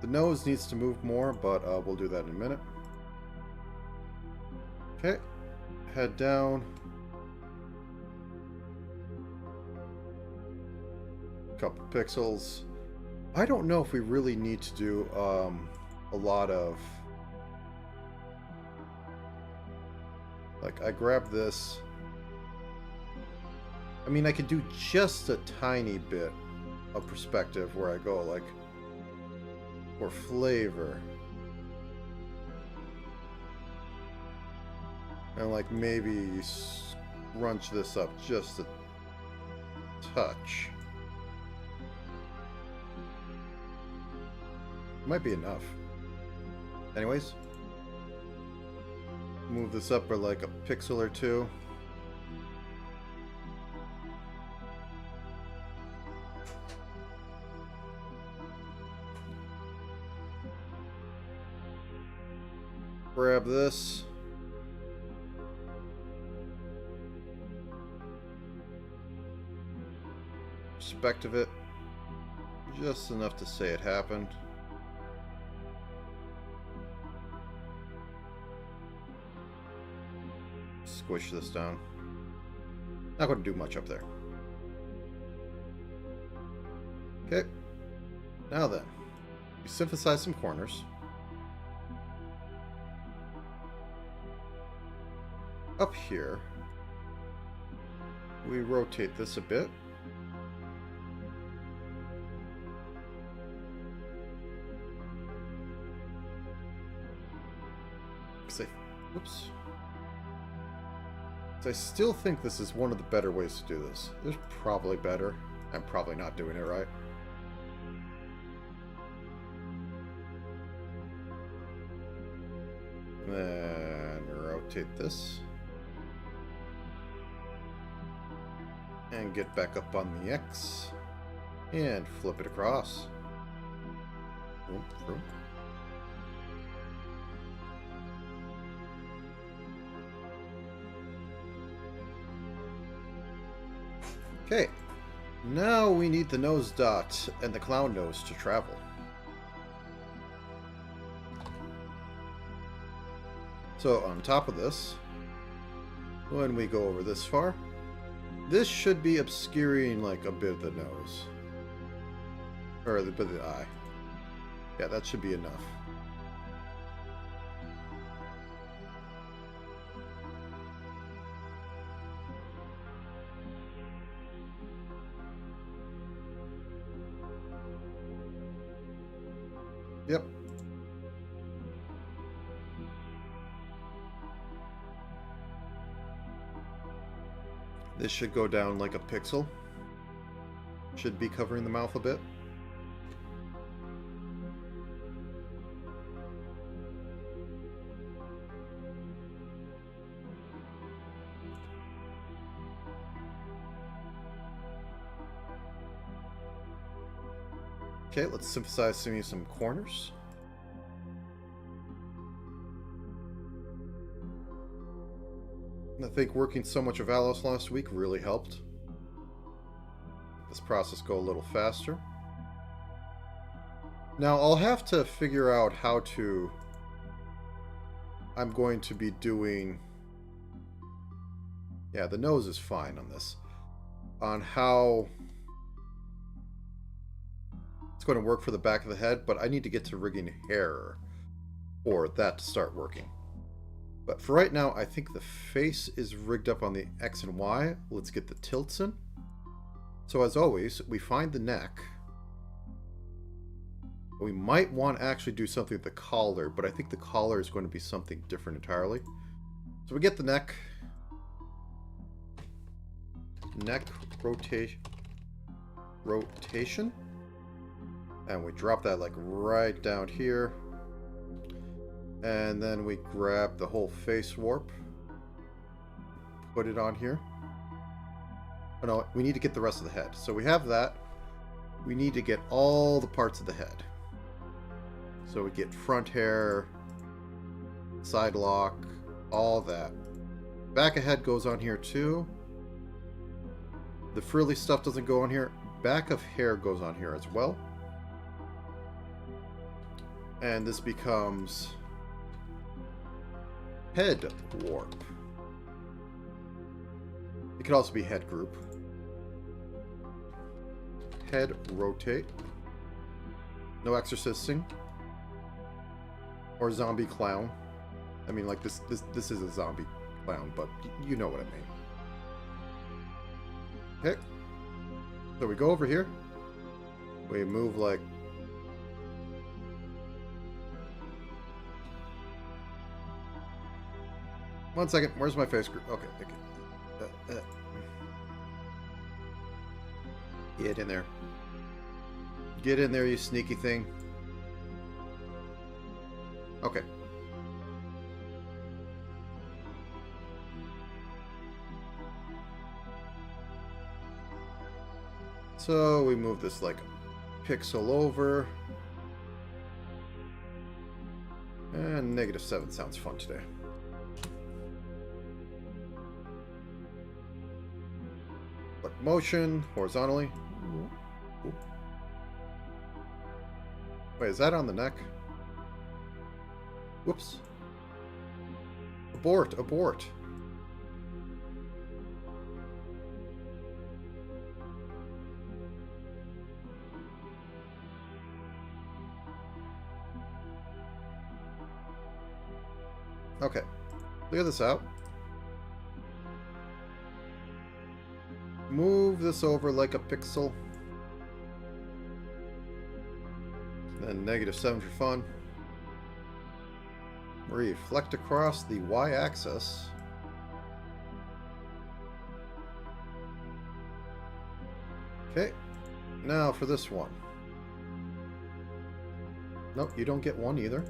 The nose needs to move more, but we'll do that in a minute. Okay. Head down. Couple pixels. I don't know if we really need to do a lot of... Like, I grab this. I mean, I could do just a tiny bit of perspective where I go, like, for flavor. And, like, maybe scrunch this up just a touch. Might be enough. Anyways. Move this up for like a pixel or two. Grab this. Perspective it. Just enough to say it happened. Squish this down. Not going to do much up there. Okay. Now then, we synthesize some corners. Up here, we rotate this a bit. Oops. I still think this is one of the better ways to do this. There's probably better. I'm probably not doing it right. Then rotate this. And get back up on the X. And flip it across. Vroom, vroom. Okay, now we need the nose dot and the clown nose to travel. So on top of this, when we go over this far, this should be obscuring like a bit of the nose. Or the bit of the eye. Yeah, that should be enough. Yep. This should go down like a pixel. Should be covering the mouth a bit. Okay, let's synthesize some corners. I think working so much of Valos last week really helped. This process go a little faster. Now I'll have to figure out how to... I'm going to be doing... Yeah, the nose is fine on this. On how... It's going to work for the back of the head, but I need to get to rigging hair for that to start working. But for right now, I think the face is rigged up on the X and Y. Let's get the tilts in. So as always, we find the neck. We might want to actually do something with the collar, but I think the collar is going to be something different entirely. So we get the neck. Neck rotation. And we drop that like right down here. And then we grab the whole face warp. Put it on here. Oh no, we need to get the rest of the head. So we have that. We need to get all the parts of the head. So we get front hair, side lock, all that. Back of head goes on here too. The frilly stuff doesn't go on here. Back of hair goes on here as well. And this becomes head warp. It could also be head group. Head rotate. No exorcisting. Or zombie clown. I mean, like this is a zombie clown, but you know what I mean. Okay. So we go over here. We move like... One second, where's my face group? Okay, thank you. Get in there. Get in there, you sneaky thing. Okay. So we move this like a pixel over. And -7 sounds fun today. Like motion horizontally. Ooh. Wait, is that on the neck? Whoops. Abort, abort. Okay. Clear this out. Move this over like a pixel. Then -7 for fun. Reflect across the y-axis. Okay, now for this one. Nope, you don't get one either.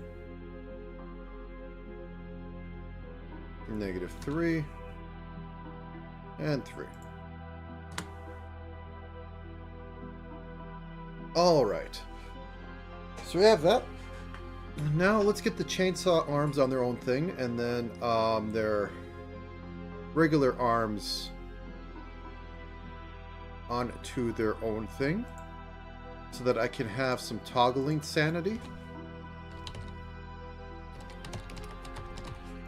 -3 and 3. All right. So we have that. Now let's get the chainsaw arms on their own thing, and then their regular arms onto their own thing, so that I can have some toggling sanity.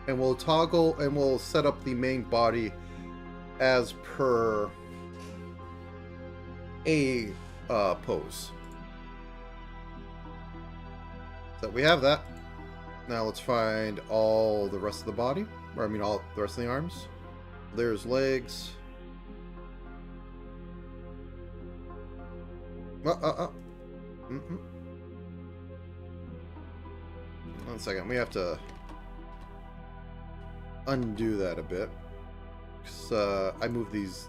And we'll toggle and we'll set up the main body as per a pose. So we have that. Now let's find all the rest of the body, or I mean all the rest of the arms. There's legs. 1 second, we have to undo that a bit, because I moved these.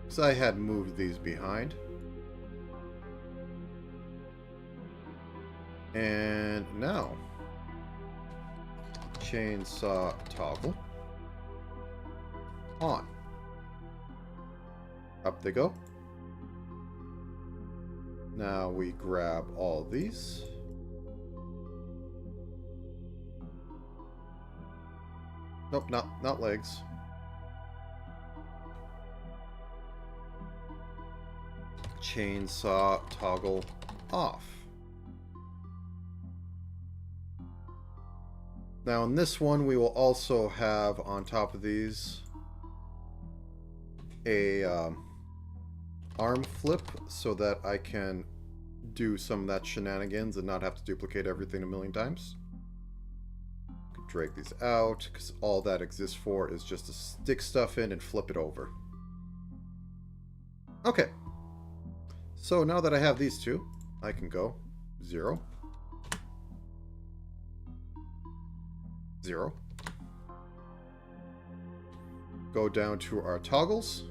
So I had moved these behind. And now, chainsaw toggle on. Up they go. Now we grab all these. Nope, not legs. Chainsaw toggle off. Now in this one we will also have on top of these a arm flip, so that I can do some of that shenanigans and not have to duplicate everything a million times. Drag these out, because all that exists for is just to stick stuff in and flip it over. Okay. So now that I have these two, I can go 0, 0. Go down to our toggles.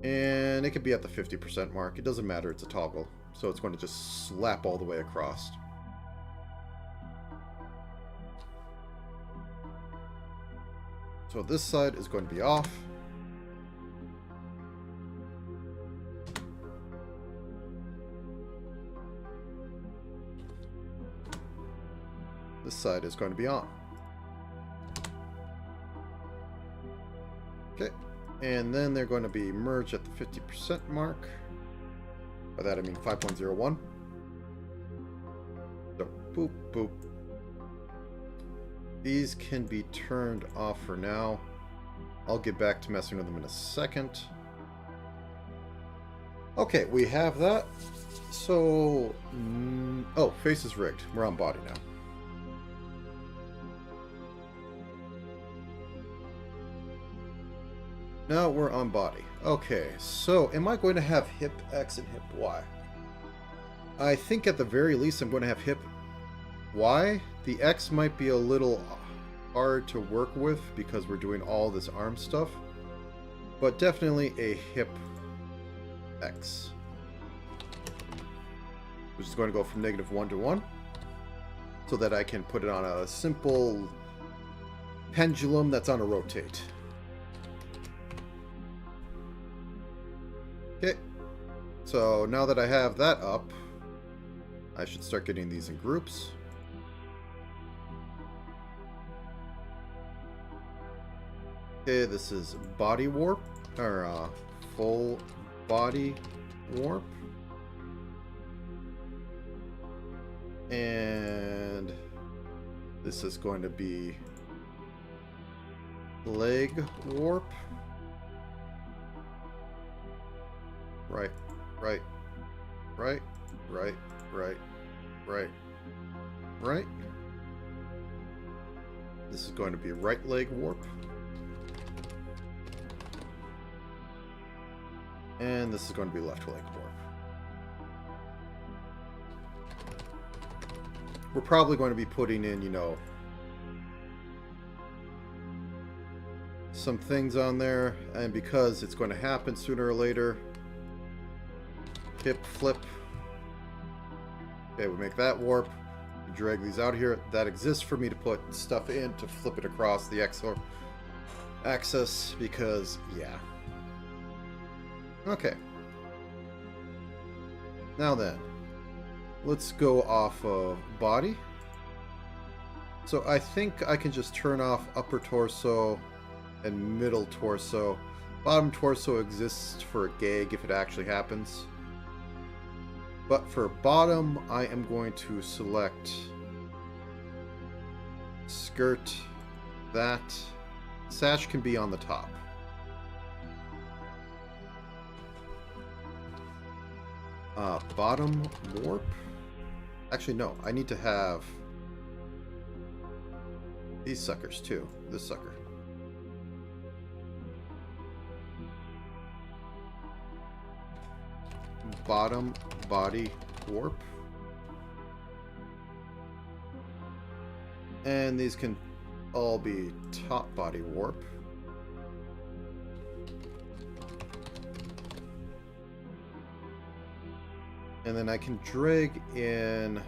And it could be at the 50% mark. It doesn't matter, it's a toggle. So it's going to just slap all the way across. So this side is going to be off. This side is going to be on. Okay. And then they're going to be merged at the 50% mark. By that I mean 5.01. So, boop, boop. These can be turned off for now. I'll get back to messing with them in a second. Okay, we have that. So, oh, face is rigged. We're on body now. Now we're on body. Okay, so am I going to have hip X and hip Y? I think at the very least I'm going to have hip Y. The X might be a little hard to work with because we're doing all this arm stuff, but definitely a hip X, which is going to go from -1 to 1, so that I can put it on a simple pendulum that's on a rotate. Okay, so now that I have that up, I should start getting these in groups. Okay, this is body warp, or full body warp. And this is going to be leg warp. Right, right, right, right, right, right, right. This is going to be right leg warp. And this is going to be left leg warp. We're probably going to be putting in, you know, some things on there, and because it's going to happen sooner or later, hip flip. Okay, we make that warp. We drag these out here. That exists for me to put stuff in to flip it across the axis because, yeah. Okay. Now then, let's go off of body. So I think I can just turn off upper torso and middle torso. Bottom torso exists for a gag if it actually happens. But for bottom, I am going to select skirt, that. Sash can be on the top. Bottom warp? Actually, no. I need to have these suckers too. This sucker. Bottom body warp. And these can all be top body warp. And then I can drag in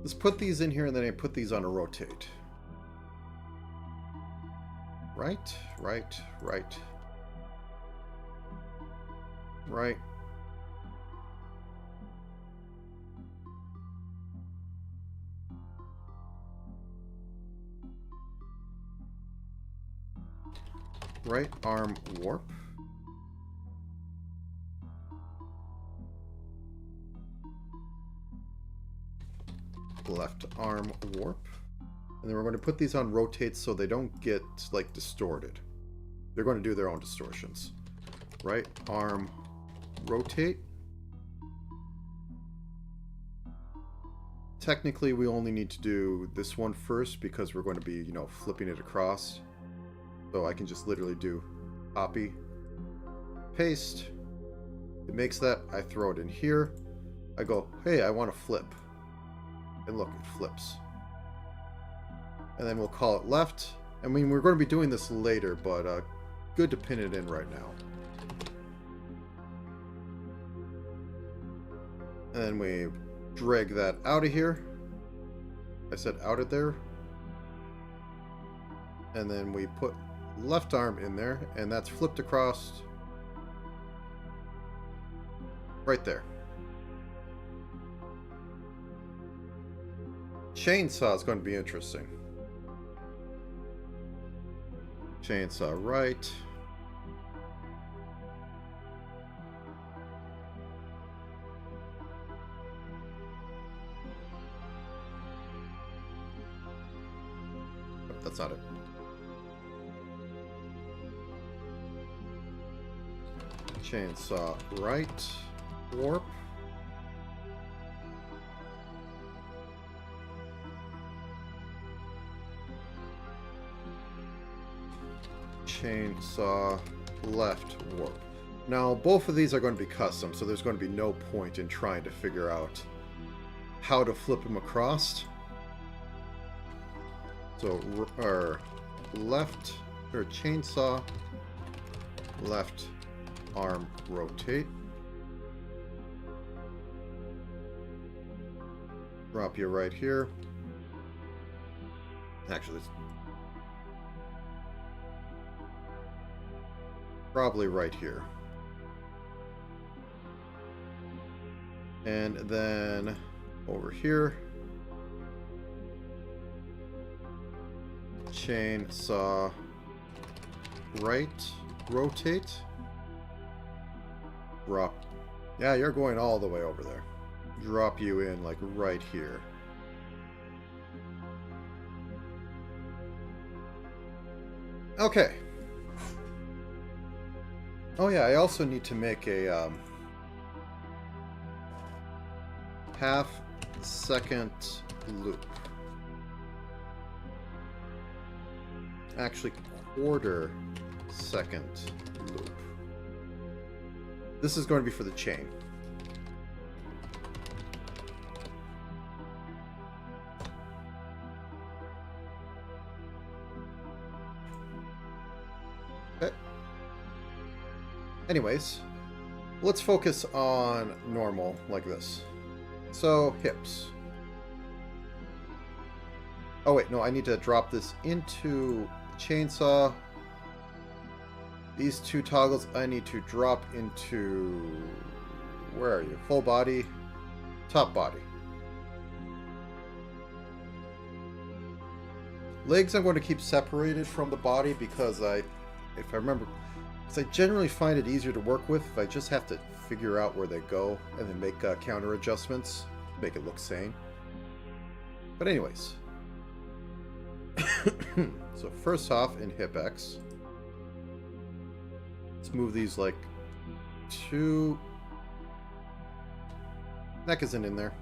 let's put these in here, and then I put these on a rotate. Right, right, right. Right. Right arm warp. Left arm warp. And then we're going to put these on rotates so they don't get, like, distorted. They're going to do their own distortions. Right arm rotate. Technically, we only need to do this one first because we're going to be, you know, flipping it across. So I can just literally do copy, paste. It makes that. I throw it in here. I go, hey, I want to flip. And look, it flips. And then we'll call it left. I mean, we're going to be doing this later, but good to pin it in right now. And then we drag that out of here. I said out of there. And then we put left arm in there, and that's flipped across right there. Chainsaw is going to be interesting. Chainsaw right. Oh, that's not it. Chainsaw right. Warp. Chainsaw left warp. Now both of these are going to be custom, so there's going to be no point in trying to figure out how to flip them across. So our left or chainsaw left arm rotate. Drop you right here. Actually, it's probably right here. And then over here, chainsaw right rotate. Drop. Yeah, you're going all the way over there. Drop you in like right here. Okay. Oh yeah, I also need to make a half-second loop. Actually, quarter-second loop. This is going to be for the chain. Okay. Anyways, let's focus on normal like this. So, hips. Oh wait, no, I need to drop this into the chainsaw. These two toggles I need to drop into... Where are you? Full body, top body. Legs I'm going to keep separated from the body because if I remember, because I generally find it easier to work with if I just have to figure out where they go and then make counter adjustments, make it look sane. But anyways. So first off, in hip X, let's move these like two. Neck isn't in there.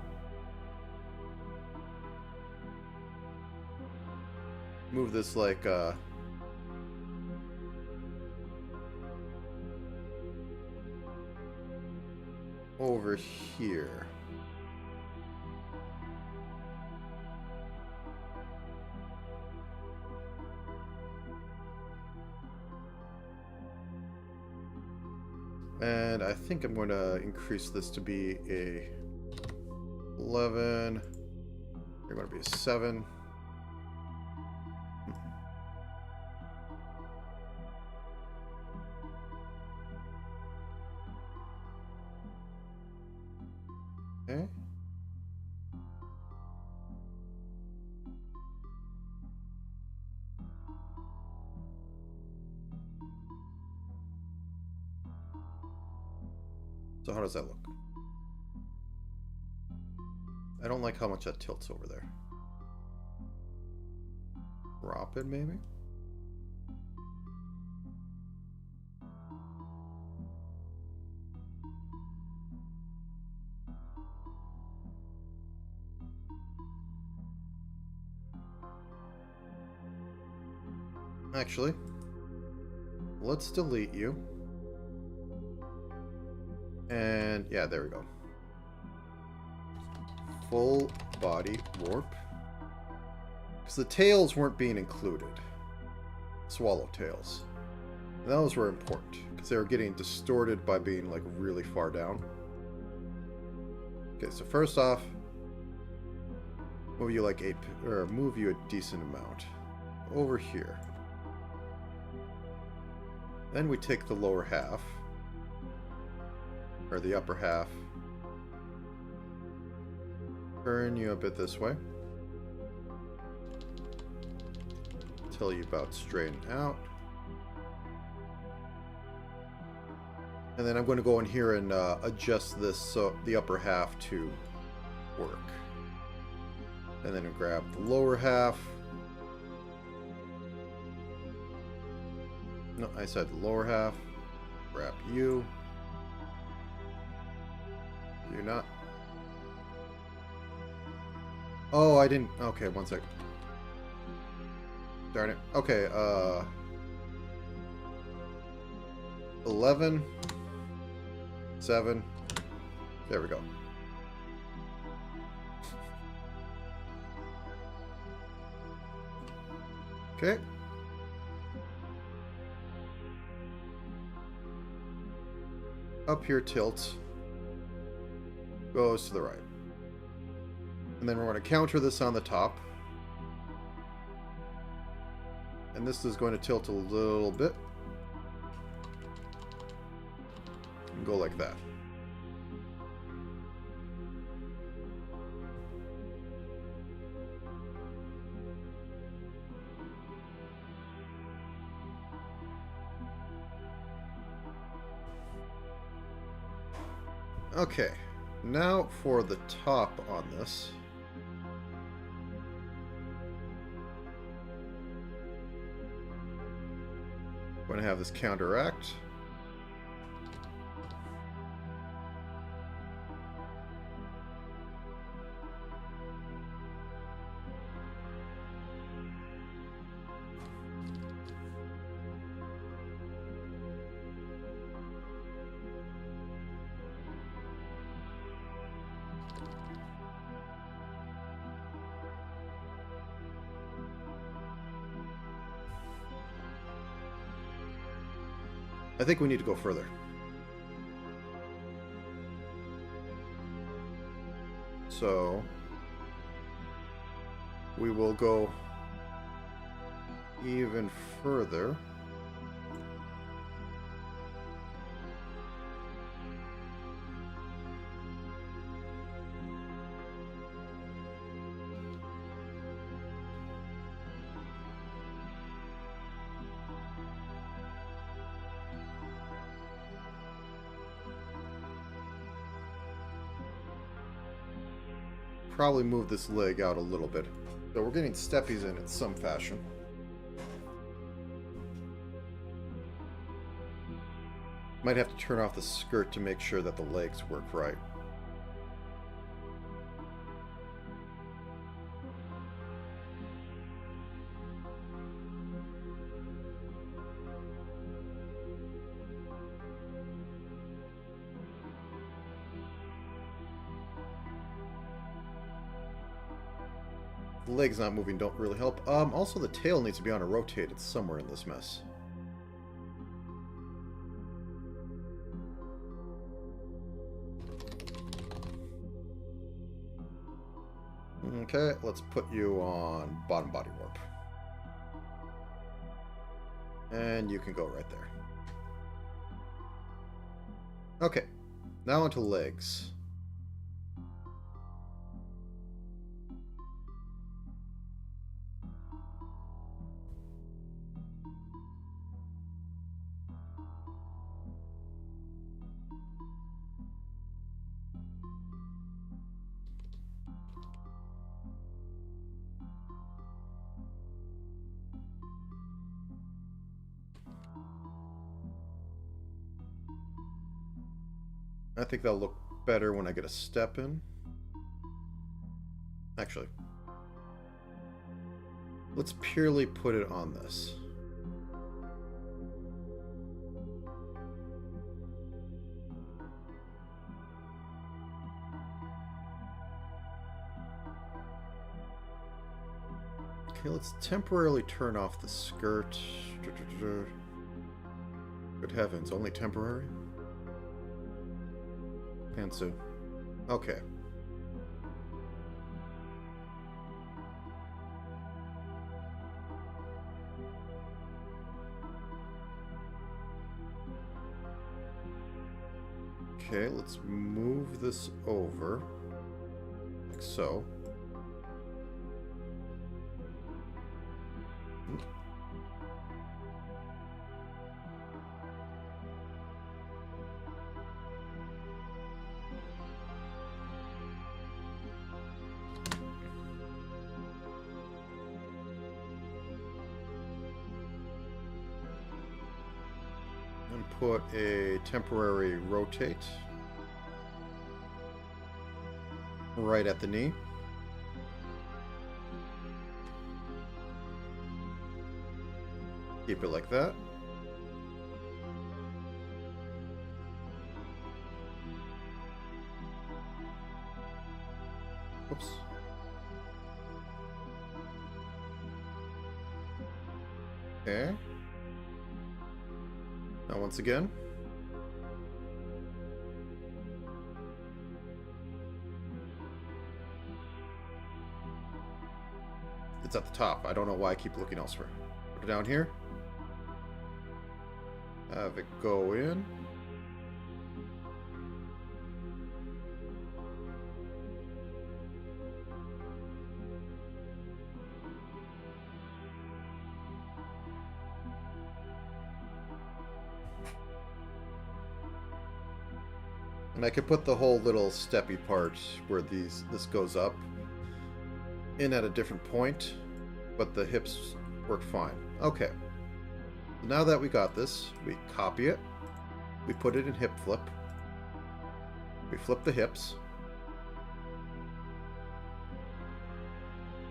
Move this like over here. And I think I'm going to increase this to be a 11. You're going to be a 7. Okay. So how does that look? I don't like how much that tilts over there. Drop it, maybe? Actually, let's delete you. And yeah, there we go. Full body warp. Because the tails weren't being included. Swallow tails. And those were important. Because they were getting distorted by being like really far down. Okay, so first off, move you like move you a decent amount. Over here. Then we take the lower half. Or the upper half. Turn you a bit this way. Until you about straighten out. And then I'm going to go in here and adjust this so the upper half to work. And then grab the lower half. No, I said the lower half. Grab you. You're not. Oh, I didn't. Okay, one second. Darn it. Okay, 11, 7. There we go. Okay. Up here tilts. Goes to the right. And then we're going to counter this on the top. And this is going to tilt a little bit. And go like that. Okay, now for the top on this. I'm going to have this counteract. I think we need to go further. So we will go even further. Probably move this leg out a little bit. So we're getting steppies in some fashion. Might have to turn off the skirt to make sure that the legs work right. The legs not moving don't really help. Also the tail needs to be on a rotate. It's somewhere in this mess. Okay, let's put you on bottom body warp. And you can go right there. Okay, now onto legs. I think that'll look better when I get a step in. Actually, let's purely put it on this. Okay, let's temporarily turn off the skirt. Good heavens, only temporary? Pantsuit. Okay. Okay, let's move this over. Like so. Put a temporary rotate right at the knee. Keep it like that. Oops. Okay. Now once again. It's at the top. I don't know why I keep looking elsewhere. Put it down here. Have it go in. And I could put the whole little steppy part where this goes up in at a different point, but the hips work fine. Okay. Now that we got this, we copy it, we put it in hip flip, we flip the hips,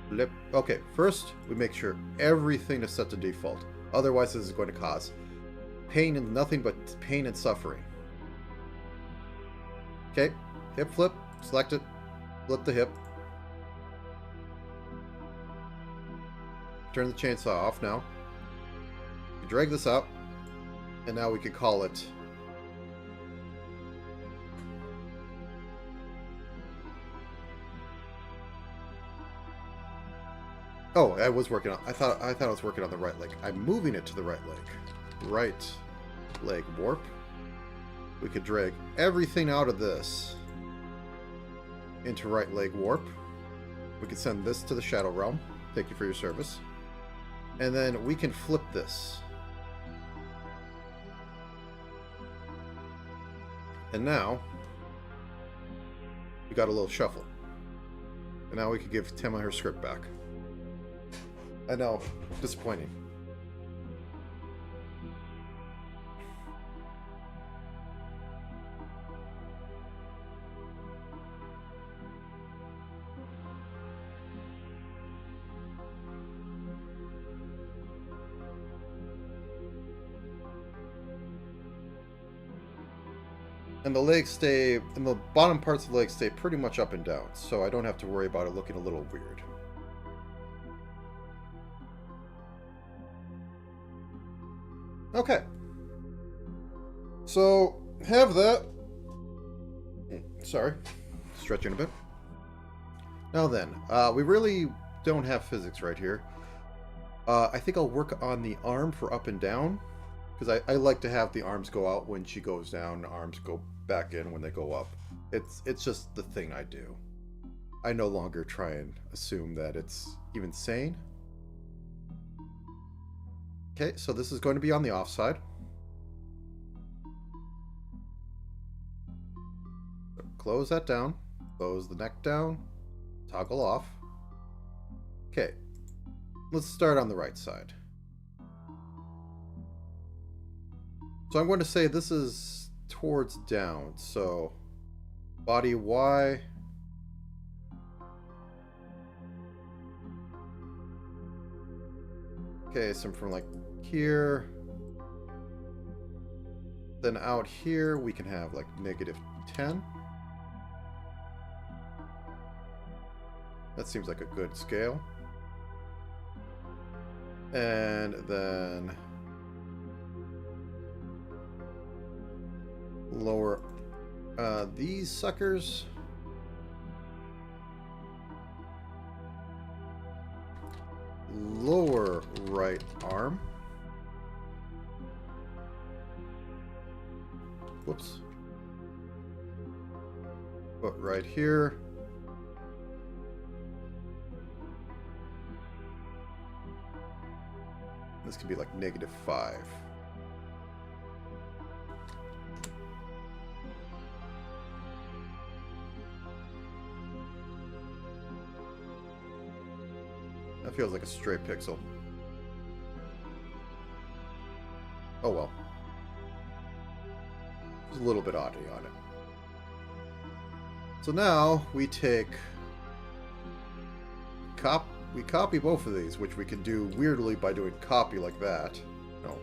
flip. Okay, first we make sure everything is set to default. Otherwise this is going to cause pain and nothing but pain and suffering. Okay, hip flip, select it, flip the hip. Turn the chainsaw off now. You drag this out. And now we could call it... Oh, I was working on... I thought I was working on the right leg. I'm moving it to the right leg. Right leg warp. We could drag everything out of this into right leg warp. We could send this to the Shadow Realm. Thank you for your service. And then we can flip this. And now we got a little shuffle. And now we could give Tenma her script back. I know, disappointing. And the legs stay, and the bottom parts of the legs stay pretty much up and down, so I don't have to worry about it looking a little weird. Okay. So, have that. Sorry. Stretching a bit. Now then, we really don't have physics right here. I think I'll work on the arm for up and down, because I like to have the arms go out when she goes down, arms go back in when they go up. It's just the thing I do. I no longer try and assume that it's even sane. Okay, so this is going to be on the offside. So close that down. Close the neck down. Toggle off. Okay, let's start on the right side. So I'm going to say this is towards down, so body Y. Okay, so from like here, then out here we can have like -10. That seems like a good scale. And then lower these suckers. Lower right arm. Whoops. Put right here. This could be like -5. That feels like a stray pixel. Oh well. There's a little bit oddity on it. So now we take... We copy both of these, which we can do weirdly by doing copy like that. No.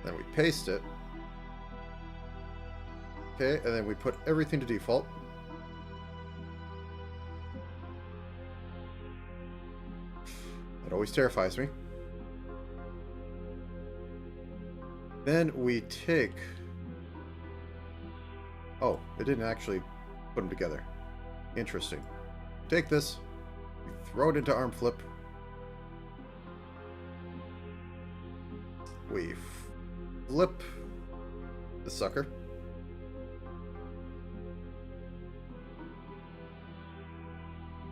Then we paste it. Okay, and then we put everything to default. That always terrifies me. Then we take... Oh, it didn't actually put them together. Interesting. Take this, we throw it into arm flip. We flip the sucker.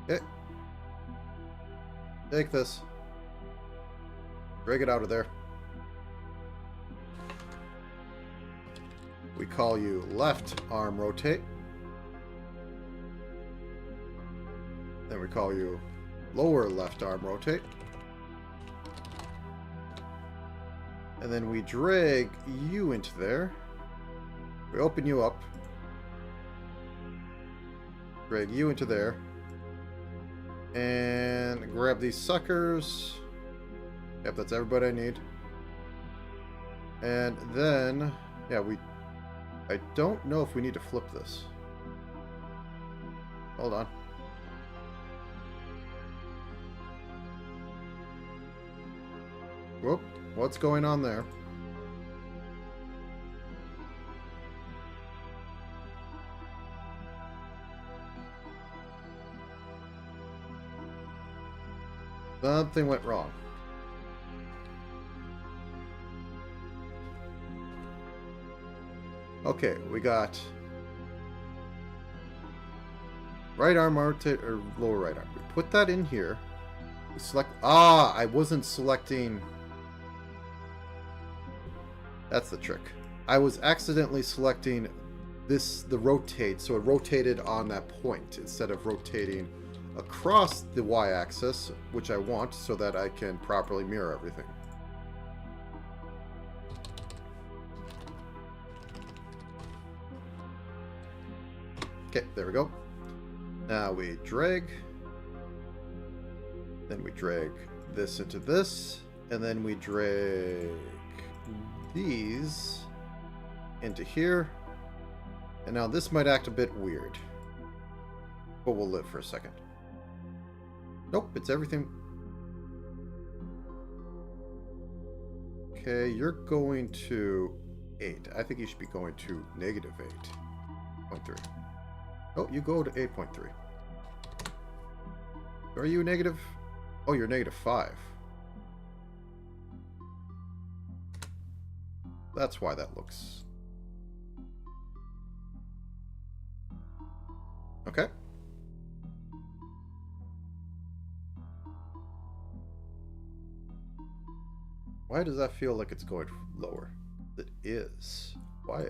Okay. Take this. Drag it out of there. We call you left arm rotate. Then we call you lower left arm rotate. And then we drag you into there. We open you up. Drag you into there. And grab these suckers. Yep, that's everybody I need. And then, yeah, I don't know if we need to flip this. Hold on. Whoop. What's going on there? Something went wrong. Okay, we got right arm rotate or lower right arm. We put that in here. We select. Ah, I wasn't selecting. That's the trick. I was accidentally selecting this, the rotate, so it rotated on that point instead of rotating across the y-axis, which I want so that I can properly mirror everything. Okay, there we go. Now we drag. Then we drag this into this. And then we drag these into here. And now this might act a bit weird. But we'll live for a second. Nope, it's everything. Okay, you're going to 8. I think you should be going to negative 8.3. Oh, you go to 8.3. Are you negative? Oh, you're negative 5. That's why that looks... Okay. Why does that feel like it's going lower? It is. Why?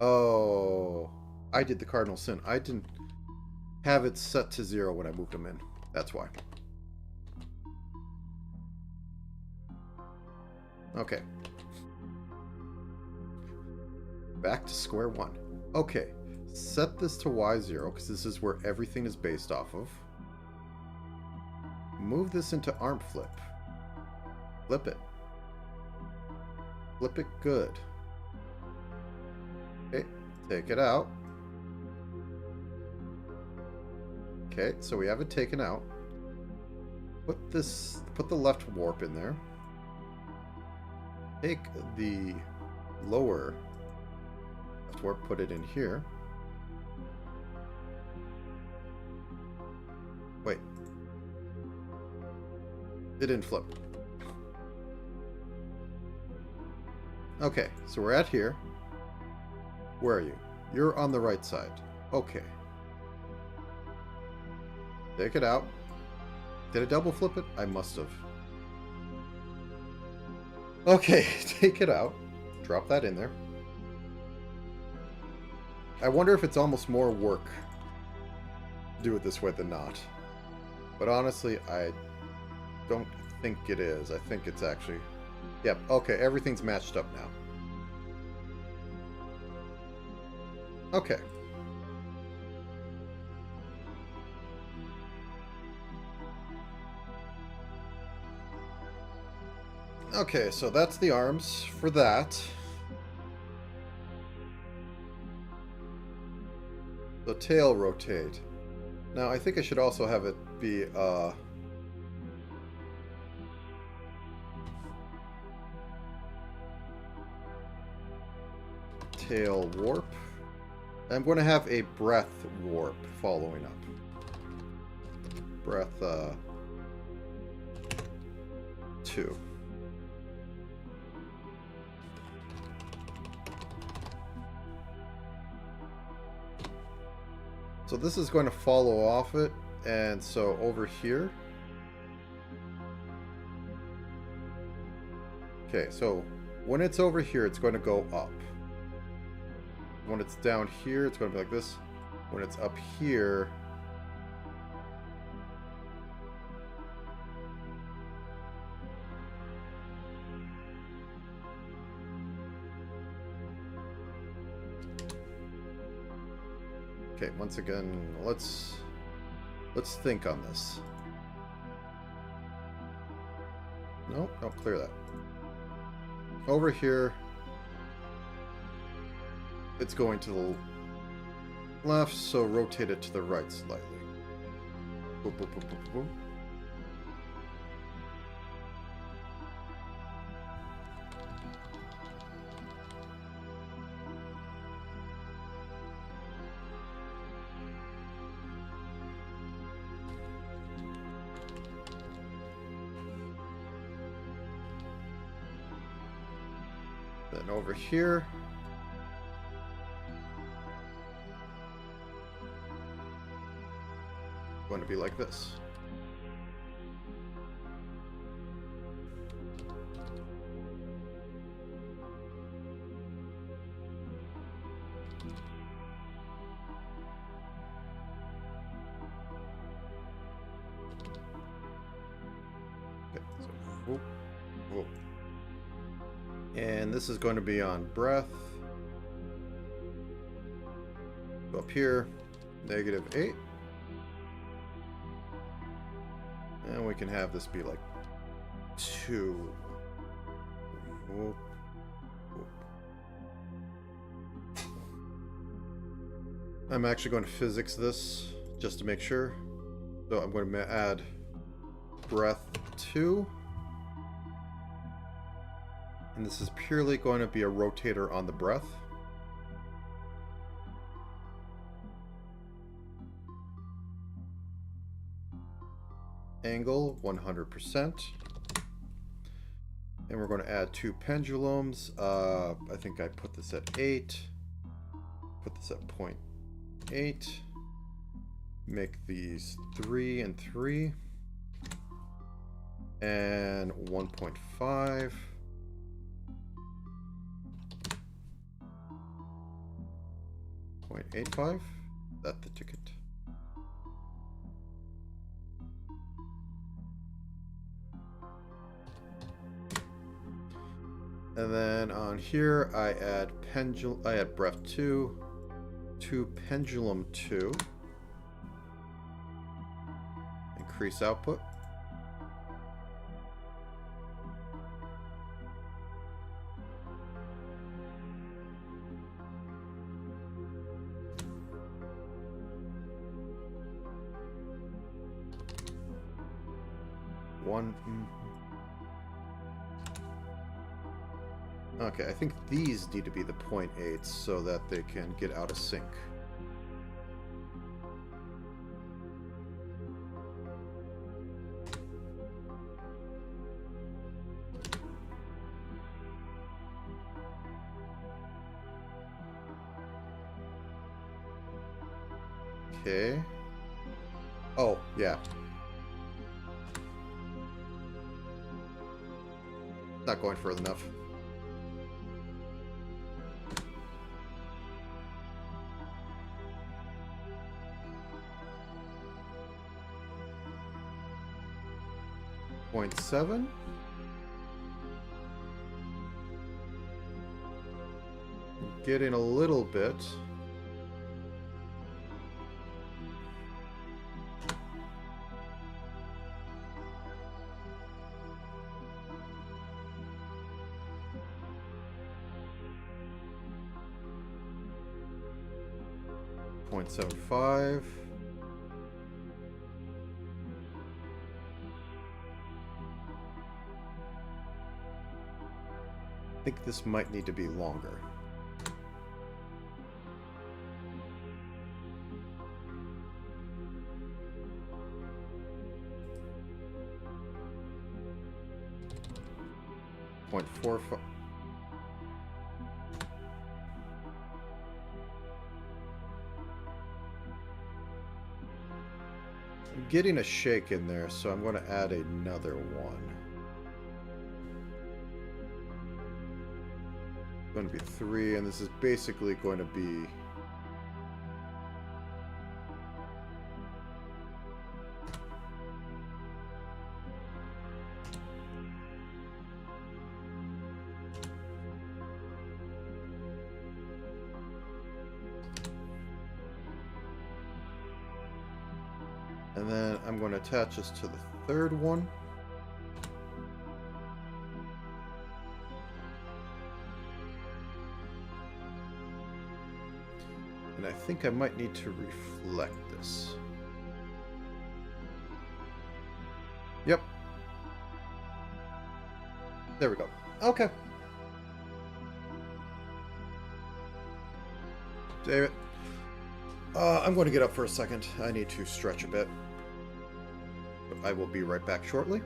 Oh, I did the cardinal sin. I didn't have it set to 0 when I moved them in. That's why. Okay. Back to square one. Okay. Set this to Y0 because this is where everything is based off of. Move this into arm flip. Flip it. Flip it good. Okay, take it out. Okay, so we have it taken out. Put the left warp in there. Take the lower left warp, put it in here. Wait. It didn't flip. Okay, so we're at here. Where are you? You're on the right side. Okay. Take it out. Did I double flip it? I must have. Okay, take it out. Drop that in there. I wonder if it's almost more work to do it this way than not. But honestly, I don't think it is. I think it's actually... Yep, okay, everything's matched up now. Okay. Okay, so that's the arms for that. The tail rotate. Now, I think I should also have it be, tail warp. I'm going to have a breath warp following up. Breath, 2. So this is going to follow off it, and so over here. Okay, so when it's over here, it's going to go up. When it's down here, it's going to be like this. When it's up here, okay, once again, let's think on this. No, clear that. Over here, it's going to the left, so rotate it to the right slightly. Boop, boop, boop, boop, boop. Then over here, going to be like this. Okay, so whoop, whoop. And this is going to be on breath. Go up here, -8. And we can have this be like 2. Whoop, whoop. I'm actually going to physics this just to make sure. So I'm going to add breath 2. And this is purely going to be a rotator on the breath. Angle 100%. And we're going to add 2 pendulums. I think I put this at 8. Put this at 0.8. Make these 3 and 3. And 1.5. 0.85. That's the ticket. And then on here I add breath 2, 2 pendulum 2. Increase output. Okay, I think these need to be the 0.8 so that they can get out of sync. Okay. Oh, yeah. Not going further enough. .7. Getting a little bit. .75. I think this might need to be longer. .45. I'm getting a shake in there, so I'm going to add another one. Going to be 3, and this is basically going to be and then I'm going to attach this to the third one. And I think I might need to reflect this. There we go. Okay. David. I'm going to get up for a second. I need to stretch a bit. I will be right back shortly.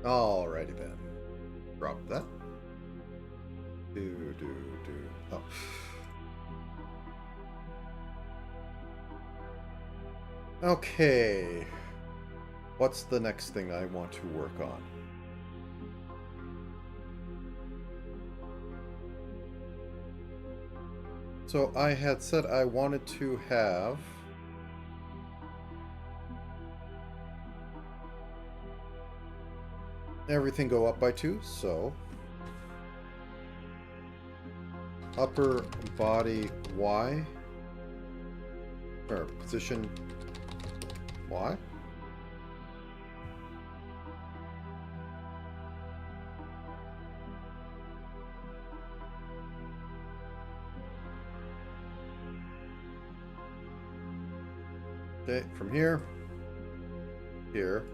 Alrighty then. Drop that. Do. Oh. Okay. What's the next thing I want to work on? So I had said I wanted to have everything go up by 2, so upper body Y, or position Y. Okay, from here, here.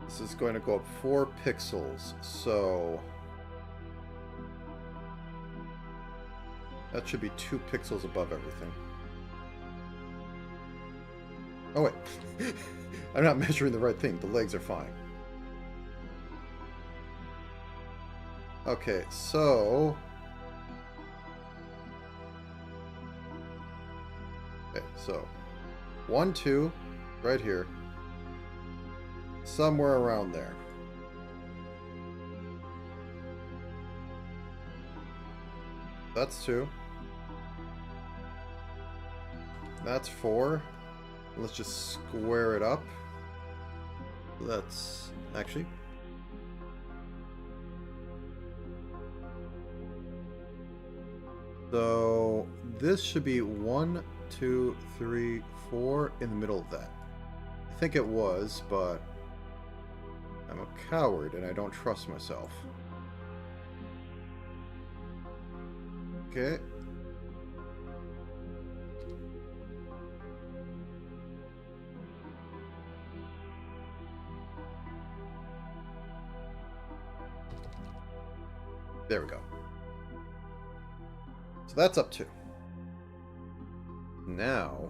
This is going to go up 4 pixels, so that should be 2 pixels above everything. Oh wait, I'm not measuring the right thing. The legs are fine. Okay, so Okay, so 1, 2, right here. Somewhere around there. That's 2. That's 4. Let's just square it up. That's actually... So this should be 1, 2, 3, 4 in the middle of that. I think it was, but I'm a coward and I don't trust myself. Okay. There we go. So that's up 2. Now,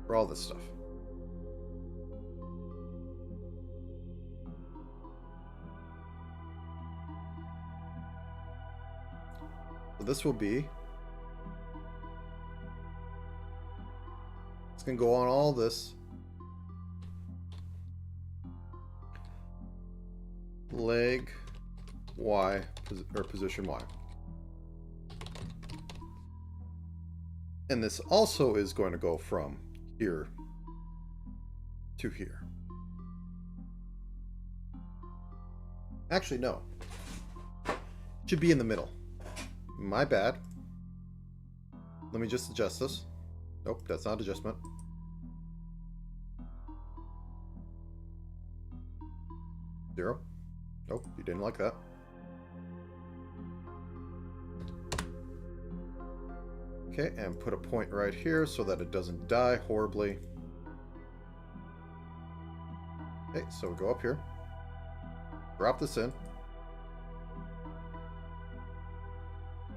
for all this stuff. So this will be... It's going to go on all this. Leg Y, or position Y. And this also is going to go from here to here. Actually, no. It should be in the middle. My bad. Let me just adjust this. Nope, that's not adjustment. Zero. Nope, you didn't like that. Okay, and put a point right here so that it doesn't die horribly. Okay, so we go up here. Drop this in.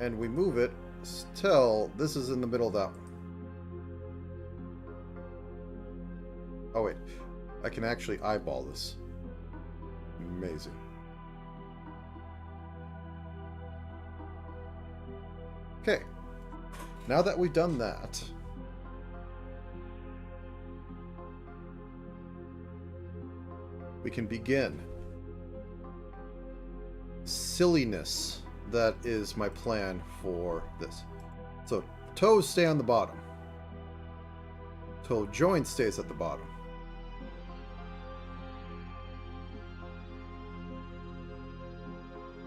And we move it till this is in the middle of that one. Oh wait, I can actually eyeball this. Amazing. Okay, now that we've done that, we can begin silliness. That is my plan for this. So toes stay on the bottom. Toe joint stays at the bottom.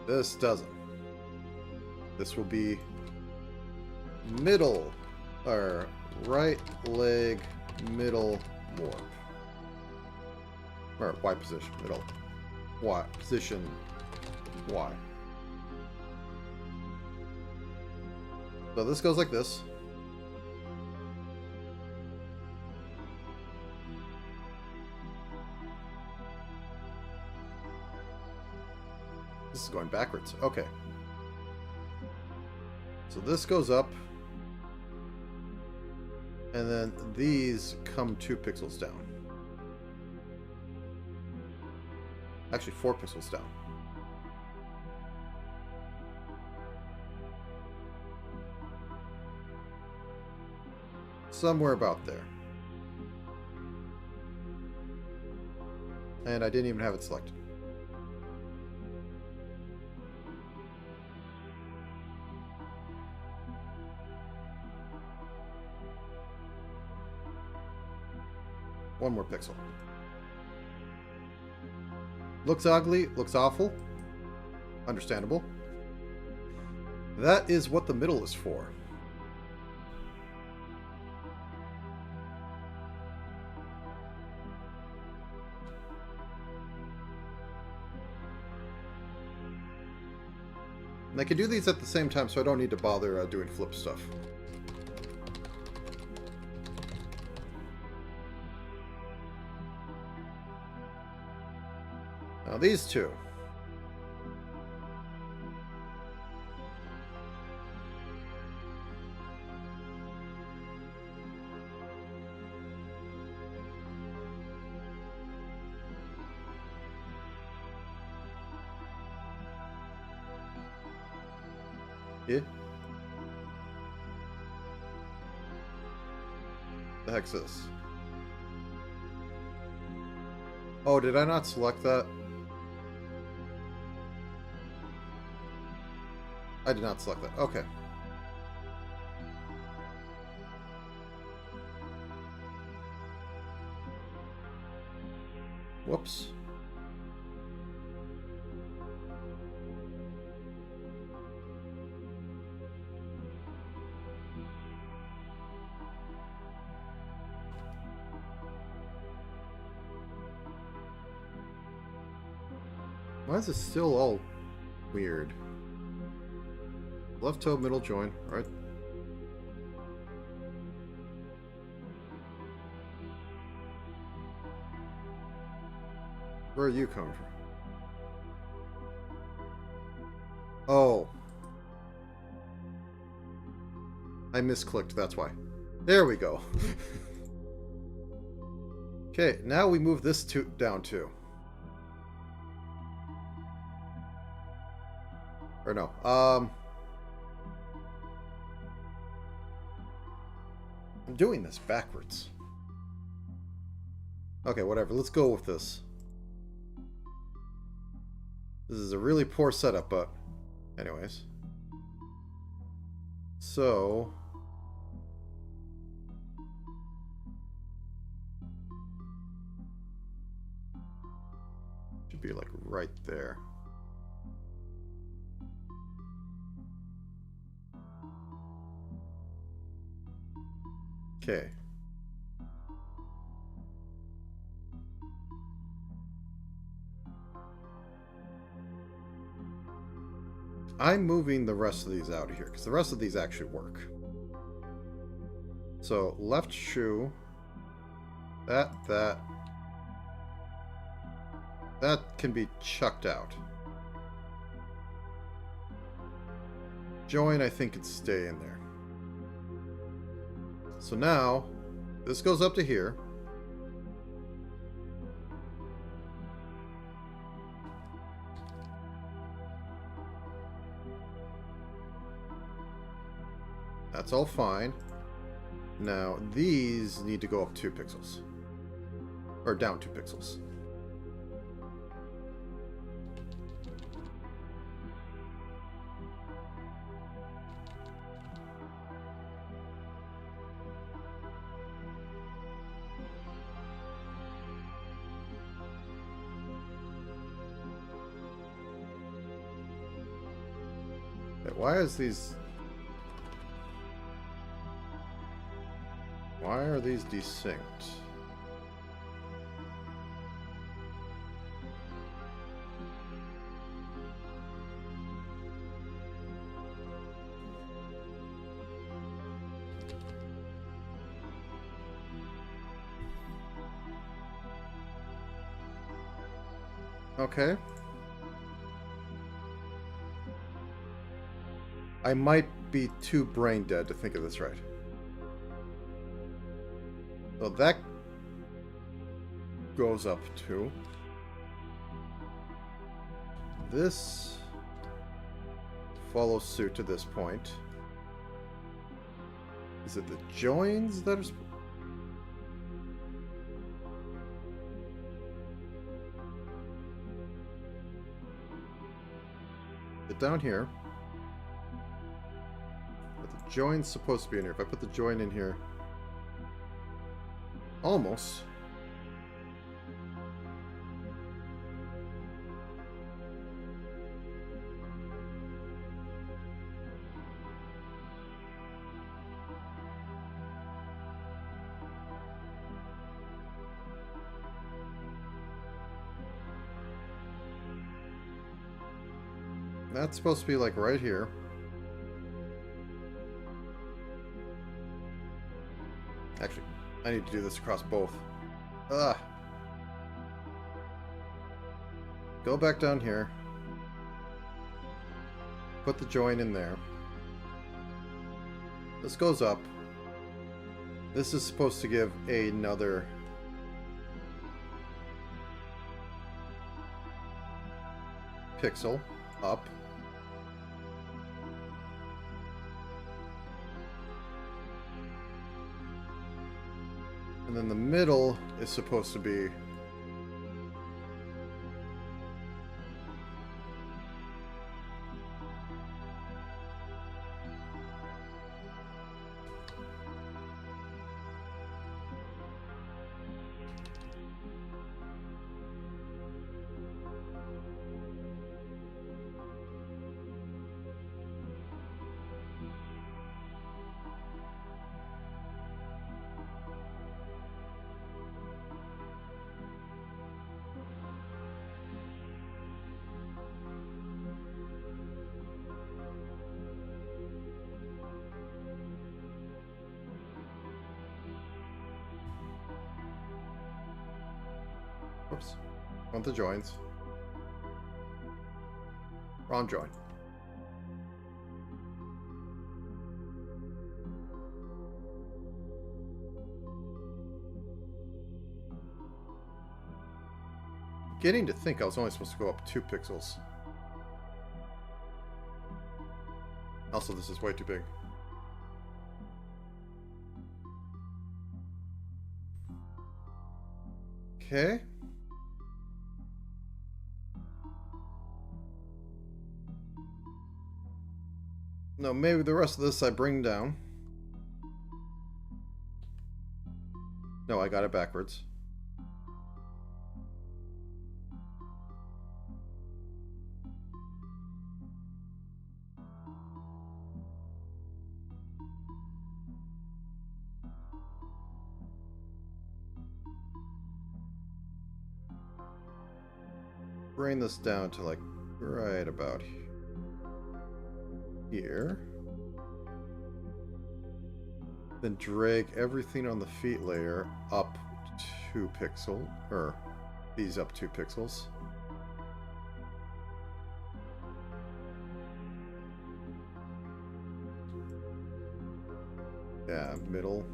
This doesn't. This will be middle, or right leg, middle warp. Or Y position, middle. Y, position Y. So this goes like this. This is going backwards. Okay. So this goes up. And then these come 2 pixels down. Actually, 4 pixels down. Somewhere about there. And I didn't even have it selected. One more pixel. Looks ugly, looks awful. Understandable. That is what the middle is for. And I can do these at the same time, so I don't need to bother doing flip stuff. Now these two. Yeah. The heck's this? Oh, did I not select that? I did not select that. Okay. Whoops. Why is this still all weird? Left toe, middle join, right? Where are you coming from? Oh. I misclicked, that's why. There we go. Okay, now we move this down too. Or no. I'm doing this backwards. Okay, whatever. Let's go with this. This is a really poor setup, but anyways. So... should be like right there. Okay. I'm moving the rest of these out of here because the rest of these actually work. So left shoe, that can be chucked out. Join, I think, could stay in there. So now this goes up to here. That's all fine. Now, these need to go up 2 pixels. Or down 2 pixels. Okay, why are these desynced? Okay. I might be too brain dead to think of this right. So that goes up too. This follows suit to this point. Is it the joins that are... Get down here. But the join's supposed to be in here. If I put the join in here... Almost. That's supposed to be like right here. Actually, I need to do this across both. Ugh. Go back down here. Put the join in there. This goes up. This is supposed to give another... pixel up. then the middle is supposed to be... Oops. Want the joins. Wrong join. Getting to think I was only supposed to go up 2 pixels. Also, this is way too big. Okay. No, maybe the rest of this I bring down. No, I got it backwards. Bring this down to like right about here. Then drag everything on the feet layer up 2 pixels, or these up 2 pixels. Yeah, middle.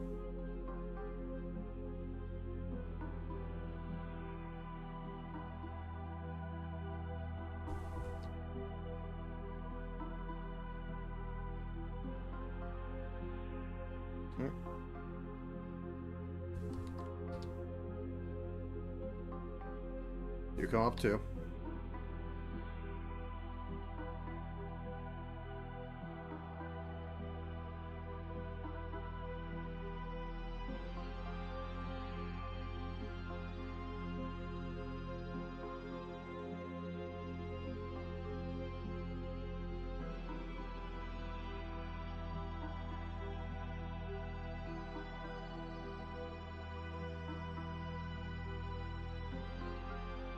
You come up too.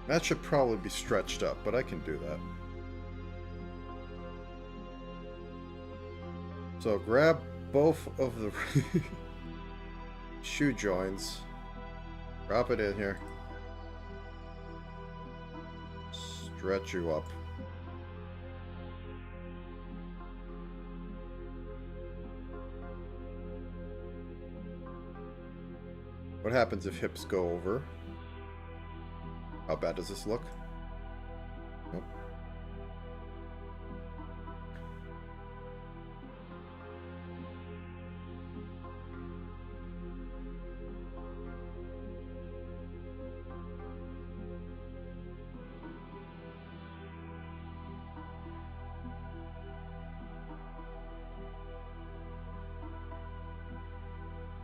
That should probably be stretched up, but I can do that. So grab both of the shoe joins, drop it in here, stretch you up. What happens if hips go over? How bad does this look? Nope.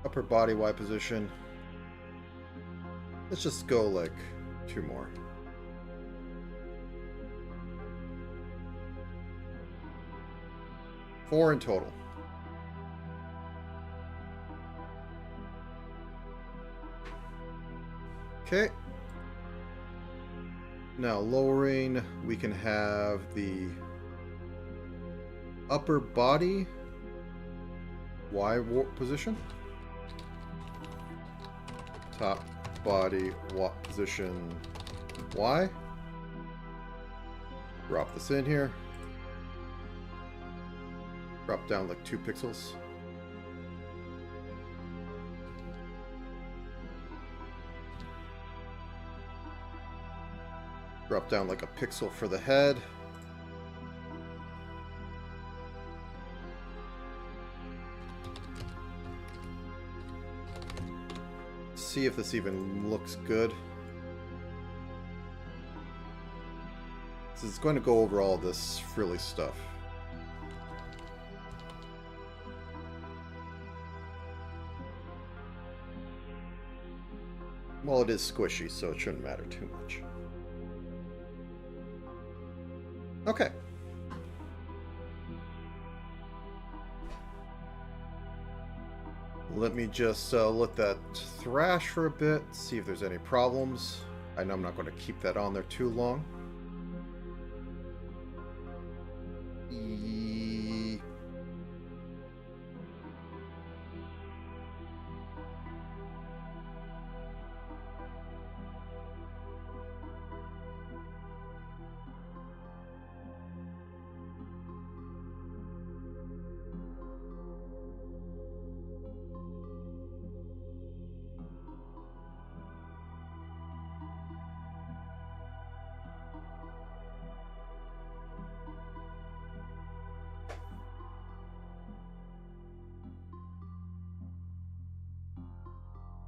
Upper body Y position. Let's just go like 2 more. Four in total. Okay. Now lowering, we can have the upper body Y warp position. Top body position Y. Drop this in here. Drop down like 2 pixels. Drop down like a pixel for the head. see if this even looks good. So it's going to go over all this frilly stuff. Well, it is squishy, so it shouldn't matter too much. Okay. Let me just let that thrash for a bit, see if there's any problems. I know I'm not going to keep that on there too long.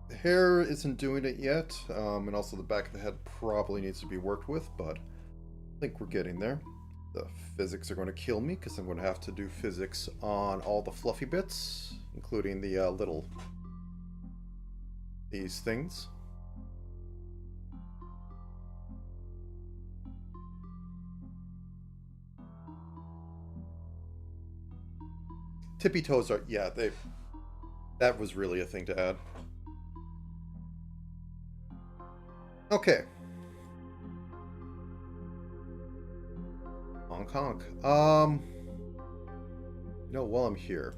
The hair isn't doing it yet, and also the back of the head probably needs to be worked with, but I think we're getting there. The physics are going to kill me because I'm going to have to do physics on all the fluffy bits, including the these things. Tippy toes are, yeah, that was really a thing to add. Okay. Honk honk. You know, while I'm here.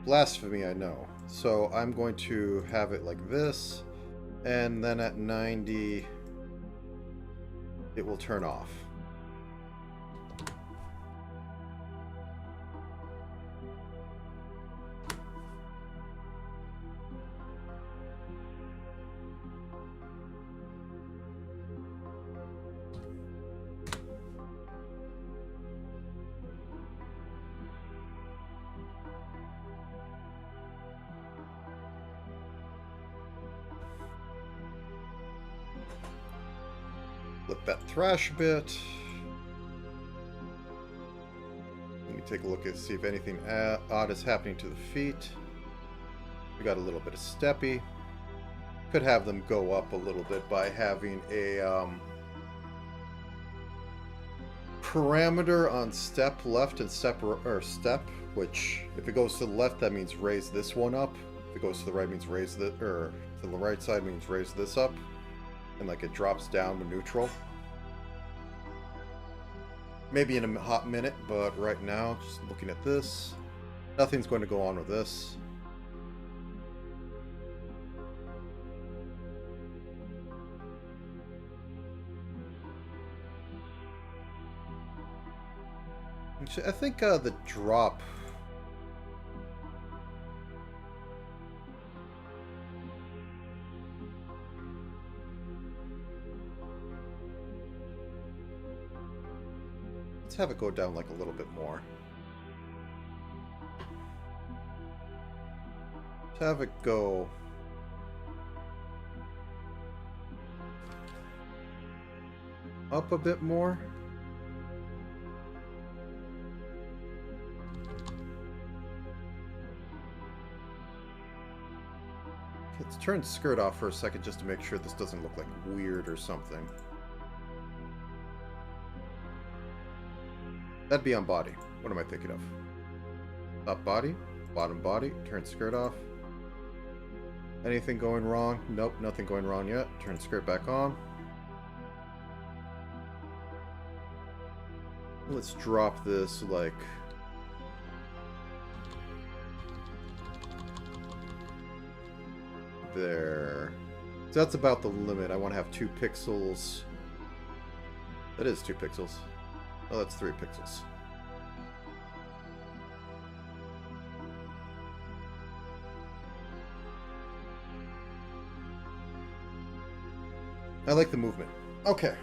Blasphemy, I know. So I'm going to have it like this, and then at 90, it will turn off. Let that thrash a bit. Let me take a look and see if anything odd is happening to the feet. We got a little bit of steppy. Could have them go up a little bit by having a parameter on step left and step, which if it goes to the left, that means raise this one up. If it goes to the right, means raise the, or to the right side means raise this up. And like it drops down to neutral. Maybe in a hot minute, but right now, just looking at this, nothing's going to go on with this. I think the drop... Let's have it go down like a little bit more. Let's have it go... up a bit more. Let's turn skirt off for a second just to make sure this doesn't look like weird or something. That'd be on body. What am I thinking of? Top body, bottom body, turn skirt off. Anything going wrong? Nope, nothing going wrong yet. Turn skirt back on. Let's drop this like... there. So that's about the limit. I want to have 2 pixels. That is 2 pixels. Oh, that's 3 pixels. I like the movement. Okay.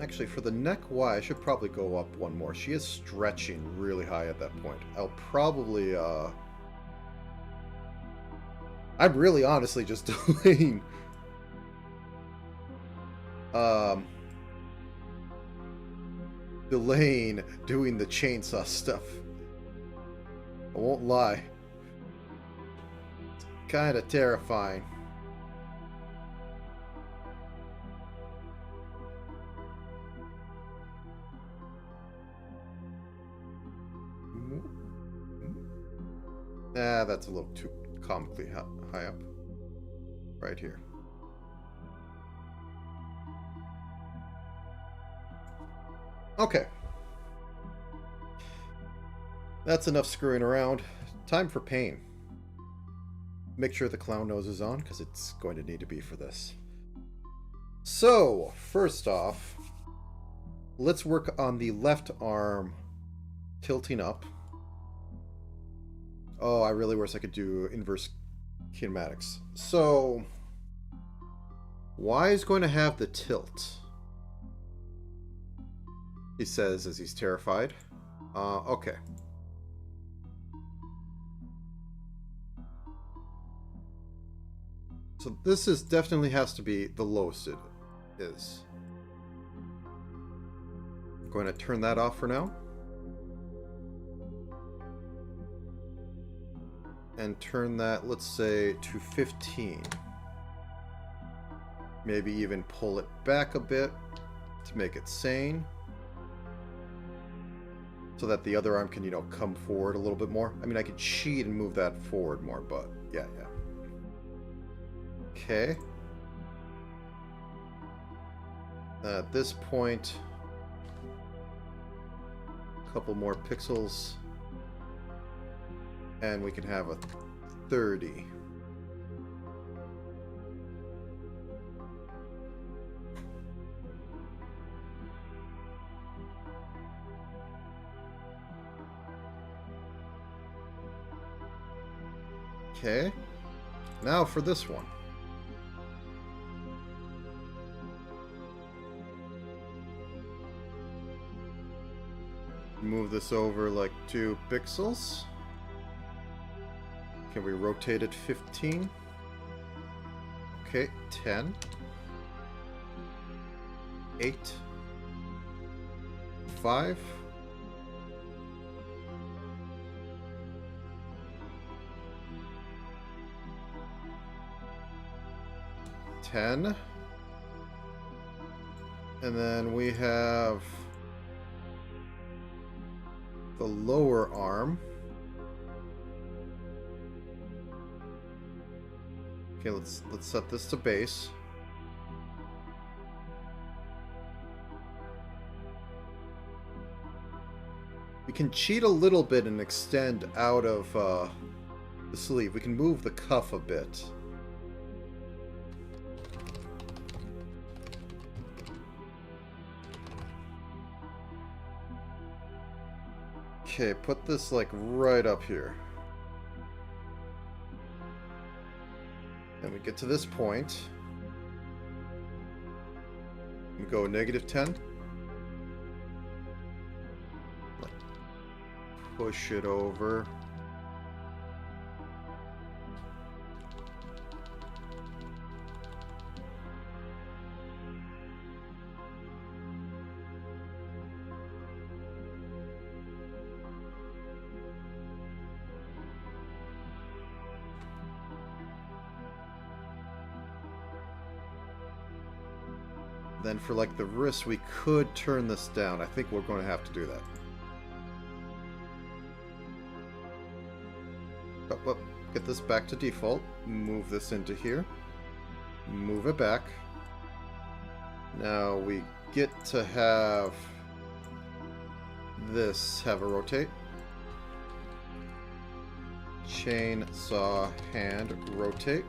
Actually, for the neck Y, I should probably go up one more. She is stretching really high at that point. I'll probably, I'm really honestly just delaying, delaying doing the chainsaw stuff. I won't lie. It's kind of terrifying. Ah, that's a little too comically high up. Right here. Okay. That's enough screwing around. Time for pain. Make sure the clown nose is on, because it's going to need to be for this. So, first off, let's work on the left arm tilting up. Oh, I really wish I could do inverse kinematics. So, Y is going to have the tilt, he says as he's terrified. Okay. So this is definitely has to be the lowest it is. I'm going to turn that off for now. And turn that, let's say, to 15. Maybe even pull it back a bit to make it sane. So that the other arm can, you know, come forward a little bit more. I mean, I could cheat and move that forward more, but yeah. Okay. At this point, a couple more pixels. And we can have a 30. Okay. Now for this one. Move this over like 2 pixels. Can we rotate it 15? Okay, 10. 8. 5. 10. And then we have the lower arm. Okay, let's set this to base. We can cheat a little bit and extend out of the sleeve. We can move the cuff a bit. Okay, put this like right up here. Then we get to this point. We go -10. Push it over. Then for like the wrist, we could turn this down. I think we're going to have to do that. Up. Get this back to default. Move this into here. Move it back. Now we get to have this have a rotate. Chainsaw hand rotate.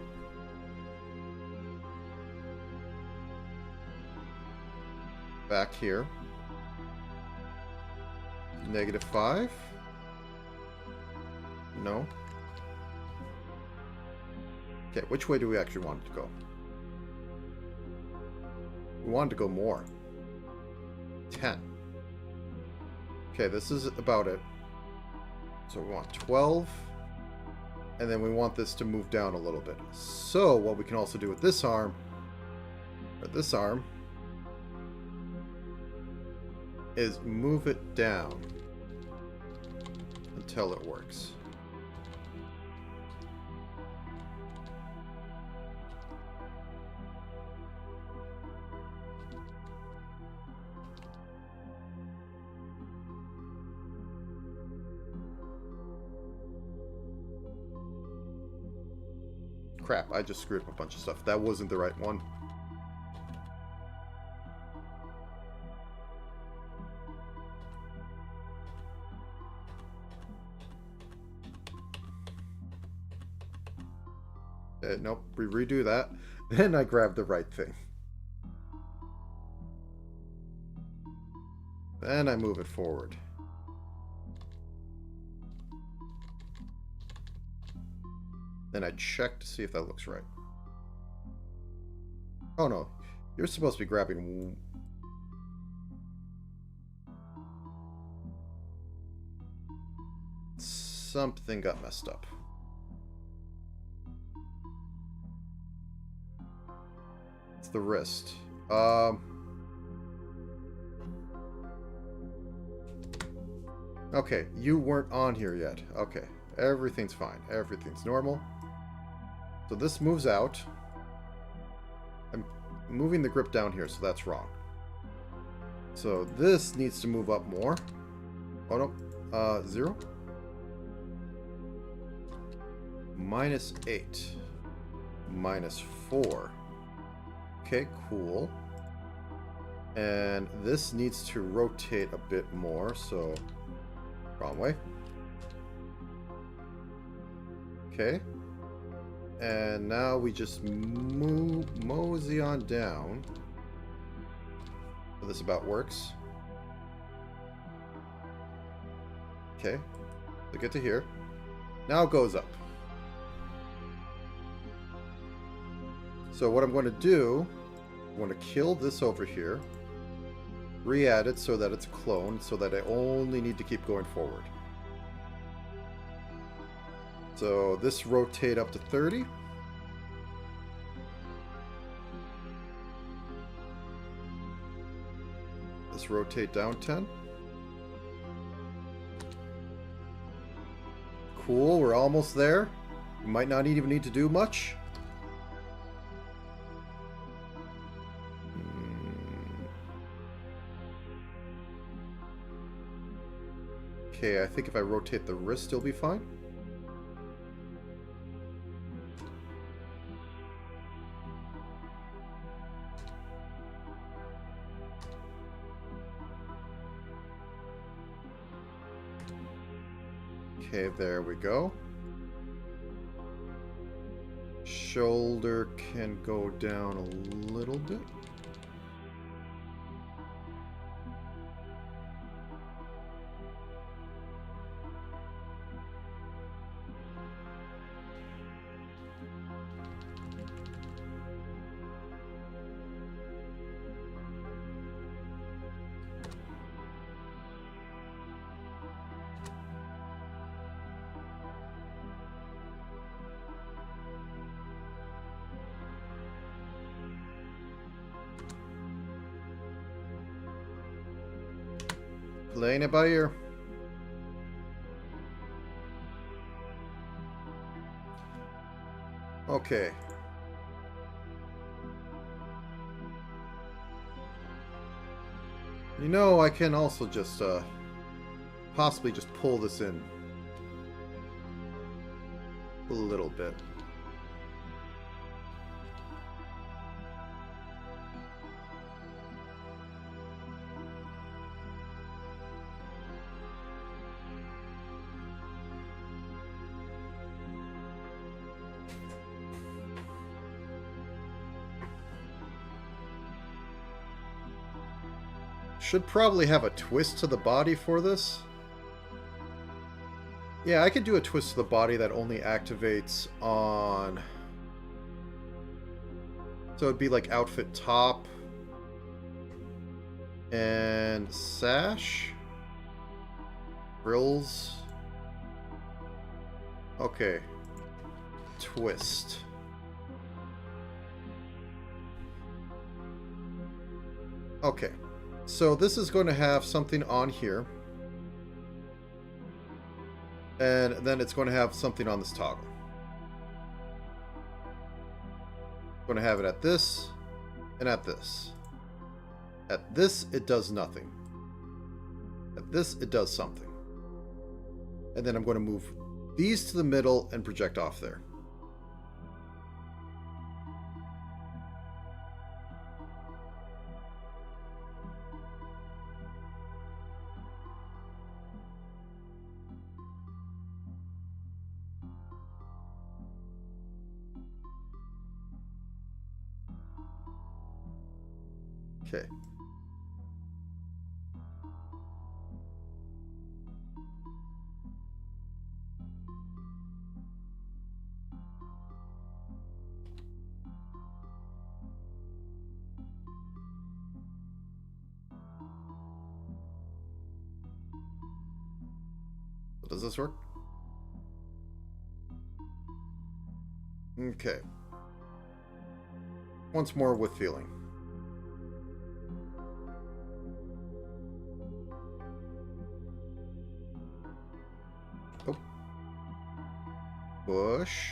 Back here. -5. No. Okay, which way do we actually want it to go? We want it to go more. 10. Okay, this is about it. So we want 12. And then we want this to move down a little bit. So what we can also do with this arm, or this arm, is move it down until it works. Crap, I just screwed up a bunch of stuff. That wasn't the right one. Nope, we redo that. Then I grab the right thing. Then I move it forward. Then I check to see if that looks right. Oh no, you're supposed to be grabbing... Something got messed up. It's the wrist. Okay, you weren't on here yet. Okay, everything's fine. Everything's normal. So this moves out. I'm moving the grip down here, so that's wrong. So this needs to move up more. Oh no, 0. -8. -4. Okay, cool. And this needs to rotate a bit more, so... Wrong way. Okay. And now we just mosey on down. So this about works. Okay. So get to here. Now it goes up. So what I'm going to do, I'm going to kill this over here. Re-add it so that it's cloned, so that I only need to keep going forward. So this rotate up to 30. This rotate down 10. Cool, we're almost there. We might not even need to do much. Okay, I think if I rotate the wrist, it'll be fine. Okay, there we go. Shoulder can go down a little bit. Playing it by ear. Okay. You know, I can also just possibly just pull this in a little bit. Should probably have a twist to the body for this. Yeah, I could do a twist to the body that only activates on... So it'd be like outfit top. And sash. Frills. Okay. Twist. Okay. So this is going to have something on here. And then it's going to have something on this toggle. Going to have it at this and at this. At this, it does nothing. At this, it does something. And then I'm going to move these to the middle and project off there. Okay. Does this work? Okay. Once more with feeling. Oh. Push.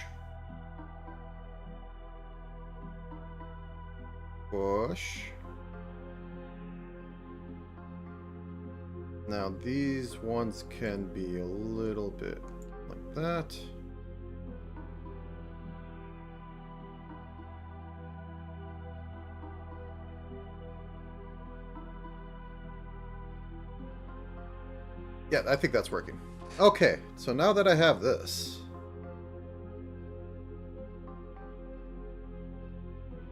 Push. Now these ones can be a little bit like that. Yeah, I think that's working. Okay, so now that I have this,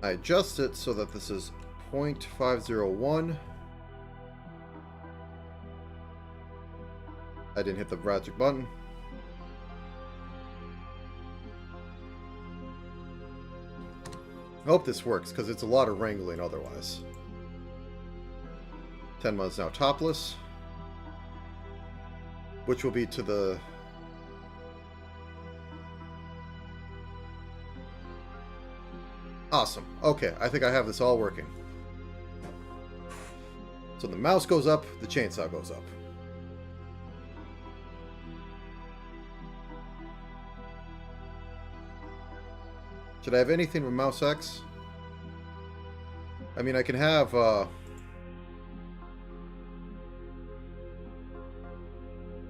I adjust it so that this is 0.501. I didn't hit the magic button. I hope this works, because it's a lot of wrangling otherwise. Tenma is now topless, which will be to the... Awesome. Okay, I think I have this all working. So the mouse goes up, the chainsaw goes up. Should I have anything with mouse X? I mean, I can have, a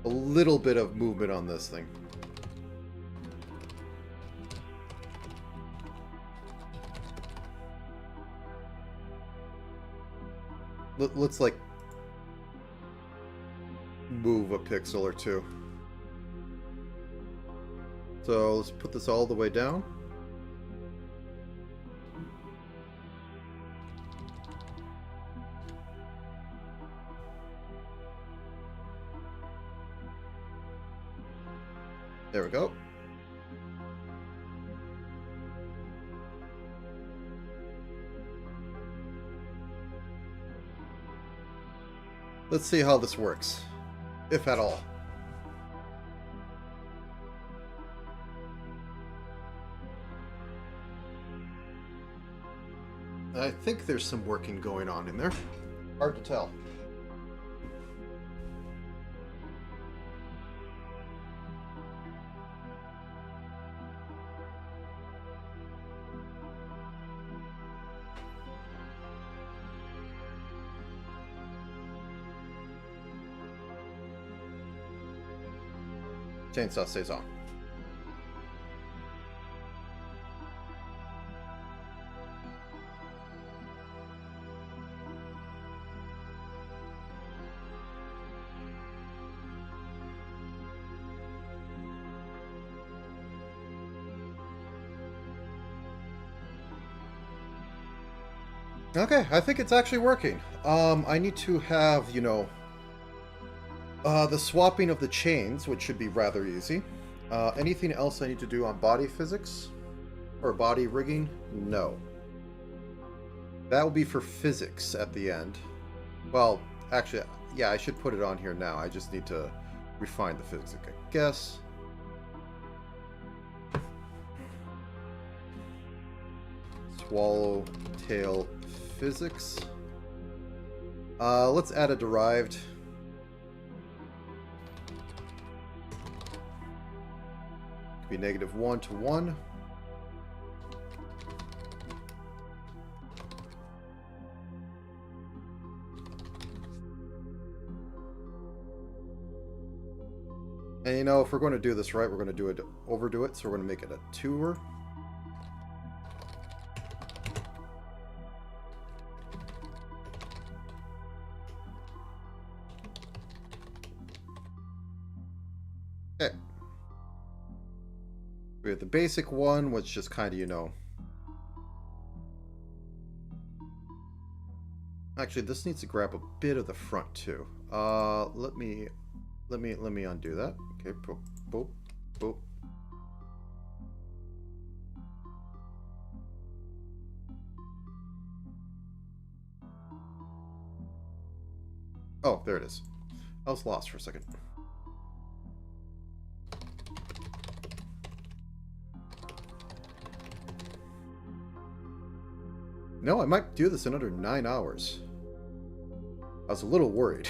little bit of movement on this thing. Let's, like, move a pixel or two. So, let's put this all the way down. There we go. Let's see how this works, if at all. I think there's some working going on in there. Hard to tell. Chainsaw stays on. Okay, I think it's actually working. I need to have, you know, the swapping of the chains, which should be rather easy. Anything else I need to do on body physics? Or body rigging? No. That will be for physics at the end. Well, actually, yeah, I should put it on here now. I just need to refine the physics, I guess. Swallowtail physics. Let's add a derived. Could be -1 to 1. And you know, if we're going to do this right, we're going to overdo it, so we're going to make it a 2er. Okay. We have the basic one, which just kind of, you know. Actually, this needs to grab a bit of the front too. Let me undo that. Okay, boop, boop, boop. Oh, there it is. I was lost for a second. No, I might do this in under 9 hours. I was a little worried.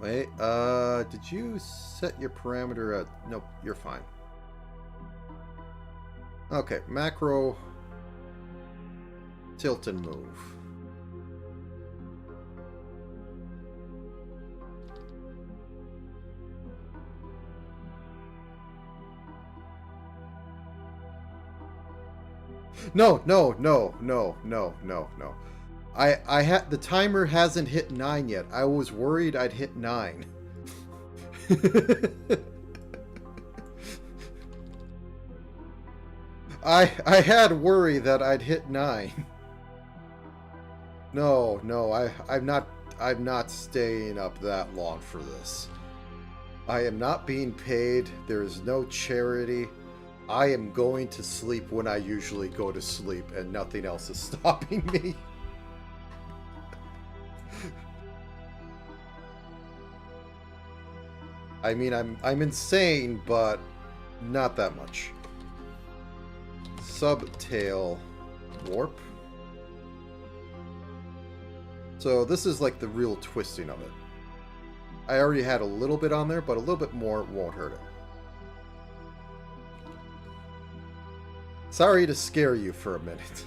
Wait, did you set your parameter at... Nope, you're fine. Okay, macro... Tilt and move. No. I had the timer hasn't hit 9 yet. I was worried I'd hit 9. I had worry that I'd hit 9. No, I'm not staying up that long for this. I am not being paid. There is no charity. I am going to sleep when I usually go to sleep, and nothing else is stopping me. I mean, I'm insane, but not that much. Subtail warp. So this is like the real twisting of it. I already had a little bit on there, but a little bit more won't hurt it. Sorry to scare you for a minute.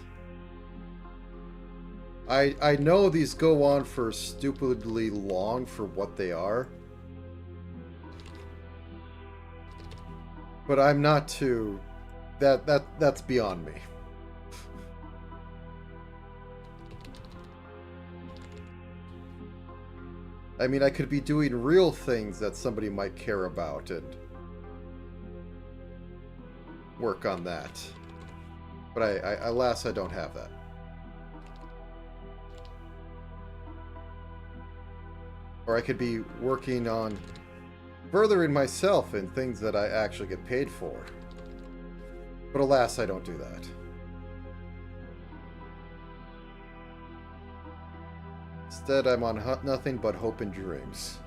I know these go on for stupidly long for what they are. But I'm not too... That's beyond me. I mean, I could be doing real things that somebody might care about and work on that. But alas, I don't have that. Or I could be working on furthering myself in things that I actually get paid for. But alas, I don't do that. Instead, I'm on nothing but hope and dreams.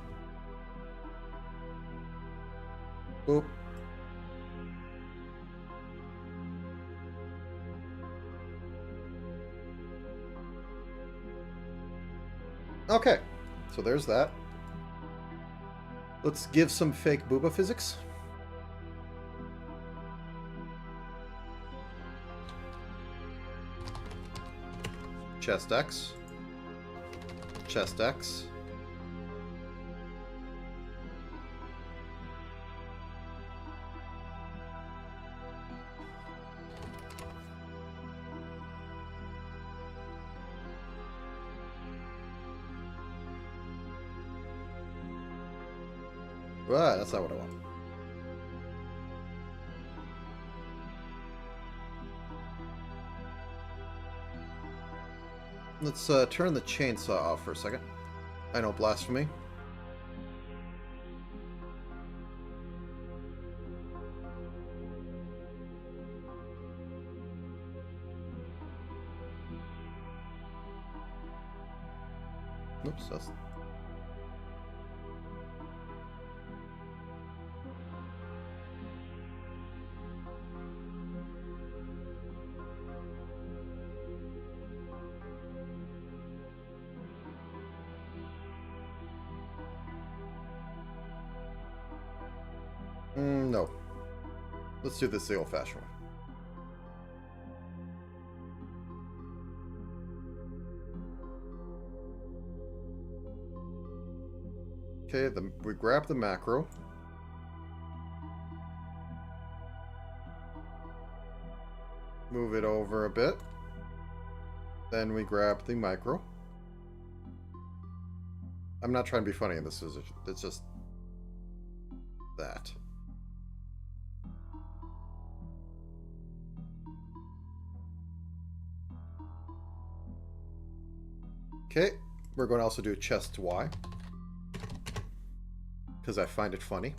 Boop. Okay, so there's that. Let's give some fake booba physics. Chest X. Chest X. Well, that's not what I want. Let's turn the chainsaw off for a second. I know, blasphemy. Oops, that's... no. Let's do this the old-fashioned way. Okay, we grab the macro. Move it over a bit. Then we grab the micro. I'm not trying to be funny in this. It's just that. Okay, we're going to also do chest Y. Because I find it funny.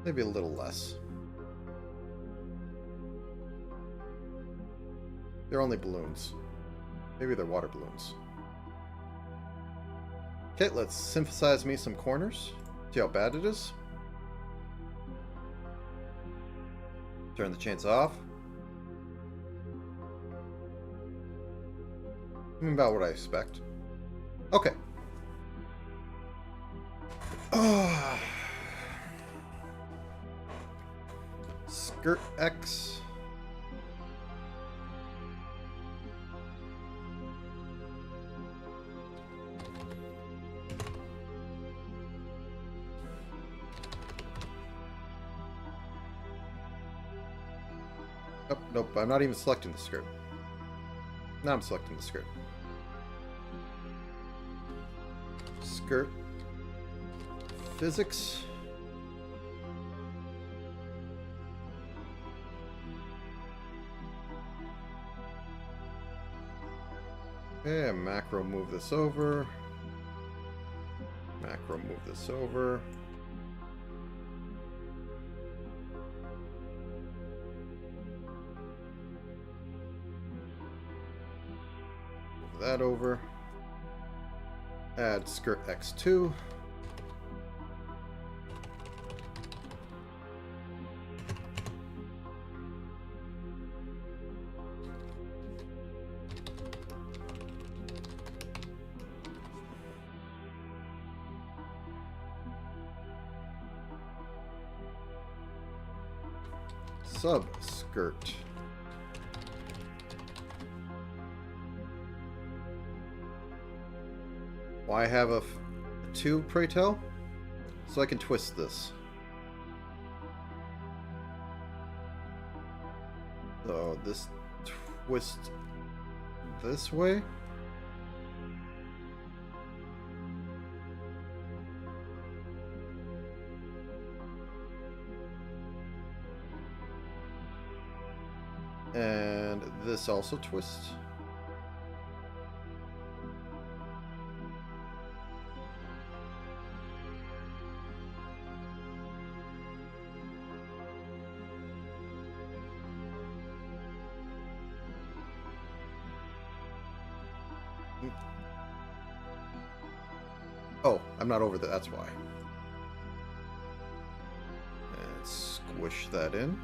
Maybe a little less. They're only balloons. Maybe they're water balloons. Okay, let's synthesize me some corners. See how bad it is. Turn the chains off. About what I expect. Okay. Skirt X. Oh, nope, I'm not even selecting the skirt. Now I'm selecting the skirt. Skirt. Physics. Okay, macro move this over. Macro move this over. Move that over. Add skirt X2. Sub-skirt. Why have a tube, pray tell? So I can twist this. So this twist this way. And this also twists. Oh, I'm not over that, that's why. And squish that in.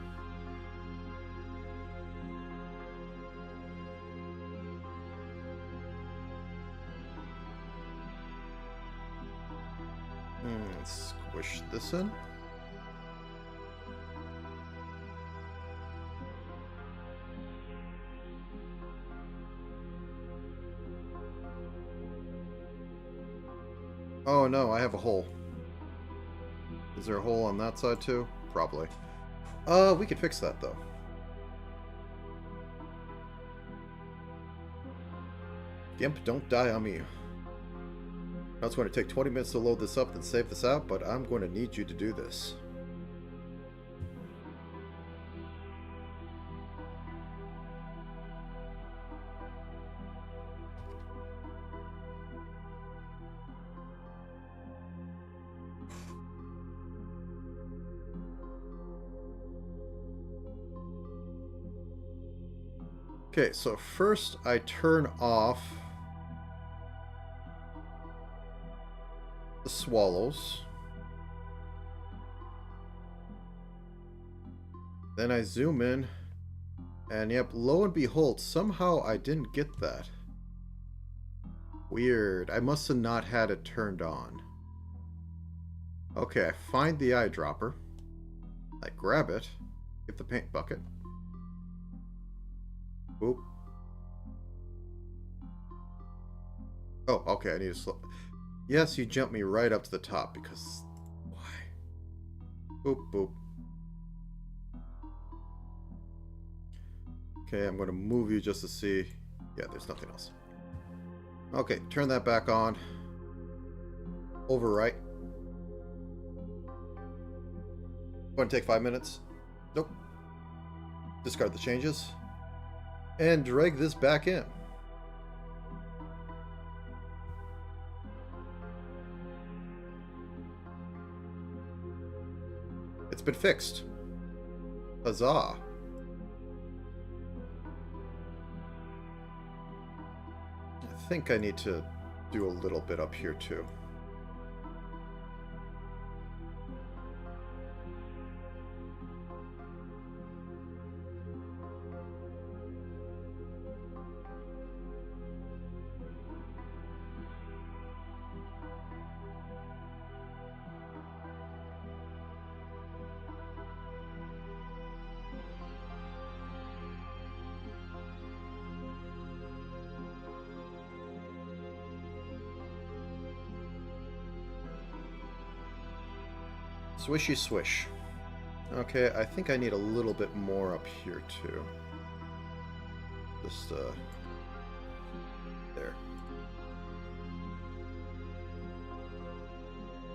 Squish this in. Oh no, I have a hole. Is there a hole on that side too? Probably. We could fix that though. Gimp, don't die on me. Now it's going to take 20 minutes to load this up and save this out, but I'm going to need you to do this. Okay, so first I turn off the swallows. Then I zoom in, and yep, lo and behold, somehow I didn't get that. Weird. I must have not had it turned on. Okay, I find the eyedropper. I grab it, get the paint bucket. Oop. Oh, okay, I need to slow. Yes, you jumped me right up to the top because... Why? Boop, boop. Okay, I'm going to move you just to see. Yeah, there's nothing else. Okay, turn that back on. Overwrite. Going to take 5 minutes. Nope. Discard the changes. And drag this back in. It's been fixed. Huzzah. I think I need to do a little bit up here too. Swishy swish. Okay, I think I need a little bit more up here too. Just there.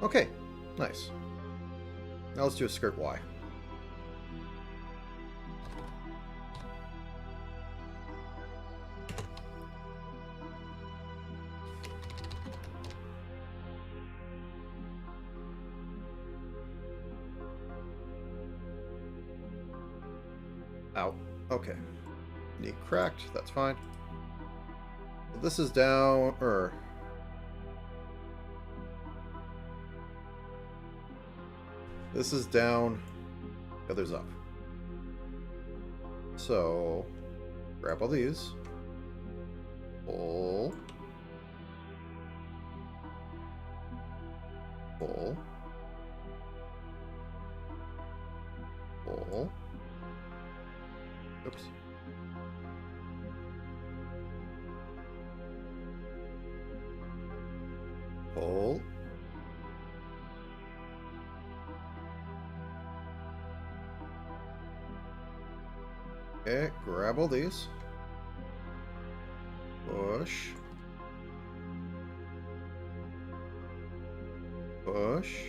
Okay, nice. Now let's do a skirt Y. Out. Okay. Knee cracked. That's fine. This is down, or... This is down. The other's up. So, grab all these. Pull. Pull. Pull. Oops. Pull. Okay, grab all these. Push. Push.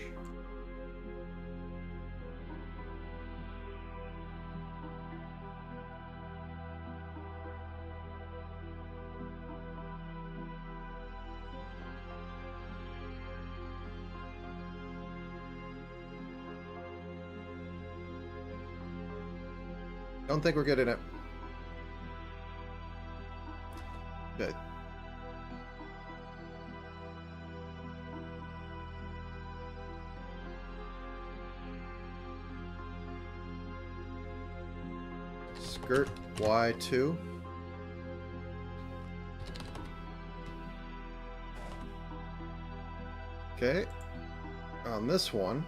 Don't think we're getting it. Good. Skirt Y2. Okay. On this one,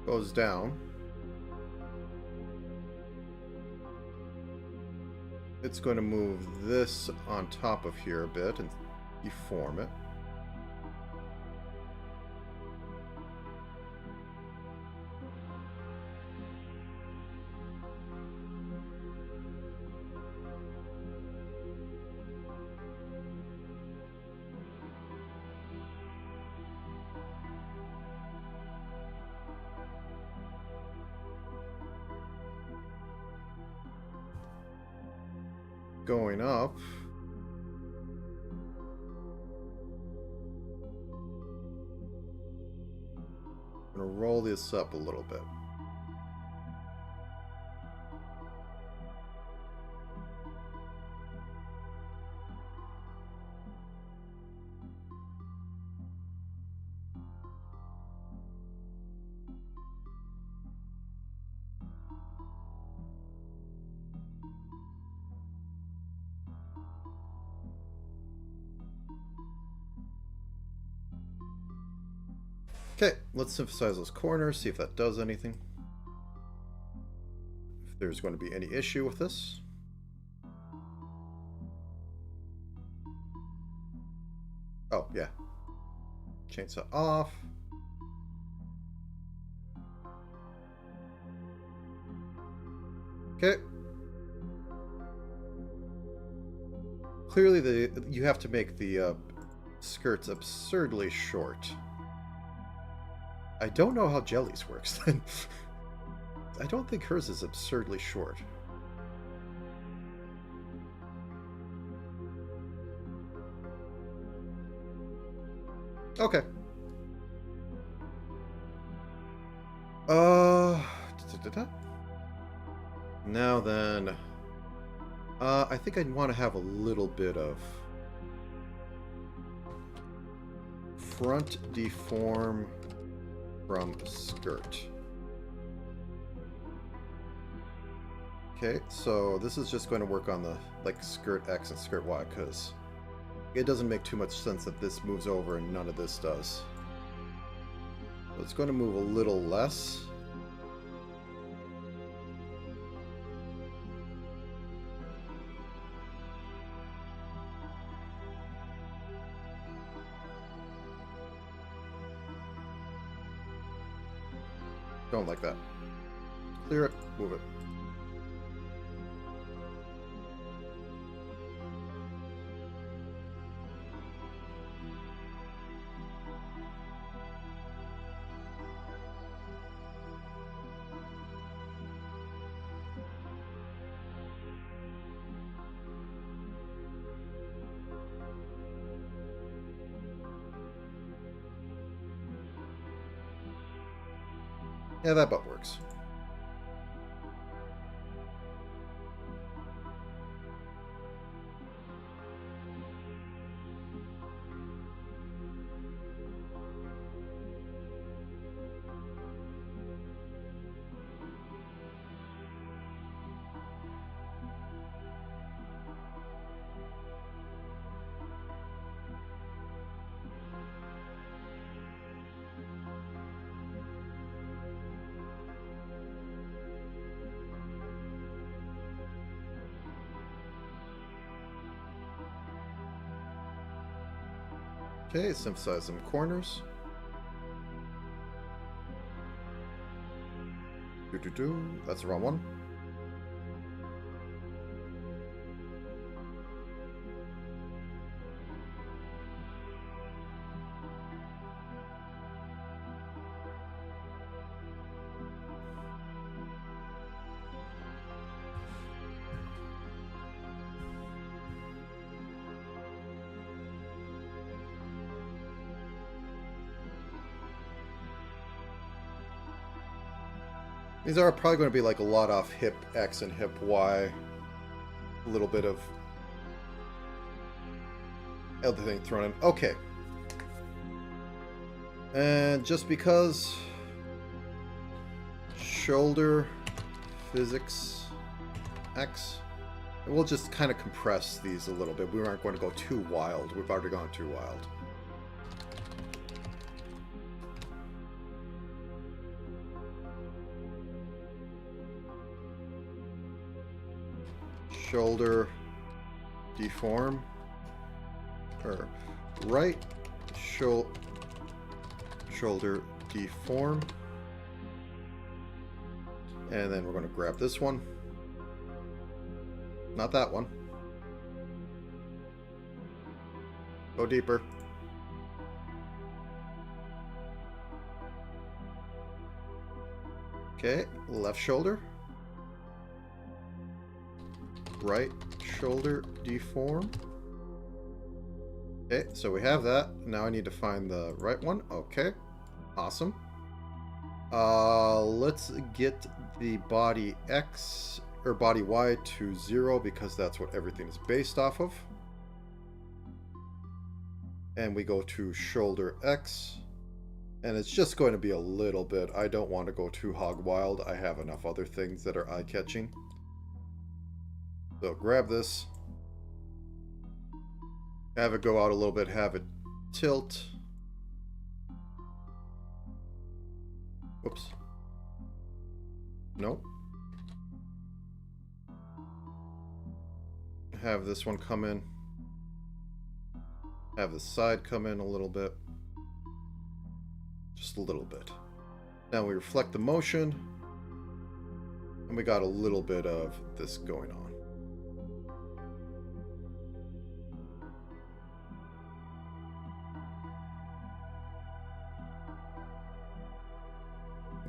goes down. It's going to move this on top of here a bit and deform it. going up. I'm going to roll this up a little bit. Okay, let's emphasize those corners, see if that does anything. If there's going to be any issue with this. Oh, yeah. Chainsaw off. Okay. Clearly, you have to make the skirts absurdly short. I don't know how Jelly's works then. I don't think hers is absurdly short. Okay. Now then, I think I'd want to have a little bit of front deform from skirt. Okay, so this is just going to work on the skirt X and skirt Y, because it doesn't make too much sense that this moves over and none of this does. So it's going to move a little less. Don't like that. Clear it, move it. Yeah, that butt works. Okay, let's emphasize some corners. That's the wrong one. These are probably going to be like a lot off hip X and hip Y. A little bit of other thing thrown in. Okay. And just because shoulder physics X, we'll just kind of compress these a little bit. We aren't going to go too wild. We've already gone too wild. Shoulder deform, or right shoulder deform, and then we're going to grab this one, not that one, go deeper. Okay, left shoulder. right shoulder deform. Okay, so we have that. Now I need to find the right one. Okay, awesome. Let's get the body X or body Y to 0 because that's what everything is based off of. And we go to shoulder X, and it's just going to be a little bit. I don't want to go too hog wild. I have enough other things that are eye-catching. So grab this, have it go out a little bit, have it tilt. Whoops. Nope. Have this one come in. Have the side come in a little bit. Just a little bit. Now we reflect the motion. And we got a little bit of this going on.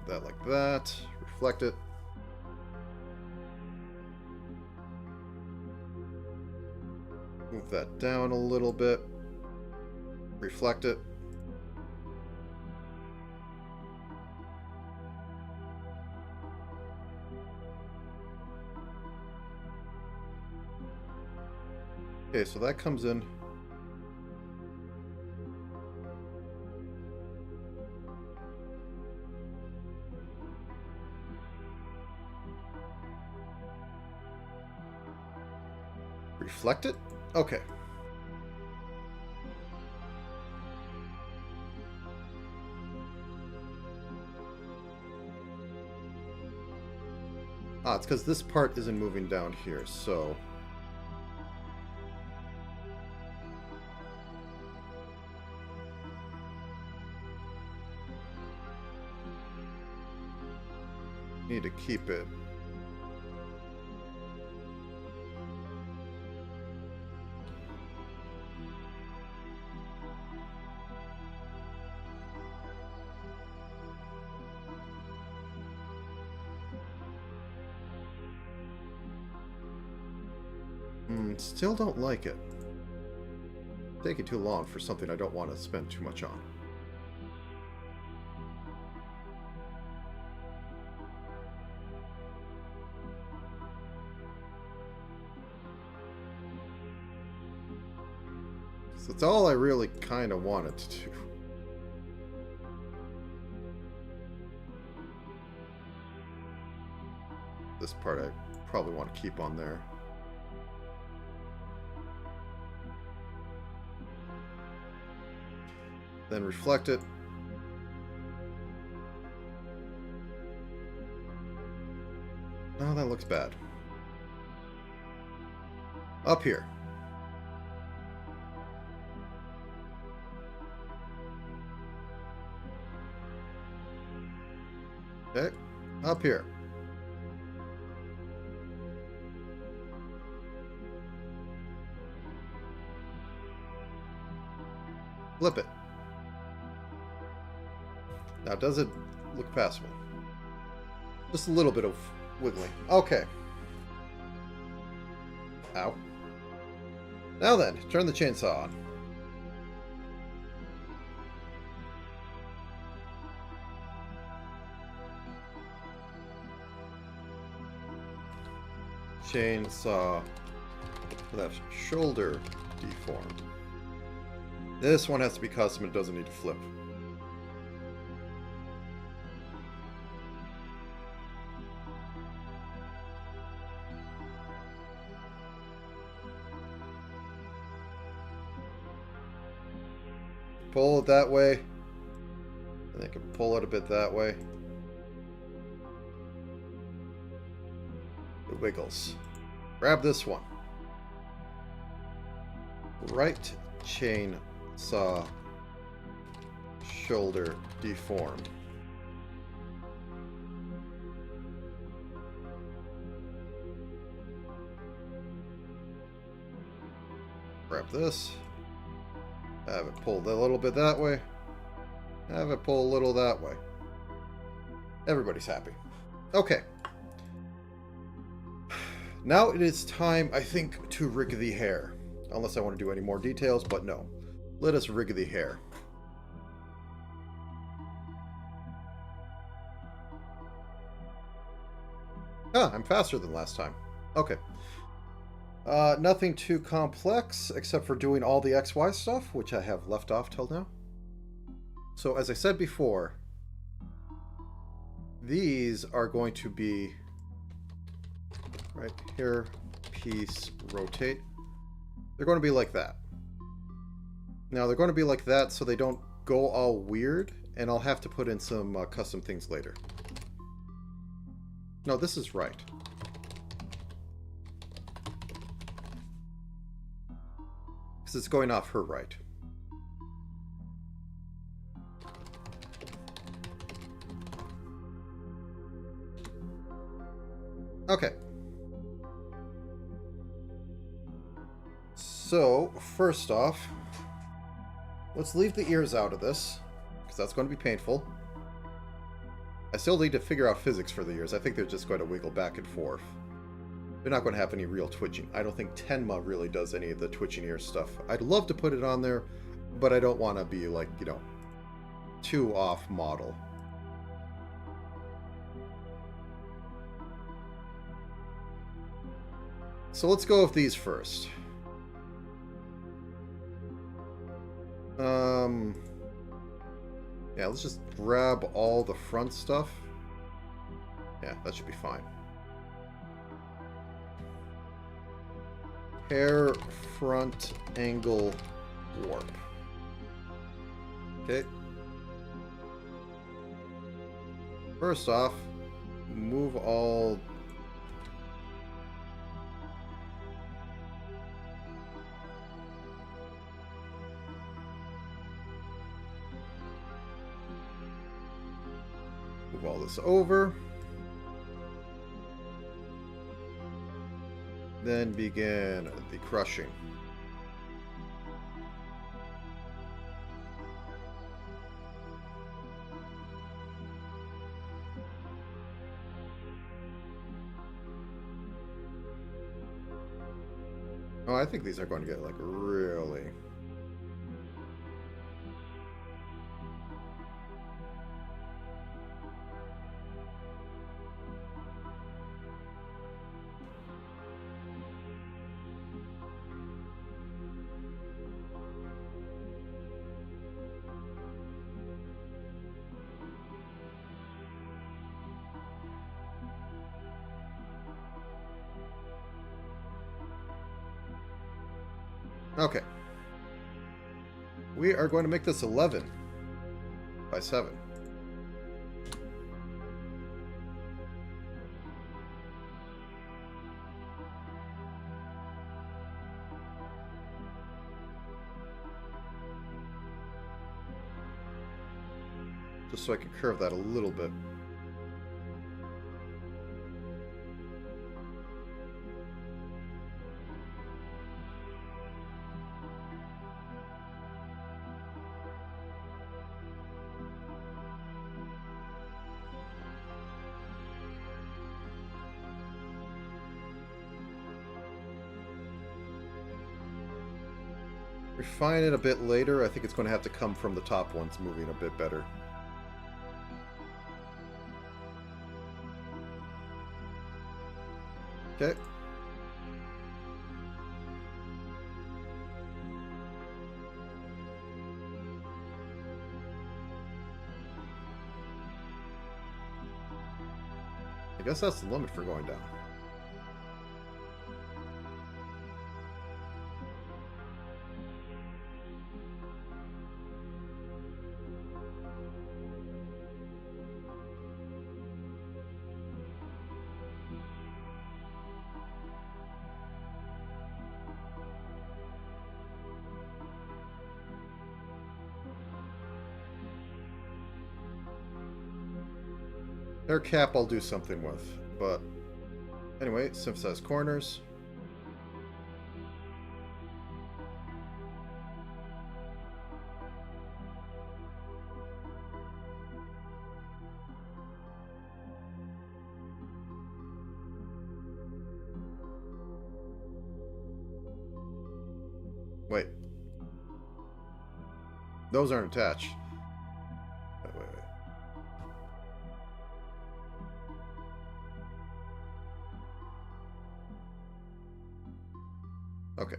That like that. Reflect it. Move that down a little bit. Reflect it. Okay, so that comes in. Reflect it? Okay. Ah, it's because this part isn't moving down here, so... need to keep it. Still don't like it. Taking too long for something I don't want to spend too much on. So that's all I really kind of wanted to do. This part I probably want to keep on there. Then reflect it. Oh, that looks bad. Up here. Okay, up here. Flip it. Now, does it look passable? Just a little bit of wiggling. Okay. Ow. Now then, turn the chainsaw on. Chainsaw left shoulder deform. This one has to be custom, it doesn't need to flip. Pull it that way, and I can pull it a bit that way. It wiggles. Grab this one. Right chain saw shoulder deform. Grab this. Have it pulled a little bit that way. Have it pull a little that way. Everybody's happy. Okay. Now it is time, I think, to rig the hair. Unless I want to do any more details, but no. Let us rig the hair. Ah, I'm faster than last time. Okay. Nothing too complex, except for doing all the XY stuff, which I have left off till now. So, as I said before, these are going to be right here, piece, rotate. They're going to be like that. Now, they're going to be like that so they don't go all weird, and I'll have to put in some custom things later. No, this is right. Because it's going off her right. Okay. So, first off, let's leave the ears out of this, because that's going to be painful. I still need to figure out physics for the ears. I think they're just going to wiggle back and forth. They're not going to have any real twitching. I don't think Tenma really does any of the twitching ear stuff. I'd love to put it on there, but I don't want to be like, you know, too off model. So let's go with these first. Yeah, let's just grab all the front stuff. Yeah, that should be fine. Hair front angle warp. Okay. First off, move all... Move all this over. Then begin the crushing. Oh, I think these are going to get like really... Okay. We are going to make this 11 by 7. Just so I can curve that a little bit. Refine it a bit later. I think it's going to have to come from the top ones moving a bit better. Okay. I guess that's the limit for going down. Hair cap I'll do something with, but anyway, synthesize corners. Wait. Those aren't attached. Wait. Okay.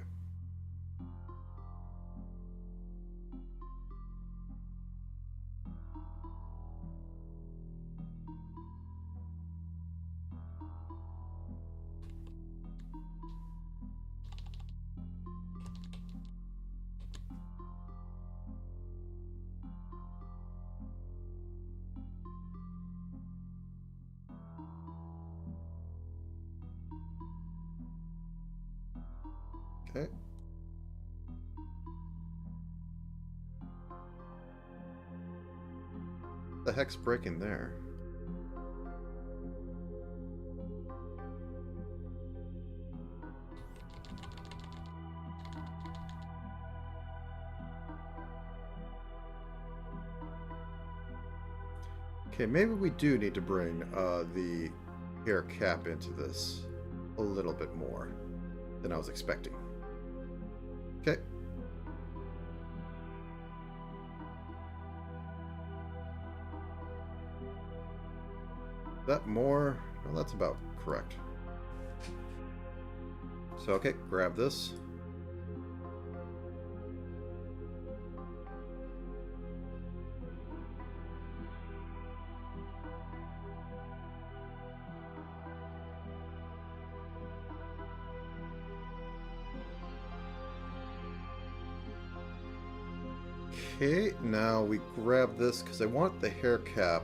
Okay. The heck's breaking there? Okay, maybe we do need to bring the hair cap into this a little bit more than I was expecting. Okay. That more? Well, that's about correct. So, okay, grab this. Okay, now we grab this because I want the hair cap.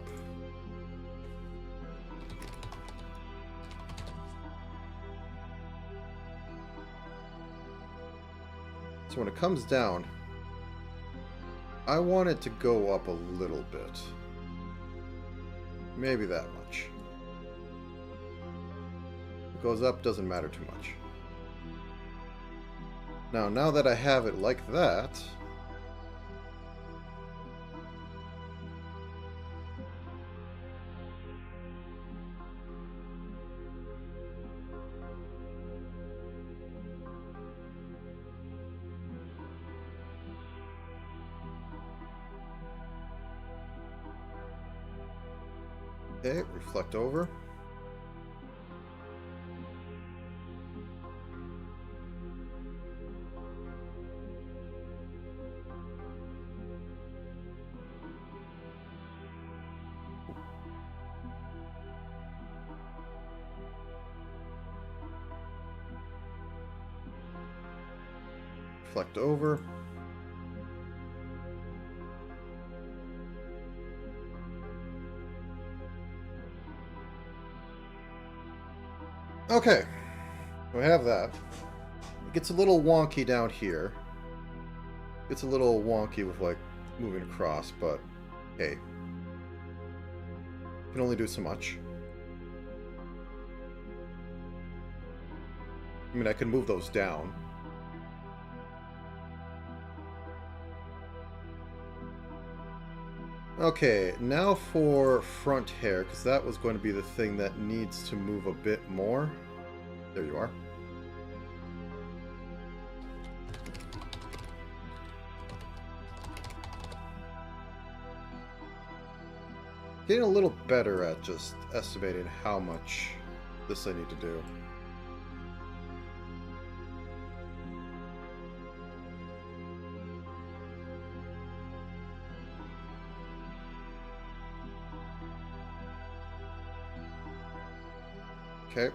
So when it comes down, I want it to go up a little bit. Maybe that much. If it goes up, doesn't matter too much. Now that I have it like that, okay, reflect over. Reflect over. Okay, we have that. It gets a little wonky down here. It's a little wonky with like moving across, but hey, can only do so much. I mean, I can move those down. Okay, now for front hair, because that was going to be the thing that needs to move a bit more. There you are. Getting a little better at just estimating how much this I need to do. Okay.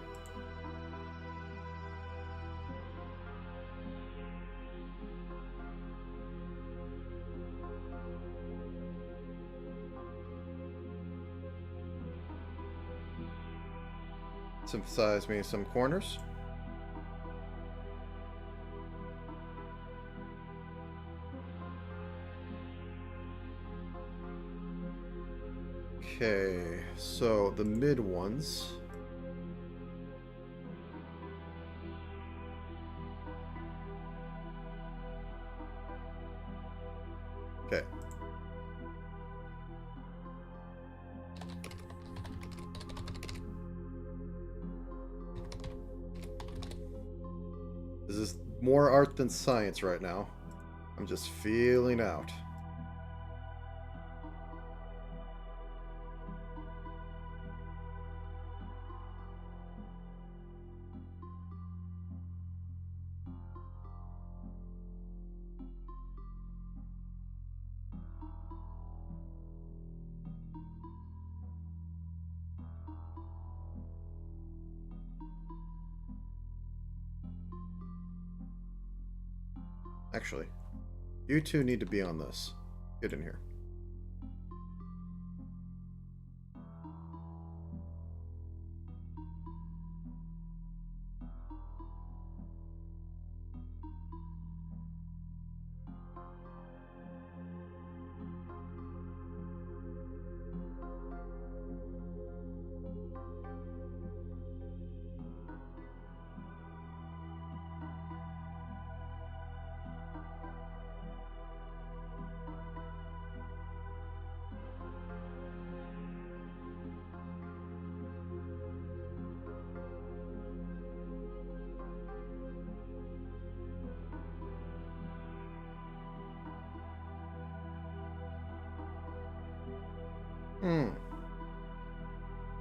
Synthesize me some corners. Okay, so the mid ones. Okay. Does this more art than science right now. I'm just feeling out. Actually, you two need to be on this. Get in here.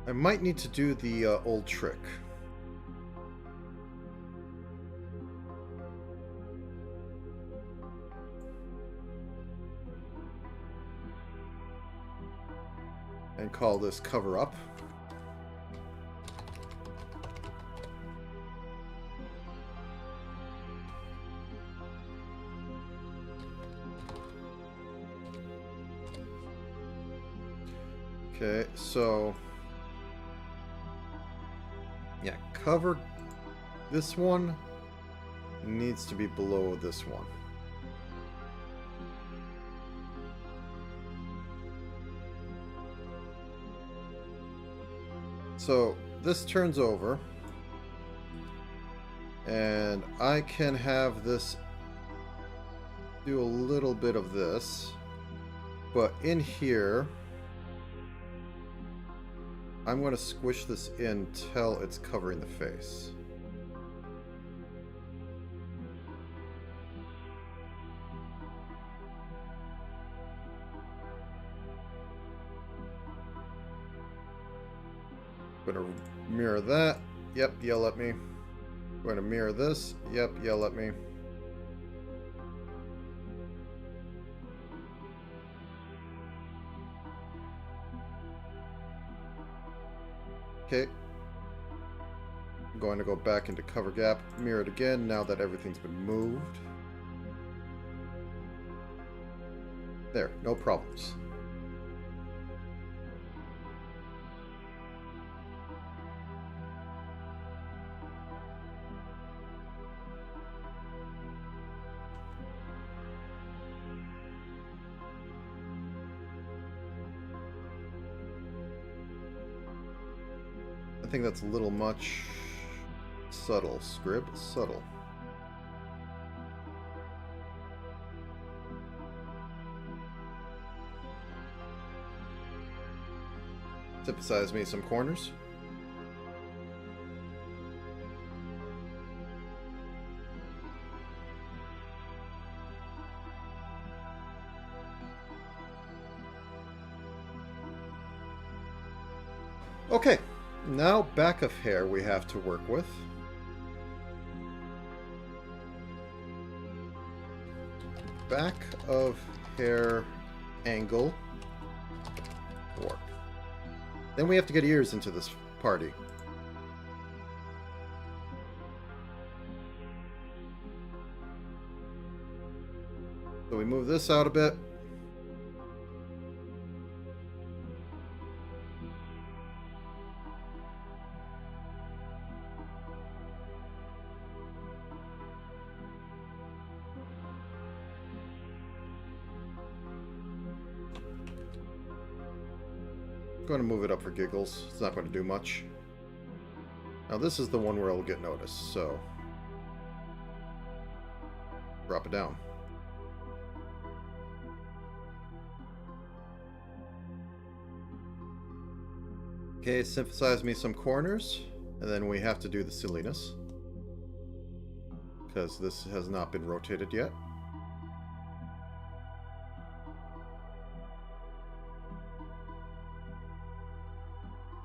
I might need to do the old trick. And call this cover up. Okay, so yeah, cover this one needs to be below this one. So this turns over, and I can have this do a little bit of this, but in here I'm going to squish this in till it's covering the face. Going to mirror that. Yep, yell at me. Going to mirror this. Yep, yell at me. Okay. I'm going to go back into cover gap, mirror it again now that everything's been moved. There, no problems. I think that's a little much. Subtle. Scrib? Subtle. Synthesize me some corners. Okay. Now, back of hair we have to work with. Back of hair angle 4. Then we have to get ears into this party. So we move this out a bit. Going to move it up for giggles. It's not going to do much. Now this is the one where it'll get noticed, so drop it down. Okay, synthesize me some corners, and then we have to do the silliness. because this has not been rotated yet.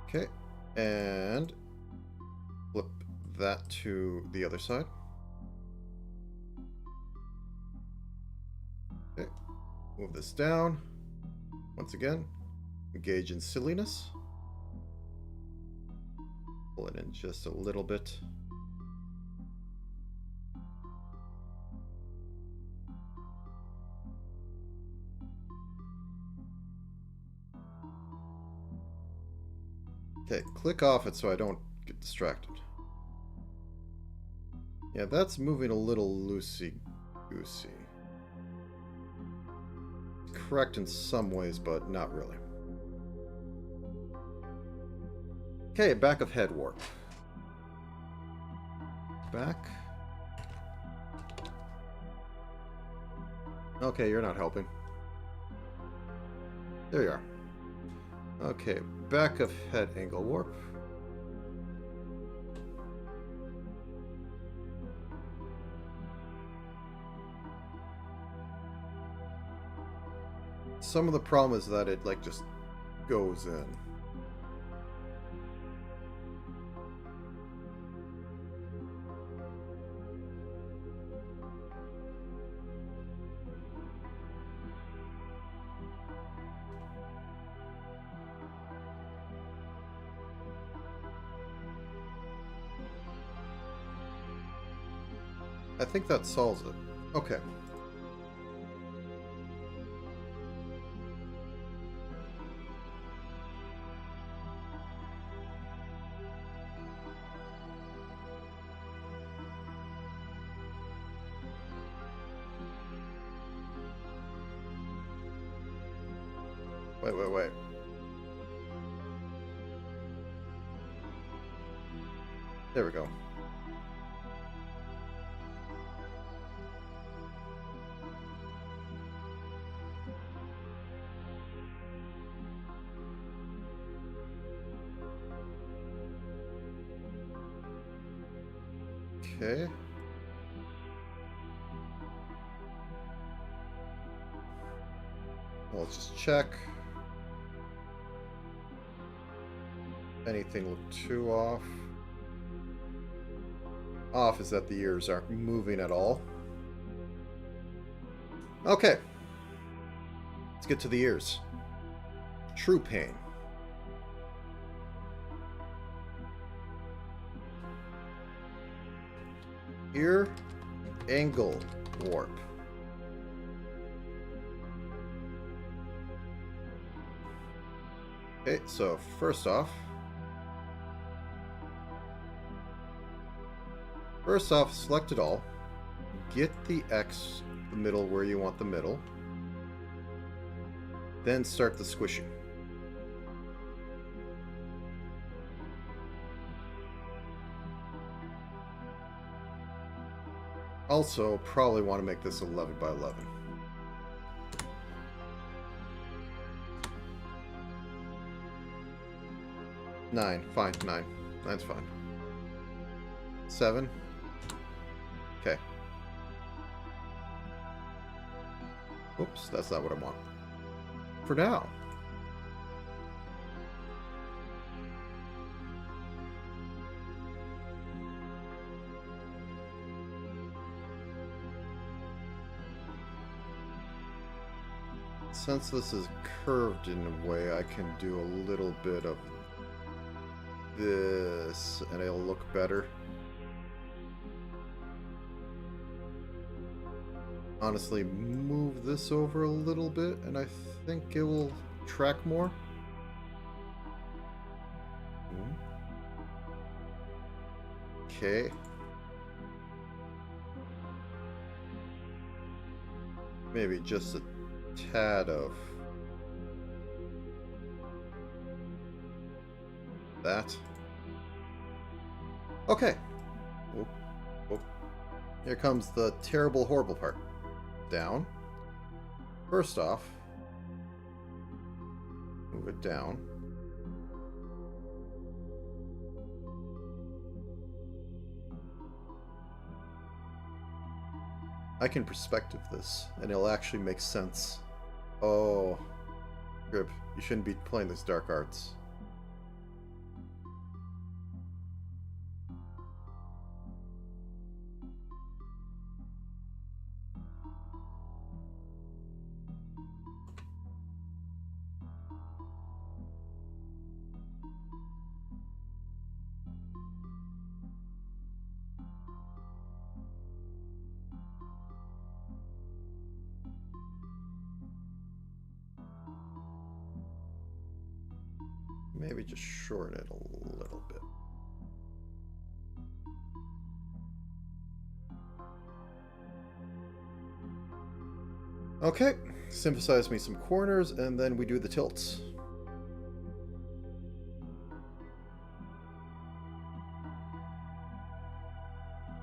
Okay, and flip that to the other side. Okay, move this down. Once again, engage in silliness. Pull it in just a little bit. Okay, click off it so I don't get distracted. Yeah, that's moving a little loosey-goosey. Correct in some ways, but not really. Okay, back of head warp. Back. Okay, you're not helping. There you are. Okay, back of head angle warp. Some of the problem is that it like just goes in. I think that solves it. Okay. Wait. There we go. Okay. Well, let's just check. Anything look too off? Off is that the ears aren't moving at all. Okay. Let's get to the ears. True pain. Ear angle warp. Okay, so first off, select it all. Get the X, the middle where you want the middle. Then start the squishing. Also, probably want to make this 11 by 11. Nine, fine, 9. 9's fine. 7. Okay. Oops, that's not what I want. For now. Since this is curved in a way, I can do a little bit of this, and it'll look better. Honestly, move this over a little bit, and I think it will track more. Okay. Maybe just a tad of that. Okay. Oh. Here comes the terrible, horrible part. Down. First off, move it down. I can perspective this, and it'll actually make sense. Oh, Grib, you shouldn't be playing this dark arts. Maybe just shorten it a little bit. Okay, synthesize me some corners, and then we do the tilts.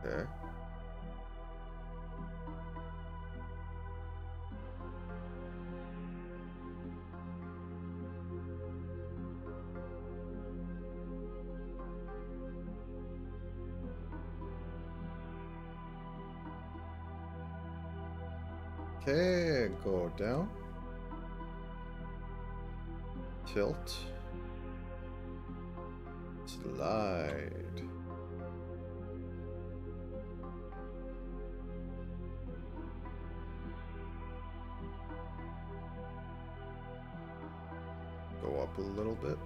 Okay. Okay, go down. Tilt. Slide. Go up a little bit.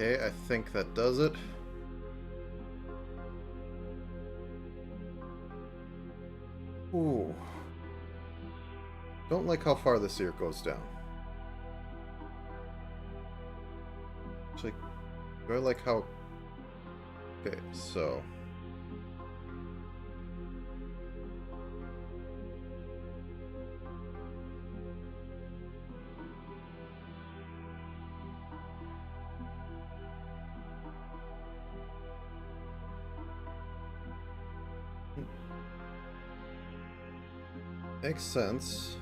Okay, I think that does it. Ooh. Don't like how far this ear goes down. Actually, do I like how... Okay, so... Makes sense.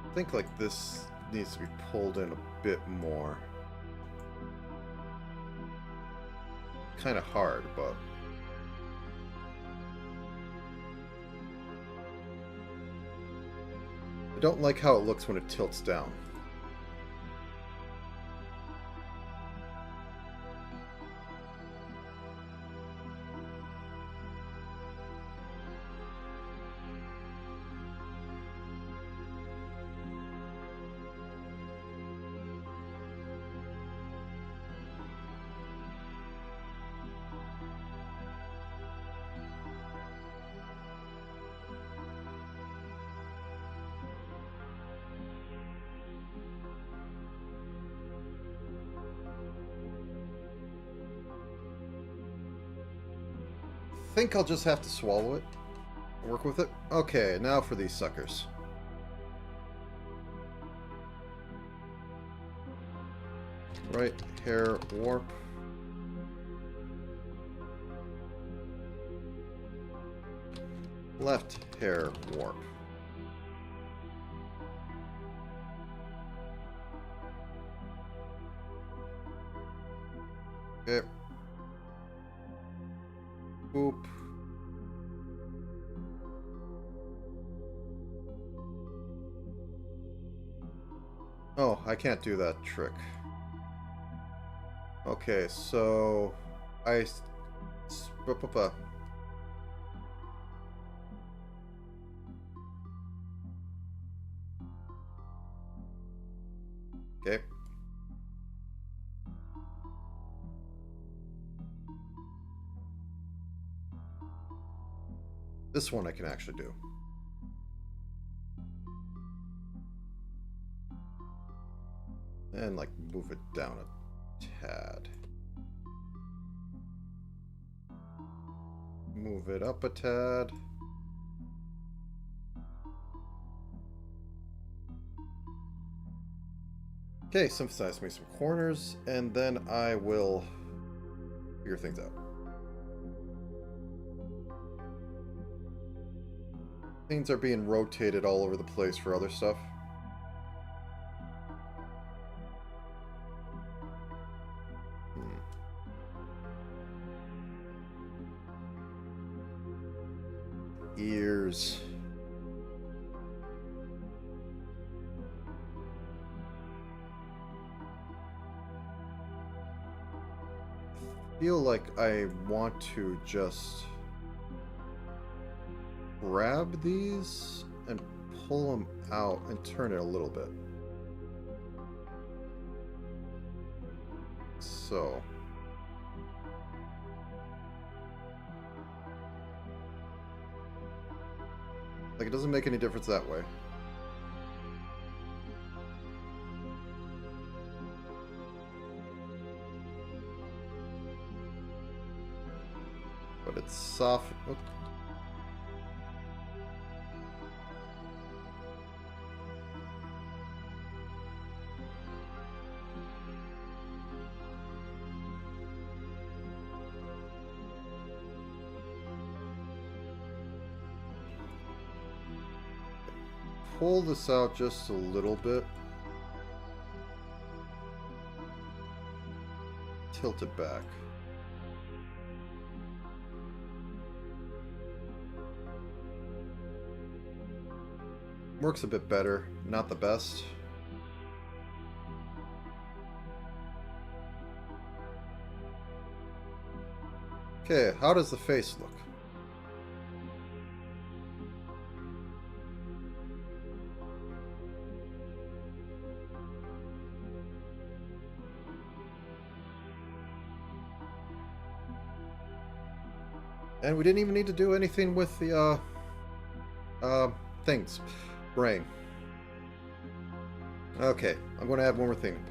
I think like this needs to be pulled in a bit more. Kind of hard, but... I don't like how it looks when it tilts down. I think I'll just have to swallow it. Work with it. Okay, now for these suckers. Right hair warp. Left hair warp. Okay. Boop. Oh, I can't do that trick. Okay, so I. Okay. This one I can actually do. And, like, move it down a tad. Move it up a tad. Okay, synthesize me some corners, and then I will figure things out. Things are being rotated all over the place for other stuff. Ears. Feel like I want to just grab these and pull them out and turn it a little bit. So. Like, it doesn't make any difference that way. But it's soft. Oh. Pull this out just a little bit. Tilt it back. Works a bit better, not the best. Okay, how does the face look? And we didn't even need to do anything with the, things. Brain. Okay, I'm going to add one more thing.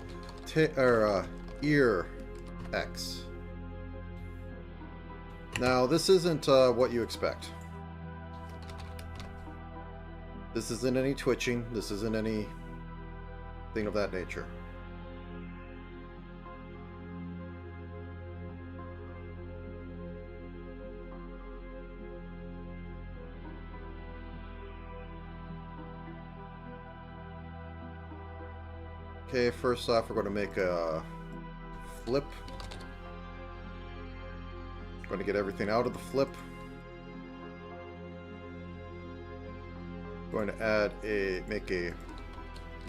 Ear X. Now, this isn't, what you expect. This isn't any twitching. This isn't any thing of that nature. Okay, first off, we're going to make a flip. Going to get everything out of the flip. Going to make a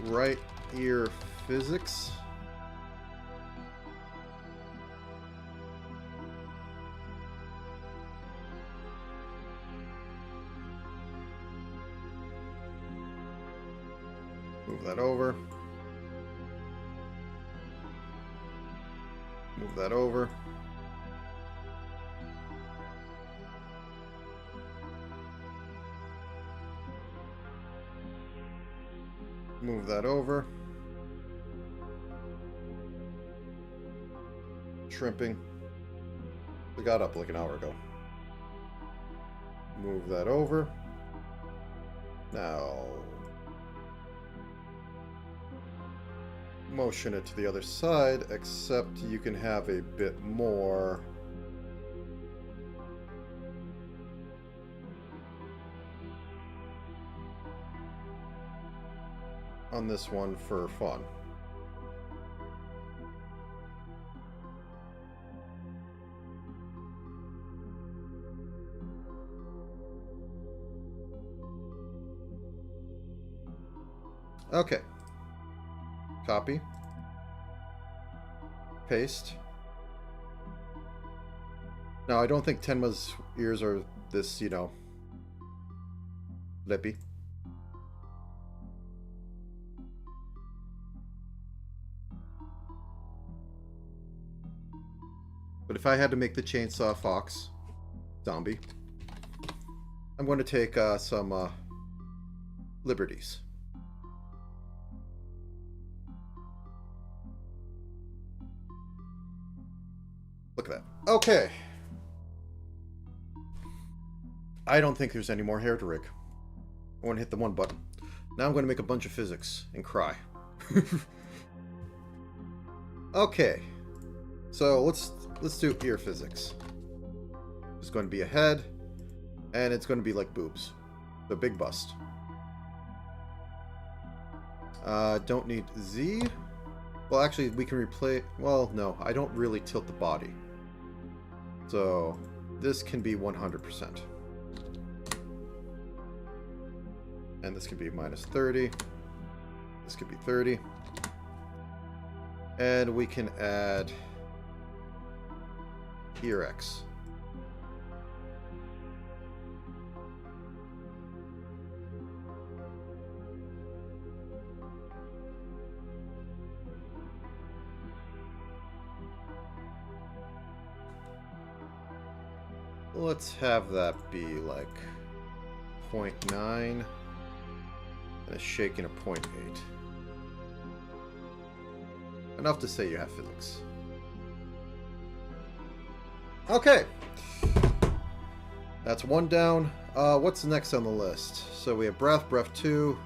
right ear physics. Move that over. Move that over. Move that over. Shrimping. We got up like an hour ago. Move that over. Now, motion it to the other side, except you can have a bit more on this one for fun. Okay. Copy. Paste. Now, I don't think Tenma's ears are this, lippy. But if I had to make the chainsaw fox zombie, I'm going to take some liberties. Look at that. Okay. I don't think there's any more hair to rig. I want to hit the one button. Now I'm going to make a bunch of physics and cry. Okay. So let's do ear physics. There's going to be a head, and it's going to be like boobs. The big bust. Don't need Z. Well, actually, we can replay... Well, no, I don't really tilt the body. So, this can be 100%. And this can be minus 30. This could be 30. And we can add ear X. Let's have that be like 0.9 and a shaking of 0.8. Enough to say you have physics. Okay. That's one down. What's next on the list? So we have breath 2.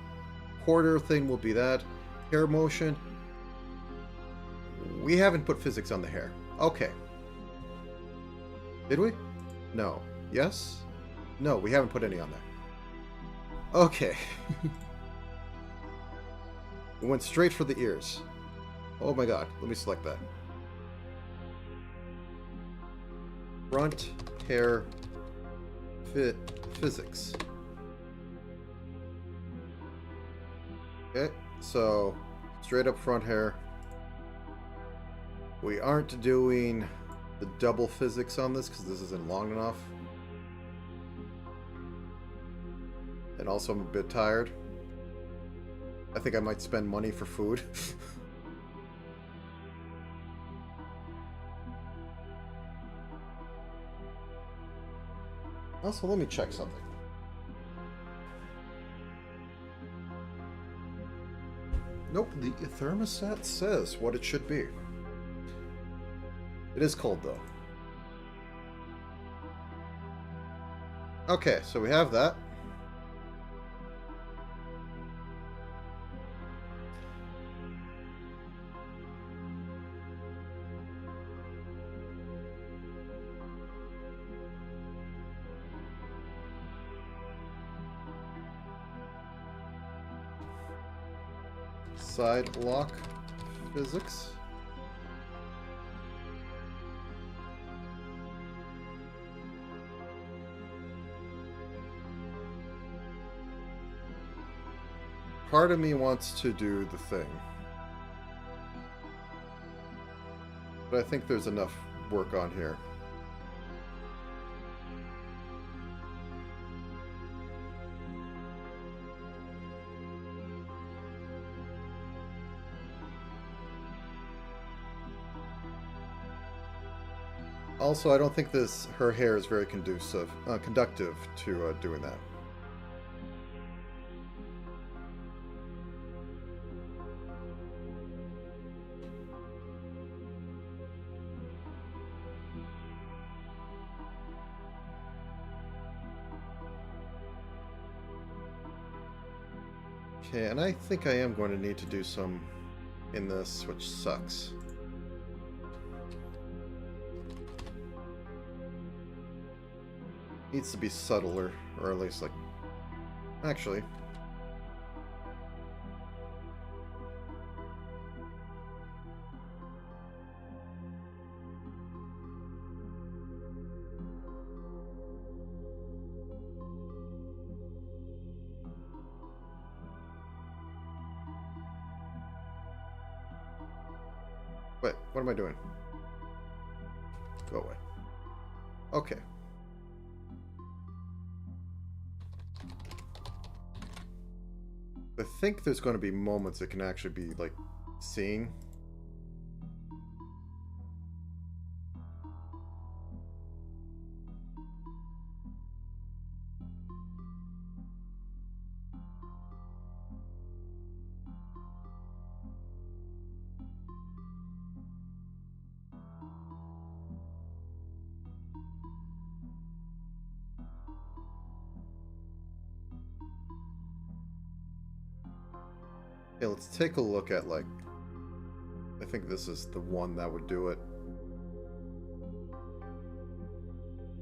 Quarter thing will be that. Hair motion. We haven't put physics on the hair. Okay. Did we? No. Yes? No, we haven't put any on there. Okay. We went straight for the ears. Oh my god. Let me select that. Front hair physics. Okay, so straight up front hair. We aren't doing the double physics on this because this isn't long enough. And also I'm a bit tired. I think I might spend money for food. Also, let me check something. Nope, the thermostat says what it should be. It is cold, though. Okay, so we have that. Side lock physics. Part of me wants to do the thing. But I think there's enough work on here. Also, I don't think her hair is very conductive to doing that. Okay, and I think I am going to need to do some in this, which sucks. Needs to be subtler, or at least like... Actually... Wait, what am I doing? Go away. Okay. I think there's going to be moments that can actually be, like, seeing. Okay, let's take a look at, like, I think this is the one that would do it.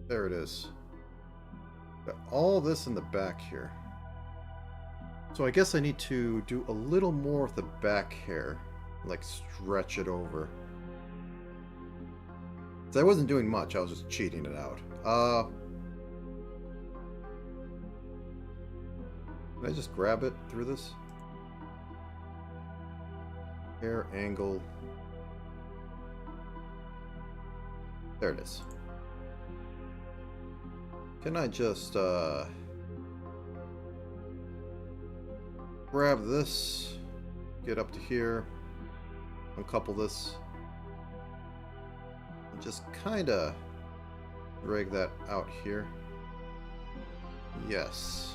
There it is. Got all this in the back here. So I guess I need to do a little more of the back hair. Like, stretch it over. So I wasn't doing much, I was just cheating it out. Can I just grab it through this? Hair angle. There it is. Can I just grab this, get up to here, uncouple this, and just kinda drag that out here? Yes.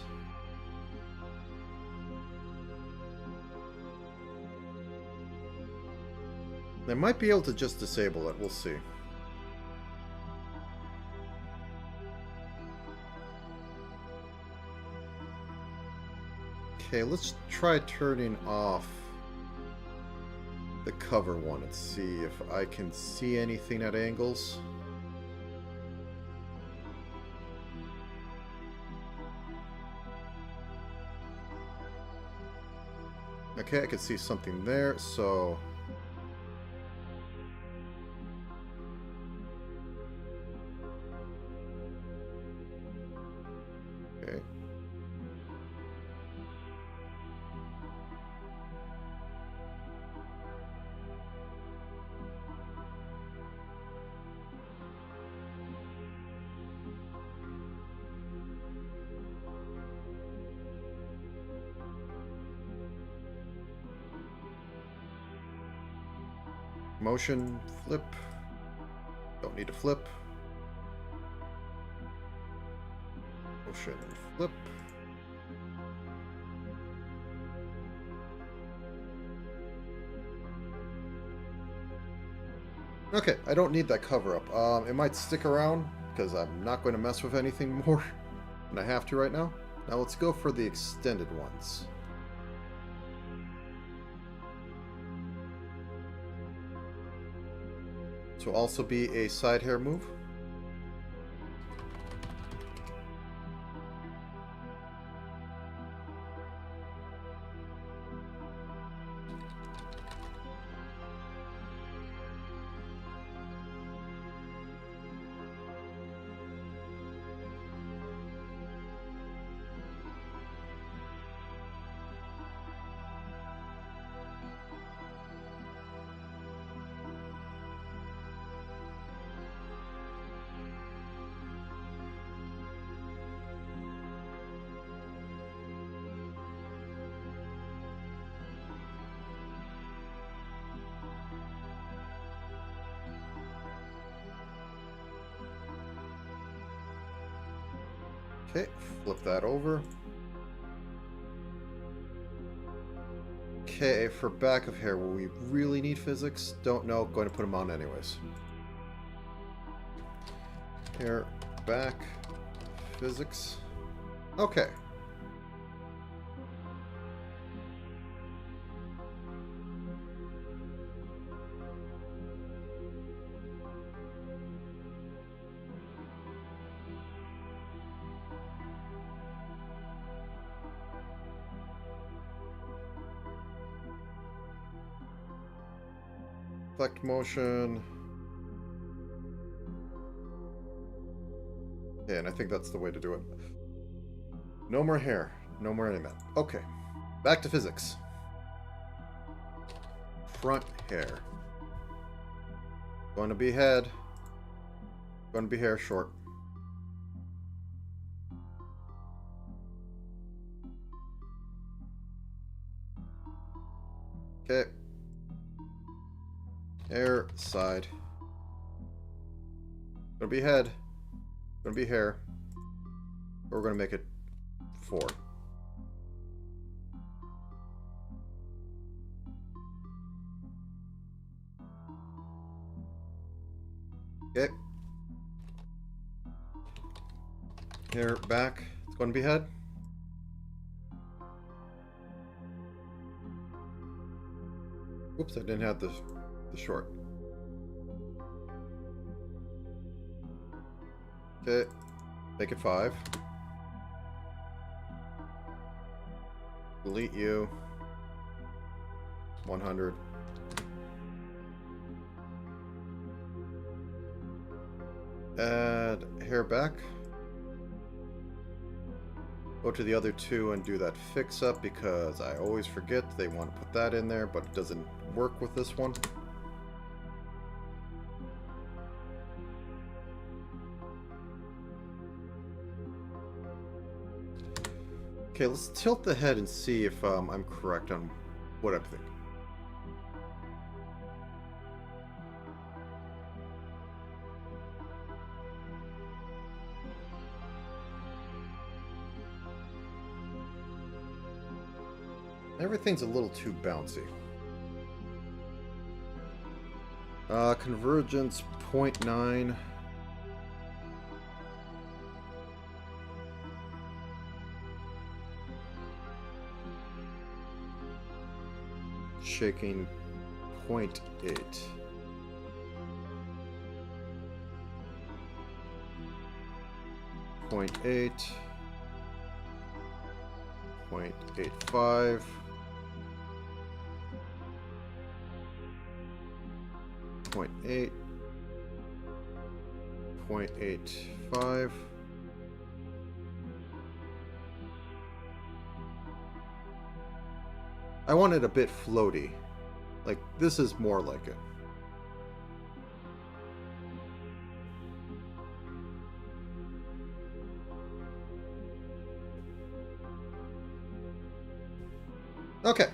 I might be able to just disable it, we'll see. Okay, let's try turning off the cover one and see if I can see anything at angles. Okay, I can see something there, so... Okay. Motion, flip. Don't need to flip. Motion, flip. Okay, I don't need that cover up. It might stick around because I'm not going to mess with anything more than I have to right now. Now let's go for the extended ones. This will also be a side hair move. Okay, flip that over. Okay, for back of hair, will we really need physics? Don't know, going to put them on anyways. Hair, back, physics. Okay. Select motion. Yeah, and I think that's the way to do it. No more hair. No more animate. Okay. Back to physics. Front hair. Going to be head. Going to be hair short. Okay. Hair, side. Gonna be head. Gonna be hair. We're gonna make it 4. Okay. Hair back. It's going to be head. Oops, I didn't have the short. Okay. Make it 5. Delete you. 100. Add hair back. Go to the other 2 and do that fix up because I always forget they want to put that in there, but it doesn't work with this one. Okay, let's tilt the head and see if I'm correct on what I'm thinking. Everything's a little too bouncy. Convergence 0.9. Shaking 0.8. 0.8. 0.85. 0.8. 0.85. I want it a bit floaty. Like, this is more like it. Okay.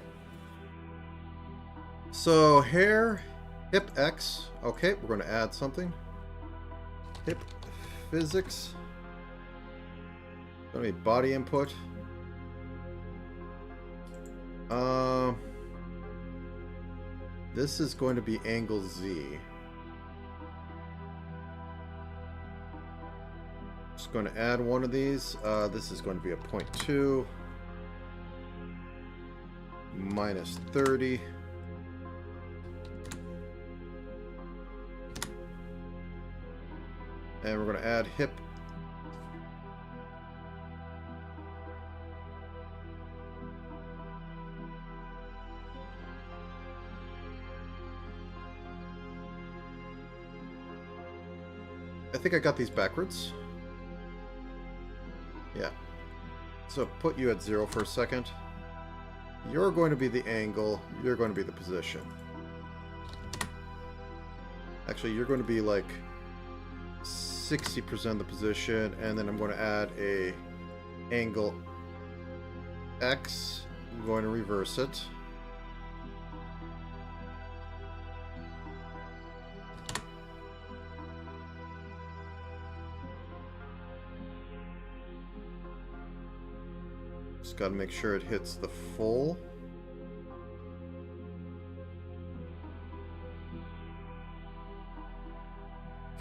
So, hair, hip X. Okay, we're going to add something. Hip physics. Going to be body input. This is going to be angle Z. Just going to add one of these. This is going to be a 0.2 minus 30. And we're going to add hip. I think I got these backwards. Yeah. So put you at 0 for a second. You're going to be the angle. You're going to be the position. Actually, you're going to be like 60% the position, and then I'm going to add a angle X. I'm going to reverse it. Just got to make sure it hits the full.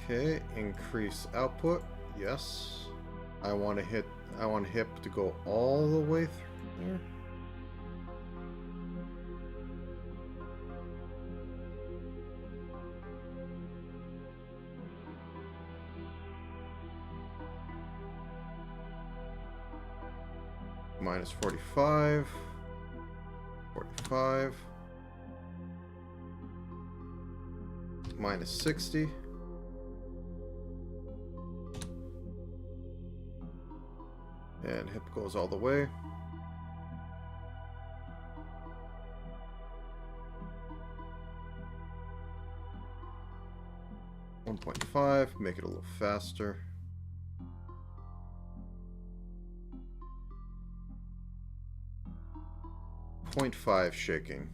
Okay, increase output. Yes. I want hip to go all the way through there. Minus 45. 45. Minus 60. And hip goes all the way. .5, make it a little faster. .5 shaking.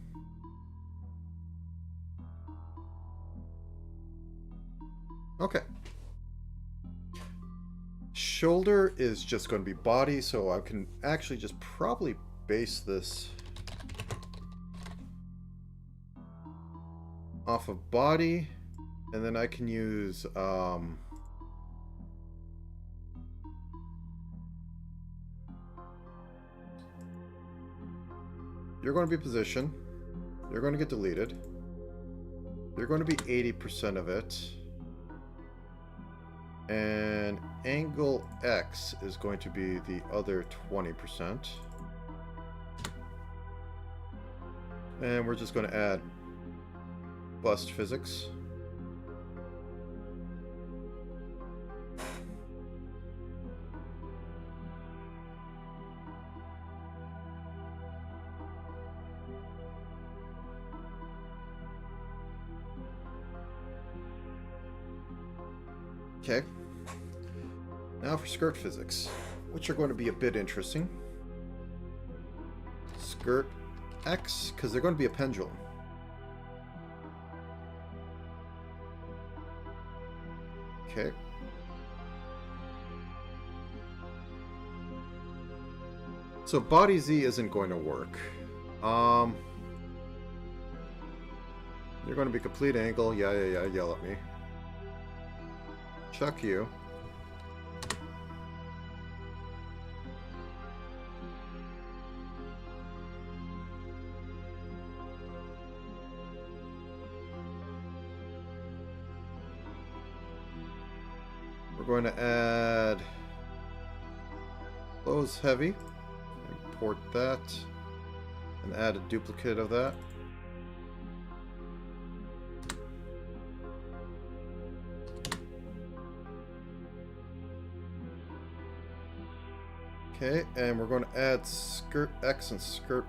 Okay. Shoulder is just going to be body, so I can actually just probably base this off of body, and then I can use you're going to be position, you're going to get deleted, you're going to be 80% of it, and angle X is going to be the other 20%. And we're just going to add bust physics. Okay. Now for skirt physics, which are going to be a bit interesting. Skirt X, because they're going to be a pendulum. Okay. So body Z isn't going to work. You're going to be complete angle. Yeah, yell at me. Chuck you. We're going to add close heavy. Import that. And add a duplicate of that. Okay, and we're going to add skirt X and skirt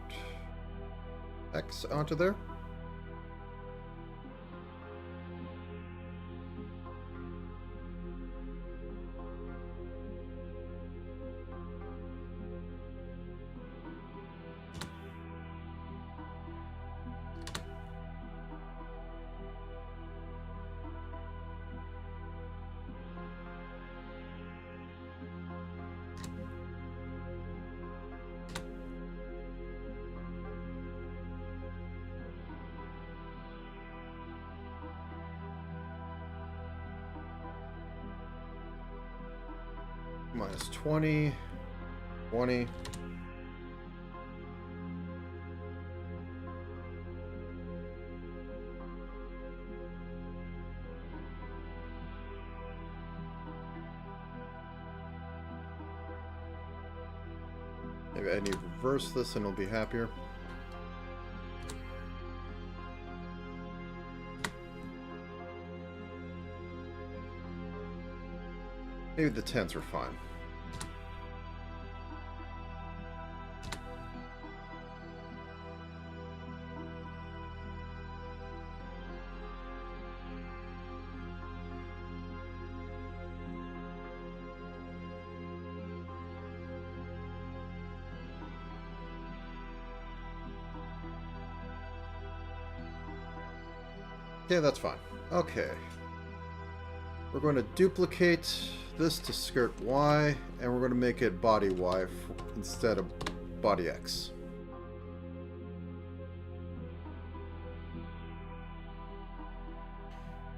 X onto there. Minus 20, 20. Maybe I need to reverse this and it'll be happier. Maybe the 10s are fine. Yeah, that's fine. Okay. We're going to duplicate this to skirt Y, and we're going to make it body Y instead of body X.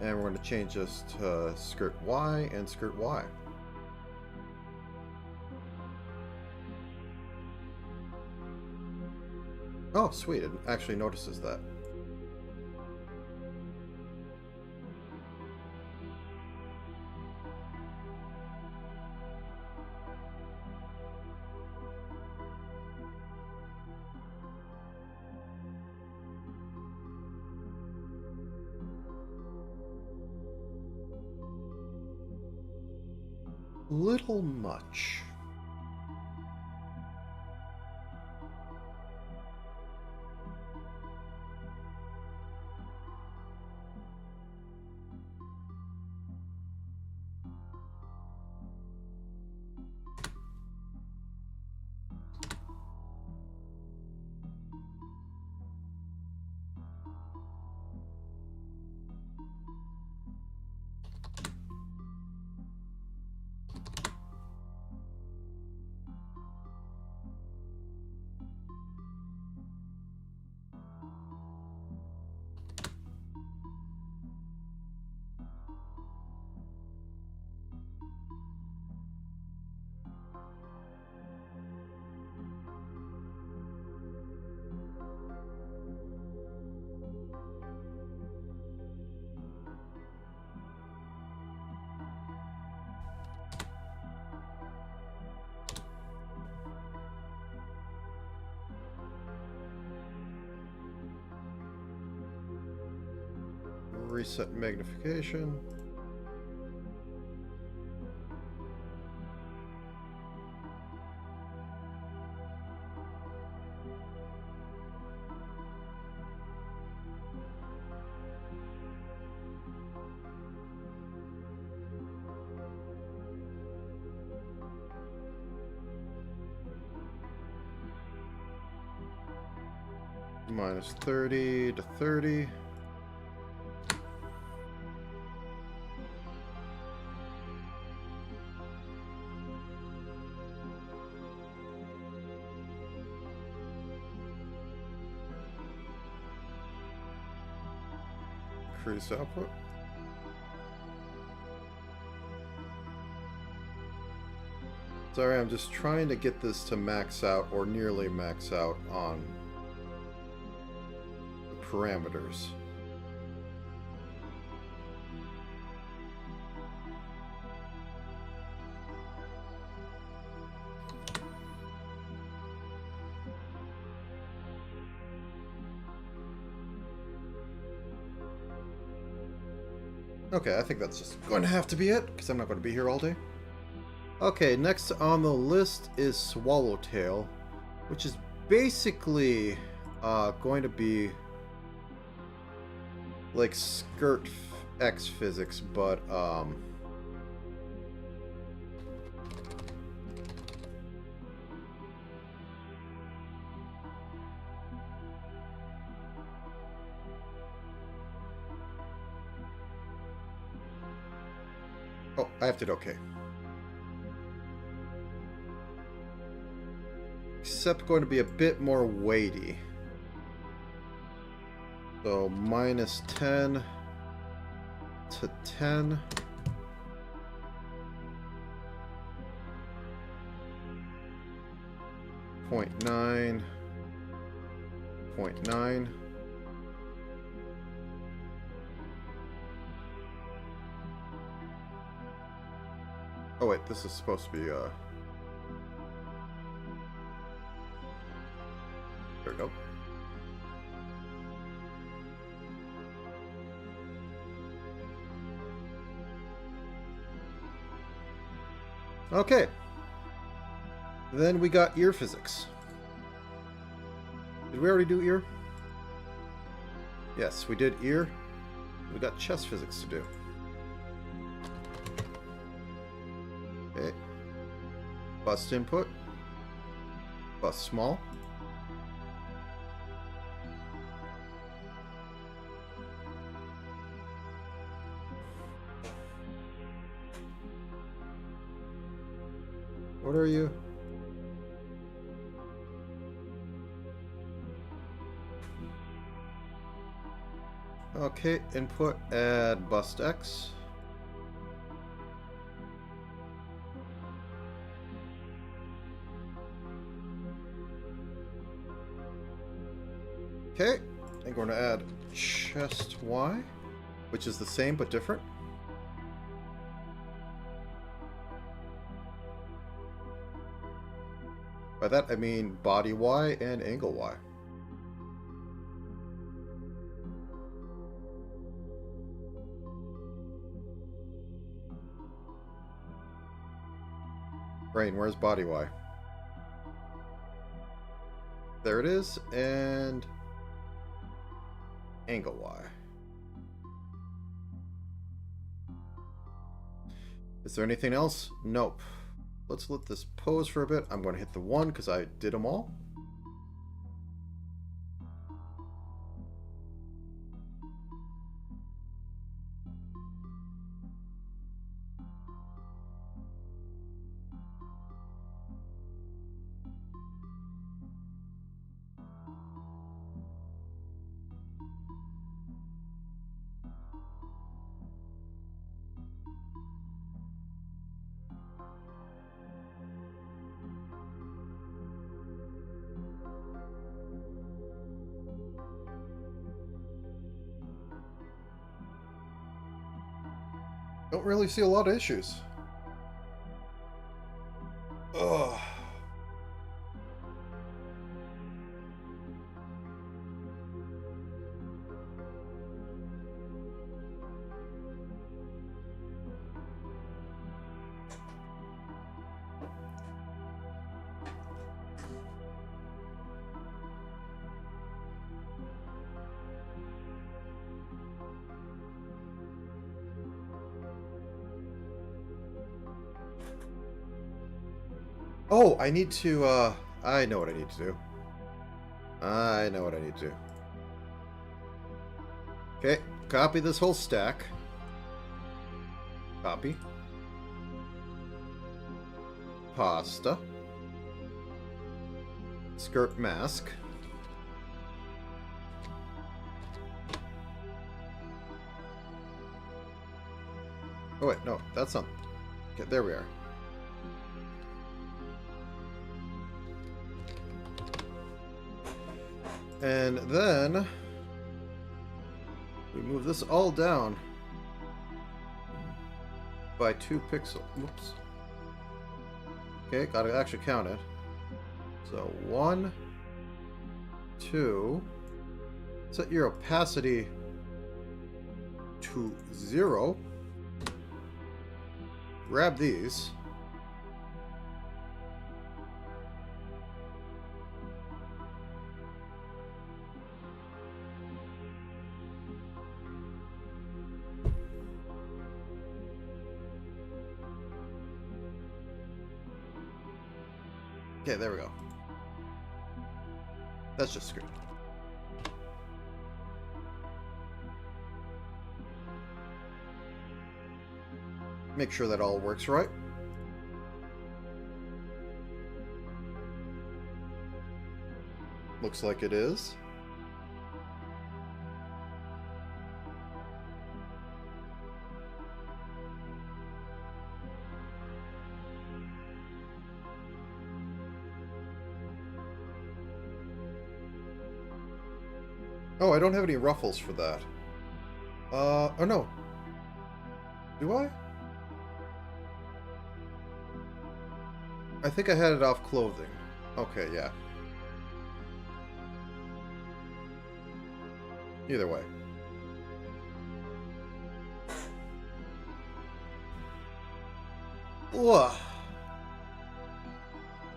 And we're going to change this to skirt Y and skirt Y. Oh, sweet. It actually notices that. Little much. reset magnification. Minus 30 to 30. Increase output. Sorry, I'm just trying to get this to max out or nearly max out on the parameters. Okay, I think that's just going to have to be it, because I'm not going to be here all day. Okay, next on the list is Swallowtail, which is basically going to be like Skirt X physics, but oh, I have to do okay. Except going to be a bit more weighty. So minus 10 to 10. Point 9. 0.9. Oh wait, this is supposed to be there we go. Okay. Then we got ear physics. Did we already do ear? Yes, we did ear. We got chest physics to do. Okay. Bust input. Bust small. What are you? Okay, input, add bust X. Okay, I'm going to add chest Y, which is the same but different. By that I mean body Y and angle Y. Brain, where's body Y? There it is, and angle Y. Is there anything else? Nope. Let's let this pose for a bit. I'm going to hit the 1 because I did them all. Don't really see a lot of issues. Ugh. Oh, I need to, I know what I need to do. I know what I need to do. Okay, copy this whole stack. Copy. Pasta. Skirt mask. Oh wait, no, that's not... Okay, there we are. And then... we move this all down by 2 pixels. Whoops. Okay, gotta actually count it. So 1, 2. Set your opacity to 0. Grab these. Okay, there we go. That's just screwed. Make sure that all works right. Looks like it is. Oh, I don't have any ruffles for that. Oh no. Do I? I think I had it off clothing. Okay, yeah. Either way. Ugh.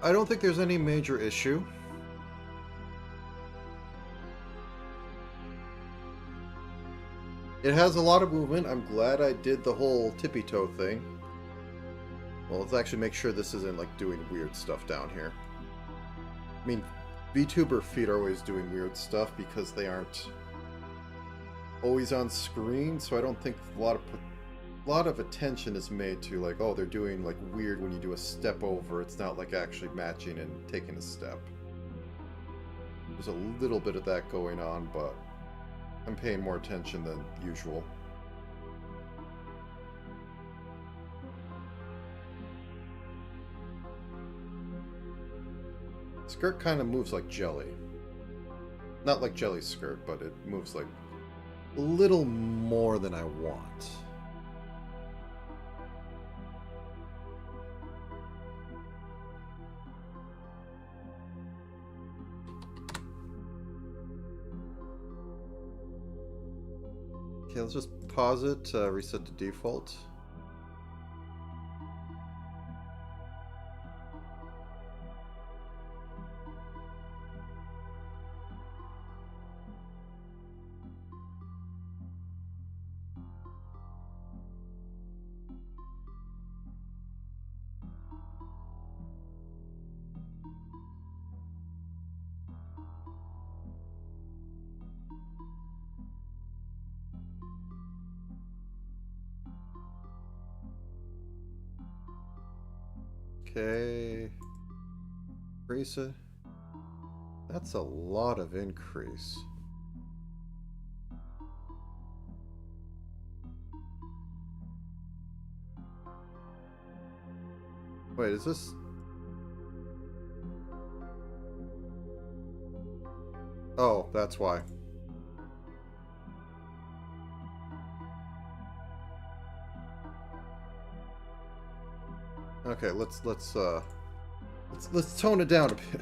I don't think there's any major issue. It has a lot of movement. I'm glad I did the whole tippy toe thing. Well, let's actually make sure this isn't like doing weird stuff down here. I mean, VTuber feet are always doing weird stuff because they aren't always on screen, so I don't think a lot of attention is made to like, oh, they're doing like weird when you do a step over. It's not like actually matching and taking a step. There's a little bit of that going on, but I'm paying more attention than usual. Skirt kind of moves like jelly. Not like jelly skirt, but it moves like a little more than I want. Okay, let's just pause it, reset to default. Okay. Increase it. That's a lot of increase. Wait, is this... Oh, that's why. Okay, let's tone it down a bit.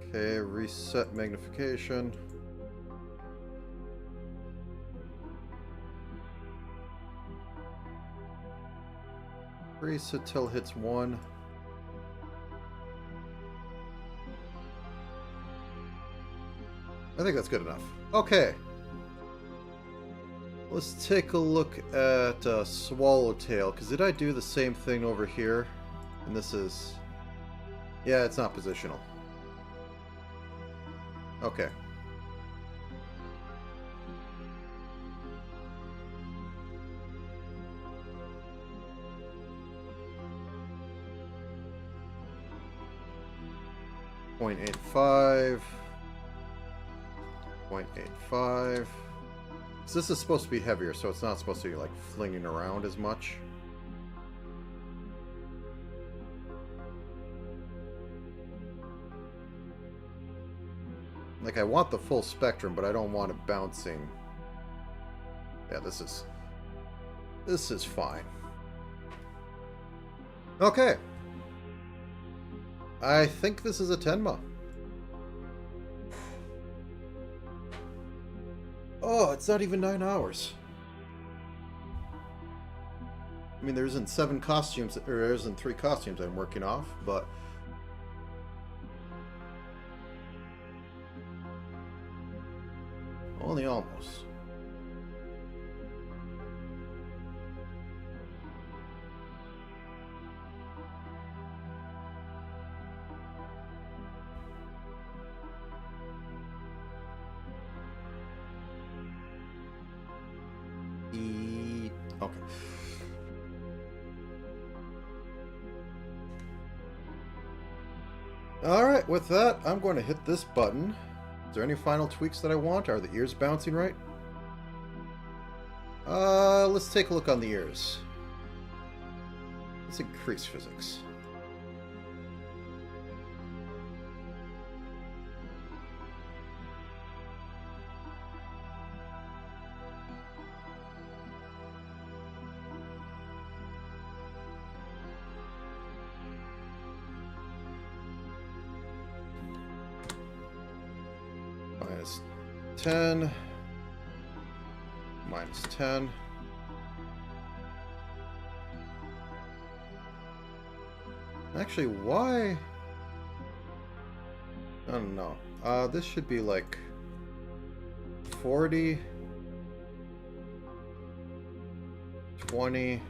Okay, reset magnification. Increase it till hits 1. I think that's good enough. Okay. Let's take a look at Swallowtail, because did I do the same thing over here? And this is... Yeah, it's not positional. Okay. .85. 0.85. So this is supposed to be heavier, so it's not supposed to be like flinging around as much. Like I want the full spectrum, but I don't want it bouncing. Yeah, this is fine. Okay. I think this is a Tenma. Oh, it's not even 9 hours. I mean, there isn't 7 costumes, or there isn't 3 costumes I'm working off, but... Only almost. Okay. Alright, with that, I'm going to hit this button. Is there any final tweaks that I want? Are the ears bouncing right? Let's take a look on the ears. Let's increase physics. Minus 10. Minus 10. Actually, why? I don't know. This should be like 40, 20,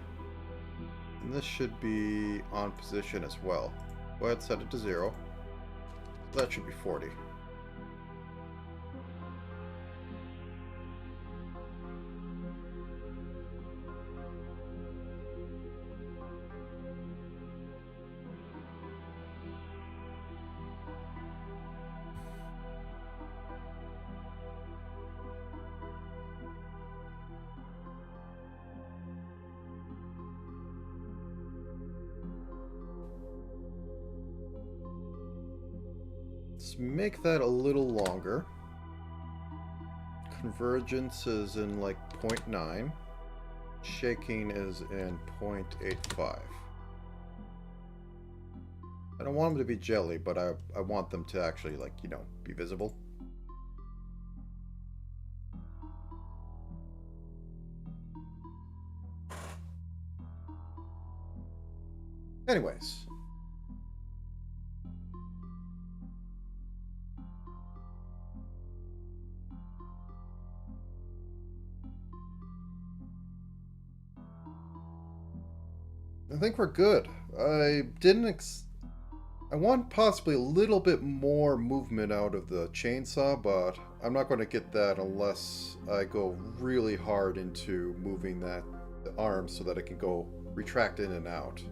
and this should be on position as well. Go ahead, set it to 0. So that should be 40. Let's make that a little longer. Convergence is in like 0.9. Shaking is in 0.85. I don't want them to be jelly, but I want them to actually, like, you know, be visible. Anyways. I think we're good. I want possibly a little bit more movement out of the chainsaw, but I'm not going to get that unless I go really hard into moving the arm so that it can go retract in and out.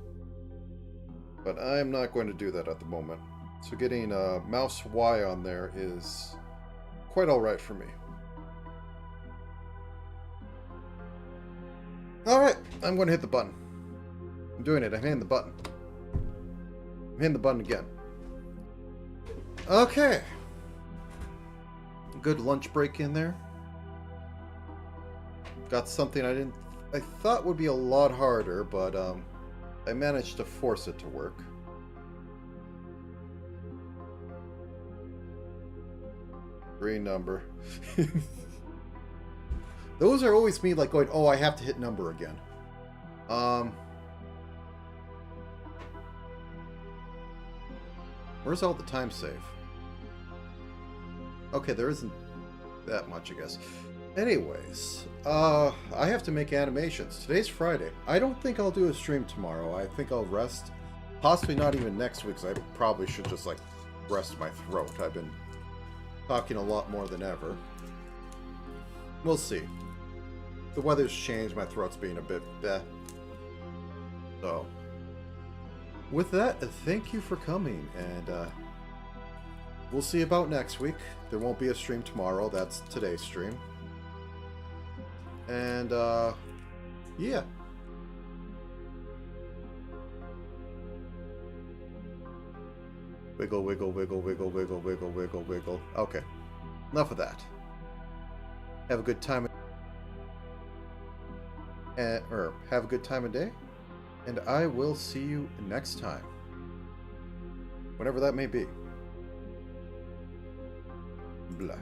But I'm not going to do that at the moment. So getting a mouse Y on there is quite alright for me. Alright, I'm going to hit the button. I'm doing it. I'm hitting the button. I'm hitting the button again. Okay. Good lunch break in there. Got something I thought would be a lot harder, but I managed to force it to work. Green number. Those are always me like going, oh, I have to hit number again. Where's all the time save? Okay, there isn't that much, I guess. Anyways, I have to make animations. Today's Friday. I don't think I'll do a stream tomorrow. I think I'll rest. Possibly not even next week, because I probably should just, like, rest my throat. I've been talking a lot more than ever. We'll see. The weather's changed. My throat's being a bit bleh. So, with that, thank you for coming, and we'll see about next week. There won't be a stream tomorrow. That's today's stream. And, yeah. Wiggle, wiggle, wiggle, wiggle, wiggle, wiggle, wiggle, wiggle. Okay. Enough of that. Have a good time. Have a good time of day. And I will see you next time. Whenever that may be. Blah.